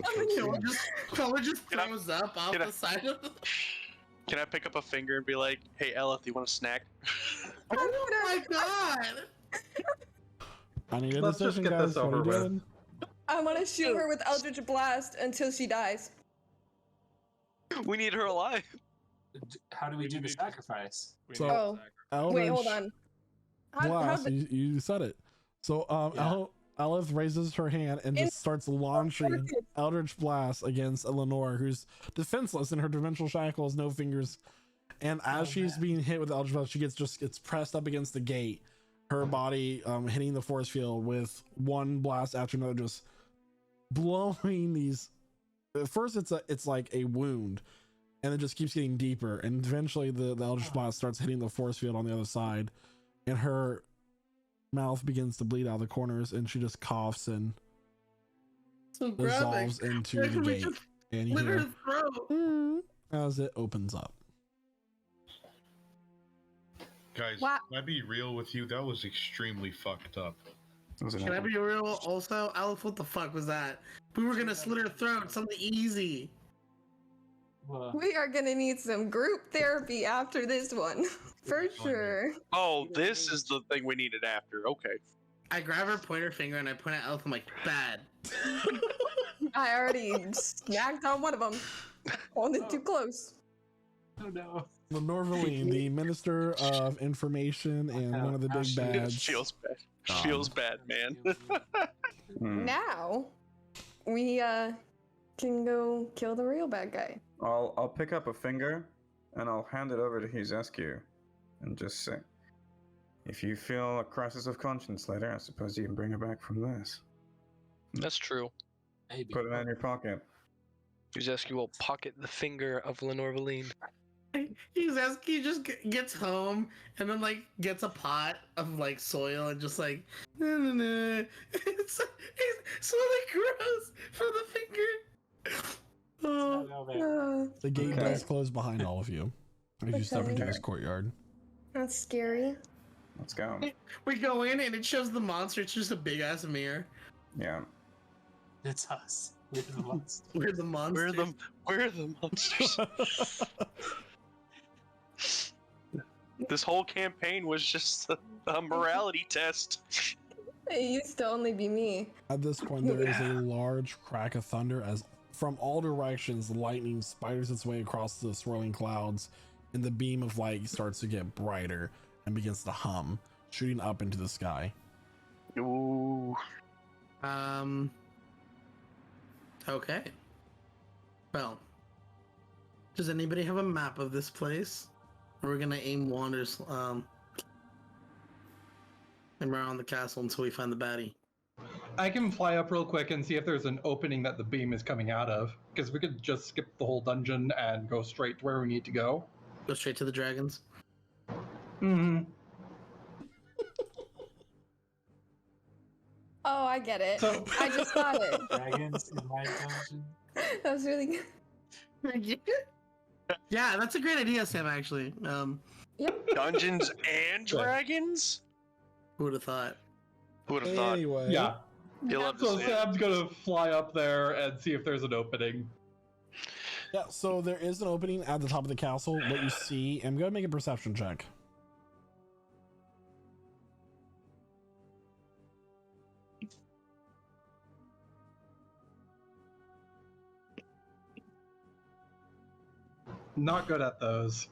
Color just Can I- throws up off can I- the side of the... Can I pick up a finger and be like, "Hey, Ella, do you want a snack?" Oh my god! I need a Let's just decision, get guys. this What are over you with. doing? I want to shoot her with Eldritch Blast until she dies. We need her alive. How do we do the sacrifice? So, Oh. Eldritch Wait, hold on. Blast, you said it. So, Elif raises her hand and just starts launching Eldritch Blast against Eleanor, who's defenseless in her dimensional shackles, no fingers. And as she's being hit with Eldritch Blast, she gets pressed up against the gate. Her body hitting the force field with one blast after another, just blowing these. At first, it's like a wound, and it just keeps getting deeper. And eventually, the Eldritch Blast starts hitting the force field on the other side, and her mouth begins to bleed out of the corners, and she just coughs and So dissolves into the We gate. just And you slit her hear throat. as it opens up. Guys, Wow. can I be real with you? That was extremely fucked up. Can I be real? Also, Aleph, what the fuck was that? We were gonna slit her throat. Something easy. Well, We are gonna need some group therapy after this one, for sure. Oh, this is the thing we needed after. Okay. I grab her pointer finger and I point at Aleph. I'm like, bad. I already snagged on one of them. Holding it too close. oh no. Lenorvaline, the Minister of Information and one of the big It bads. feels bad. Feels bad, man. Now, we can go kill the real bad guy. I'll pick up a finger and I'll hand it over to Huzescu and just say, if you feel a crisis of conscience later, I suppose you can bring it back from this. That's true. Maybe. Put it in your pocket. Yuzescu will pocket the finger of Lenorvaline. He just gets home and then like gets a pot of like soil and just like it's so like gross for the finger. Oh. Oh, man. The gate Okay. does close behind all of you as you step Okay. into this courtyard. That's scary. Let's go. We go in and it shows the monster. It's just a big ass mirror. Yeah. It's us. We're the ones. We're the monster. We're the monsters. This whole campaign was just a morality test. It used to only be me. At this point, there is a large crack of thunder as from all directions, lightning spiders its way across the swirling clouds, and the beam of light starts to get brighter and begins to hum, shooting up into the sky. Ooh. Okay. Well, does anybody have a map of this place? We're gonna aim wanders around the castle until we find the baddie. I can fly up real quick and see if there's an opening that the beam is coming out of, because we could just skip the whole dungeon and go straight to where we need to go. Go straight to the dragons. Mm-hmm. Oh, I get it. So- I just got it. Dragons in my dungeon. That was really good. Yeah, that's a great idea, Sam. Actually, Yep. Dungeons and Dragons? who would have thought? Who would have thought? Anyway, Yeah. You'll love to So see it. Sam's gonna fly up there and see if there's an opening. yeah. So there is an opening at the top of the castle. What you see, I'm going to make a perception check. Not good at those.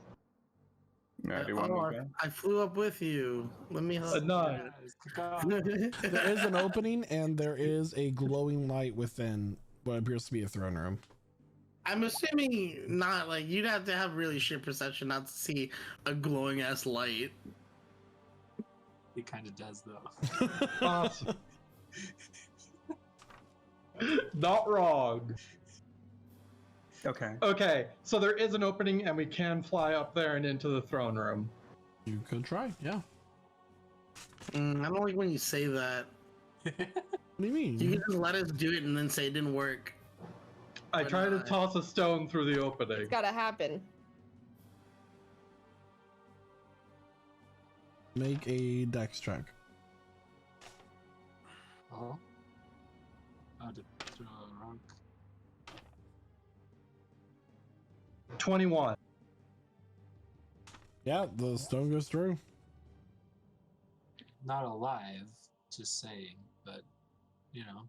Yeah, do one Oh, more thing. I flew up with you. Let me help. A 9. Yes, God. There is an opening, and there is a glowing light within what appears to be a throne room. I'm assuming not. Like you'd have to have really shit perception not to see a glowing ass light. He kind of does though. Awesome. Not wrong. Okay. Okay, so there is an opening and we can fly up there and into the throne room. You could try, yeah. I don't like when you say that. What do you mean? You can just let us do it and then say it didn't work. I Why try to not? toss a stone through the opening. It's gotta happen. Make a dex check. Oh. Oh, to throw a rock. 21. Yeah, the stone goes through. Not alive, just saying, but you know.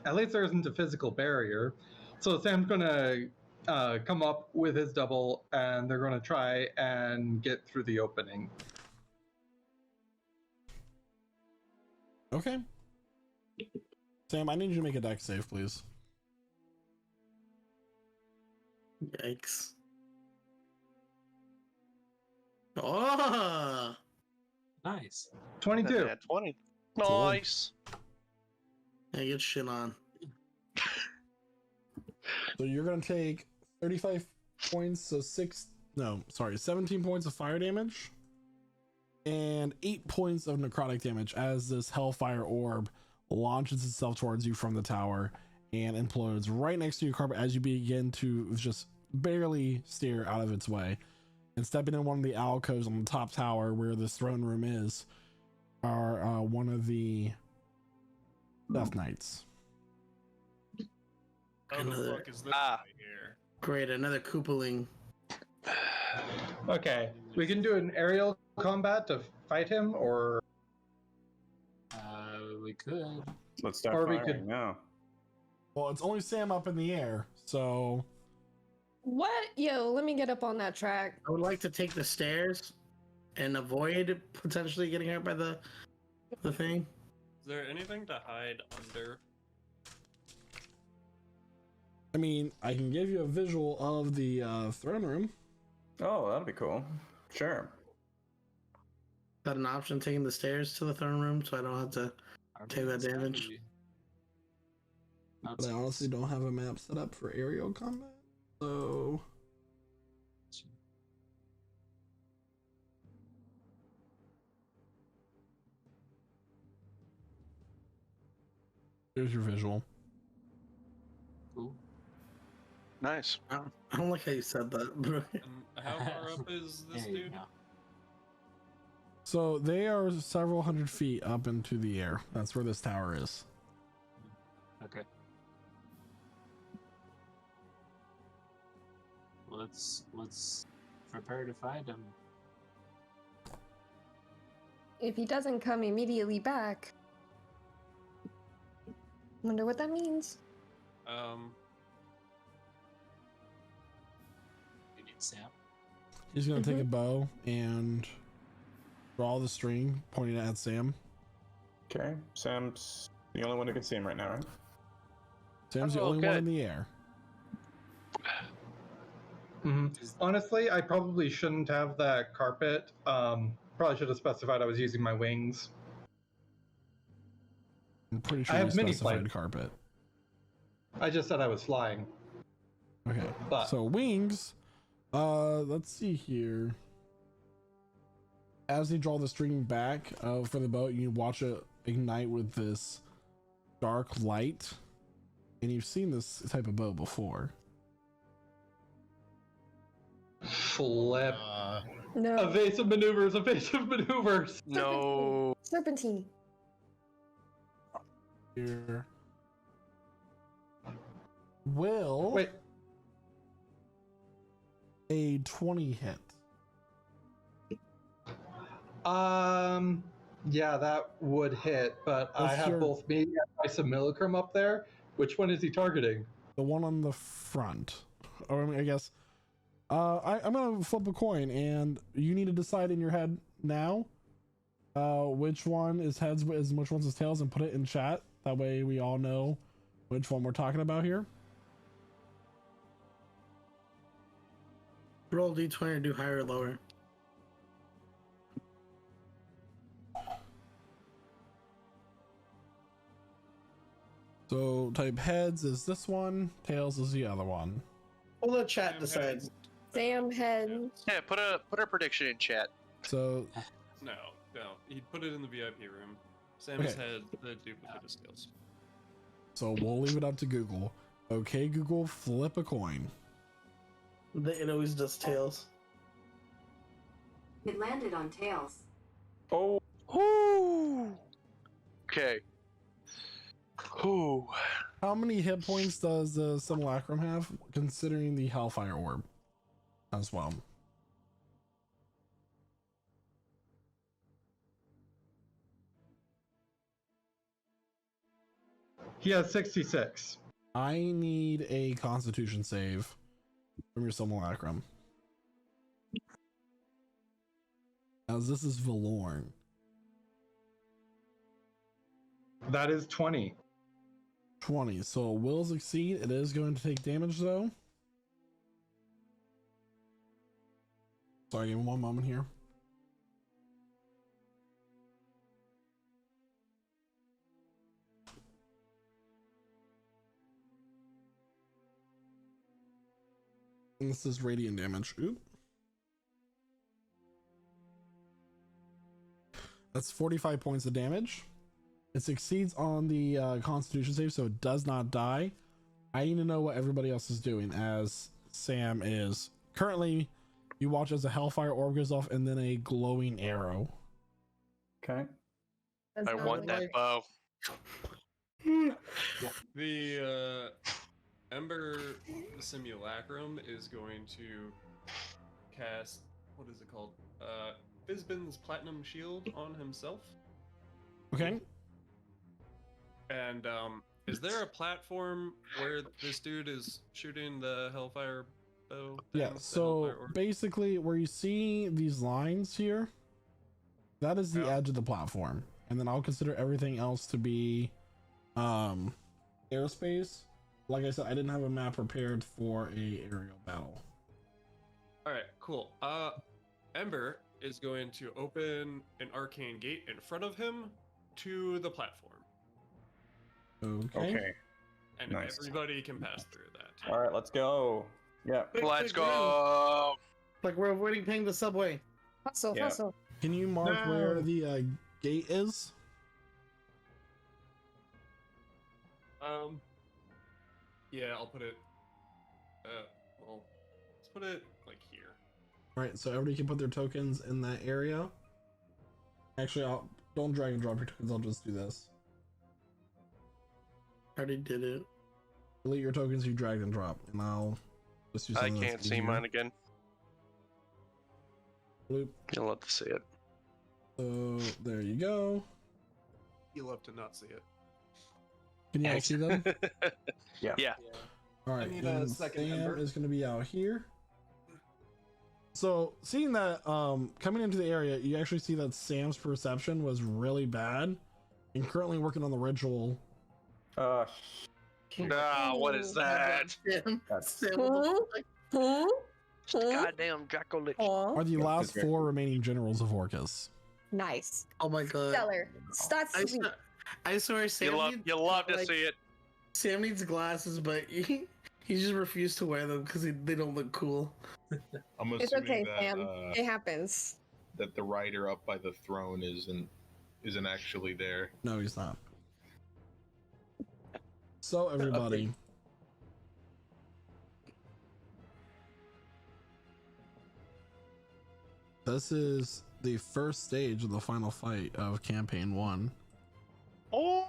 At least there isn't a physical barrier. So Sam's gonna come up with his double and they're gonna try and get through the opening. Okay. Sam, I need you to make a dex save, please. Yikes. Oh! Nice. 22. Yeah, 20. Nice. Yeah, get shit on. So you're gonna take 35 points. So 17 points of fire damage and 8 points of necrotic damage as this hellfire orb launches itself towards you from the tower and implodes right next to your carpet as you begin to just barely steer out of its way. And stepping in one of the alcoves on the top tower where this throne room is are one of the Death Knights. How the Another- fuck is this guy here? Great, another Koopaling. Okay, we can do an aerial combat to fight him, or We could. Let's start Or we firing could- now. Well, it's only Sam up in the air, so What? Yo, let me get up on that track. I would like to take the stairs and avoid potentially getting hurt by the thing. Is there anything to hide under? I mean, I can give you a visual of the throne room. Oh, that'll be cool. Sure. Is that an option, taking the stairs to the throne room so I don't have to take that damage? But I honestly don't have a map set up for aerial combat, so here's your visual. Cool. Nice. I don't like how you said that, bro. How far up is this There you dude? go. So they are several hundred feet up into the air. That's where this tower is. Okay. Let's prepare to fight him. If he doesn't come immediately back, wonder what that means. You need Sam. He's gonna take a bow and draw the string, pointing it at Sam. Okay. Sam's the only one who can see him right now, right? Sam's the Oh, only one good. in the air. Honestly, I probably shouldn't have that carpet. Probably should have specified I was using my wings. I'm pretty sure I you have mini specified flight. carpet. I just said I was flying. Okay. But So wings. Let's see here. As they draw the string back for the boat, you watch it ignite with this dark light, and you've seen this type of boat before. flip. No. Evasive maneuvers, evasive maneuvers. No. Serpentine. Here. Will Wait, a 20 hit? yeah, that would hit, but I What's have your- both me and my simulacrum up there. Which one is he targeting? The one on the front. Or I mean, I guess. I'm gonna flip a coin, and you need to decide in your head now, which one is heads, and which one's is tails, and put it in chat. That way, we all know which one we're talking about here. Roll d20 or do higher or lower. So, type heads is this one, tails is the other one. We'll let chat decide. Sam head. Yeah, put a prediction in chat. So, No. He put it in the VIP room. Sam's Okay. head, the duplicate of skills. so we'll leave it up to Google. Okay, Google, flip a coin. It always does tails. It landed on tails. Oh, Ooh. Okay. Ooh. How many hit points does the simulacrum have, considering the hellfire orb as well? He has 66. I need a constitution save from your simulacrum. As this is Valorn. That is 20. 20. So it will succeed. It is going to take damage though. Sorry, give me one moment here. And this is radiant damage. Oop. That's 45 points of damage. It succeeds on the Constitution save, so it does not die. I need to know what everybody else is doing, as Sam is currently. You watch as a Hellfire orb goes off, and then a glowing arrow. Okay. I want that bow. The Ember Simulacrum is going to cast, what is it called? Fizbin's Platinum Shield on himself. Okay. And is there a platform where this dude is shooting the Hellfire bow? Yeah, things, the so Hellfire orb? basically where you see these lines here, that is the Yeah. edge of the platform. And then I'll consider everything else to be airspace. Like I said, I didn't have a map prepared for a aerial battle. All right, cool. Ember is going to open an arcane gate in front of him to the platform, Okay. and Nice. everybody can pass through that. All right, let's go. Yeah. Let's go. Like we're avoiding paying the subway. Hustle, Yeah. hustle. Can you mark No. where the gate is? Yeah, I'll put it. Well, let's put it like here. All right, so everybody can put their tokens in that area. Actually, don't drag and drop your tokens. I'll just do this. Already did it. Delete your tokens you dragged and dropped, and I'll just do I something. can't that's see easier. mine again. Bloop. You'll have to see it. So there you go. You love to not see it. Can you all see them? Yeah. Yeah. All right, need a and second Sam Ember. is going to be out here. So seeing that coming into the area, you actually see that Sam's perception was really bad, and currently working on the ritual. What is that? Sam, That's- Sam, what the fuck? Huh? Just a goddamn Draco Lich. Aw. Are the Yes, last it's very 4 remaining generals of Orcus. Nice. Oh my god. Stellar. That's I, sweet. I swear Sam You love to like, see it. Sam needs glasses, but he just refused to wear them because they don't look cool. I'm It's assuming okay, that, Sam. It happens. that the rider up by the throne isn't actually there. No, he's not. So everybody, this is the first stage of the final fight of campaign 1. Oh,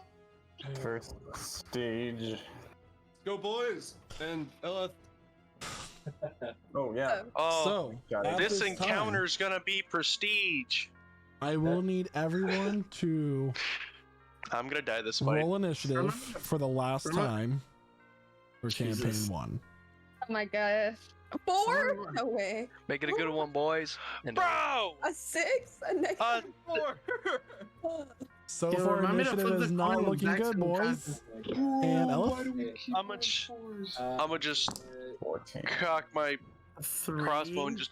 First stage. Go, boys! And Ella, Oh yeah. oh So got it. at this time, encounter's gonna be prestige. I will need everyone to I'm gonna die this fight. roll initiative for the last Remember- time for campaign Jesus. 1. Oh my gosh. 4? No way. Make it a good one, boys. And Bro! A 6? A next Uh, 4? So Yo, far, remind me to initiative flip is the not coin looking back good, to the boys. content. And Elf? I'm gonna just 14. cock my 3. crossbow and just.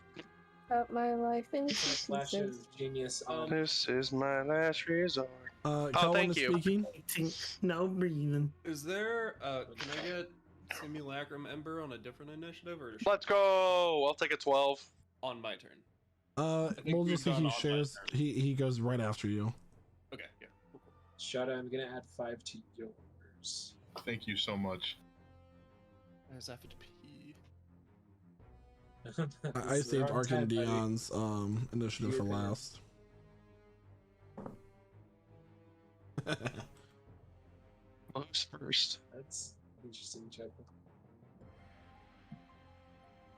Cut my life into Flash pieces. of genius. This is my last resort. Kelvin thank is you. speaking. No breathing. is there? Can I get Simulacrum Ember on a different initiative, or Let's go! I'll take a 12. on my turn? think We'll we've just see gone he on my shares. turn. He goes right after you. Okay, yeah. Cool, cool. Shada, I'm gonna add 5 to yours. Thank you so much. I just have to pee. I This is saved wrong Arkin time, buddy. Dion's initiative for Your turn. last. Who's first? That's interesting, Chuck.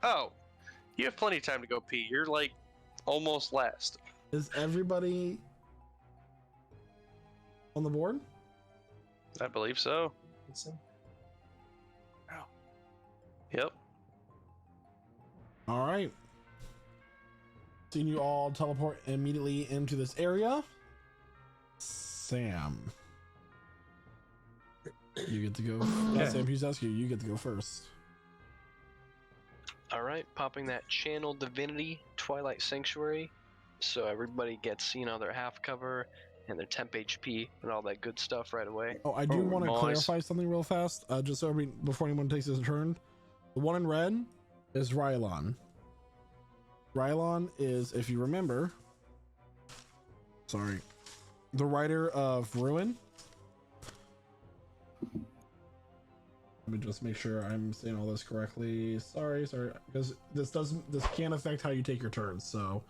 Oh, you have plenty of time to go pee. You're like almost last. Is everybody on the board? I believe so. Think so? Yep. All right. Seeing you all teleport immediately into this area. Sam, you get to go. Sam Husescu, you get to go first. All right, popping that Channel Divinity Twilight Sanctuary, so everybody gets their half cover and their temp HP and all that good stuff right away. Oh, I do Oh, want to nice. clarify something real fast, just so before anyone takes his turn. The one in red is Rylon. Rylon is, if you remember, sorry, the writer of Ruin. Let me just make sure I'm saying all this correctly. Sorry, because this can't affect how you take your turns. So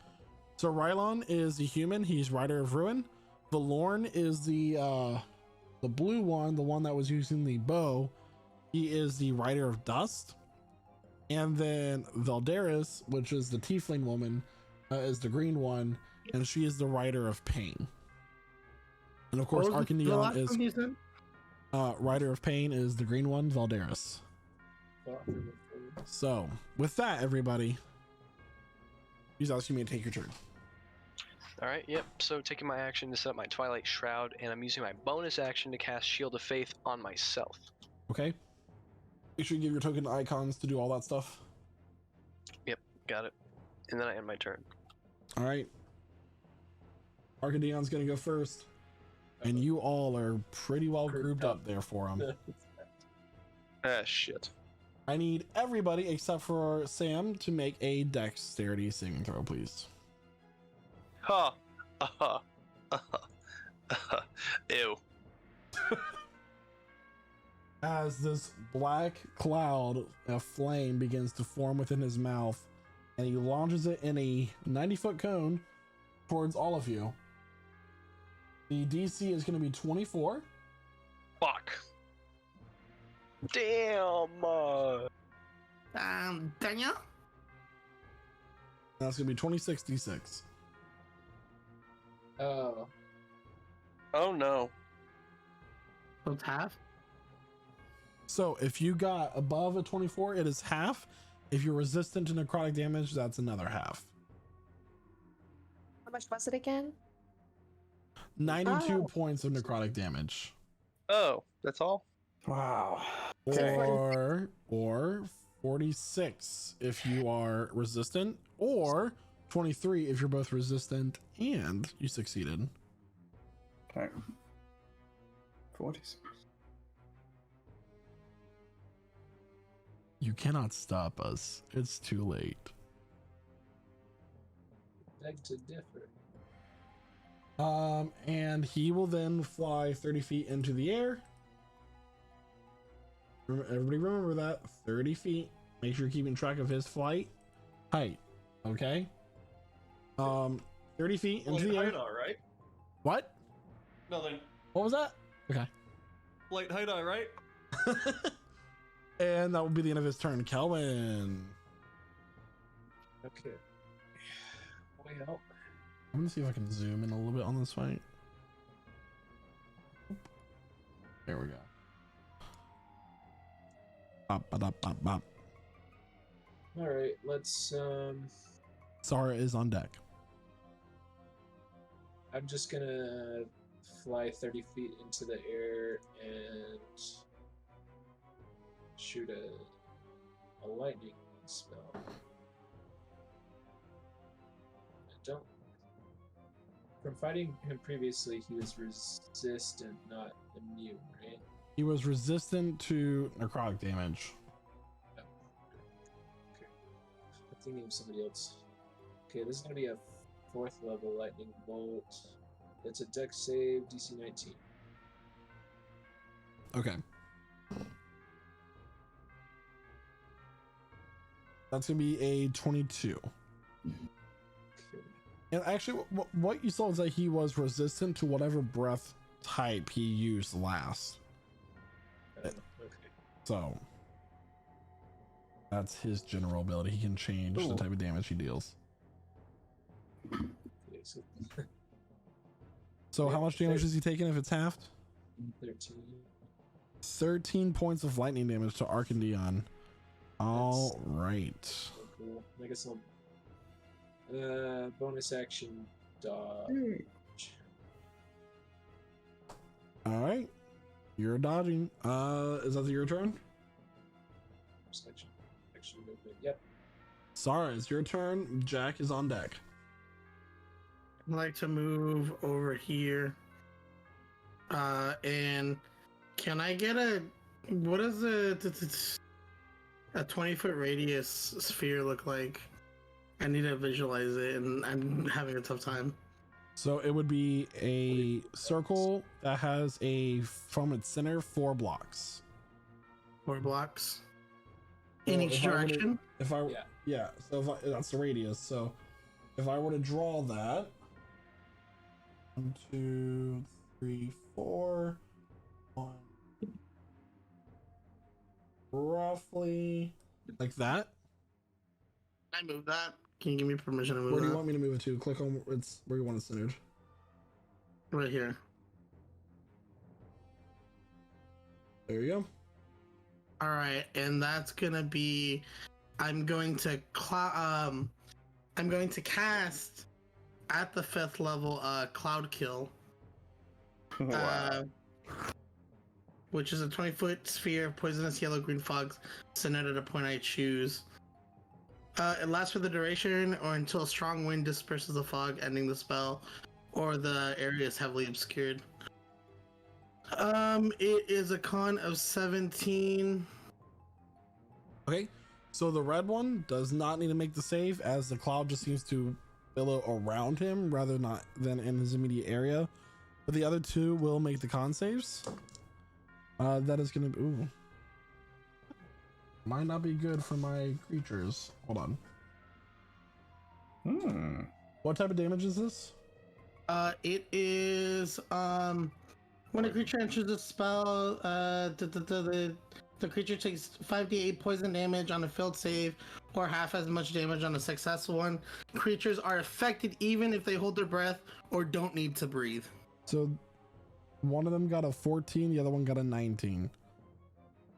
Rylon is the human. He's writer of Ruin. Valorn is the blue one, the one that was using the bow. He is the writer of Dust. And then Valderis, which is the tiefling woman, is the green one, and she is the writer of Pain. And of course, Arcandion is writer of Pain is the green one, Valderis. So with that, everybody, he's asking me to take your turn. All right, yep. So taking my action to set up my Twilight Shroud, and I'm using my bonus action to cast Shield of Faith on myself. Okay. Make sure you give your token icons to do all that stuff. Yep, got it. And then I end my turn. All right. Arcadion's gonna go first, and you all are pretty well grouped up there for him. Ah, shit. I need everybody except for Sam to make a dexterity saving throw, please. Ha! Ew. As this black cloud of flame begins to form within his mouth, and he launches it in a 90-foot cone towards all of you. The DC is going to be 24. Fuck. Damn. Daniel? That's going to be 26 D6. Oh. Oh no. So it's half? So if you got above a 24, it is half. If you're resistant to necrotic damage, that's another half. How much was it again? 92 points of necrotic damage. Oh, that's all? Wow. Or 46 if you are resistant, or 23 if you're both resistant and you succeeded. Okay. 46. You cannot stop us. It's too late. Beg to differ. And he will then fly 30 feet into the air. Everybody remember that. 30 feet. Make sure you're keeping track of his flight height. Okay? 30 feet into the air. Right? What? Nothing. What was that? Okay. Light height, right? And that will be the end of his turn. Kelvin. Okay. Well, I'm gonna see if I can zoom in a little bit on this fight. There we go. Bop, bop, bop, bop. all right. Let's. Sara is on deck. I'm just gonna fly 30 feet into the air and shoot a lightning spell. I don't. From fighting him previously, he was resistant, not immune, right? He was resistant to necrotic damage. Oh, okay. I'm thinking of somebody else. Okay, this is gonna be a 4th level lightning bolt. It's a dex save, DC 19. Okay. That's gonna be a 22. Okay. And actually, what you saw is that he was resistant to whatever breath type he used last. Okay. So that's his general ability. He can change the type of damage he deals. Okay, so So how much damage is he taking if it's halved? 13. 13 points of lightning damage to Arcandion. All right. So cool. I guess I'll bonus action dodge. All right. You're dodging. Is that your turn? Action movement. Yep. Sara, it's your turn. Jack is on deck. I'd like to move over here. And can I get a what is it? a 20-foot radius sphere look like? I need to visualize it, and I'm having a tough time. So it would be a circle that has from its center 4 blocks. 4 blocks So in each direction. Yeah. So that's the radius. So if I were to draw that, 1, 2, 3, 4, 1, roughly like that. I move that. Can you give me permission to move Where do that? you want me to move it to? Click on it's where you want it centered. Right here. There you go. All right, and that's gonna be. I'm going to cast at the 5th level Cloud Kill. Wow. Which is a 20-foot sphere of poisonous yellow-green fog centered at a point I choose. It lasts for the duration or until a strong wind disperses the fog, ending the spell, or the area is heavily obscured. It is a con of 17. Okay. So the red one does not need to make the save, as the cloud just seems to billow around him rather than in his immediate area. But the other 2 will make the con saves. That is gonna be might not be good for my creatures. Hold on. What type of damage is this? It is when a creature enters the spell, the creature takes 5d8 poison damage on a failed save, or half as much damage on a successful one. Creatures are affected even if they hold their breath or don't need to breathe. So one of them got a 14, the other one got a 19.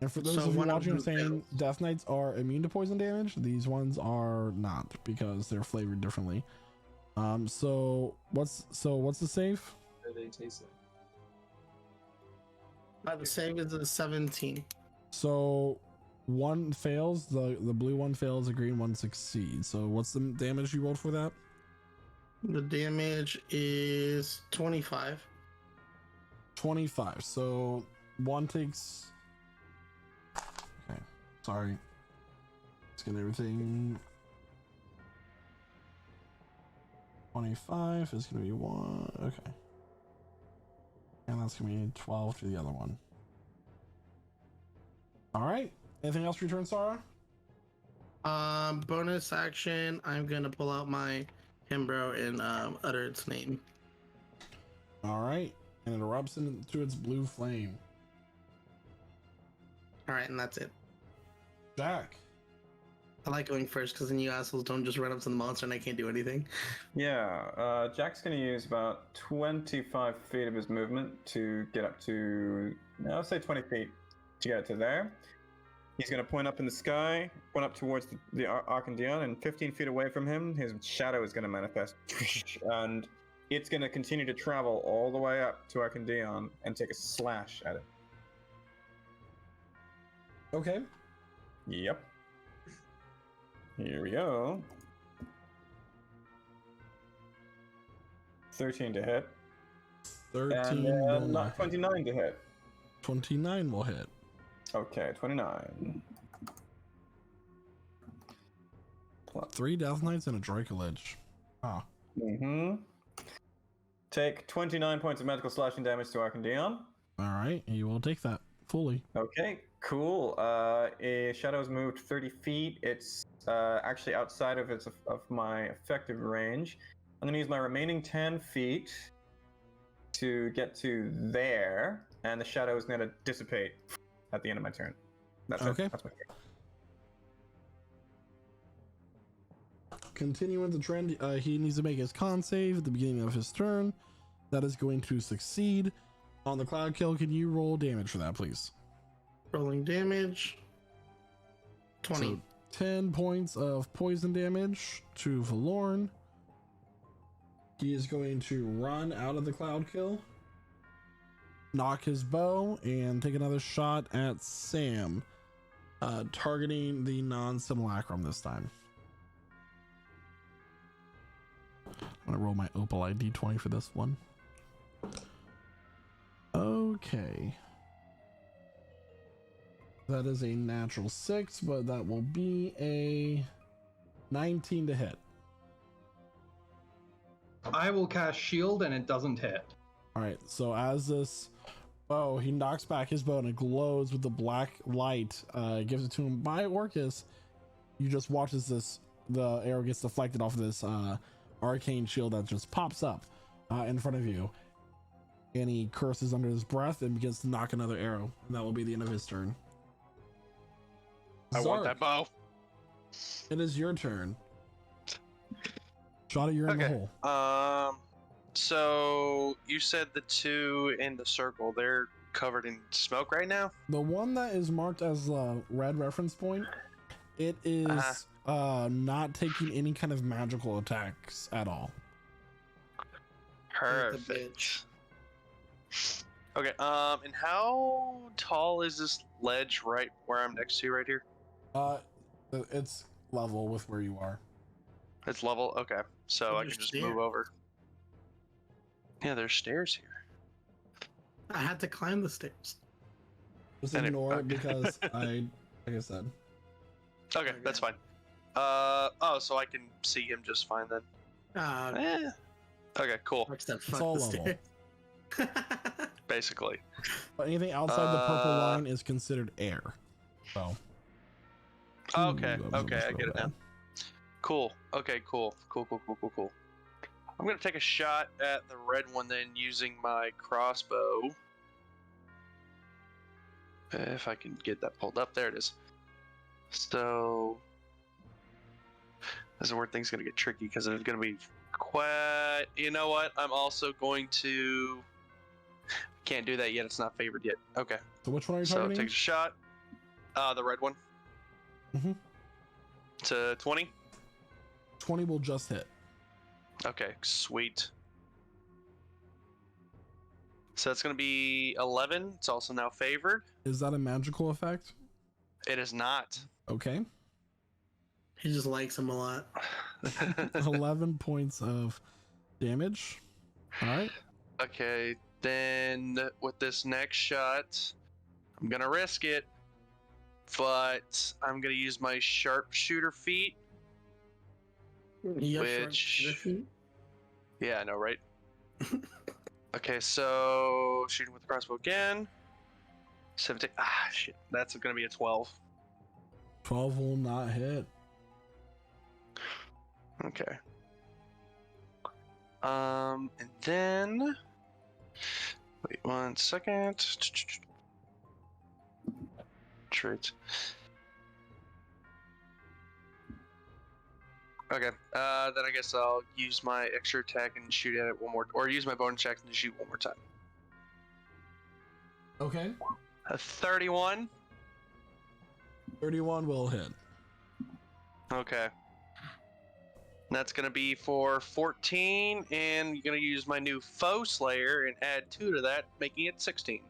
And for those of you watching, I'm saying Death Knights are immune to poison damage. These ones are not, because they're flavored differently. So what's the save? How do they taste The save is a 17. So one fails, the blue one fails, the green one succeeds. So what's the damage you rolled for that? The damage is 25. 25. So one takes. Okay, sorry. Let's get everything. 25 is gonna be 1. Okay. And that's gonna be 12 to the other one. Alright. Anything else for your turn, Sarah? Bonus action, I'm gonna pull out my Himbro and utter its name. Alright. And it erupts into its blue flame. Alright, and that's it. Jack. I like going first because then you assholes don't just run up to the monster and I can't do anything. Yeah, Jack's going to use about 25 feet of his movement to get up to, I'll say 20 feet to get to there. He's going to point up in the sky, point up towards the Arcandion, and 15 feet away from him, his shadow is going to manifest. And it's going to continue to travel all the way up to Arcandion and take a slash at it. Okay. Yep. Here we go. 13 to hit. 13 and not 29 to hit. 29 will hit. Okay, 29. 3 Death Knights and a Dracolich. Ah. Take 29 points of magical slashing damage to Arcandion. Alright, you will take that fully. Okay, cool. Shadow's moved 30 feet. It's actually outside of my effective range. I'm going to use my remaining 10 feet to get to there, and the shadow is going to dissipate at the end of my turn. That's okay. It. That's my turn. Continuing the trend, he needs to make his con save at the beginning of his turn. That is going to succeed. On the cloud kill, can you roll damage for that, please? Rolling damage. 20. So 10 points of poison damage to Valorn. He is going to run out of the cloud kill, knock his bow, and take another shot at Sam, targeting the non-simulacrum this time. I'm gonna roll my Opal ID 20 for this one. Okay. That is a natural 6, but that will be a 19 to hit. I will cast shield and it doesn't hit. All right, so as this bow, he knocks back his bow and it glows with the black light, gives it to him by Orcus. You just watch as the arrow gets deflected off of this arcane shield that just pops up in front of you. And he curses under his breath and begins to knock another arrow. And that will be the end of his turn. I want Zark, that bow. it is your turn. Shot, you're in the hole. So you said the two in the circle, they're covered in smoke right now? The one that is marked as a red reference point, it is not taking any kind of magical attacks at all. Perfect. Okay, and how tall is this ledge right where I'm next to right here? It's level with where you are. It's level? Okay. So I There's can just stairs. move over. Yeah, there's stairs here. I had to climb the stairs. Just And ignore it because like I said. Okay, that's fine. Oh, so I can see him just fine then. Okay, cool. It's all level. Basically. But anything outside the purple line is considered air. So. Okay, Ooh, okay, I so get it bad. now. Cool. Okay, cool. Cool. I'm gonna take a shot at the red one then using my crossbow. If I can get that pulled up. There it is. So this is where things gonna get tricky because it's gonna be quite. You know what? I'm also going to. Can't do that yet. It's not favored yet. Okay. So which one are you So targeting? take a shot. The red one. Mhm. To 20. 20 will just hit. Okay, sweet. So that's gonna be 11. It's also now favored. Is that a magical effect? It is not. Okay. He just likes him a lot. 11 points of damage. All right. Okay, then with this next shot, I'm gonna risk it, but I'm gonna use my sharpshooter feat. Which, yeah, I know, right? Okay, so shooting with the crossbow again. 17. Ah, shit. That's gonna be a 12. 12 will not hit. Okay. And then wait 1 second. Trait. Okay. Then I guess I'll use my extra attack and shoot at it one more, or use my bonus attack and shoot one more time. Okay. A 31. 31 will hit. Okay. That's gonna be for 14, and you're gonna use my new Foe Slayer and add 2 to that, making it 16.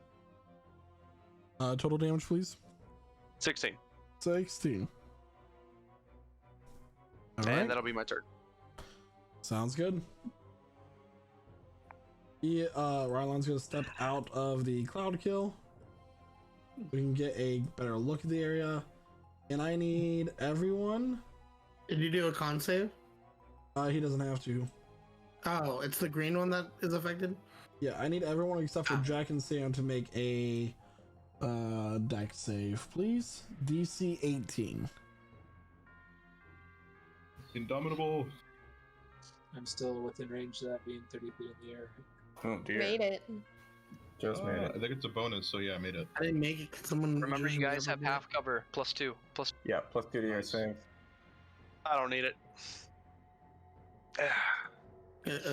Total damage, please. 16. 16. All And right. that'll be my turn. Sounds good. Rylon's gonna step out of the cloud kill. We can get a better look at the area. And I need everyone. Did you do a con save? He doesn't have to. Oh, it's the green one that is affected? Yeah, I need everyone except for Jack and Sam to make a dex save, please. DC 18. Indomitable. I'm still within range of that being 30 feet in the air. Oh dear. Made it. Just made it. I think it's a bonus, so yeah, I made it. I didn't make it. Someone Remember, you usually guys never have do. half cover, +2. Yeah, plus 2 to your save. I don't need it.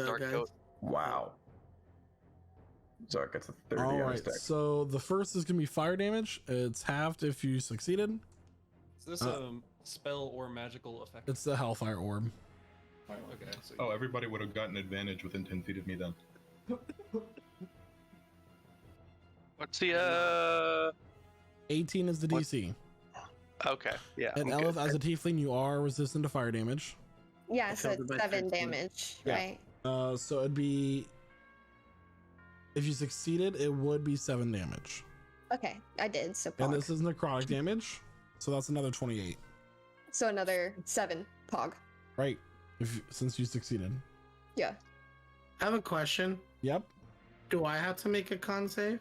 Dark guys. coat. Wow. Zark gets a 30 All on right, his deck. so the first is gonna be fire damage. It's halved if you succeeded. Is this a spell or magical effect? It's the Hellfire Orb. Okay. So Oh, everybody would have gotten advantage within 10 feet of me then. What's the 18 is the DC. Okay, yeah. And I'm Elif, good. as a tiefling, you are resistant to fire damage. Yeah, so Covered it's by 7 13. damage, Yeah. right? So it'd be, if you succeeded, it would be 7 damage. Okay, I did. So And pog. this is necrotic damage, so that's another 28. So another 7 pog. Right, since you succeeded. Yeah. I have a question. Yep. Do I have to make a con save,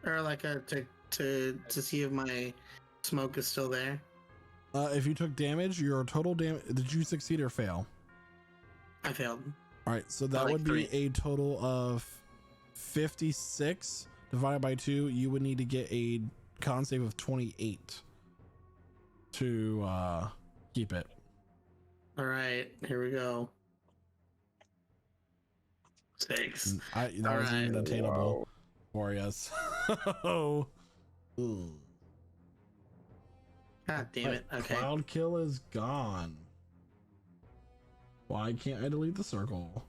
or like a to see if my smoke is still there? If you took damage, your total damage. Did you succeed or fail? I failed. All right, so that like would be 3. a total of 56 divided by 2. You would need to get a con save of 28 to keep it. All right, here we go. 6. That All wasn't right. even attainable for us. Oh. Ooh. God damn it. Okay. Cloud kill is gone. Why can't I delete the circle?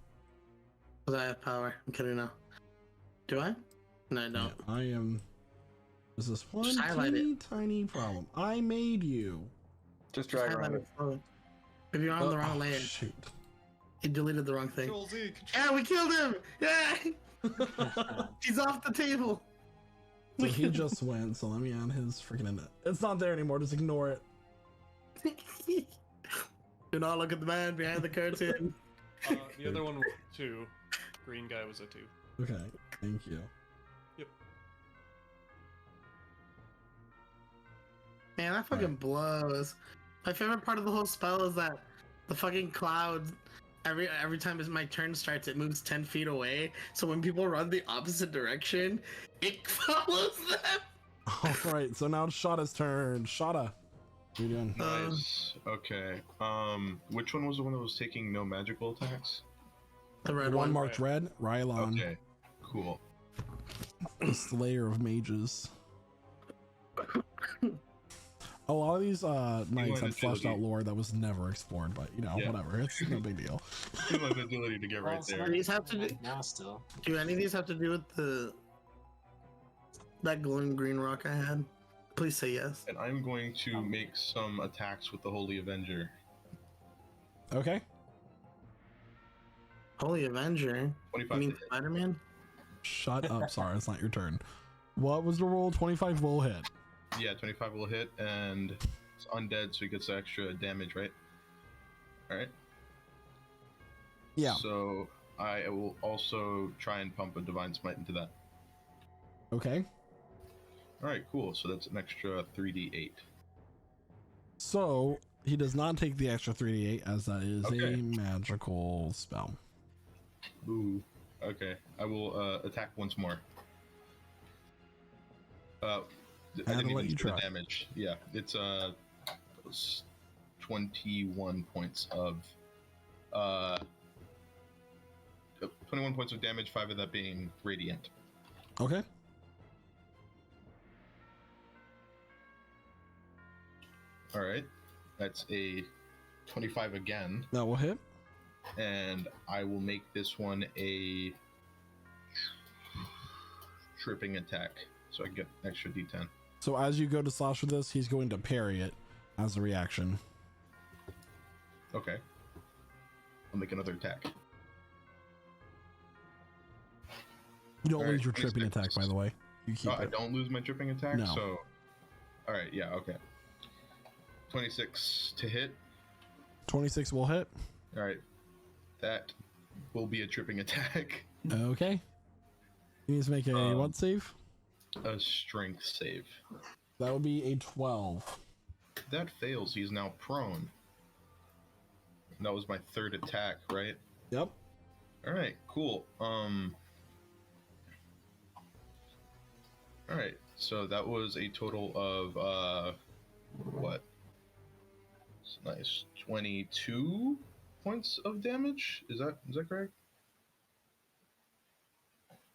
Because I have power. I'm kidding now. Do I? No, I don't. Yeah, I am. There's this one Just highlight tiny problem. I made you. Just drag Just around highlight it. it forward. If you're on the wrong layer, Shoot. you deleted the wrong thing. Control Z. Yeah, we killed him! Yeah! He's off the table! So he just went, so let me add his freaking in it. It's not there anymore, just ignore it. Do not look at the man behind the curtain. The other one was 2. Green guy was a 2. Okay, thank you. Yep. Man, that fucking blows. My favorite part of the whole spell is that the fucking cloud, every time my turn starts, it moves 10 feet away. So when people run the opposite direction, it follows them. All right, so now it's Shada's turn. Shada, what are you doing? Nice. Okay. Which one was the one that was taking no magical attacks? The red The one one. marked red, Rylon, Okay. Cool. the Slayer of Mages. A lot of these knights had fleshed out lore that was never explored, but you know, Yeah. whatever. It's no big deal. You have the ability to get right some there. of These have to do, now still. do any of these have to do with that glowing green rock I had? Please say yes. And I'm going to make some attacks with the Holy Avenger. Okay. Holy Avenger. You 25 mean to hit. Spider-Man? Shut up. Sorry, it's not your turn. What was the roll? 25 will hit. Yeah, 25 will hit, and it's undead, so he gets extra damage, right? Alright. Yeah. So I will also try and pump a Divine Smite into that. Okay. Alright, cool. So that's an extra 3d8. So he does not take the extra 3d8 as that is Okay. a magical spell. Ooh. Okay. I will attack once more. I I'll didn't let even you do the try. damage. Yeah, it's 21 points of 21 points of damage, 5 of that being radiant. Okay. All right. That's a 25 again, That will hit. and I will make this one a tripping attack, so I get extra d10. So as you go to slash with this, he's going to parry it as a reaction. Okay. I'll make another attack. You don't All right, lose your tripping 26. attack, by the way. You keep I it. don't lose my tripping attack, No. so... Alright, yeah, okay. 26 to hit. 26 will hit. Alright. That will be a tripping attack. Okay. He needs to make a what save? A strength save. That would be a 12. That fails. He's now prone. And that was my third attack, right? Yep. Alright, cool. Alright, so that was a total of, what? It's nice. 22 points of damage? Is that correct?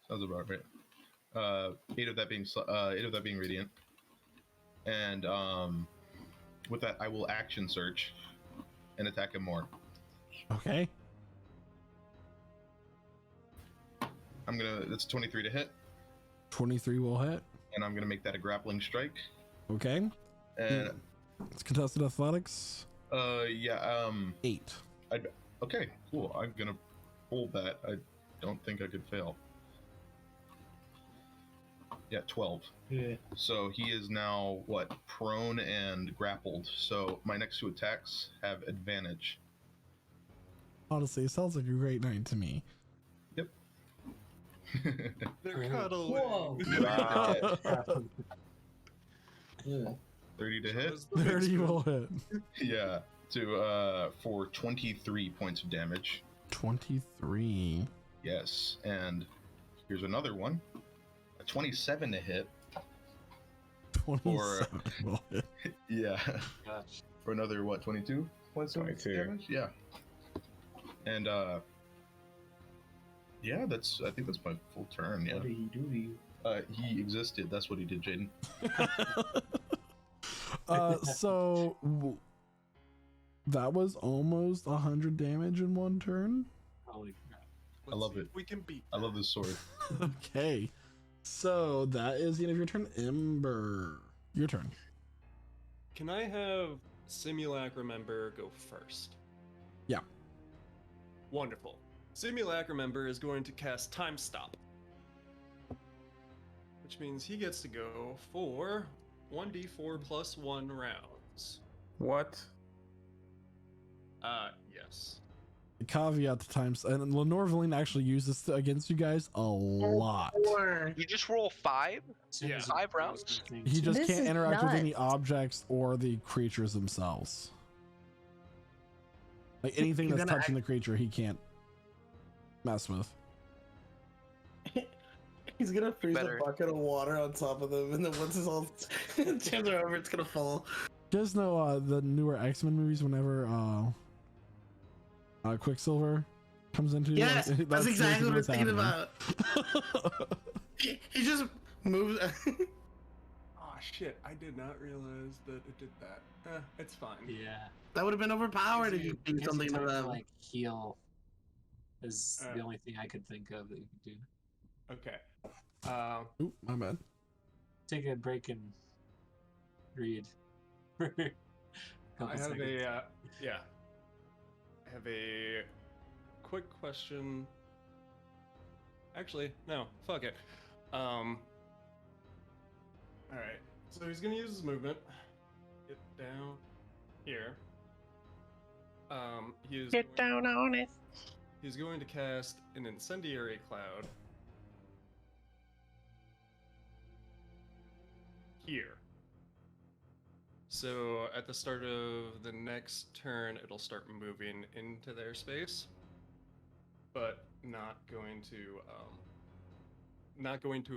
Sounds about right. 8 of that being radiant. And, with that, I will action search and attack him more. Okay. That's 23 to hit, 23 will hit. and I'm gonna make that a grappling strike. Okay. And It's contested athletics. 8. 8. Okay, cool. I'm gonna hold that. I don't think I could fail. Yeah, 12. Yeah. So he is now what? Prone and grappled. So my next 2 attacks have advantage. Honestly, it sounds like a great night to me. Yep. They're cuddling. Whoa. Wow. Yeah. 30 to hit. 30 will hit. Yeah. To for 23 points of damage. 23. Yes. And here's another one. A 27 to hit. 27 will hit. Yeah. Gosh. For another what? 22 points of 22. damage. Yeah. And yeah, I think that's my full turn. Yeah. What did he do to you? He existed. That's what he did, Jaden. So that was almost 100 damage in one turn. Holy crap. I love it. We can beat. I love this sword. Okay, so that is the end of your turn. Ember, your turn. Can I have Simulacrum Member go first? Yeah. Wonderful. Simulacrum Member is going to cast Time Stop, which means he gets to go for 1d4 plus 1 rounds. What? Yes. The caveat to times, and Lenore Valine actually uses this against you guys a lot. You just roll 5? Yeah. 5 rounds? He just This can't is interact with any nuts. objects or the creatures themselves. Like anything He's that's gonna touching the creature, he can't mess with. He's gonna freeze Better. a bucket of water on top of them, and then once it's all times are over, it's gonna fall. You guys know the newer X-Men movies whenever Quicksilver comes into Yes, that's exactly what I'm basically thinking what's about. He just moves. Oh shit! I did not realize that it did that. It's fine. Yeah. That would have been overpowered if you I do guess something it's to time them. like heal is the Uh. only thing I could think of that you could do. Okay. Oop, my bad. Take a break and read. I Couple have seconds. yeah. I have a quick question. Actually, no. Fuck it. All right. So he's gonna use his movement. Get down here. He is Get going- down on it. He's going to cast an incendiary cloud here. So at the start of the next turn, it'll start moving into their space, but not going to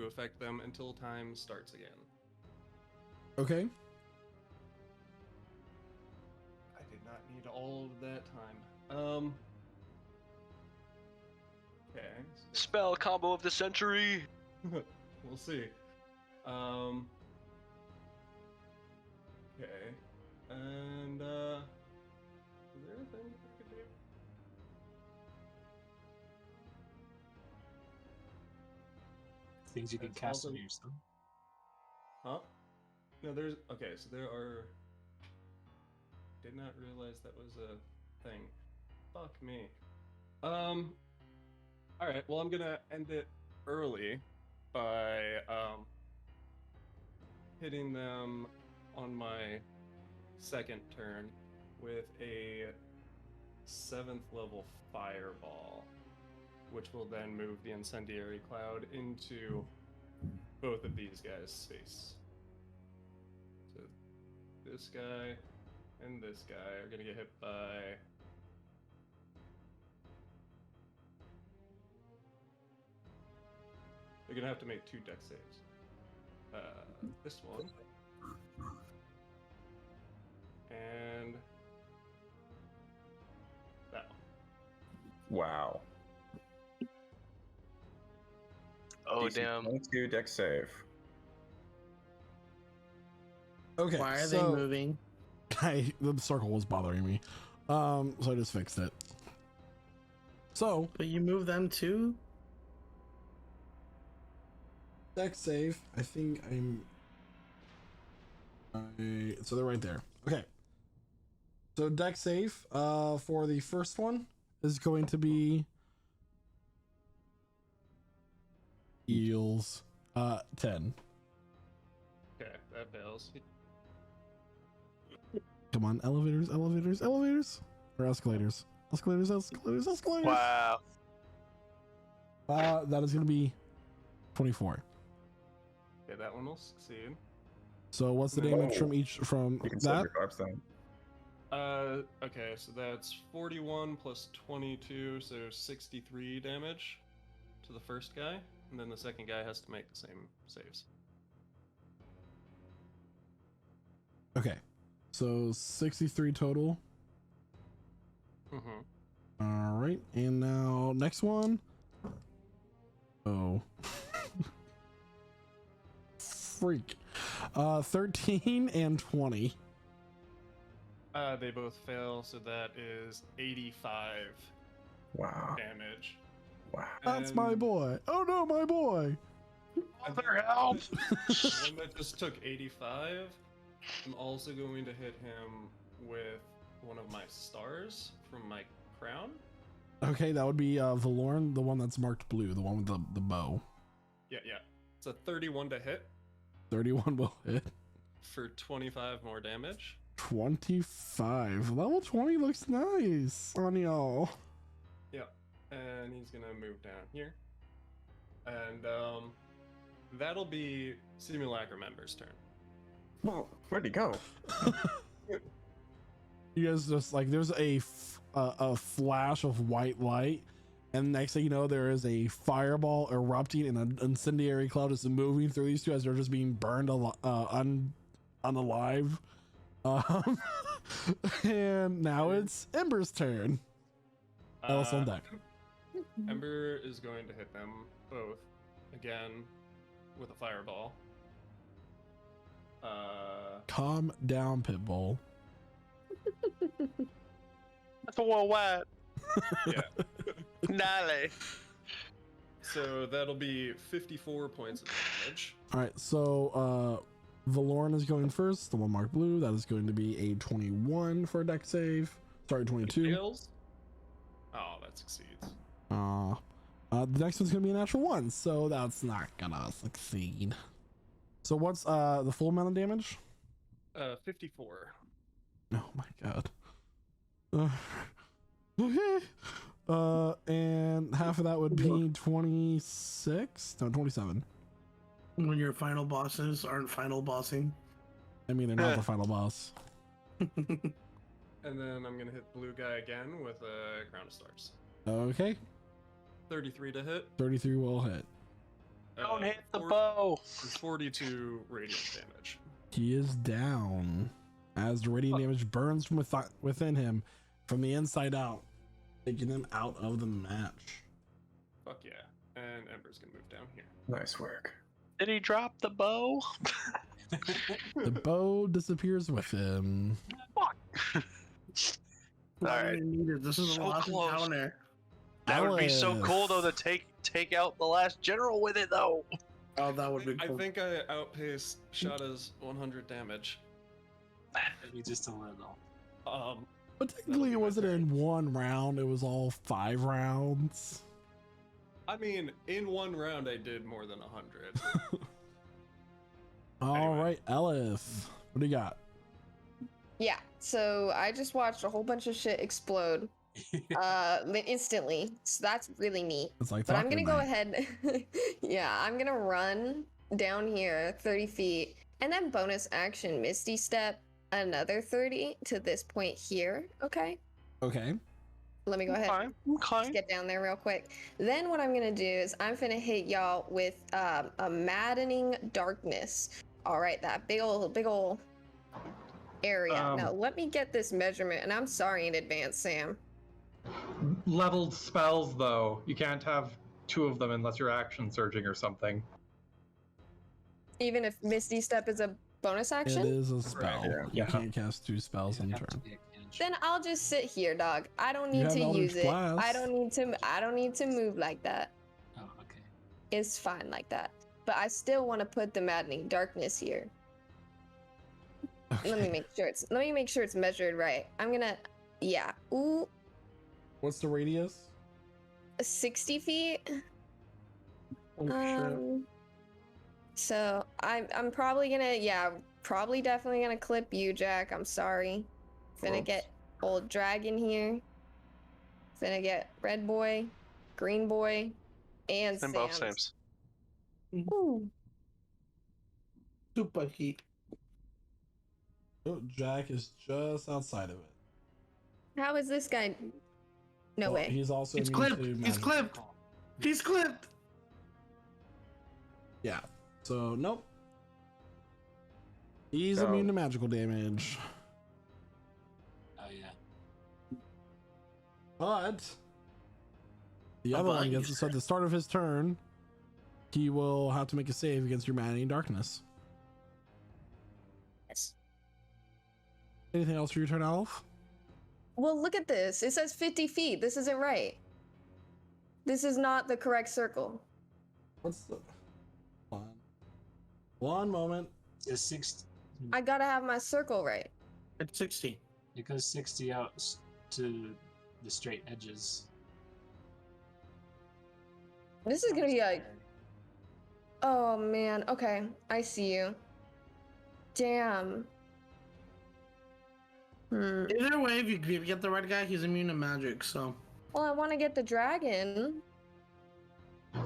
affect them until time starts again. Okay. I did not need all of that time. Okay. Spell combo of the century. We'll see. Okay. And is there anything I could do? Things you can That's cast on also- yourself. Huh? No, there's okay, so there are did not realize that was a thing. Fuck me. Alright, well I'm gonna end it early by hitting them on my second turn with a 7th level fireball, which will then move the incendiary cloud into both of these guys' space. So this guy and this guy are gonna get hit by they're gonna have to make 2 dex saves. This one and that one. Wow. Oh, DC damn. 22 deck save. Okay. Why are so they moving? the circle was bothering me. So I just fixed it. So But you move them too? deck save. I think so they're right there. Okay. So deck save for the first one is going to be eels. 10. Okay, that fails. Come on, elevators, elevators, elevators, or escalators, escalators, escalators, escalators. Wow. That is gonna be 24. Okay, that one will succeed. So what's the damage from each from You can save that? your carbs then. Okay, so that's 41 plus 22, so 63 damage to the first guy, and then the second guy has to make the same saves. Okay, so 63 total. Mm-hmm. All right, and now next one. Oh, freak. 13 and 20. They both fail, so that is 85 Wow. damage. Wow. That's my And boy. Oh no, my boy. Mother help! the one that just took 85, I'm also going to hit him with one of my stars from my crown. Okay, that would be Valorn, the one that's marked blue, the one with the bow. Yeah. It's a 31 to hit 31 will hit. for 25 more damage. 25. Level 20 looks nice on y'all. Yeah, and he's gonna move down here, and that'll be Simulacrum Ember's turn. Well, where'd he go? You guys just like there's a flash of white light, and next thing you know, there is a fireball erupting and an incendiary cloud is moving through these two as they're just being burned unalive. And now it's Ember's turn. Ellis on deck. Ember is going to hit them both again with a fireball. Calm down, Pitbull. That's a worldwide. Yeah. Gnarly. So that'll be 54 points of damage. All right, so Valorn is going first, the one marked blue. That is going to be a 21 for a deck save. Sorry, 22. Fails. Oh, that succeeds. The next one's gonna be a natural 1, so that's not gonna succeed. So what's the full amount of damage? 54. Oh my god. And half of that would be 26. No, 27. When your final bosses aren't final bossing. I mean, they're not the final boss. And then I'm gonna hit blue guy again with a crown of stars. Okay, 33 to hit. 33 will hit. Don't hit the bow. 42 radiant damage. He is down as the radiant damage burns from within him from the inside out, taking him out of the match. Fuck yeah. And Ember's gonna move down here. Nice work. Did he drop the bow? The bow disappears with him. Fuck. Alright. This is So a lost close. encounter. That would be so Alice. cool though to take out the last general with it though. Oh, that would be I cool. think I outpaced Shada's 100 damage. Maybe just a little. But technically, it wasn't in one round, it was all 5 rounds. I mean, in one round I did more than 100. All Anyway. right, Ellis, what do you got? Yeah, so I just watched a whole bunch of shit explode instantly. So that's really neat. It's like But I'm gonna Taco go Night. ahead. Yeah, I'm gonna run down here 30 feet and then bonus action Misty Step another 30 to this point here. Okay. Okay. Let me go ahead. Okay. Let's get down there real quick. Then what I'm gonna do is I'm gonna hit y'all with a maddening darkness. All right, that big ol' area. Now let me get this measurement, and I'm sorry in advance, Sam. Leveled spells, though, you can't have 2 of them unless you're action surging or something. Even if Misty Step is a bonus It action, is a spell. You Yeah. can't cast 2 spells on Have turn. to be a cantrip. then I'll just sit here, dog. I don't You need have to Eldritch use it. Blast. I don't need to move like that. Oh, okay. It's fine like that. But I still want to put the maddening darkness here. Let me make sure it's measured right. I'm gonna, yeah. Ooh, What's the radius? 60 feet. Oh, shit. So I'm probably gonna probably definitely gonna clip you, Jack. I'm sorry. Finna Whoops. get old dragon here. Finna get red boy, green boy, and And both Sam's. Sams. Ooh. Super heat. Oh, Jack is just outside of it. How is this guy? No Well, way. he's also He's immune clipped. to He's magic. clipped. He's clipped. Yeah. So nope. He's So- immune to magical damage. Oh yeah. But the How other about one you, gets so at the start of his turn, he will have to make a save against your Humanity and Darkness. Yes. Anything else for your turn, Alf? Well, look at this. It says 50 feet. This isn't right. This is not the correct circle. What's the one moment? It's 60. I gotta have my circle right. It's 60. It goes 60 out to the straight edges. This is gonna be like, oh man. Okay, I see you. Damn. Either way, if you get the right guy, he's immune to magic. So. Well, I want to get the dragon.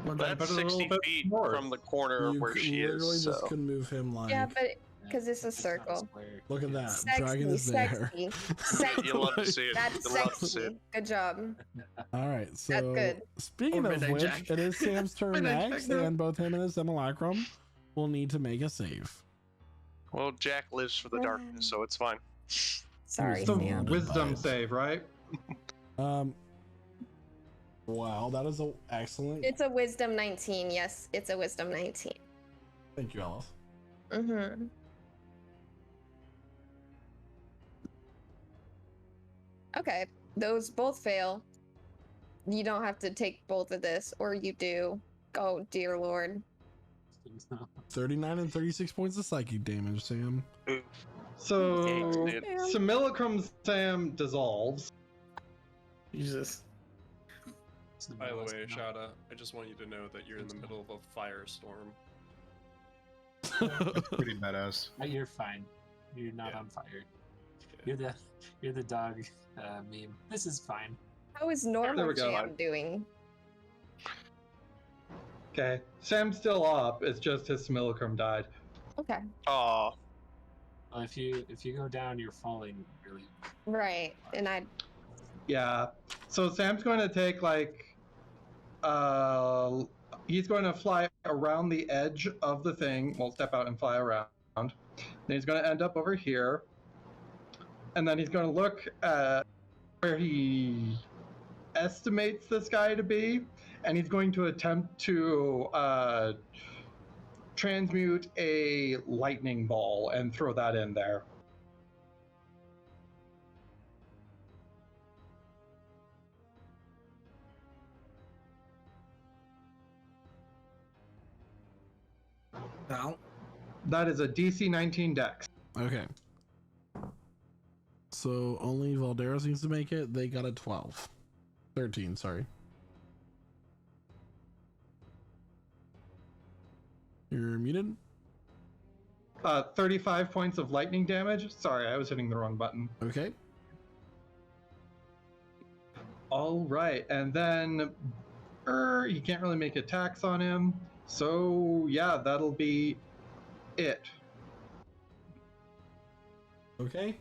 Well, That's but a little 60 bit feet north. from the corner of You where she literally is. just So. couldn't move him like. Yeah, but because it's a It's not a circle. square. Look at that. Sexy, Dragon is there. sexy, sexy. You love to see it. That's You love to see sexy. it. Good job. All right, so good. speaking Or of Midnight which, Jack. it is Sam's turn Midnight Jack, next, no. and both him and the simulacrum will need to make a save. Well, Jack lives for the darkness, so it's fine. Sorry, So- Sam. Wisdom save, right? Wow, that is an excellent. It's a wisdom 19. Yes, it's a wisdom 19. Thank you, Alice. Mm-hmm. Okay, those both fail. You don't have to take both of this, or you do. Oh, dear Lord. 39 and 36 points of psychic damage, Sam. So Dude. Simulacrum Sam dissolves. Jesus. By the way, Shada, I just want you to know that you're in the middle of a firestorm. That's pretty badass. You're fine. You're not Yeah. on fire. You're the dog meme. This is fine. How is There normal we go. Jam doing? Okay, Sam's still up. It's just his Simulacrum died. Okay. Aw. Well, if you go down, you're falling really. Right, and I. Yeah. So Sam's going to take he's going to fly around the edge of the thing. Well, step out and fly around. Then he's going to end up over here. And then he's going to look at where he estimates this guy to be. And he's going to attempt to transmute a lightning ball and throw that in there. Now. That is a DC 19 dex. Okay. So only Valderas needs to make it. They got a 12. 13, sorry. You're muted? 35 points of lightning damage. Sorry, I was hitting the wrong button. Okay. All right, and then you can't really make attacks on him. So yeah, that'll be it. Okay.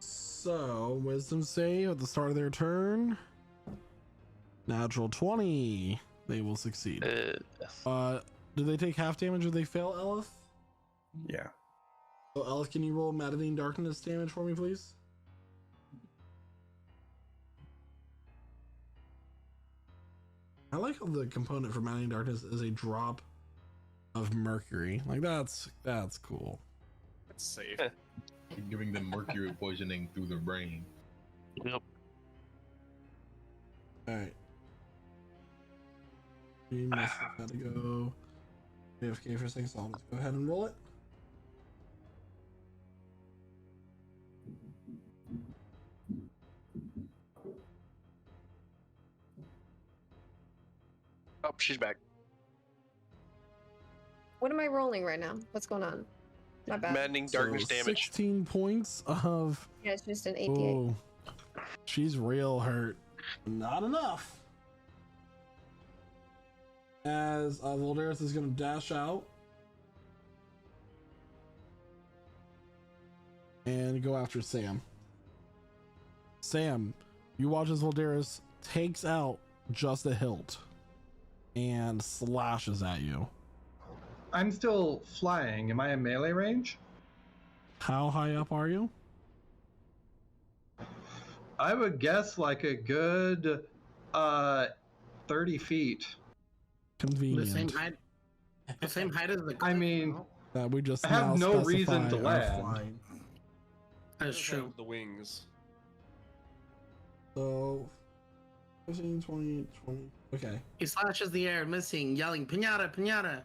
So, wisdom save at the start of their turn. Natural 20. They will succeed. Do they take half damage if they fail, Elif? Yeah. So, Elif, can you roll Maddening Darkness damage for me, please? I like how the component for Maddening Darkness is a drop of mercury. Like, that's cool. That's safe. Giving them mercury poisoning through the brain. Yep. Alright. We must have had to go AFK for a second, so I'll just go ahead and roll it. Oh, she's back. What am I rolling right now? What's going on? My bad. Maddening darkness So damage. 16 points of. Yeah, it's just an 88. Oh, she's real hurt. Not enough. As Voldaris is going to dash out and go after Sam. Sam, you watch as Voldaris takes out just a hilt and slashes at you. I'm still flying. Am I in melee range? How high up are you? I would guess like a good 30 feet. Convenient. The same height as the. I mean, that we just I have now no reason to specify our land. flying. That's Does true. have the wings. So 15, 20, 20. Okay. He slashes the air, missing, yelling, "Pinata, pinata!"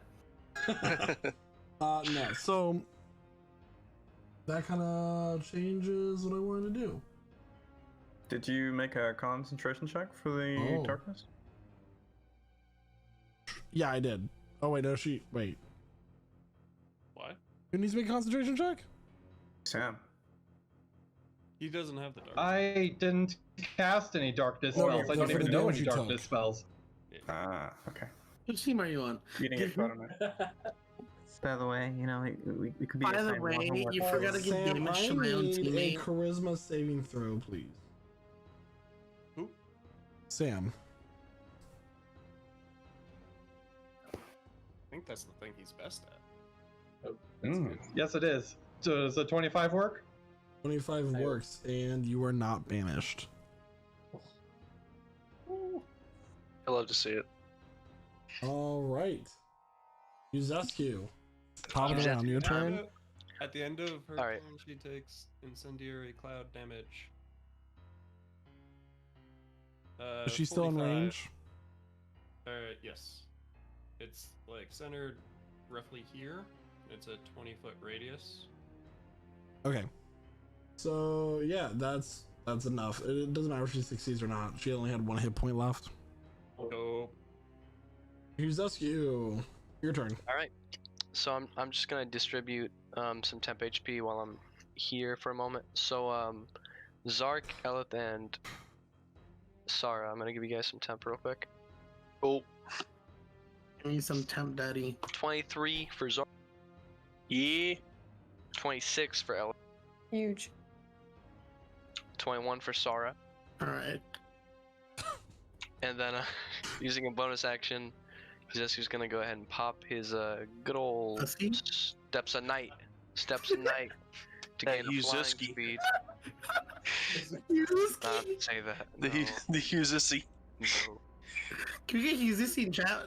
No. So that kind of changes what I wanted to do. Did you make a concentration check for the darkness? Yeah, I did. Oh wait, no, wait. What? Who needs to make a concentration check? Sam. He doesn't have the dark. I didn't cast any darkness No, spells. I don't for even the know damage any you darkness took. spells. Ah, okay. Which team are you on? You didn't get caught on that. By the way, you know, we could be. By the way, you forgot to give Sam, damage I to my own need a teammate. charisma saving throw, please. Who? Sam. I think that's the thing he's best at. Oh, that's good. Yes, it is. So does the 25 work? 25 works, and you are not banished. I love to see it. All right. Yuzescu. Top of the Yuzescu. round, your turn. At the end of her Alright. turn, she takes incendiary cloud damage. Is she still in 45. range? Yes. It's like centered roughly here. It's a 20-foot radius. Okay. So yeah, that's enough. It doesn't matter if she succeeds or not. She only had one hit point left. Oh. Yuzescu, your turn. All right. So I'm just gonna distribute some temp HP while I'm here for a moment. So Zark, Elith, and Sarah, I'm gonna give you guys some temp real quick. Oh, Give me some temp, daddy. 23 for Zark. yeah. 26 for Elith. Huge. 21 for Sarah. All right. And then using a bonus action, Yuzescu's gonna go ahead and pop his good old Pussy? steps a night to gain a flying Yuzuski. speed. You Not say that. The No, the Yuzusi. no. Can we get Yuzuki in chat?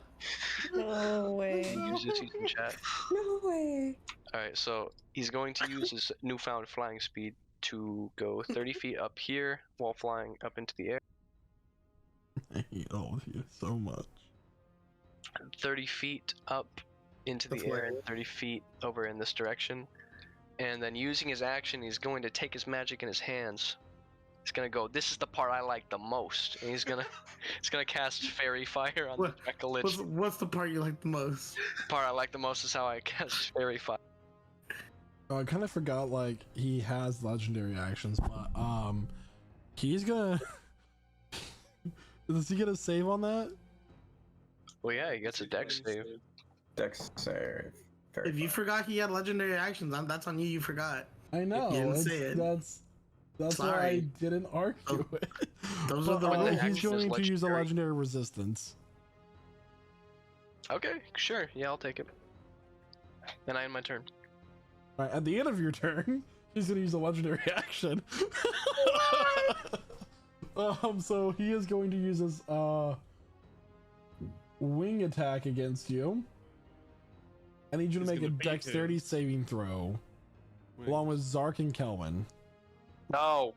No way. Yuzuki's in chat. No way. Alright, so he's going to use his newfound flying speed to go 30 feet up here while flying up into the air. I hate all of you so much. 30 feet up into the That's air weird. and 30 feet over in this direction. And then using his action, he's going to take his magic in his hands. He's gonna go, "This is the part I like the most." And he's gonna cast Fairy Fire on What- the Dracolich. What's the part you like the most? The part I like the most is how I cast Fairy Fire. Oh, I kind of forgot, like, he has legendary actions, but he's gonna is he gonna save on that? Well, yeah, he gets a dex save. Dex save. Very If you fun. forgot he had legendary actions, that's on you. You forgot. I know. You didn't That's say it. that's why I Sorry. didn't argue it. Those are the But, rules. he's Action is going to use a legendary. legendary resistance. Okay, sure. Yeah, I'll take it. And I end my turn. All right, at the end of your turn, he's gonna use a legendary action. So he is going to use his wing attack against you. I need you to He's make a gonna beat dexterity him. saving throw, Wait, along with Zark and Kelvin. No.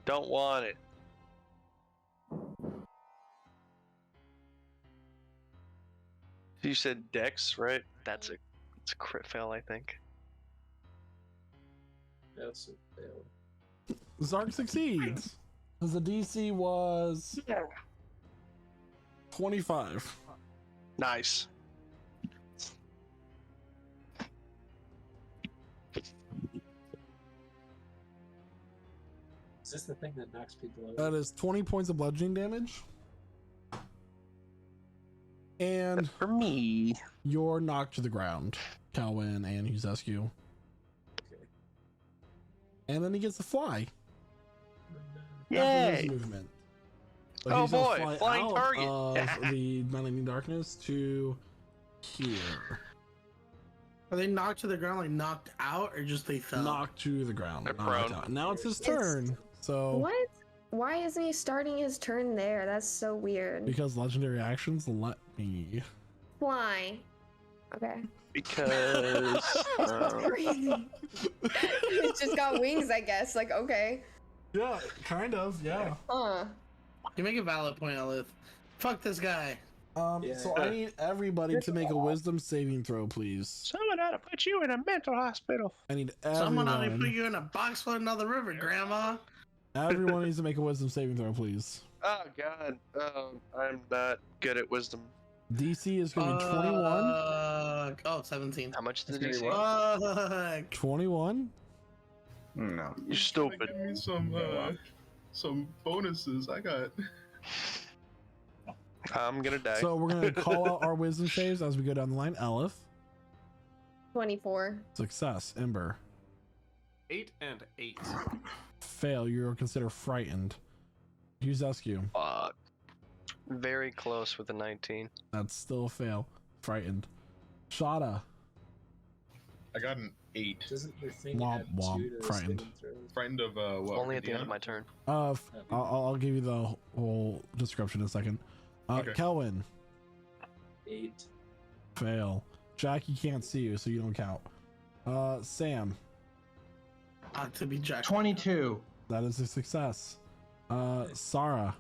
Don't want it. You said Dex, right? It's a crit fail, I think. That's a fail. Zark succeeds, because the DC was 25. Nice. this the thing that knocks people over? That is 20 points of bludgeoning damage. And For me. you're knocked to the ground, Calvin and Huzescu. Okay. And then he gets to fly. Yay! After his movement. But Oh he's gonna boy, fly flying out target. of the Lightning Darkness to here. Are they knocked to the ground, like knocked out, or just they fell? Knocked to the ground. They're knocked prone. out. Now it's his It's- turn. So What? Why isn't he starting his turn there? That's so weird. because legendary actions let me. Fly. Okay. Because. Crazy. It's just got wings, I guess. Like, okay. Yeah, kind of. Yeah. Huh. You make a valid point, Elith. Fuck this guy. Yeah. So I need everybody to make a wisdom saving throw, please. Someone ought to put you in a mental hospital. I need Someone ought to put everyone. you in a box floating down the river, Grandma. Everyone needs to make a wisdom saving throw, please. Oh god. I'm not good at wisdom. DC is going to be 21. 17. How much did It's he gonna be say? what? 21. No. You stupid. Give me some bonuses. I got. I'm gonna die. So we're going to call out our wisdom saves as we go down the line. Elif. 24. Success. Ember. 8 and 8. Fail. You're considered frightened. Huzescu. Very close with a 19. That's still a fail. Frightened. Shada. I got an 8. Doesn't your thing Womp add womp, 2 to frightened. saving throws? Frightened of what? Only at the end of Dion? my turn. I'll give you the whole description in a second. Okay. Kelvin. 8. Fail. Jackie can't see you, so you don't count. Sam. To be Jack. 22. That is a success. Sarah.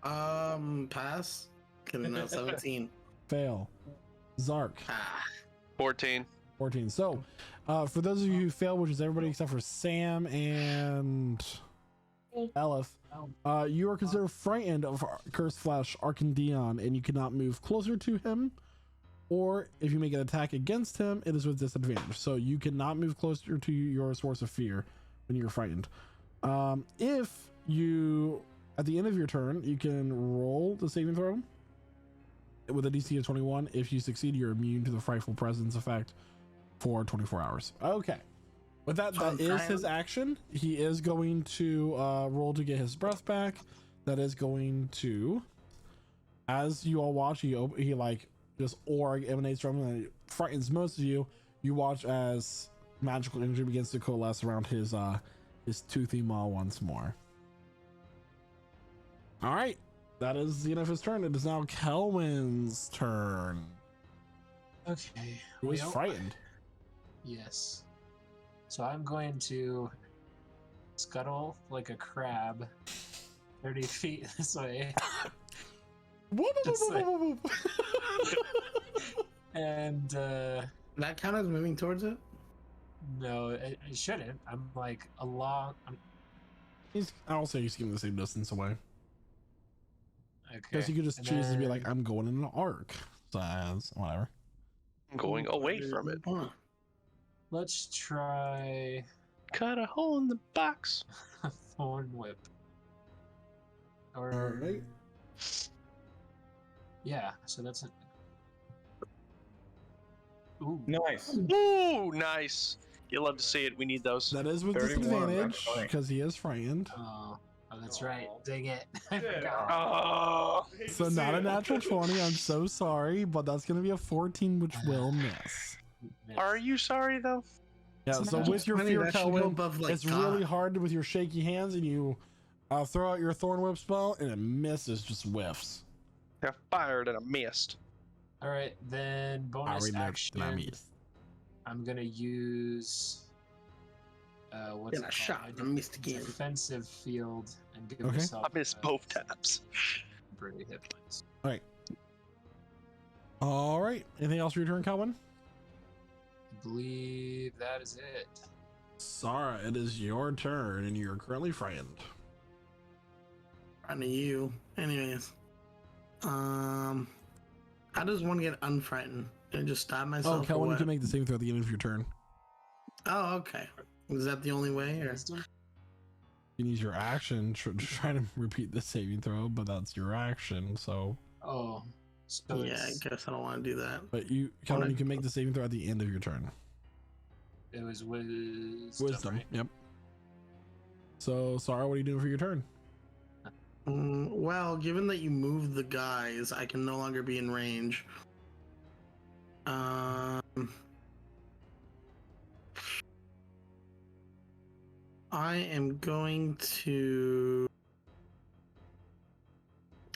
Pass. Kidding, no, 17. Fail. Zark. 14. 14. So, for those of you who failed, which is everybody except for Sam and Elif, you are considered frightened of Cursed Flesh, Arcandion, and you cannot move closer to him. Or if you make an attack against him, it is with disadvantage. So you cannot move closer to your source of fear when you're frightened. If you, at the end of your turn, you can roll the saving throw with a DC of 21. If you succeed, you're immune to the frightful presence effect for 24 hours. Okay. With that, that is his action. He is going to roll to get his breath back. That is going to, as you all watch, he like, this org emanates from him and it frightens most of you. You watch as magical energy begins to coalesce around his toothy maw once more. All right, that is the end of his turn. It is now Kelwin's turn. Okay. Who is well, frightened? Yes. So I'm going to scuttle like a crab 30 feet this way. Just like- and That count as moving towards it? no, it shouldn't. I'm like along. I'll say he's keeping the same distance away. Okay. Because he could just and choose to be like, then- I'm going in an arc. So whatever. I'm going away from it. Let's try Cut a hole in the box. Thorn Whip. Or Alright. yeah, so that's it. Ooh. Nice. Ooh, nice. You love to see it. We need those. That is with 31, disadvantage that's funny. because he is frightened. Oh, that's right. Dang it. I forgot. Oh, So not a natural 20. I'm so sorry, but that's going to be a 14, which will miss. are you sorry though? Yeah, It's so not with your funny, fear, that should go Kelvin, above, like, it's God. really hard with your shaky hands, and you throw out your Thorn Whip spell, and it misses, just whiffs. I fired and I missed. All right, then bonus action. miss. I'm gonna use what's Get it a shot. called? I missed again. Defensive field and give Okay. myself. I missed both taps. Pretty hit points. All right. Anything else for your turn, Kelvin? I believe that is it. Sarah, it is your turn, and you're currently frightened. On to you. Anyways. How does one get unfrightened? Can I just stab myself? Oh, or Kelvin, you what? can make the same throw at the end of your turn. Oh, okay. Is that the only way? Or? Wisdom? You can use your action to try to repeat the saving throw, but that's your action. So, Oh, so Yeah, I it's, guess I don't want to do that. but you, Calvin, you can make the saving throw at the end of your turn. it was wisdom. Wisdom. Right? Yep. So, Sarah, what are you doing for your turn? Well, given that you moved the guys, I can no longer be in range. I am going to.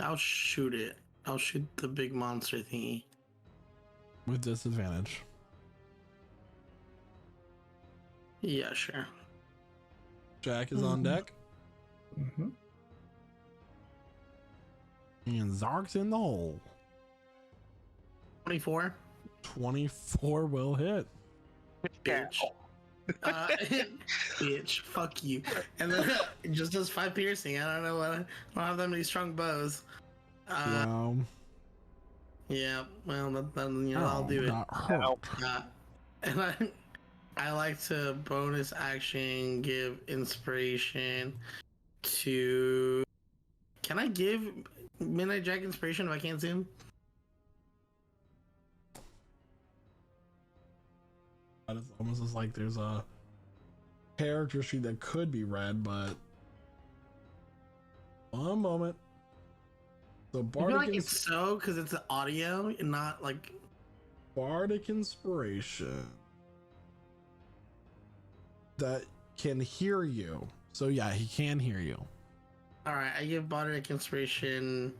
I'll shoot it. I'll shoot the big monster thingy. With disadvantage. Yeah, sure. Jack is on deck. Mm-hmm. And Zark's in the hole. 24. 24 will hit. Bitch. Bitch. Fuck you. And then it just does 5 piercing. I don't know what. I don't have that many strong bows. Wow. Yeah. Well, I'll do it. That hurt. And I like to bonus action give inspiration to. Can I give Midnight Jack inspiration if I can't see him? That is almost as like there's a character sheet that could be read, but one moment. So I feel Bardic, like it's so because it's the audio and not like. Bardic inspiration that can hear you. So yeah, he can hear you. All right, I give Bardic inspiration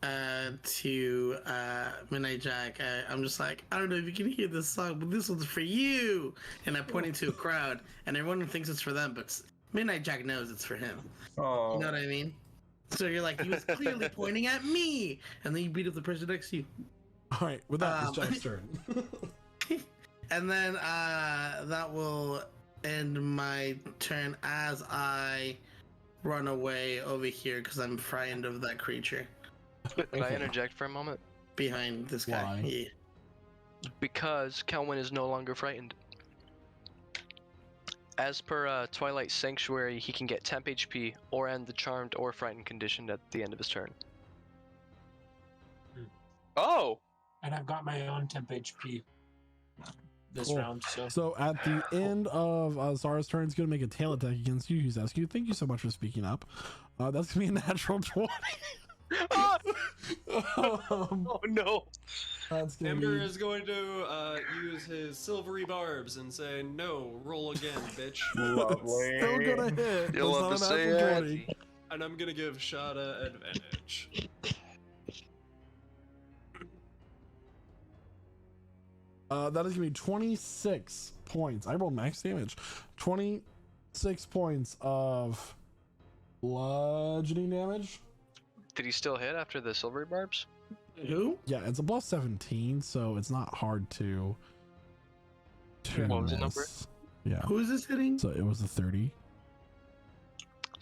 to Midnight Jack. I'm just like, I don't know if you can hear this song, but this one's for you. And I point it to a crowd, and everyone thinks it's for them, but Midnight Jack knows it's for him. Oh. You know what I mean? So you're like, he was clearly pointing at me, and then you beat up the person next to you. All right, with that, it's Jack's turn. And then that will end my turn as I run away over here because I'm frightened of that creature Can I interject for a moment? behind this guy. Why? Yeah. Because Kelwin is no longer frightened. As per Twilight Sanctuary, he can get temp HP or end the charmed or frightened condition at the end of his turn. Oh! And I've got my own temp HP this Cool. round, so. So at the end of Zara's turn, he's going to make a tail attack against you. He's asking you, thank you so much for speaking up. That's going to be a natural 20. Oh no! That's gonna Ember be is going to use his silvery barbs and say, "No, roll again, bitch." Lovely. still going to hit. You'll It's have not to a say natural it. 20. And I'm gonna give Shada advantage. That is going to be 26 points. I rolled max damage. 26 points of bludgeoning damage. Did he still hit after the silvery barbs? Who? Yeah, it's a plus 17, so it's not hard to What was the miss. number? Yeah. Who is this hitting? So it was a 30.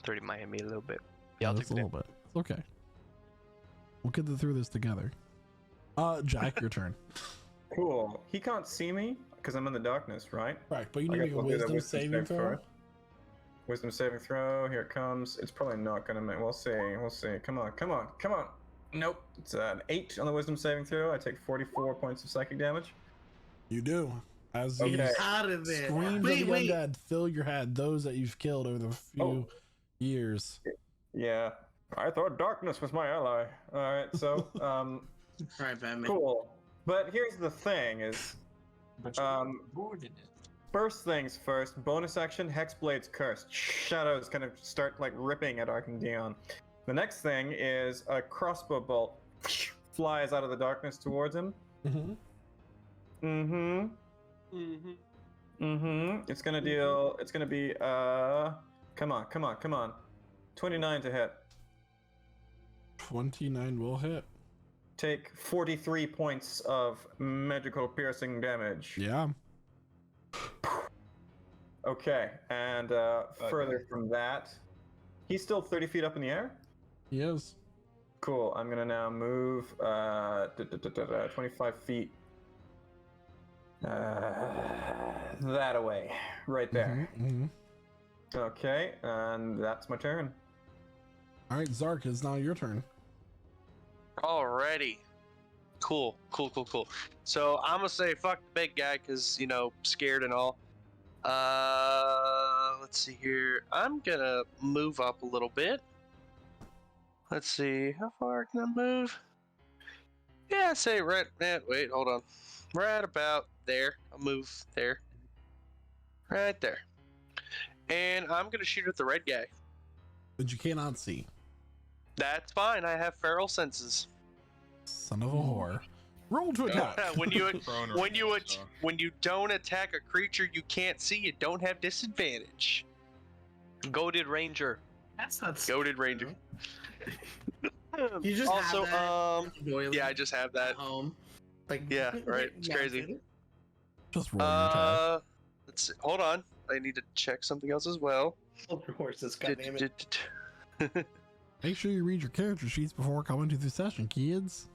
30 might hit me a little bit. Yeah, I'll take that's a the little bit. It's okay. We'll get through this together. Jack, your turn. Cool. He can't see me because I'm in the darkness, right? Right, but you I need to guess make a we'll do that wisdom saving save throw. first. Wisdom saving throw. Here it comes. It's probably not gonna make. We'll see. We'll see. Come on. Come on. Come on. Nope. It's an 8 on the wisdom saving throw. I take 44 points of psychic damage. You do. As Okay. these Out of there. screams Wait, of the wait. undead fill your head, those that you've killed over the few Oh. years. Yeah. I thought darkness was my ally. All right. So, All right, Batman. cool. But here's the thing: is But you're Um, bored in it. first things first. Bonus action: Hexblade's Curse. Shadows kind of start like ripping at Arcandion. The next thing is a crossbow bolt flies out of the darkness towards him. Mm-hmm. Mm-hmm. Mm-hmm. Mm-hmm. It's gonna deal. It's gonna be come on, come on, come on. 29 to hit. 29 will hit. Take 43 points of magical piercing damage. Yeah. Okay, and further from that, he's still 30 feet up in the air. He is. Cool. I'm gonna now move 25 feet. That away, right there. Mm-hmm. Okay, and that's my turn. All right, Zark, it's now your turn. Alrighty. Cool. So I'm gonna say fuck the big guy because scared and all. Let's see here. I'm gonna move up a little bit. Let's see, how far can I move? Yeah, I'd say right. Wait, hold on. Right about there. I'll move there. Right there. And I'm gonna shoot at the red guy. But you cannot see. That's fine. I have feral senses. Son of a whore. Roll to attack. when you don't attack a creature you can't see, you don't have disadvantage. Goated Ranger. That's not Goated Ranger. You just also, have that yeah, I just have that. at home. Like, Yeah, right. It's crazy. Just roll your attack. Let's see. Hold on. I need to check something else as well. Hold your horses, goddammit. Make sure you read your character sheets before coming to the session, kids.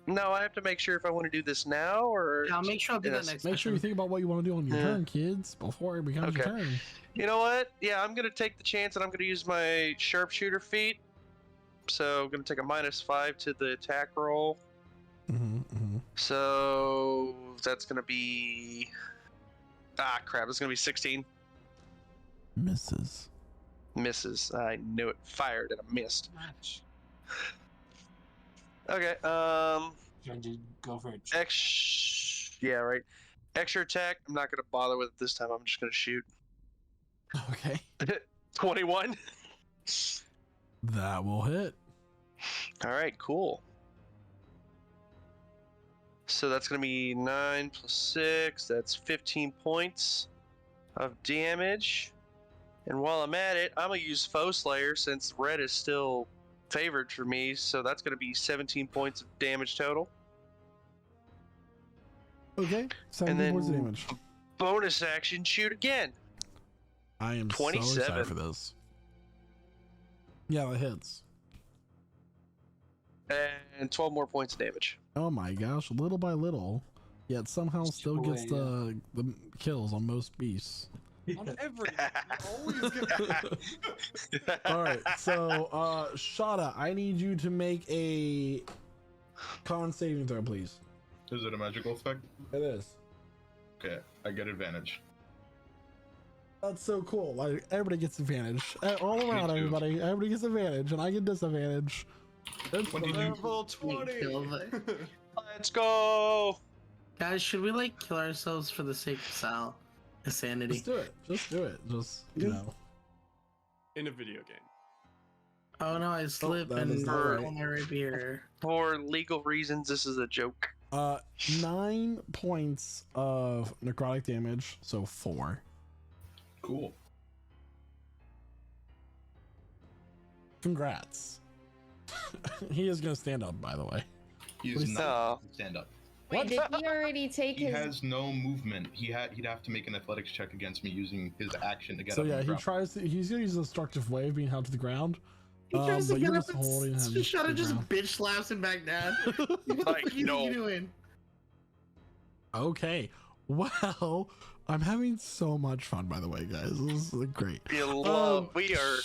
No, I have to make sure if I want to do this now or. Yeah, I'll make sure I'll do that next Make sure you think about what you want to do on your turn, kids, before it becomes your turn. You know what? Yeah, I'm gonna take the chance and I'm gonna use my sharpshooter feat. So I'm gonna take a -5 to the attack roll. So that's gonna be. Crap! It's gonna be 16. Misses. Misses. I knew it. Fired and I missed. Match. Okay. Trying to go for it. Yeah, right. Extra attack. I'm not gonna bother with it this time. I'm just gonna shoot. Okay. 21. That will hit. All right. Cool. So that's gonna be 9 + 6. That's 15 points of damage. And while I'm at it, I'm gonna use Foe Slayer since red is still favored for me. So that's gonna be 17 points of damage total. Okay. 17 points of damage. Bonus action, shoot again. I am 27. so excited for this. Yeah, that hits. And 12 more points of damage. Oh my gosh, little by little, yet somehow still gets the kills on most beasts. On every, always get. All right, so Shada, I need you to make a con saving throw, please. Is it a magical effect? It is. Okay, I get advantage. That's so cool. Like everybody gets advantage. All Me around, too. everybody gets advantage, and I get disadvantage. That's When did you- Level 20. Let's go. Guys, should we like kill ourselves for the sake of sanity? Just do it. Just do it. Just you know. In a video game. Oh no, I slipped that is and not we're right. on my rapier. For legal reasons, this is a joke. 9 points of necrotic damage, so 4. Cool. Congrats. He is gonna stand up, by the way. He's not stand up. Wait, did he already take He his? has no movement. He'd have to make an athletics check against me using his action to get So up. yeah, and he grab. tries to. He's gonna use a destructive way of being held to the ground. He tries to but get you're up just holding him. and to Shada the just ground. bitch slaps him back down. What the Like, fuck you no. think you're doing? Okay. Well, I'm having so much fun, by the way, guys. This is great. We are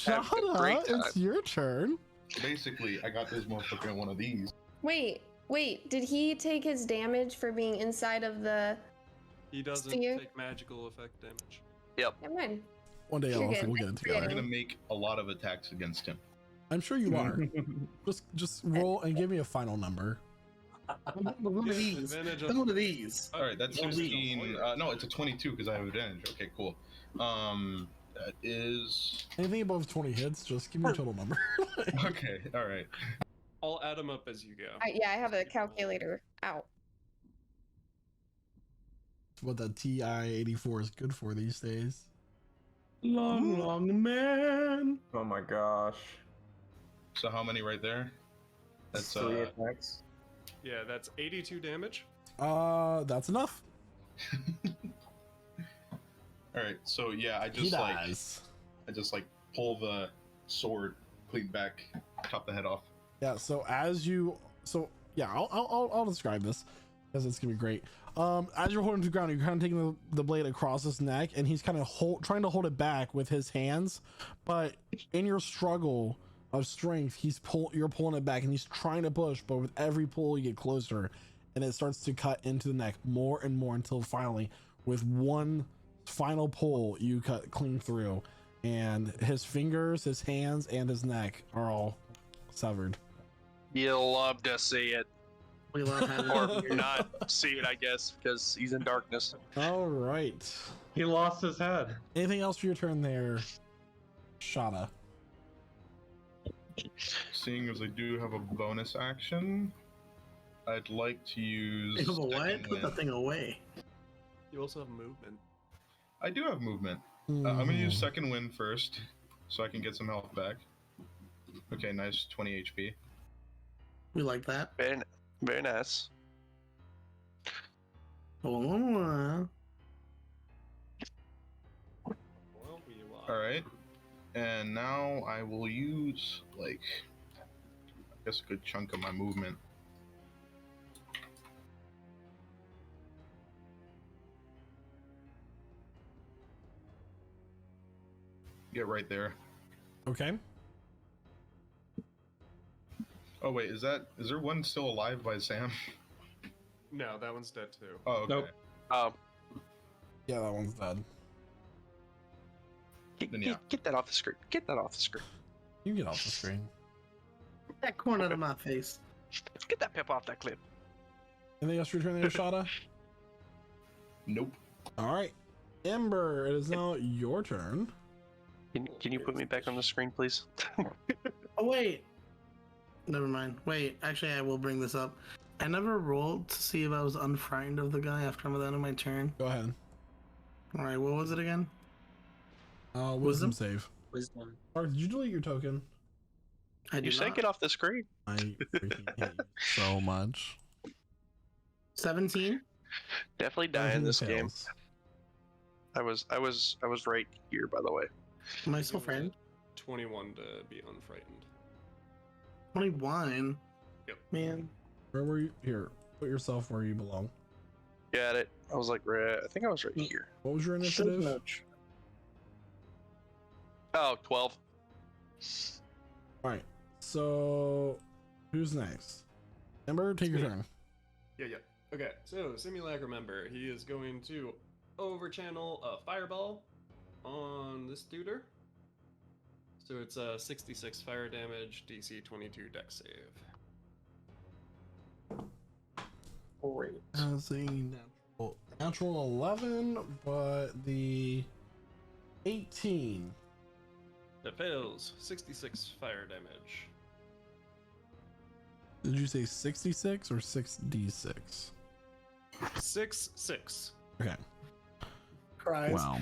having a great Shada, time. it's your turn. Basically, I got this motherfucker in one of these. Wait. Did he take his damage for being inside of the? He doesn't Sphere? take magical effect damage. Never mind. One day, You're I'll good. we'll get it I'm together. gonna make a lot of attacks against him. I'm sure you are. just roll and give me a final number. One of these. Advantage One of these. All right, that's One of these. 16. No, it's a 22 because I have advantage. Okay, cool. That is Anything above 20 hits, just give me a total number. okay. All right. I'll add them up as you go. Yeah, I have a calculator out. What the TI-84 is good for these days. Long man. Oh my gosh. So how many right there? That's 3 attacks. Yeah, that's 82 damage. That's enough. all right. So yeah, I He just like dies. pull the sword clean back, chop the head off. Yeah. So as you, yeah, I'll describe this because it's gonna be great. As you're holding to the ground, you're kind of taking the blade across his neck, and he's kind of trying to hold it back with his hands. But in your struggle of strength, you're pulling it back, and he's trying to push. But with every pull, you get closer, and it starts to cut into the neck more and more until finally, with one final pull, you cut clean through, and his fingers, his hands, and his neck are all severed. You'll love to see it. We love having Or not see it, I guess, because he's in darkness. All right. He lost his head. Anything else for your turn there, Shada? Seeing as I do have a bonus action, I'd like to use. Think of a what? Second Put that Wind. thing away. You also have movement. I do have movement. I'm gonna use Second Wind first, so I can get some health back. Okay, nice 20 HP. We like that. Very nice. Oh, Well, All right, and now I will use like, I guess a good chunk of my movement. Get right there. Okay. Oh wait, is there one still alive by Sam? No, that one's dead too. Oh, okay. Nope. Yeah, that one's dead. Then yeah. Get that off the screen. Get that off the screen. You can get off the screen. get that corn out of my face. Get that pip off that clip. Anything else for your turn there, Shada? Nope. All right. Ember, it is now your turn. Can you put me back on the screen, please? Oh, wait. Never mind. Wait, actually, I will bring this up. I never rolled to see if I was unfrightened of the guy after I'm at the end of my turn. Go ahead. Alright, what was it again? Wisdom save. Wisdom. Mark, did you delete your token? I You did said not. get off the screen. I freaking hate you so much. 17? Definitely die in Everything this game. fails. I was right here, by the way. Am I still frightened? 21 to be unfrightened. 21? Yep. Man. Where were you? Here, put yourself where you belong. Got it. I was like, right. I think I was right here. What was your initiative? Oh, 12. All right. So, who's next? Ember, take your turn. Yeah. Okay, so Simulacrum member, he is going to overchannel a fireball on this tutor. So it's a 66 fire damage, DC 22 dex save. Great. As a natural 11, but the 18. That fails, 66 fire damage. Did you say 66 or 6d6? 6. Okay. Cries. Wow.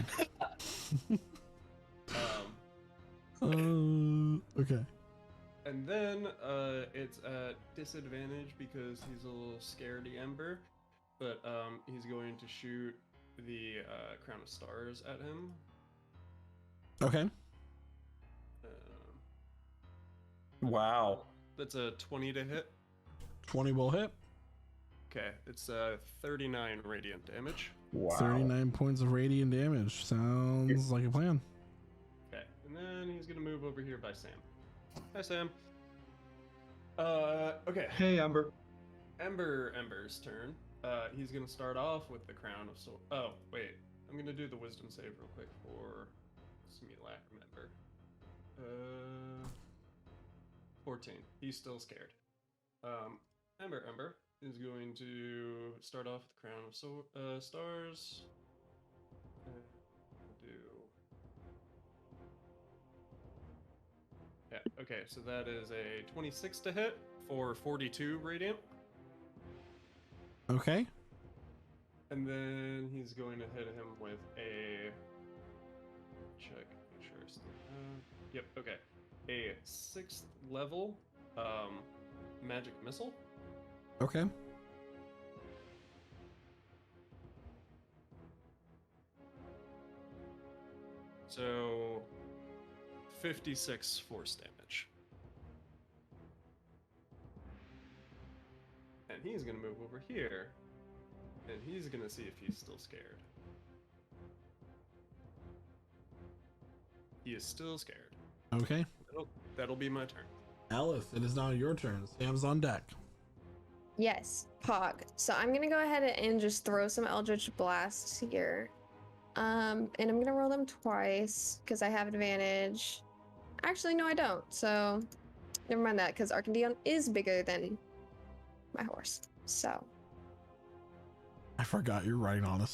Okay. And then it's at disadvantage because he's a little scaredy Ember, but he's going to shoot the Crown of Stars at him. Okay. Wow. That's a 20 to hit. 20 will hit. Okay, it's 39 radiant damage. Wow. 39 points of radiant damage. Sounds like a plan. Okay, and then he's gonna move over here by Sam. Hi, Sam. Okay. Hey, Ember. Ember's turn. He's gonna start off with the Crown of Soul. Oh, wait. I'm gonna do the Wisdom save real quick for Simulacrum Ember. 14. He's still scared. Ember is going to start off with the Crown of Stars. Yeah, okay, so that is a 26 to hit for 42 radiant. Okay. And then he's going to hit him with a check, make sure I still have. Yep, okay. A 6th level magic missile. Okay. So 56 force damage. And he's gonna move over here And he's gonna see if he's still scared. He is still scared. Okay. That'll be my turn. Aleph, it is now your turn. Sam's on deck. Yes, Pog. So I'm gonna go ahead and just throw some Eldritch Blasts here. And I'm gonna roll them twice because I have advantage. Actually, no, I don't. So never mind that, because Arcandion is bigger than my horse. So I forgot you're riding on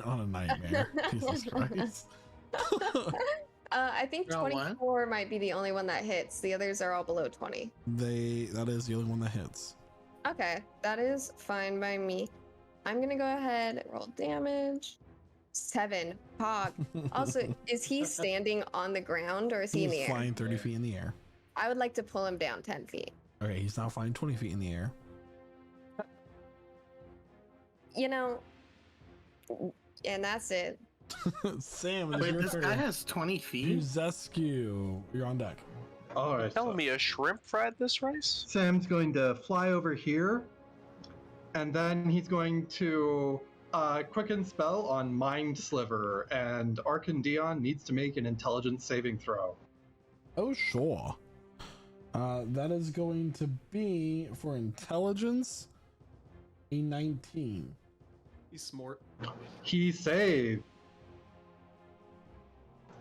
a nightmare. Jesus Christ. I think Roll one. 24 might be the only one that hits. The others are all below 20. That is the only one that hits. Okay, that is fine by me. I'm gonna go ahead and roll damage. 7. Pog. Also, is he standing on the ground or is he in the He's air? flying 30 feet in the air. I would like to pull him down 10 feet. Okay, he's now flying 20 feet in the air. You know, and that's it. Sam, it's Wait, your this turn. guy has 20 feet? Zescu, you're on deck. All right. Telling me a shrimp fried this rice? Sam's going to fly over here, and then he's going to quicken spell on Mind Sliver, and Arcandion needs to make an intelligence saving throw. Oh, sure. That is going to be for intelligence a 19. He's smart. He saved.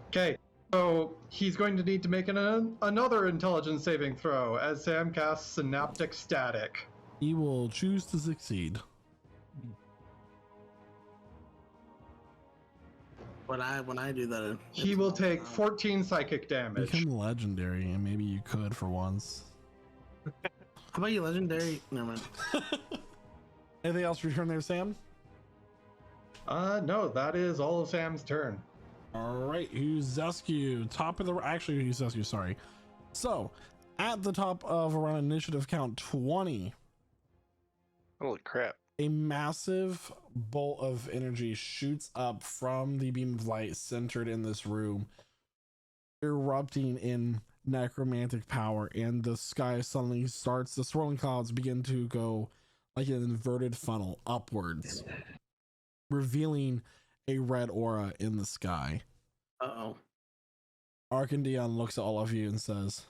Okay, so he's going to need to make another intelligence saving throw as Sam casts Synaptic Static. He will choose to succeed. When I do that, He will take 14 psychic damage. Become legendary, and maybe you could for once. How about you, legendary? Never mind. Anything else for your turn there, Sam? No, that is all of Sam's turn. All right, Zescu, top of the actually Zescu, sorry. So, at the top of around initiative count 20, Holy crap. a massive bolt of energy shoots up from the beam of light centered in this room, erupting in necromantic power, and the sky suddenly starts, the swirling clouds begin to go like an inverted funnel upwards, revealing a red aura in the sky. Uh-oh. Arcandion looks at all of you and says,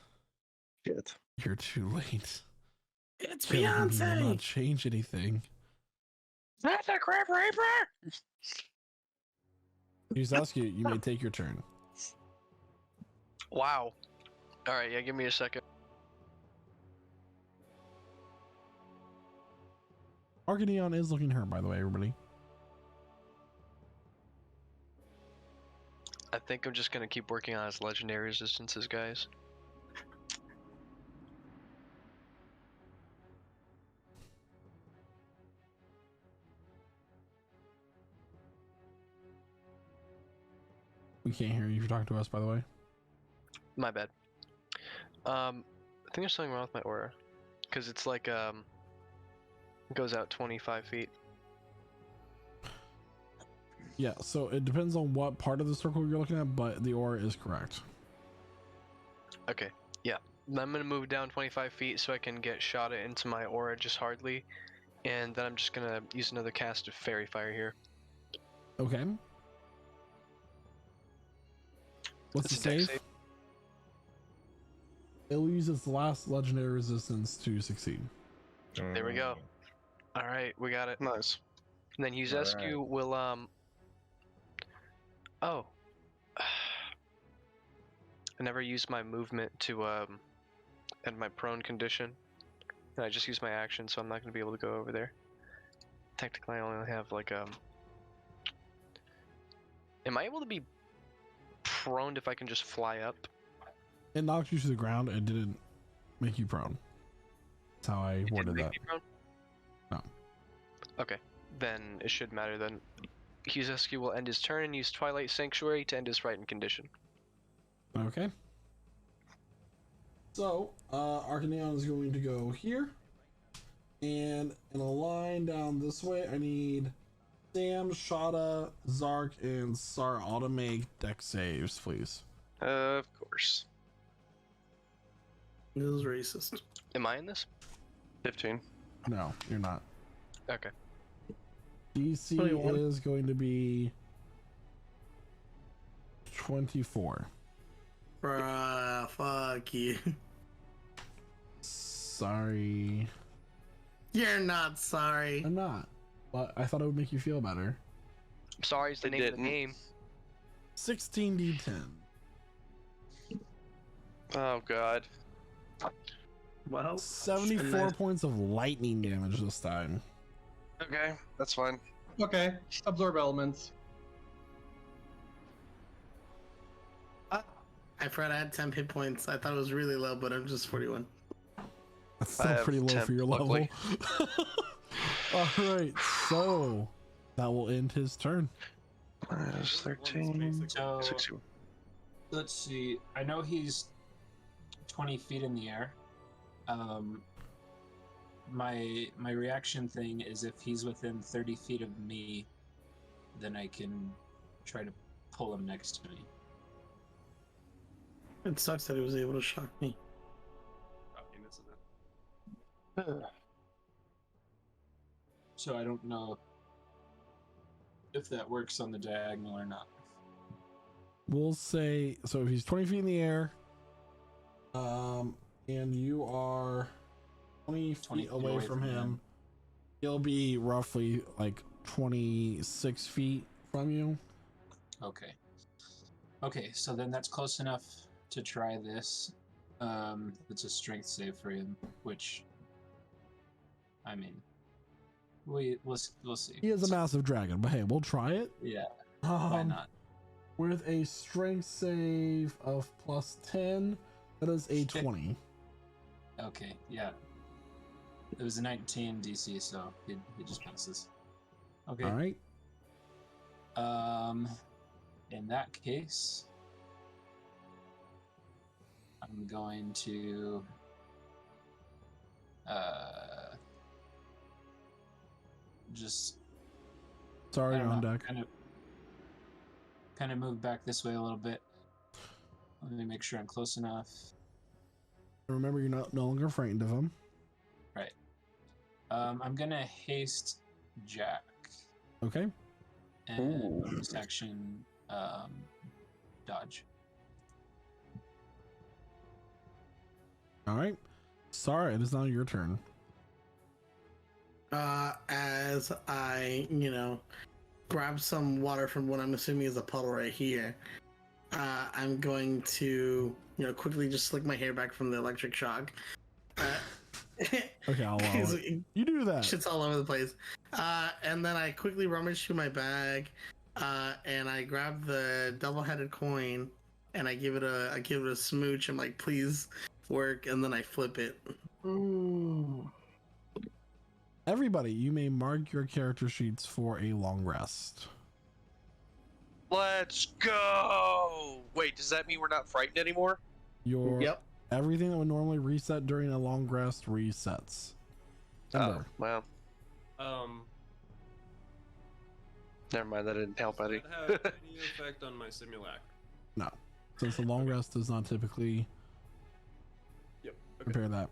Shit. "You're too late. It's Killing me will Beyonce! not change anything." That's a crab reaper! Zescu, you may take your turn. Wow. Alright, yeah, give me a second. Arcandion is looking hurt, by the way, everybody. I think I'm just gonna keep working on his legendary resistances, guys. We can't hear you if you're talking to us, by the way. My bad. I think there's something wrong with my aura. Because it's like, it goes out 25 feet. Yeah, so it depends on what part of the circle you're looking at, but the aura is correct. Okay, yeah. I'm gonna move down 25 feet so I can get shot into my aura just hardly. And then I'm just gonna use another cast of Fairy Fire here. Okay. What's It's the a dex save? It will use its last legendary resistance to succeed. There we go. Alright, we got it. Nice. And then Yuzescu will, Oh. I never used my movement to, end my prone condition. And I just used my action, so I'm not gonna be able to go over there. Technically, I only have, like, Am I able to be prone if I can just fly up? It knocked you to the ground. It didn't make you prone. That's how I worded that. No. Okay, then it should matter then. Yuzescu will end his turn and use Twilight Sanctuary to end his frightened condition. Okay. So, Arcandion is going to go here. And in a line down this way, I need Sam, Shada, Zark, and Sar all to make dex saves, please. Of course. This is racist. Am I in this? 15. No, you're not. Okay. DC 21. is going to be 24. Bruh, fuck you. Sorry. You're not sorry. I'm not. But I thought it would make you feel better. I'm sorry, it's the It name of the didn't. game. 16d10. Oh god. Well, 74 nice. points of lightning damage this time. Okay, that's fine. Okay, absorb elements. I forgot I had 10 hit points. I thought it was really low, but I'm just 41. That's I still have pretty low 10, for your luckily. level. Alright, so that will end his turn. Minus One's 13. basic. So 61. let's see. I know he's 20 feet in the air. My reaction thing is if he's within 30 feet of me, then I can try to pull him next to me. It sucks that he was able to shock me. I mean, isn't it? So I don't know if that works on the diagonal or not. We'll say, so if he's 20 feet in the air, and you are 20 feet away from him, he'll be roughly like 26 feet from you. Okay. Okay, so then that's close enough to try this. It's a strength save for him, which, I mean, we'll see. He is a massive dragon, but hey, we'll try it. Yeah, why not? With a strength save of plus 10, that is a 20. Okay, yeah. It was a 19 DC, so he just passes. Okay. All right. In that case, I'm going to just Sorry, I you're don't on know, deck. kind of move back this way a little bit. Let me make sure I'm close enough. Remember, you're no longer frightened of him. Right. I'm gonna haste Jack Okay. and bonus action dodge. All right. Sorry, it is now your turn. As I, grab some water from what I'm assuming is a puddle right here, I'm going to, quickly just slick my hair back from the electric shock. Okay, I'll allow it. You do that. Shit's all over the place. And then I quickly rummage through my bag, and I grab the double-headed coin, and I give it a smooch. I'm like, please work, and then I flip it. Ooh. Everybody, you may mark your character sheets for a long rest. Let's go! Wait, does that mean we're not frightened anymore? Yep. Everything that would normally reset during a long rest resets. Oh, wow. Um, Never mind, that didn't help any. Does that have any effect on my simulacrum? No, since the long rest does not typically Yep. Okay. compare that.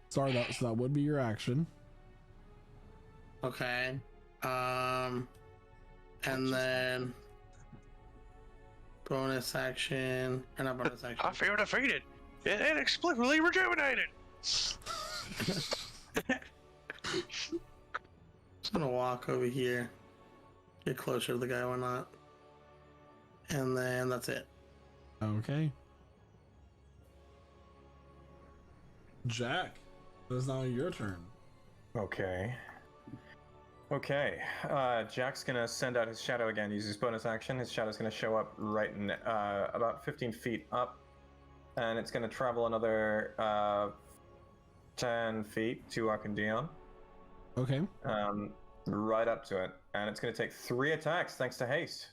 Sorry, so that would be your action. Okay. And then bonus action, or not bonus action. I feel defeated. It inexplicably rejuvenated. Just gonna walk over here, get closer to the guy or not, and then that's it. Okay. Jack, it is now your turn. Okay. Okay. Jack's gonna send out his shadow again. Use his bonus action. His shadow's gonna show up right in about 15 feet up, and it's gonna travel another 10 feet to Arcandion. Okay. Right up to it, and it's gonna take 3 attacks thanks to haste.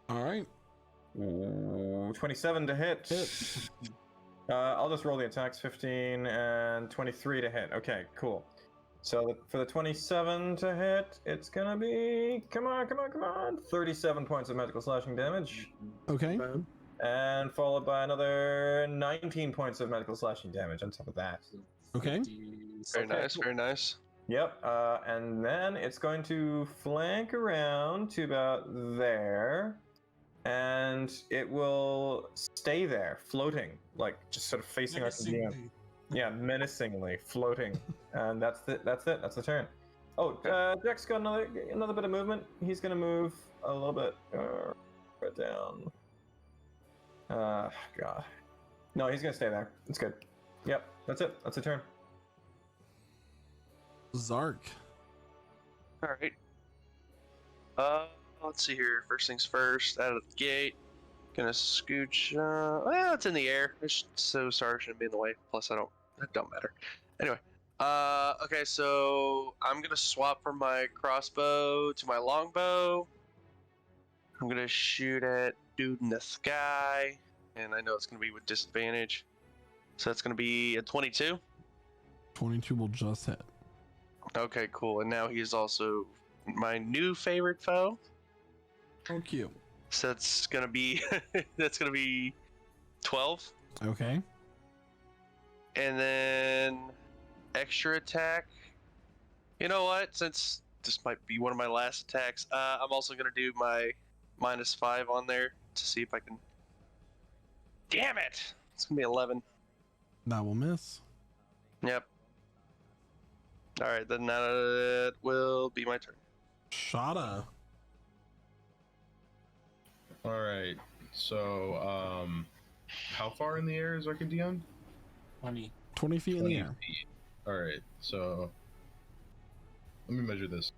All right. Ooh, 27 to hit. I'll just roll the attacks. 15 and 23 to hit. Okay, cool. So for the 27 to hit, it's gonna be come on, 37 points of magical slashing damage. Okay. And followed by another 19 points of magical slashing damage on top of that. Okay. Very nice, very nice. Yep. And then it's going to flank around to about there. And it will stay there, floating, like just sort of facing our DM. Menacingly. Yeah, menacingly floating. And that's it. That's the turn. Oh, Jack's got another bit of movement. He's gonna move a little bit right down. God. No, he's gonna stay there. It's good. Yep, that's it. That's a turn. Zark. All right. Let's see here. First things first, out of the gate. Gonna scooch. Well, it's in the air. So sorry, shouldn't be in the way. Plus, it don't matter. Anyway. Okay, so I'm gonna swap from my crossbow to my longbow. I'm gonna shoot at dude in the sky, and I know it's gonna be with disadvantage. So that's gonna be a 22. 22 will just hit. Okay, cool. And now he's also my new favorite foe. Oh, cute. So that's gonna be 12. Okay. And then extra attack. You know what? Since this might be one of my last attacks, I'm also gonna do my -5 on there to see if I can. Damn it! It's gonna be 11. That will miss. Yep. All right, then that will be my turn. Shada. All right. So, how far in the air is Arcandion? 20 feet in the air. Feet. All right. So, let me measure this.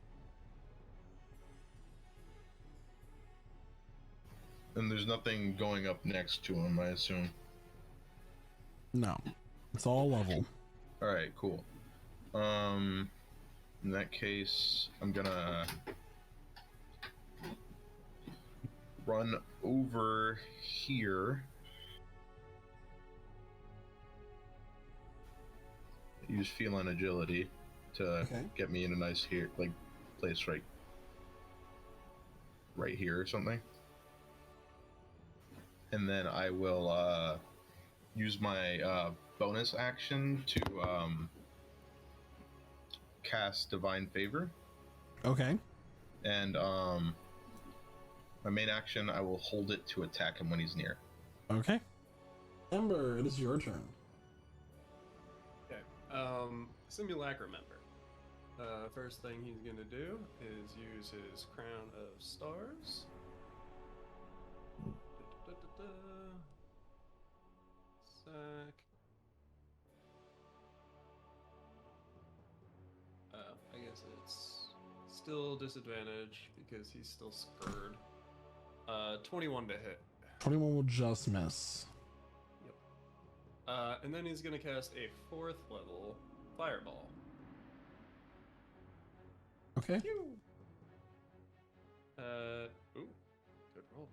And there's nothing going up next to him, I assume. No, it's all level. All right. Cool. In that case, I'm gonna run over here. Use feline agility to get me in a nice place right here or something. And then I will use my bonus action to cast Divine Favor. Okay. And my main action, I will hold it to attack him when he's near. Okay. Ember, it is your turn. Okay. Simulacra member. First thing he's gonna do is use his Crown of Stars. Sec. I guess it's still disadvantage because he's still spurred. 21 to hit. 21 will just miss. Yep. And then he's gonna cast a 4th level Fireball. Okay. Ooh, good roll.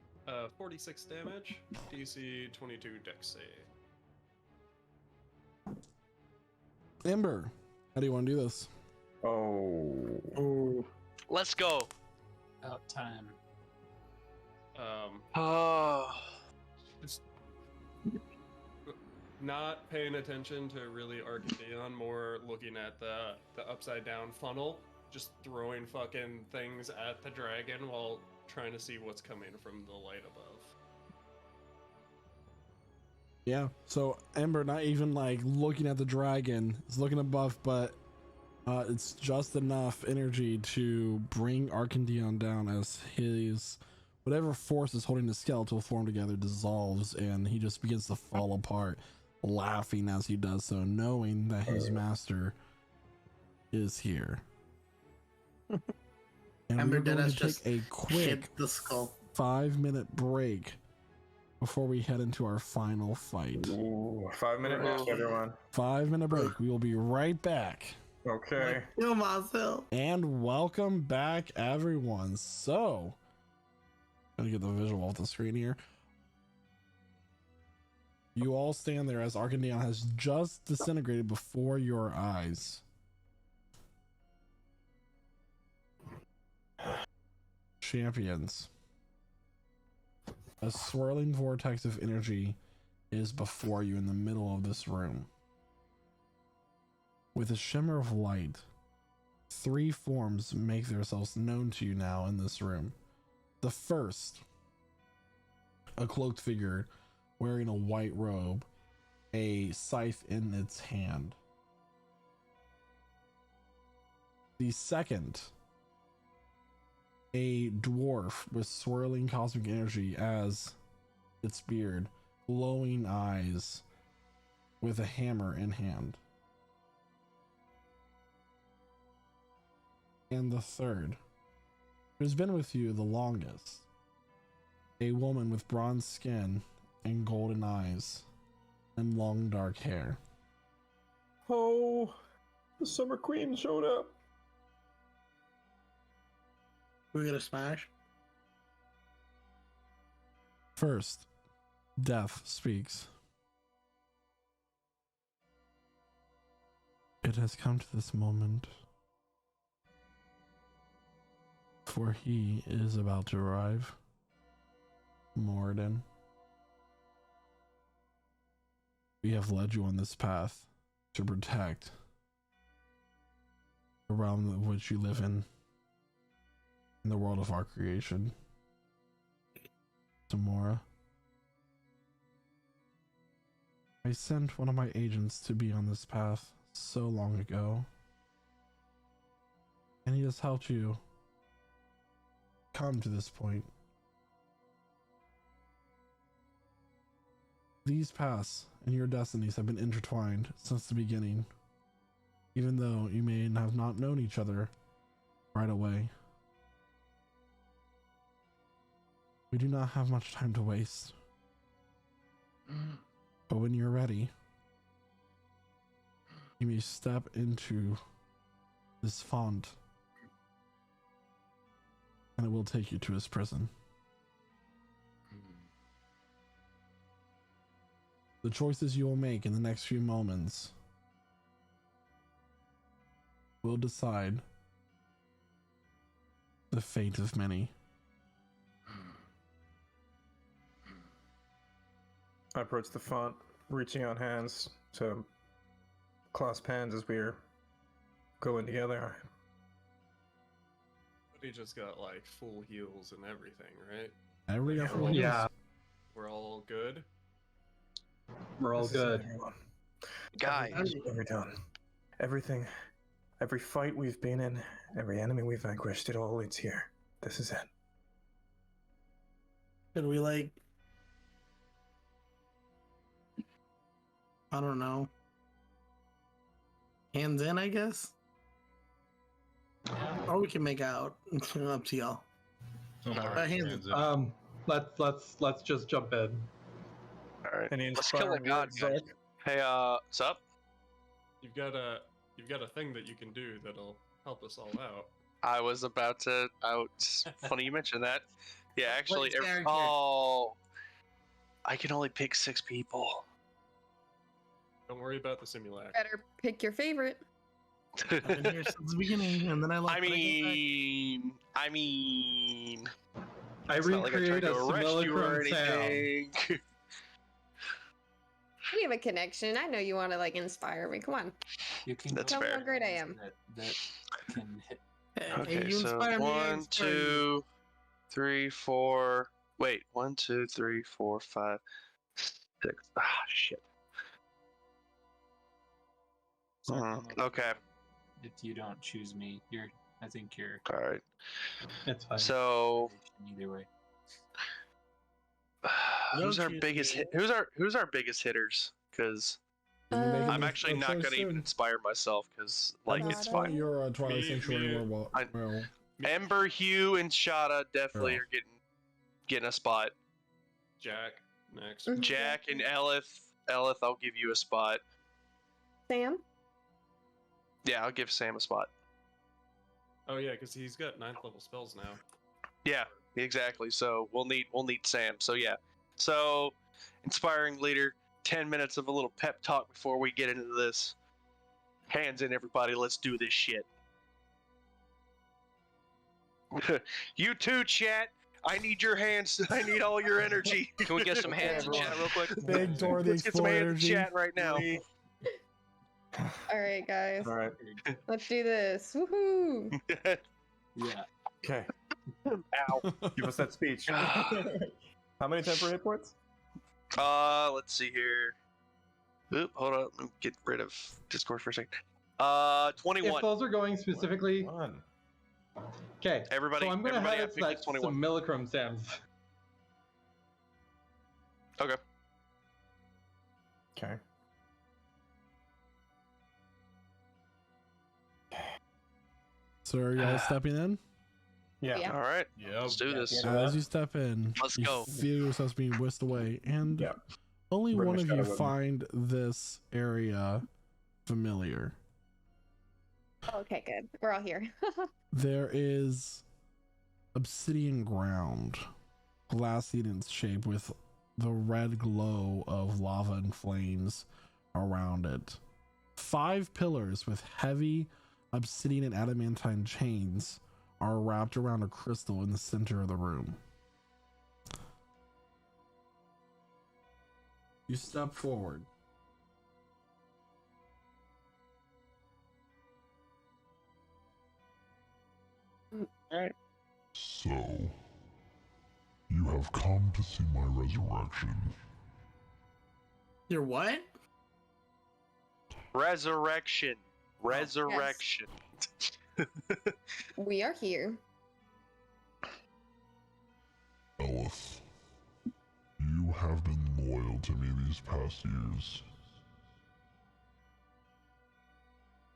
46 damage, DC 22 Dex save. Ember, how do you want to do this? Oh. Let's go. About time. Just not paying attention to really Arcandion, more looking at the upside down funnel, just throwing fucking things at the dragon while trying to see what's coming from the light above. Yeah, so Ember not even like looking at the dragon, is looking above, but it's just enough energy to bring Arcandion down as his whatever force is holding the skeletal form together dissolves and he just begins to fall apart, laughing as he does so, knowing that his master is here. And Ember we're going Deadass to take just a quick hit the skull. 5-minute break before we head into our final fight. Ooh, 5-minute nap, everyone. 5-minute break. We will be right back. Okay. Yo, Marcel. And welcome back, everyone. So, gonna get the visual off the screen here. You all stand there as Arcandion has just disintegrated before your eyes. Champions. A swirling vortex of energy is before you in the middle of this room. With a shimmer of light, 3 forms make themselves known to you now in this room. The first, a cloaked figure wearing a white robe, a scythe in its hand. The second, a dwarf with swirling cosmic energy as its beard, glowing eyes, with a hammer in hand. And the third, who's been with you the longest, a woman with bronze skin and golden eyes and long dark hair. Oh, the Summer Queen showed up. We're gonna smash. First, Death speaks. It has come to this moment, for he is about to arrive. Moradin, we have led you on this path to protect the realm of which you live in the world of our creation. Tamora, I sent one of my agents to be on this path so long ago, and he has helped you come to this point. These paths and your destinies have been intertwined since the beginning, even though you may have not known each other right away. We do not have much time to waste. But when you're ready, you may step into this font, and it will take you to his prison. The choices you will make in the next few moments will decide the fate of many. I approach the font, reaching out hands to clasp hands as we're going together. But he just got like full heals and everything, right? Everybody got full heals. Yeah, We're all good. we're all This is good. it, everyone. Guys, We're done. Everything, every fight we've been in, every enemy we've vanquished, it all leads here. This is it. Could we like? I don't know. Hands in, I guess. Or we can make out. Up to y'all. Oh, my hands hands in. Let's just jump in. all right. Any Let's kill the inspiring god words, guy. Zark? Hey, what's up? You've got a thing that you can do that'll help us all out. I was about to. It's funny you mentioned that. Yeah, actually, What character? oh, I can only pick 6 people. Don't worry about the simulacrum. Better pick your favorite. I've been here since the beginning, and then I left. I but I came mean, I it's not like I tried recreate to a arrest you or simulacrum sound. anything. We have a connection. I know you want to like inspire me. Come on. You can That's go Tell me fair. how great I am. That can hit. back. Okay, Hey, you so inspire me, I 1, inspire you. 2, 3, 4. Wait, 1, 2, 3, 4, 5, 6. Ah, shit. Okay. If you don't choose me, I think you're All right. It's fine. So, either way. who's Don't our choose biggest me. who's our biggest hitters? Because Can you make Um, it I'm a- actually a not choice gonna even soon? inspire myself. Because like How it's about fine. your Twilight Me- Sanctuary me- werewolf. I- werewolf? Ember, Hugh, and Shada definitely Yeah. are getting a spot. Jack next. Mhm. Jack and Elith, I'll give you a spot. Sam? Yeah, I'll give Sam a spot. Oh yeah, because he's got 9th level spells now. Yeah, exactly. So we'll need Sam. So yeah. So inspiring leader, 10 minutes of a little pep talk before we get into this. Hands in, everybody. Let's do this shit. You too, chat. I need your hands. I need all your energy. Can we get some hands in chat real quick? Big Dora the Let's get some Explorer hands in energy. chat right now. All right, guys. All right. Let's do this. Woohoo! Yeah. Okay. Ow. Give us that speech. How many temporary hit points? Let's see here. Oop, hold on. Let me get rid of Discord for a second. 21. If those are going specifically, One. okay. Everybody- so I'm gonna everybody have I it think that is 21. some millicrum sounds. Okay. Okay. So are you guys stepping in? Yeah. Yeah. All right. Yeah. Let's do this. Yeah. As you step in, Let's you go. feel yourselves being whisked away, and Yeah. only Bring one the of you shadow with me. find this area familiar. Okay, good. We're all here. There is obsidian ground, glassy in its shape, with the red glow of lava and flames around it. 5 pillars with heavy obsidian and adamantine chains are wrapped around a crystal in the center of the room. You step forward. So, you have come to see my resurrection. Your what? Resurrection. Resurrection. We are here. Elif, you have been loyal to me these past years.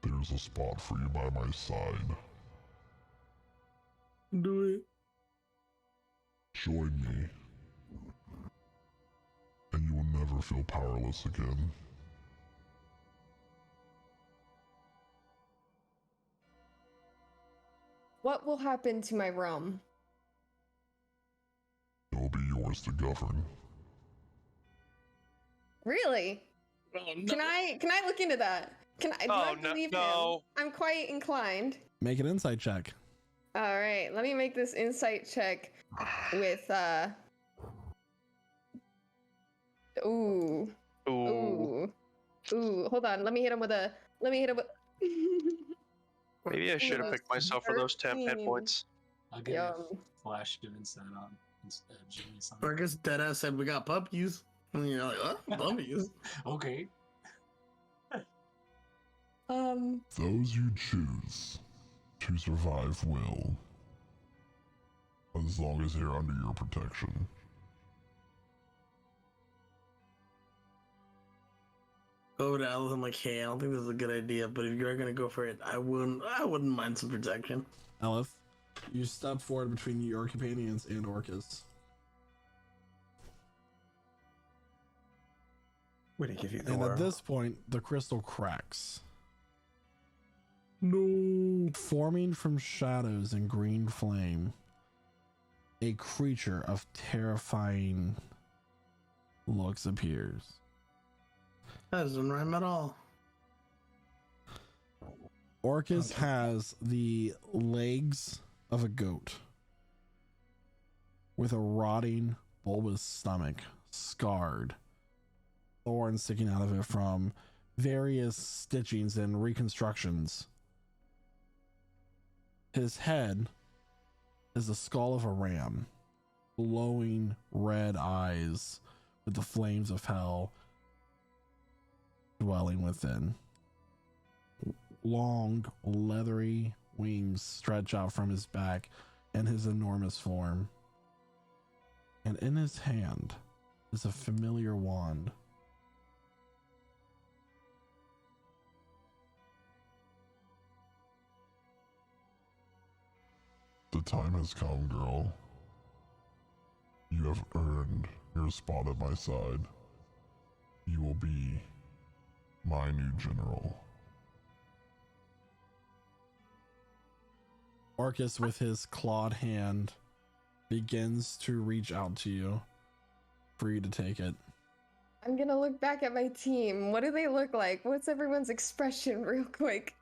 There's a spot for you by my side. Do it. Join me, and you will never feel powerless again. What will happen to my realm? It will be yours to govern. Really? Oh, no. Can I look into that? Can I? Do I Oh, believe no. him? I'm quite inclined. Make an insight check. All right, let me make this insight check with Ooh. Ooh. Ooh. Ooh. Hold on. Let me hit him with. Maybe I should have picked myself for those temp hit 13. points. I'll give you Yum. a flash of insight on Jimmy something. Fergus deadass said we got puppies. And you're like, what? Puppies? Okay. Those you choose to survive will, as long as they're under your protection. Go to Alice. I'm like, hey, I don't think this is a good idea, but if you're gonna go for it, I wouldn't mind some protection. Elif, you step forward between your companions and Orcus. We didn't give you the And aura. at this point, the crystal cracks, No. forming from shadows and green flame. A creature of terrifying looks appears. That doesn't rhyme at all. Orcus has the legs of a goat with a rotting, bulbous stomach, scarred, thorns sticking out of it from various stitchings and reconstructions. His head is the skull of a ram, glowing red eyes with the flames of hell dwelling within. Long, leathery wings stretch out from his back and his enormous form. And in his hand is a familiar wand. The time has come, girl. You have earned your spot at my side. You will be my new general. Orcus, with his clawed hand, begins to reach out to you for you to take it. I'm gonna look back at my team. What do they look like? What's everyone's expression, real quick?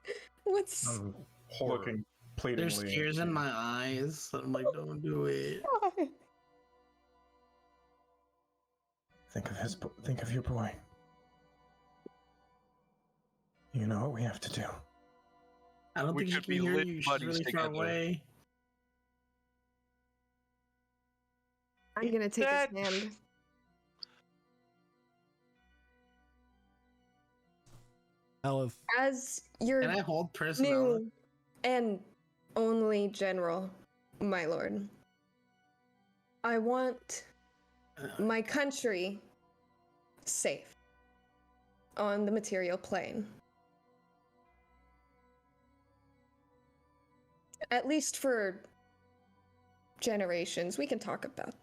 What's I'm looking pleadingly. There's tears in my eyes. I'm like, don't do it. Think of your boy. You know what we have to do. I don't We think she could can be hear lit you. She's buddies really far together. away. I'm gonna take Dad. his hand. Elif, As your Can I hold personnel? new and only general, my lord, I want my country safe on the material plane. At least for generations. We can talk about.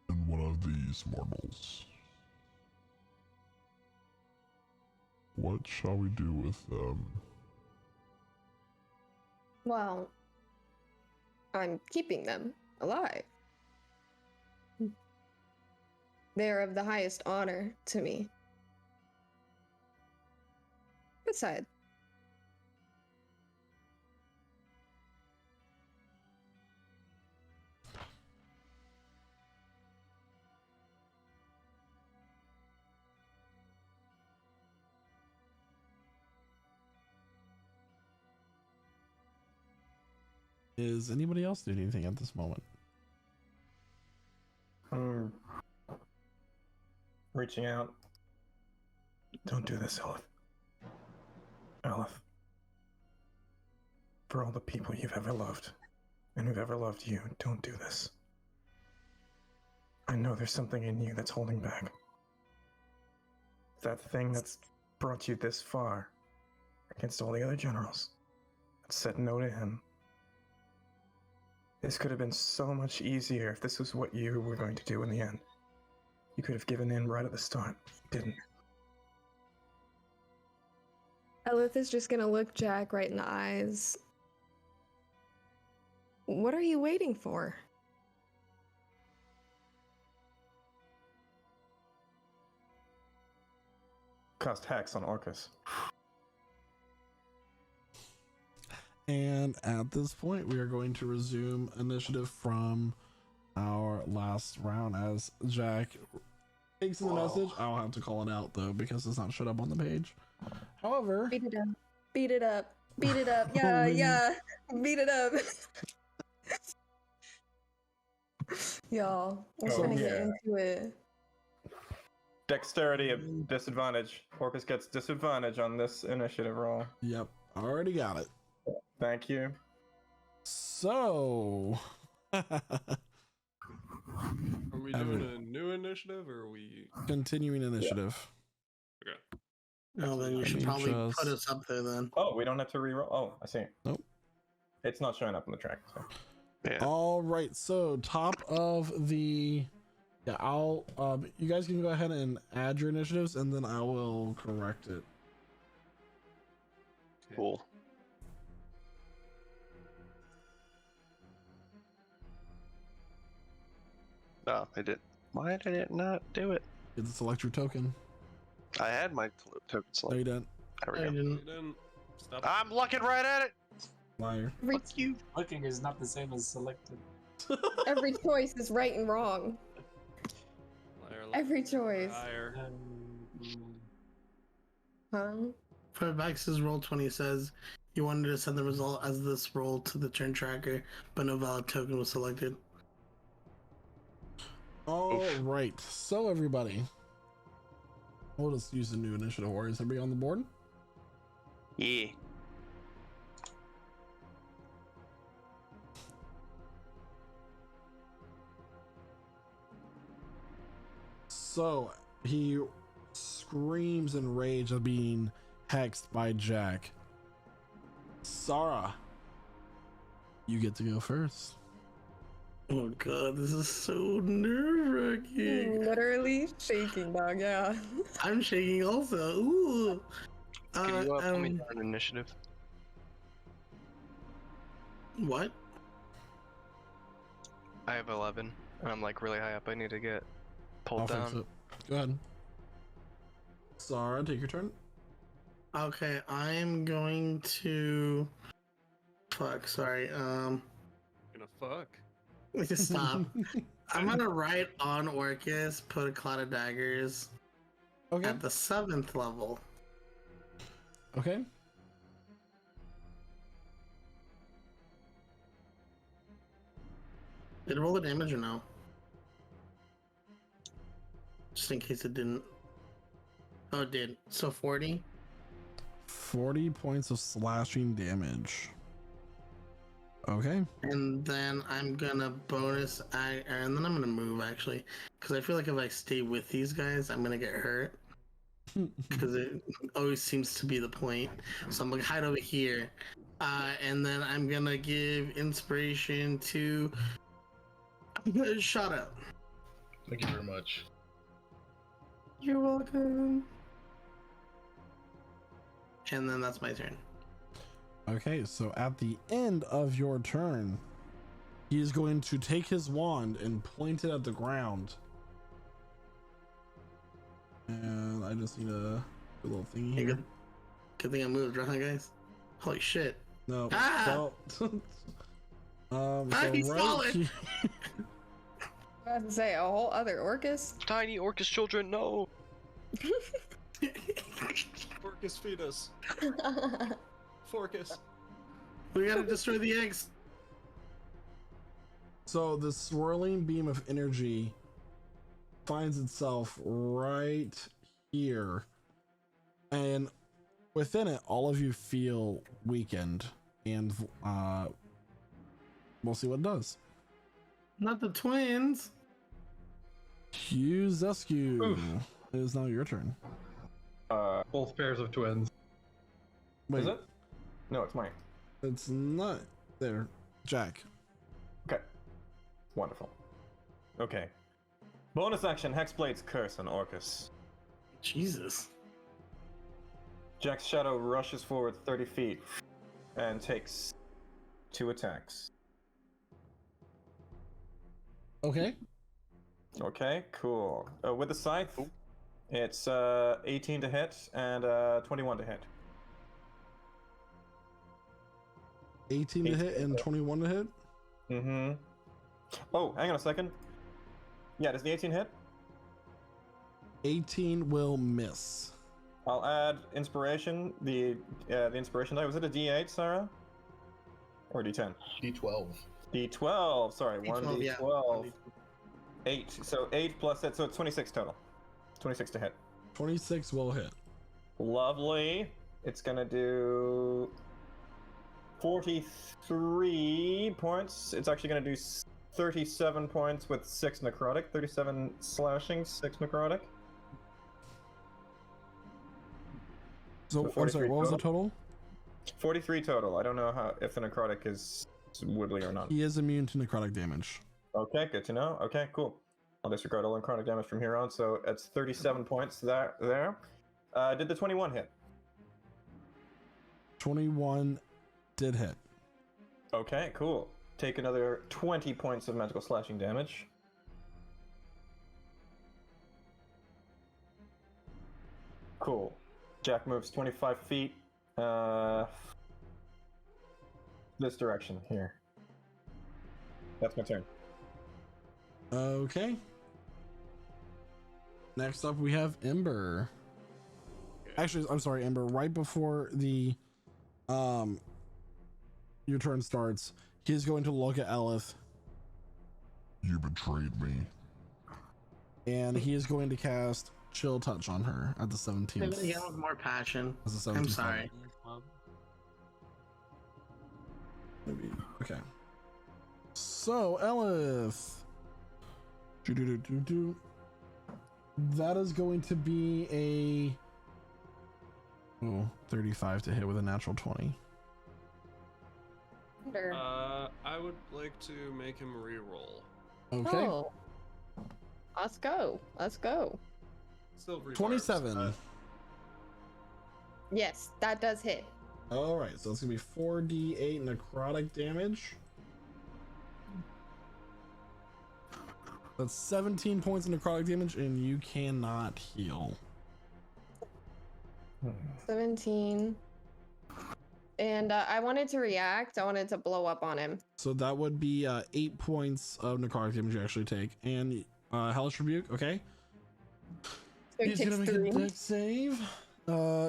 And one of these mortals. What shall we do with them? Well, I'm keeping them alive. They're of the highest honor to me. Besides, is anybody else doing anything at this moment? I'm reaching out. Don't do this, Elif. Elif. For all the people you've ever loved, and who've ever loved you, don't do this. I know there's something in you that's holding back. That thing that's brought you this far against all the other generals that said no to him. This could have been so much easier if this was what you were going to do in the end. You could have given in right at the start. You didn't. Elith is just gonna look Jack right in the eyes. What are you waiting for? Cast Hex on Orcus. And at this point, we are going to resume initiative from our last round as Jack takes in the message. I'll have to call it out though because it's not showed up on the page. However, Beat it up. Beat it up. Beat it up. Yeah, Holy- yeah. Beat it up. Y'all, we're Oh, gonna yeah. get into it. Dexterity at disadvantage. Orcus gets disadvantage on this initiative roll. yep, already got it. Thank you. So, Are we doing a new initiative or are we? continuing initiative. Okay. No, then you Let should me probably just- put us up there then. Oh, we don't have to reroll. Oh, I see. Nope. It's not showing up on the track. So. Yeah. All right, so top of the yeah, I'll you guys can go ahead and add your initiatives and then I will correct it. Cool. No, I did. Why did it not do it? Get the select your token. I had my token No, select. you didn't. There I we go. didn't. You didn't. Stop. I'm looking right at it. Liar. Every, You. Looking is not the same as selected. every choice is right and wrong. Liar, Every choice. liar. Huh? For Max's roll 20 says you wanted to send the result as this roll to the turn tracker, but no valid token was selected. All right, so everybody, we'll just use the new initiative warriors. Everybody on the board? Yeah. So he screams in rage of being hexed by Jack. Sarah, you get to go first. Oh god, this is so nerve-wracking. Literally shaking, dog. Yeah. I'm shaking also. Ooh. Can you put me on initiative? What? I have 11, and I'm like really high up. I need to get pulled I'll fix down. it. Go ahead. Sarah, take your turn. Okay, I'm going to. Fuck, sorry. Gonna fuck. Just stop. I'm gonna write on Orcus, put a cloud of daggers Okay. at the 7th level. Okay. Did it roll the damage or no? Just in case it didn't. Oh, it did. So 40. 40 points of slashing damage. Okay. And then I'm gonna bonus, and then I'm gonna move actually, because I feel like if I stay with these guys, I'm gonna get hurt. Because it always seems to be the point. So I'm gonna hide over here, and then I'm gonna give inspiration to Shut Up. Thank you very much. You're welcome. And then that's my turn. Okay, so at the end of your turn, he is going to take his wand and point it at the ground. And I just need a little thingy Hey, here. good thing I moved, right, guys? Holy shit. No. Ah! So, He's falling! here- I was to say a whole other Orcus. Tiny Orcus children, no. Orcus fetus. Forcus. We gotta destroy the eggs. So the swirling beam of energy finds itself right here, and within it, all of you feel weakened, and we'll see what it does. Not the twins. Hugh, Oof. it is now your turn. Both pairs of twins. Wait, Is it? No, it's mine. it's not there, Jack. Okay. Wonderful. Okay. Bonus action, Hexblade's Curse on Orcus. Jesus. Jack's shadow rushes forward 30 feet and takes 2 attacks. Okay. Okay, cool. With the scythe, it's 18 to hit and 21 to hit. 18 to hit and 21 to hit. Mm-hmm. Oh, hang on a second. Yeah, does the 18 hit? 18 will miss. I'll add inspiration. The inspiration die. Was it a D8, Sarah? Or D10? D12. D12. Sorry, one D12, yeah. D12. 8. So 8 plus it. So it's 26 total. 26 to hit. 26 will hit. Lovely. It's gonna do 43 points. It's actually gonna do 37 points with 6 necrotic. 37 slashing, 6 necrotic. So, I'm sorry, what was the total? 43 total. I don't know how if the necrotic is woodly or not. He is immune to necrotic damage. Okay, good to know. Okay, cool. I'll disregard all necrotic damage from here on. So it's 37 points there. Did the 21 hit? 21 did hit. Okay, cool. Take another 20 points of magical slashing damage. Cool. Jack moves 25 feet. This direction here. That's my turn. Okay. Next up, we have Ember. Actually, I'm sorry, Ember. Right before the your turn starts, he's going to look at Elith, You betrayed me. and he is going to cast Chill Touch on her at the 17th. Yeah, with more passion. As the 17th I'm sorry. Maybe. Okay. So, Elith. Do. That is going to be a 35 to hit with a natural 20. Wonder. I would like to make him re-roll. Okay. Oh. Let's go. Let's go. Silvery 27. barbs. Yes, that does hit. All right, so it's gonna be 4d8 necrotic damage. That's 17 points of necrotic damage, and you cannot heal. 17. And I wanted to react. I wanted to blow up on him. So that would be 8 points of necrotic damage you actually take. And Hellish Rebuke, okay. So he He's takes gonna make 3. a dex save.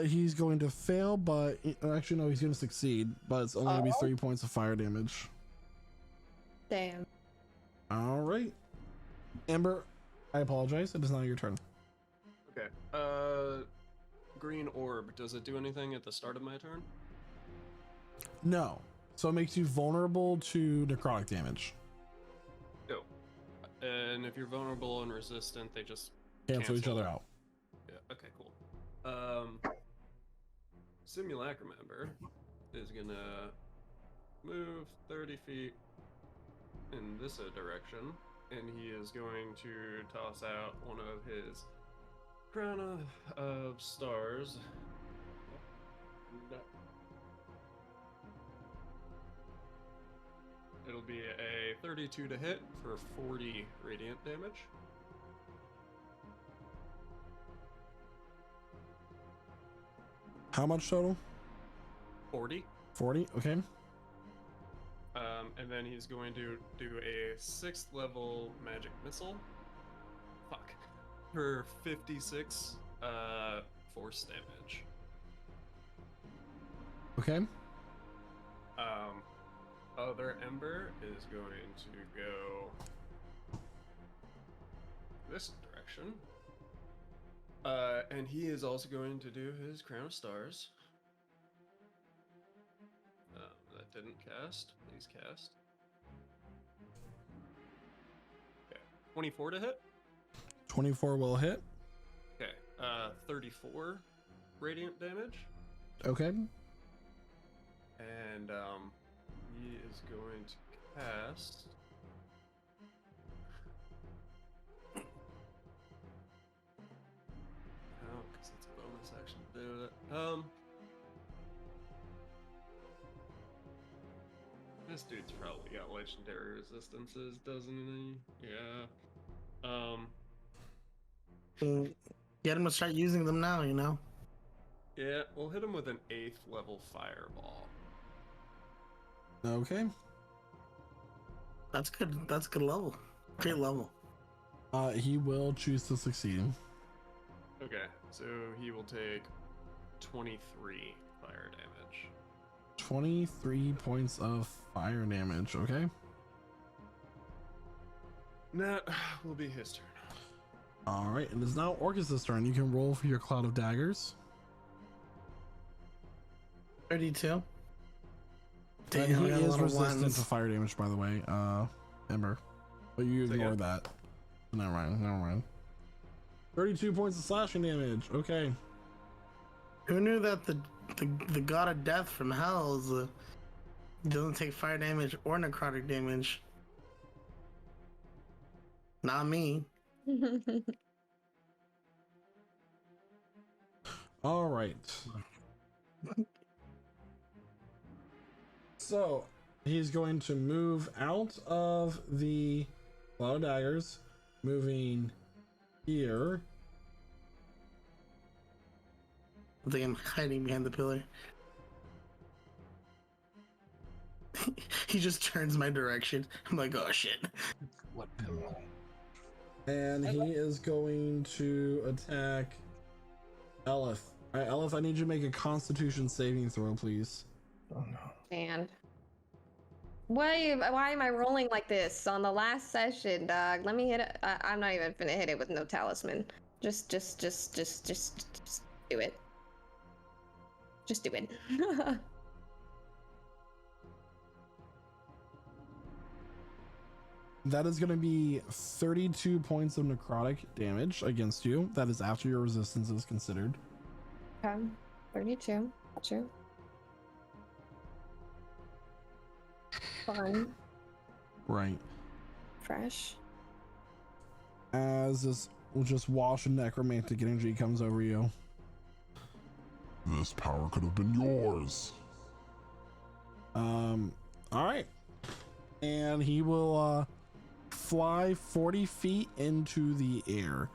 He's going to fail, but actually no, he's gonna succeed. But it's only gonna be 3 points of fire damage. Damn. All right, Ember. I apologize. It is now your turn. Okay. Green orb. Does it do anything at the start of my turn? No. So it makes you vulnerable to necrotic damage. No. And if you're vulnerable and resistant, they just Cancel each other out. Yeah. Okay. Cool. Simulacrum Ember is gonna move 30 feet in this direction, and he is going to toss out one of his crown of stars. No. It'll be a 32 to hit for 40 radiant damage. How much total? 40. 40. Okay. And then he's going to do a 6th level magic missile. Fuck. For 56 force damage. Okay. Other Ember is going to go this direction. And he is also going to do his Crown of Stars. That didn't cast. Please cast. Okay. 24 to hit? 24 will hit. Okay. 34 radiant damage. Okay. And he is going to cast. Oh, because it's a bonus action to do it. This dude's probably got legendary resistances, doesn't he? Yeah. Get him to start using them now, you know? Yeah, we'll hit him with an 8th level fireball. Okay. That's good. That's good level. Great level. He will choose to succeed. Okay, so he will take 23 fire damage. 23 points of fire damage. Okay. That will be his turn. All right, it is now Orcus's turn. You can roll for your cloud of daggers. 32. And Damn, he I got a is lot of resistant ones. to fire damage, by the way, Ember. But you Say ignore again? that. Never mind. 32 points of slashing damage. Okay. Who knew that the god of death from hell doesn't take fire damage or necrotic damage? Not me. All right. So he's going to move out of the cloud of daggers, moving here. I think I'm hiding behind the pillar. He just turns my direction. I'm like, oh shit. What pillow? And he is going to attack Elif. All right, Elif, I need you to make a Constitution saving throw, please. Oh no. And why am I rolling like this on the last session, dog? Let me hit it. I'm not even finna hit it with no talisman. Just do it. Just do it. That is going to be 32 points of necrotic damage against you. That is after your resistance is considered. Okay, 32. True. Fun. Right. Fresh. As this just wash of necromantic energy comes over you. This power could have been yours. All right. And he will fly 40 feet into the air.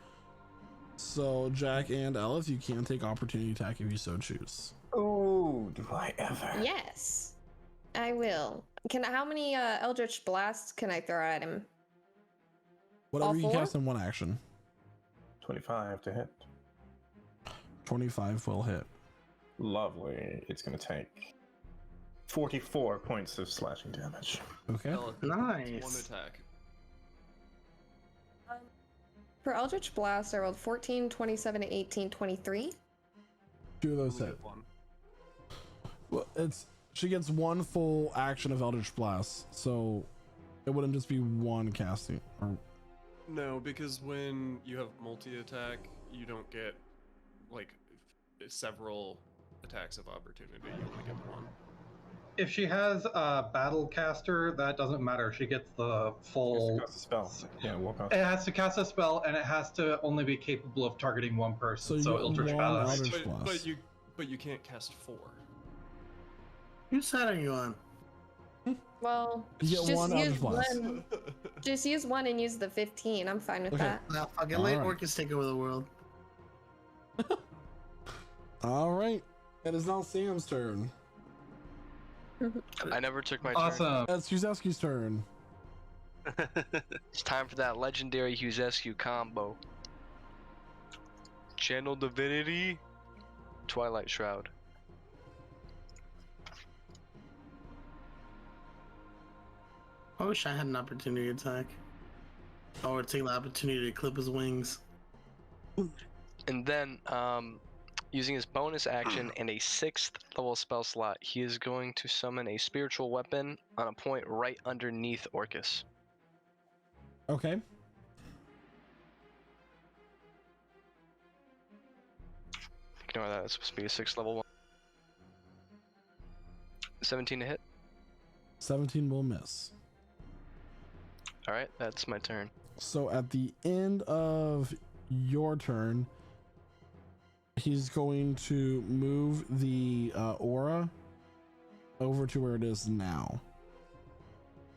So Jack and Elif, you can take opportunity attack if you so choose. Oh Oh, do I ever? Yes, I will. How many Eldritch Blasts can I throw at him? Whatever All you four? cast in one action. 25 to hit. 25 will hit. Lovely. It's going to take 44 points of slashing damage. Okay. Ella, Nice. One attack. For Eldritch Blast, I rolled 14, 27, 18, 23. 2 of those Only hit. get one. Well, she gets 1 full action of Eldritch Blast, so it wouldn't just be 1 casting. Or No, because when you have multi-attack, you don't get like several attacks of opportunity. You only get one. If she has a battle caster, that doesn't matter. She gets the full. Cast a spell. Yeah, walk off. It has to cast a spell, and it has to only be capable of targeting one so person. you So get Eldritch 1 Blast. Eldritch Blast. But you can't cast 4. Whose side are you on? Well, You get 1 Eldritch Blast. Just use 1 and use the 15. I'm fine with Okay. that. Well, fuck it. All Let right. Orcus take over the world. All right. It is now Sam's turn. I never took my turn. Awesome. It's Yuzescu's turn. It's time for that legendary Huzescu combo. Channel Divinity, Twilight Shroud. I wish I had an opportunity attack. I would take the opportunity to clip his wings. And then, using his bonus action and a 6th level spell slot, he is going to summon a spiritual weapon on a point right underneath Orcus. Okay. Ignore that, it's supposed to be a 6th level one. 17 to hit. 17 will miss. Alright, that's my turn. So at the end of your turn, he's going to move the aura over to where it is now.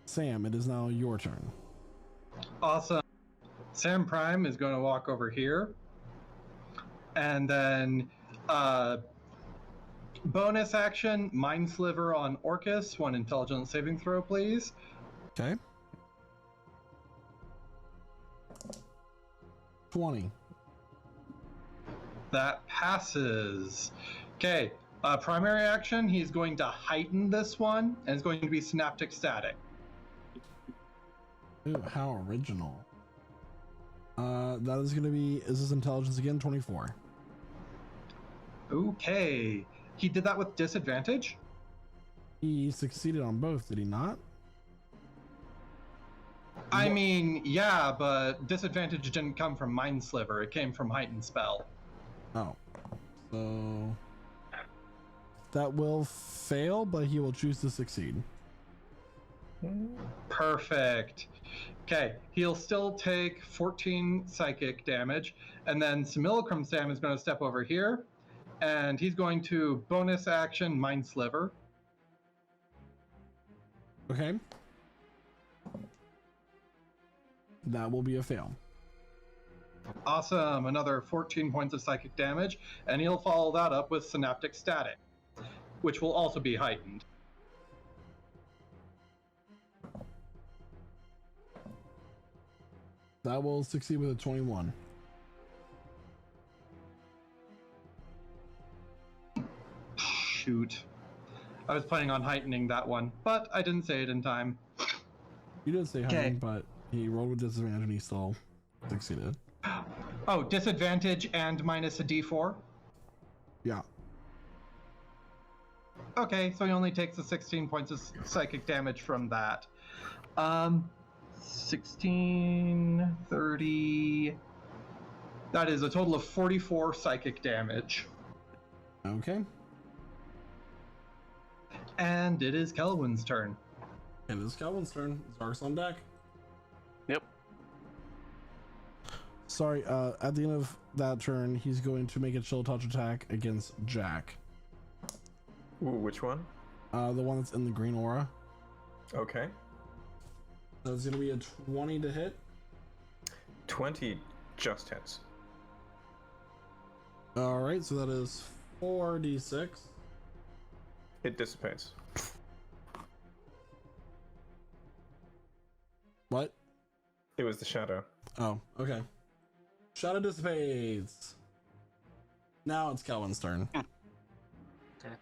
Sam, it is now your turn. Awesome. Sam Prime is going to walk over here. And then bonus action, Mind Sliver on Orcus. 1 intelligence saving throw, please. Okay. 20. That passes. Okay. Primary action, he's going to heighten this one, and it's going to be Synaptic Static. Ooh, how original. That is going to be, is this intelligence again? 24. Okay. He did that with disadvantage? He succeeded on both, did he not? I mean, yeah, but disadvantage didn't come from Mind Sliver. It came from Heightened Spell. Oh. So that will fail, but he will choose to succeed. Perfect. Okay, he'll still take 14 psychic damage, and then Simulacrum Sam is going to step over here, and he's going to bonus action Mind Sliver. Okay. That will be a fail. Awesome, another 14 points of psychic damage, and he'll follow that up with Synaptic Static, which will also be heightened. That will succeed with a 21. Shoot. I was planning on heightening that one, but I didn't say it in time. You did say Okay. heightened, but he rolled with disadvantage and he still succeeded. Oh, disadvantage and minus a d4? Yeah. Okay, so he only takes the 16 points of psychic damage from that. 16, 30... That is a total of 44 psychic damage. Okay. And it is Kelwin's turn. It is Calvin's turn. Zark's on deck. Yep. Sorry, at the end of that turn, he's going to make a chill touch attack against Jack. Ooh, which one? The one that's in the green aura. Okay. That's going to be a 20 to hit. 20 just hits. Alright, so that is 4d6. It dissipates. What? It was the shadow. Oh, okay. Shadow dissipates. Now it's Kelvin's turn. Okay.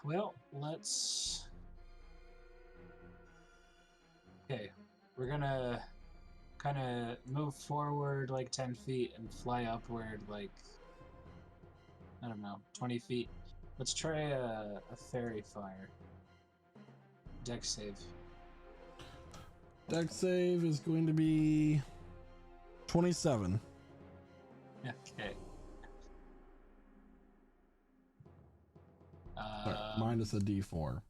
Well, let's. Okay, we're gonna kind of move forward like 10 feet and fly upward like, I don't know, 20 feet. Let's try a fairy fire. Dex save. Dex save is going to be 27. Okay. Sorry, minus a d4.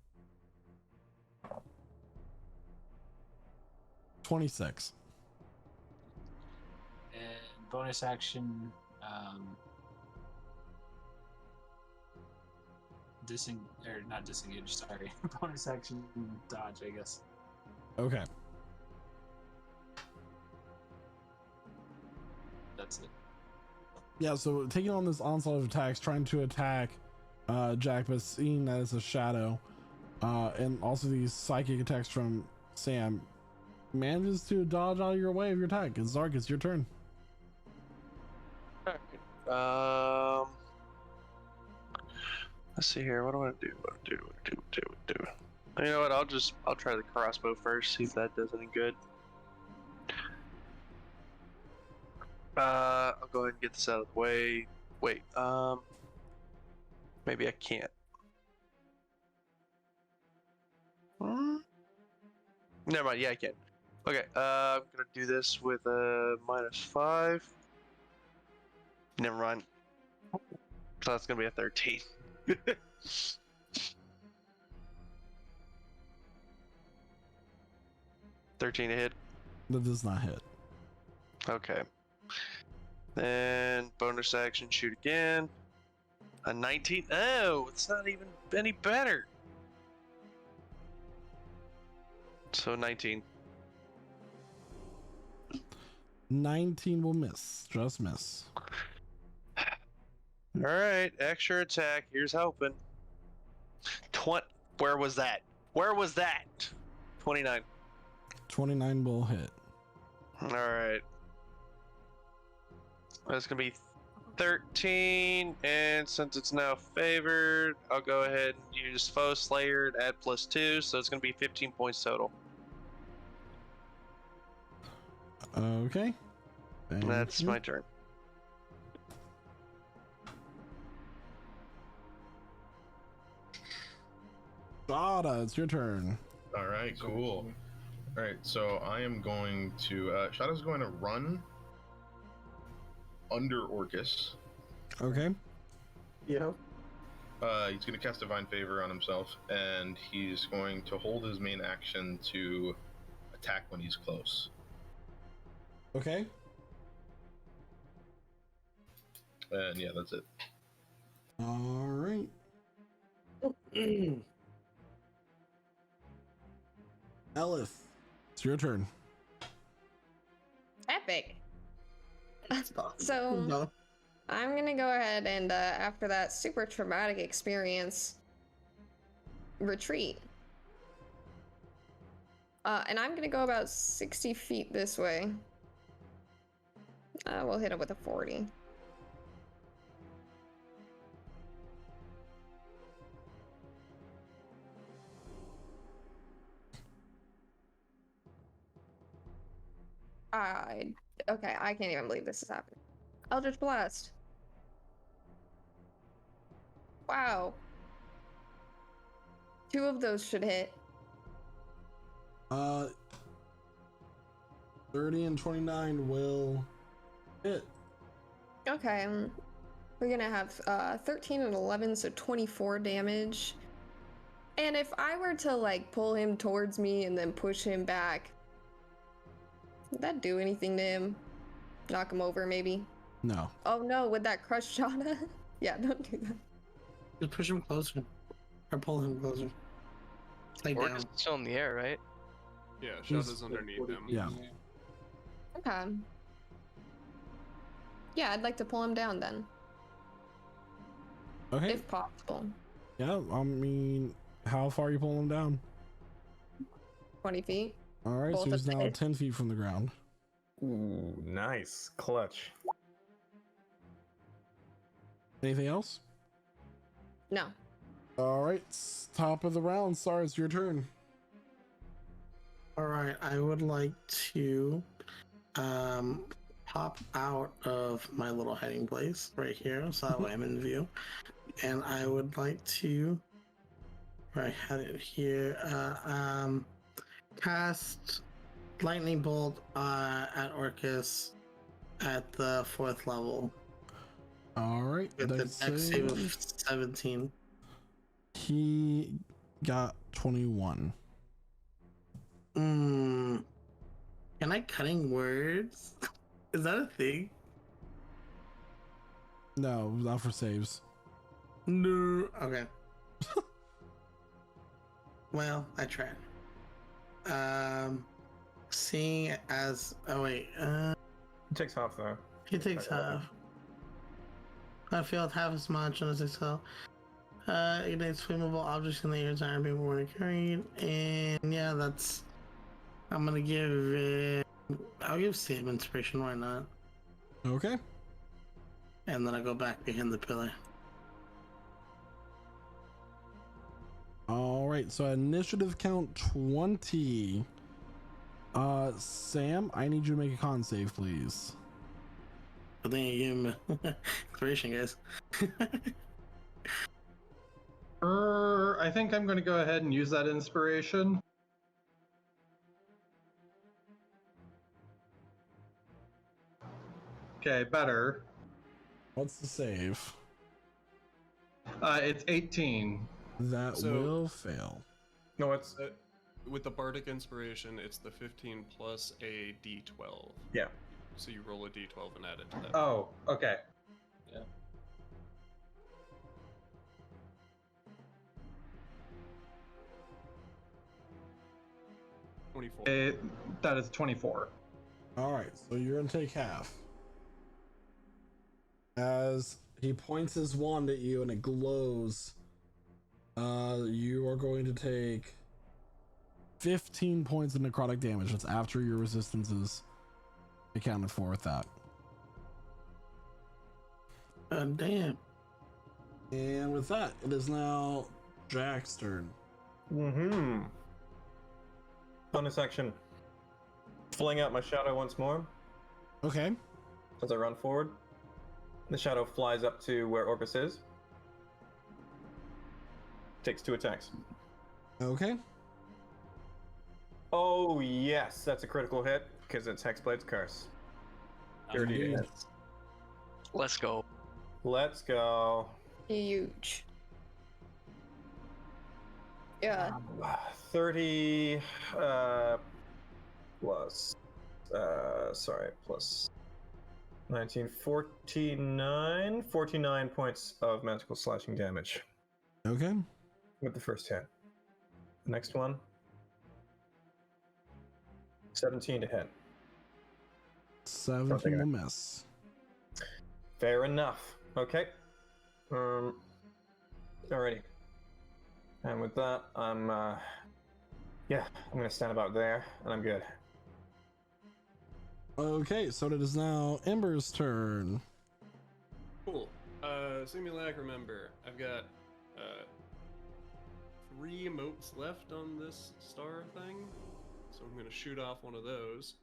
26. And bonus action, not disengage, sorry. Bonus action dodge, I guess. Okay. That's it. Yeah, so taking on this onslaught of attacks, trying to attack Jack, but seeing that it's a shadow, and also these psychic attacks from Sam, manages to dodge out of your way of your attack. It's Zark, it's your turn. Let's see here. What do I do? What do I do? You know what? I'll try the crossbow first. See if that does any good. I'll go ahead and get this out of the way. Wait. Maybe I can't. Never mind. Yeah, I can. Okay. I'm gonna do this with a -5. Never mind. So that's gonna be a 13. 13 to hit. That does not hit. Okay. Then bonus action, shoot again. A 19. Oh, it's not even any better. So 19. 19 will miss. Just miss. All right, extra attack. Here's hoping. Where was that? Where was that? 29. 29 will hit. All right. That's gonna be 13, and since it's now favored, I'll go ahead and use Foe Slayer and add +2, so it's gonna be 15 points total. Okay. Thank That's you. my turn. Shada, it's your turn. All right, cool. All right, so I am going to. Shadow's going to run under Orcus. Okay. Yeah. He's going to cast Divine Favor on himself, and he's going to hold his main action to attack when he's close. Okay. And yeah, that's it. All right. Elif, it's your turn. Epic. No. So I'm gonna go ahead and after that super traumatic experience, retreat. And I'm gonna go about 60 feet this way. We'll hit him with a 40. Okay, I can't even believe this is happening. Eldritch Blast. Wow. 2 of those should hit. 30 and 29 will hit. Okay, we're gonna have 13 and 11, so 24 damage. And if I were to like pull him towards me and then push him back, would that do anything to him? Knock him over, maybe? No. Oh no, would that crush Shauna? Yeah, don't do that. Just push him closer. Or pull him closer. Lay Or down. just still in the air, right? Yeah, He's- Shadow's underneath him. Yeah. Okay. Yeah, I'd like to pull him down then, Okay. if possible. Yeah, I mean, how far are you pulling him down? 20 feet. All right, Both so he's of now it. 10 feet from the ground. Ooh, nice. Clutch. Anything else? No. All right, top of the round. Sorry, it's your turn. All right, I would like to pop out of my little hiding place right here, so that way I'm in view. And I would like to, where I had it here, cast lightning bolt at Orcus at the 4th level All right, with the dex dex save of save. 17. He got 21. Can I cutting words? Is that a thing? No, not for saves. No. Okay. Well, I tried. Seeing as wait, It takes half though. he takes half. I failed half as much on a 6 ignites flammable objects in the air time being worn and carried, and yeah, that's. I'm gonna give it. I'll give Save Inspiration. Why not? Okay. And then I go back behind the pillar. All right, so initiative count 20. Sam, I need you to make a con save, please. I think you give him inspiration, guys. I think I'm going to go ahead and use that inspiration. Okay, better. What's the save? It's 18. That So- will fail. No, it's With the bardic inspiration, it's the 15 plus a d12. yeah. So you roll a d12 and add it to that. Oh, okay. 24. That is 24. All right, so you're gonna take half. As he points his wand at you and it glows, you are going to take 15 points of necrotic damage. That's after your resistance is accounted for with that. Damn. And with that, it is now Jack's turn. Bonus action. Fling out my shadow once more Okay. as I run forward. The shadow flies up to where Orcus is. Takes 2 attacks. Okay. Oh yes, that's a critical hit because it's Hexblade's Curse. Dirty Indeed. hits. Let's go. Let's go. Huge. Yeah. 30 plus plus 19, 49 points of magical slashing damage Okay. with the first hit. The next one 17 to hit. 17 will miss. Fair enough. Okay. Alrighty. And with that, I'm gonna stand about there, and I'm good. Okay, so it is now Ember's turn. Cool. Simulacrum member. I've got 3 emotes left on this star thing, so I'm gonna shoot off one of those.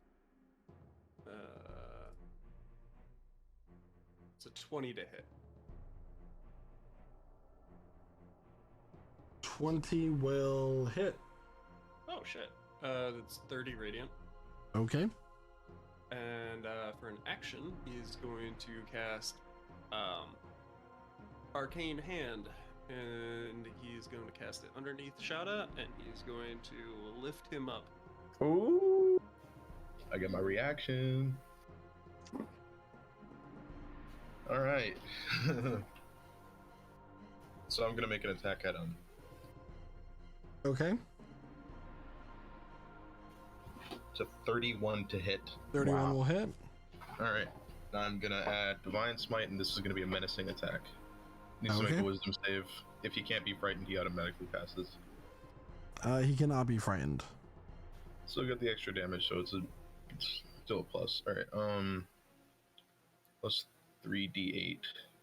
It's a 20 to hit. 20 will hit. Oh shit. That's 30 radiant. Okay. And for an action, he's going to cast Arcane Hand, and he's going to cast it underneath Shada, and he's going to lift him up. Ooh. I get my reaction. All right. So I'm gonna make an attack at him. Okay. It's a 31 to hit. 31 will hit. All right. Now I'm gonna add Divine Smite, and this is gonna be a menacing attack. Needs to make Okay. a wisdom save. If he can't be frightened, he automatically passes. He cannot be frightened. So we got the extra damage, so it's still a plus. All right. Plus 3d8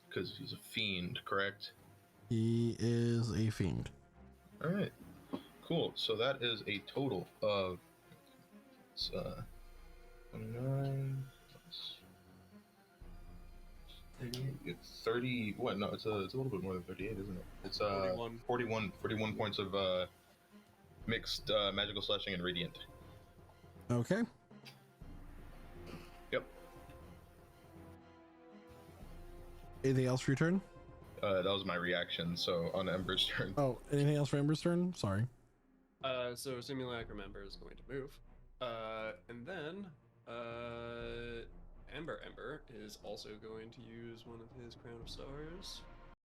because he's a fiend, correct? He is a fiend. All right. Cool. So that is a total of 29 plus 38. It's 30. What? No, it's a little bit more than 38, isn't it? It's 41 points of mixed magical slashing and radiant. Okay. Yep. Anything else for your turn? That was my reaction. So on Ember's turn. Oh, anything else for Ember's turn? Sorry. So Simulacrum Ember is going to move. And then Ember is also going to use one of his Crown of Stars.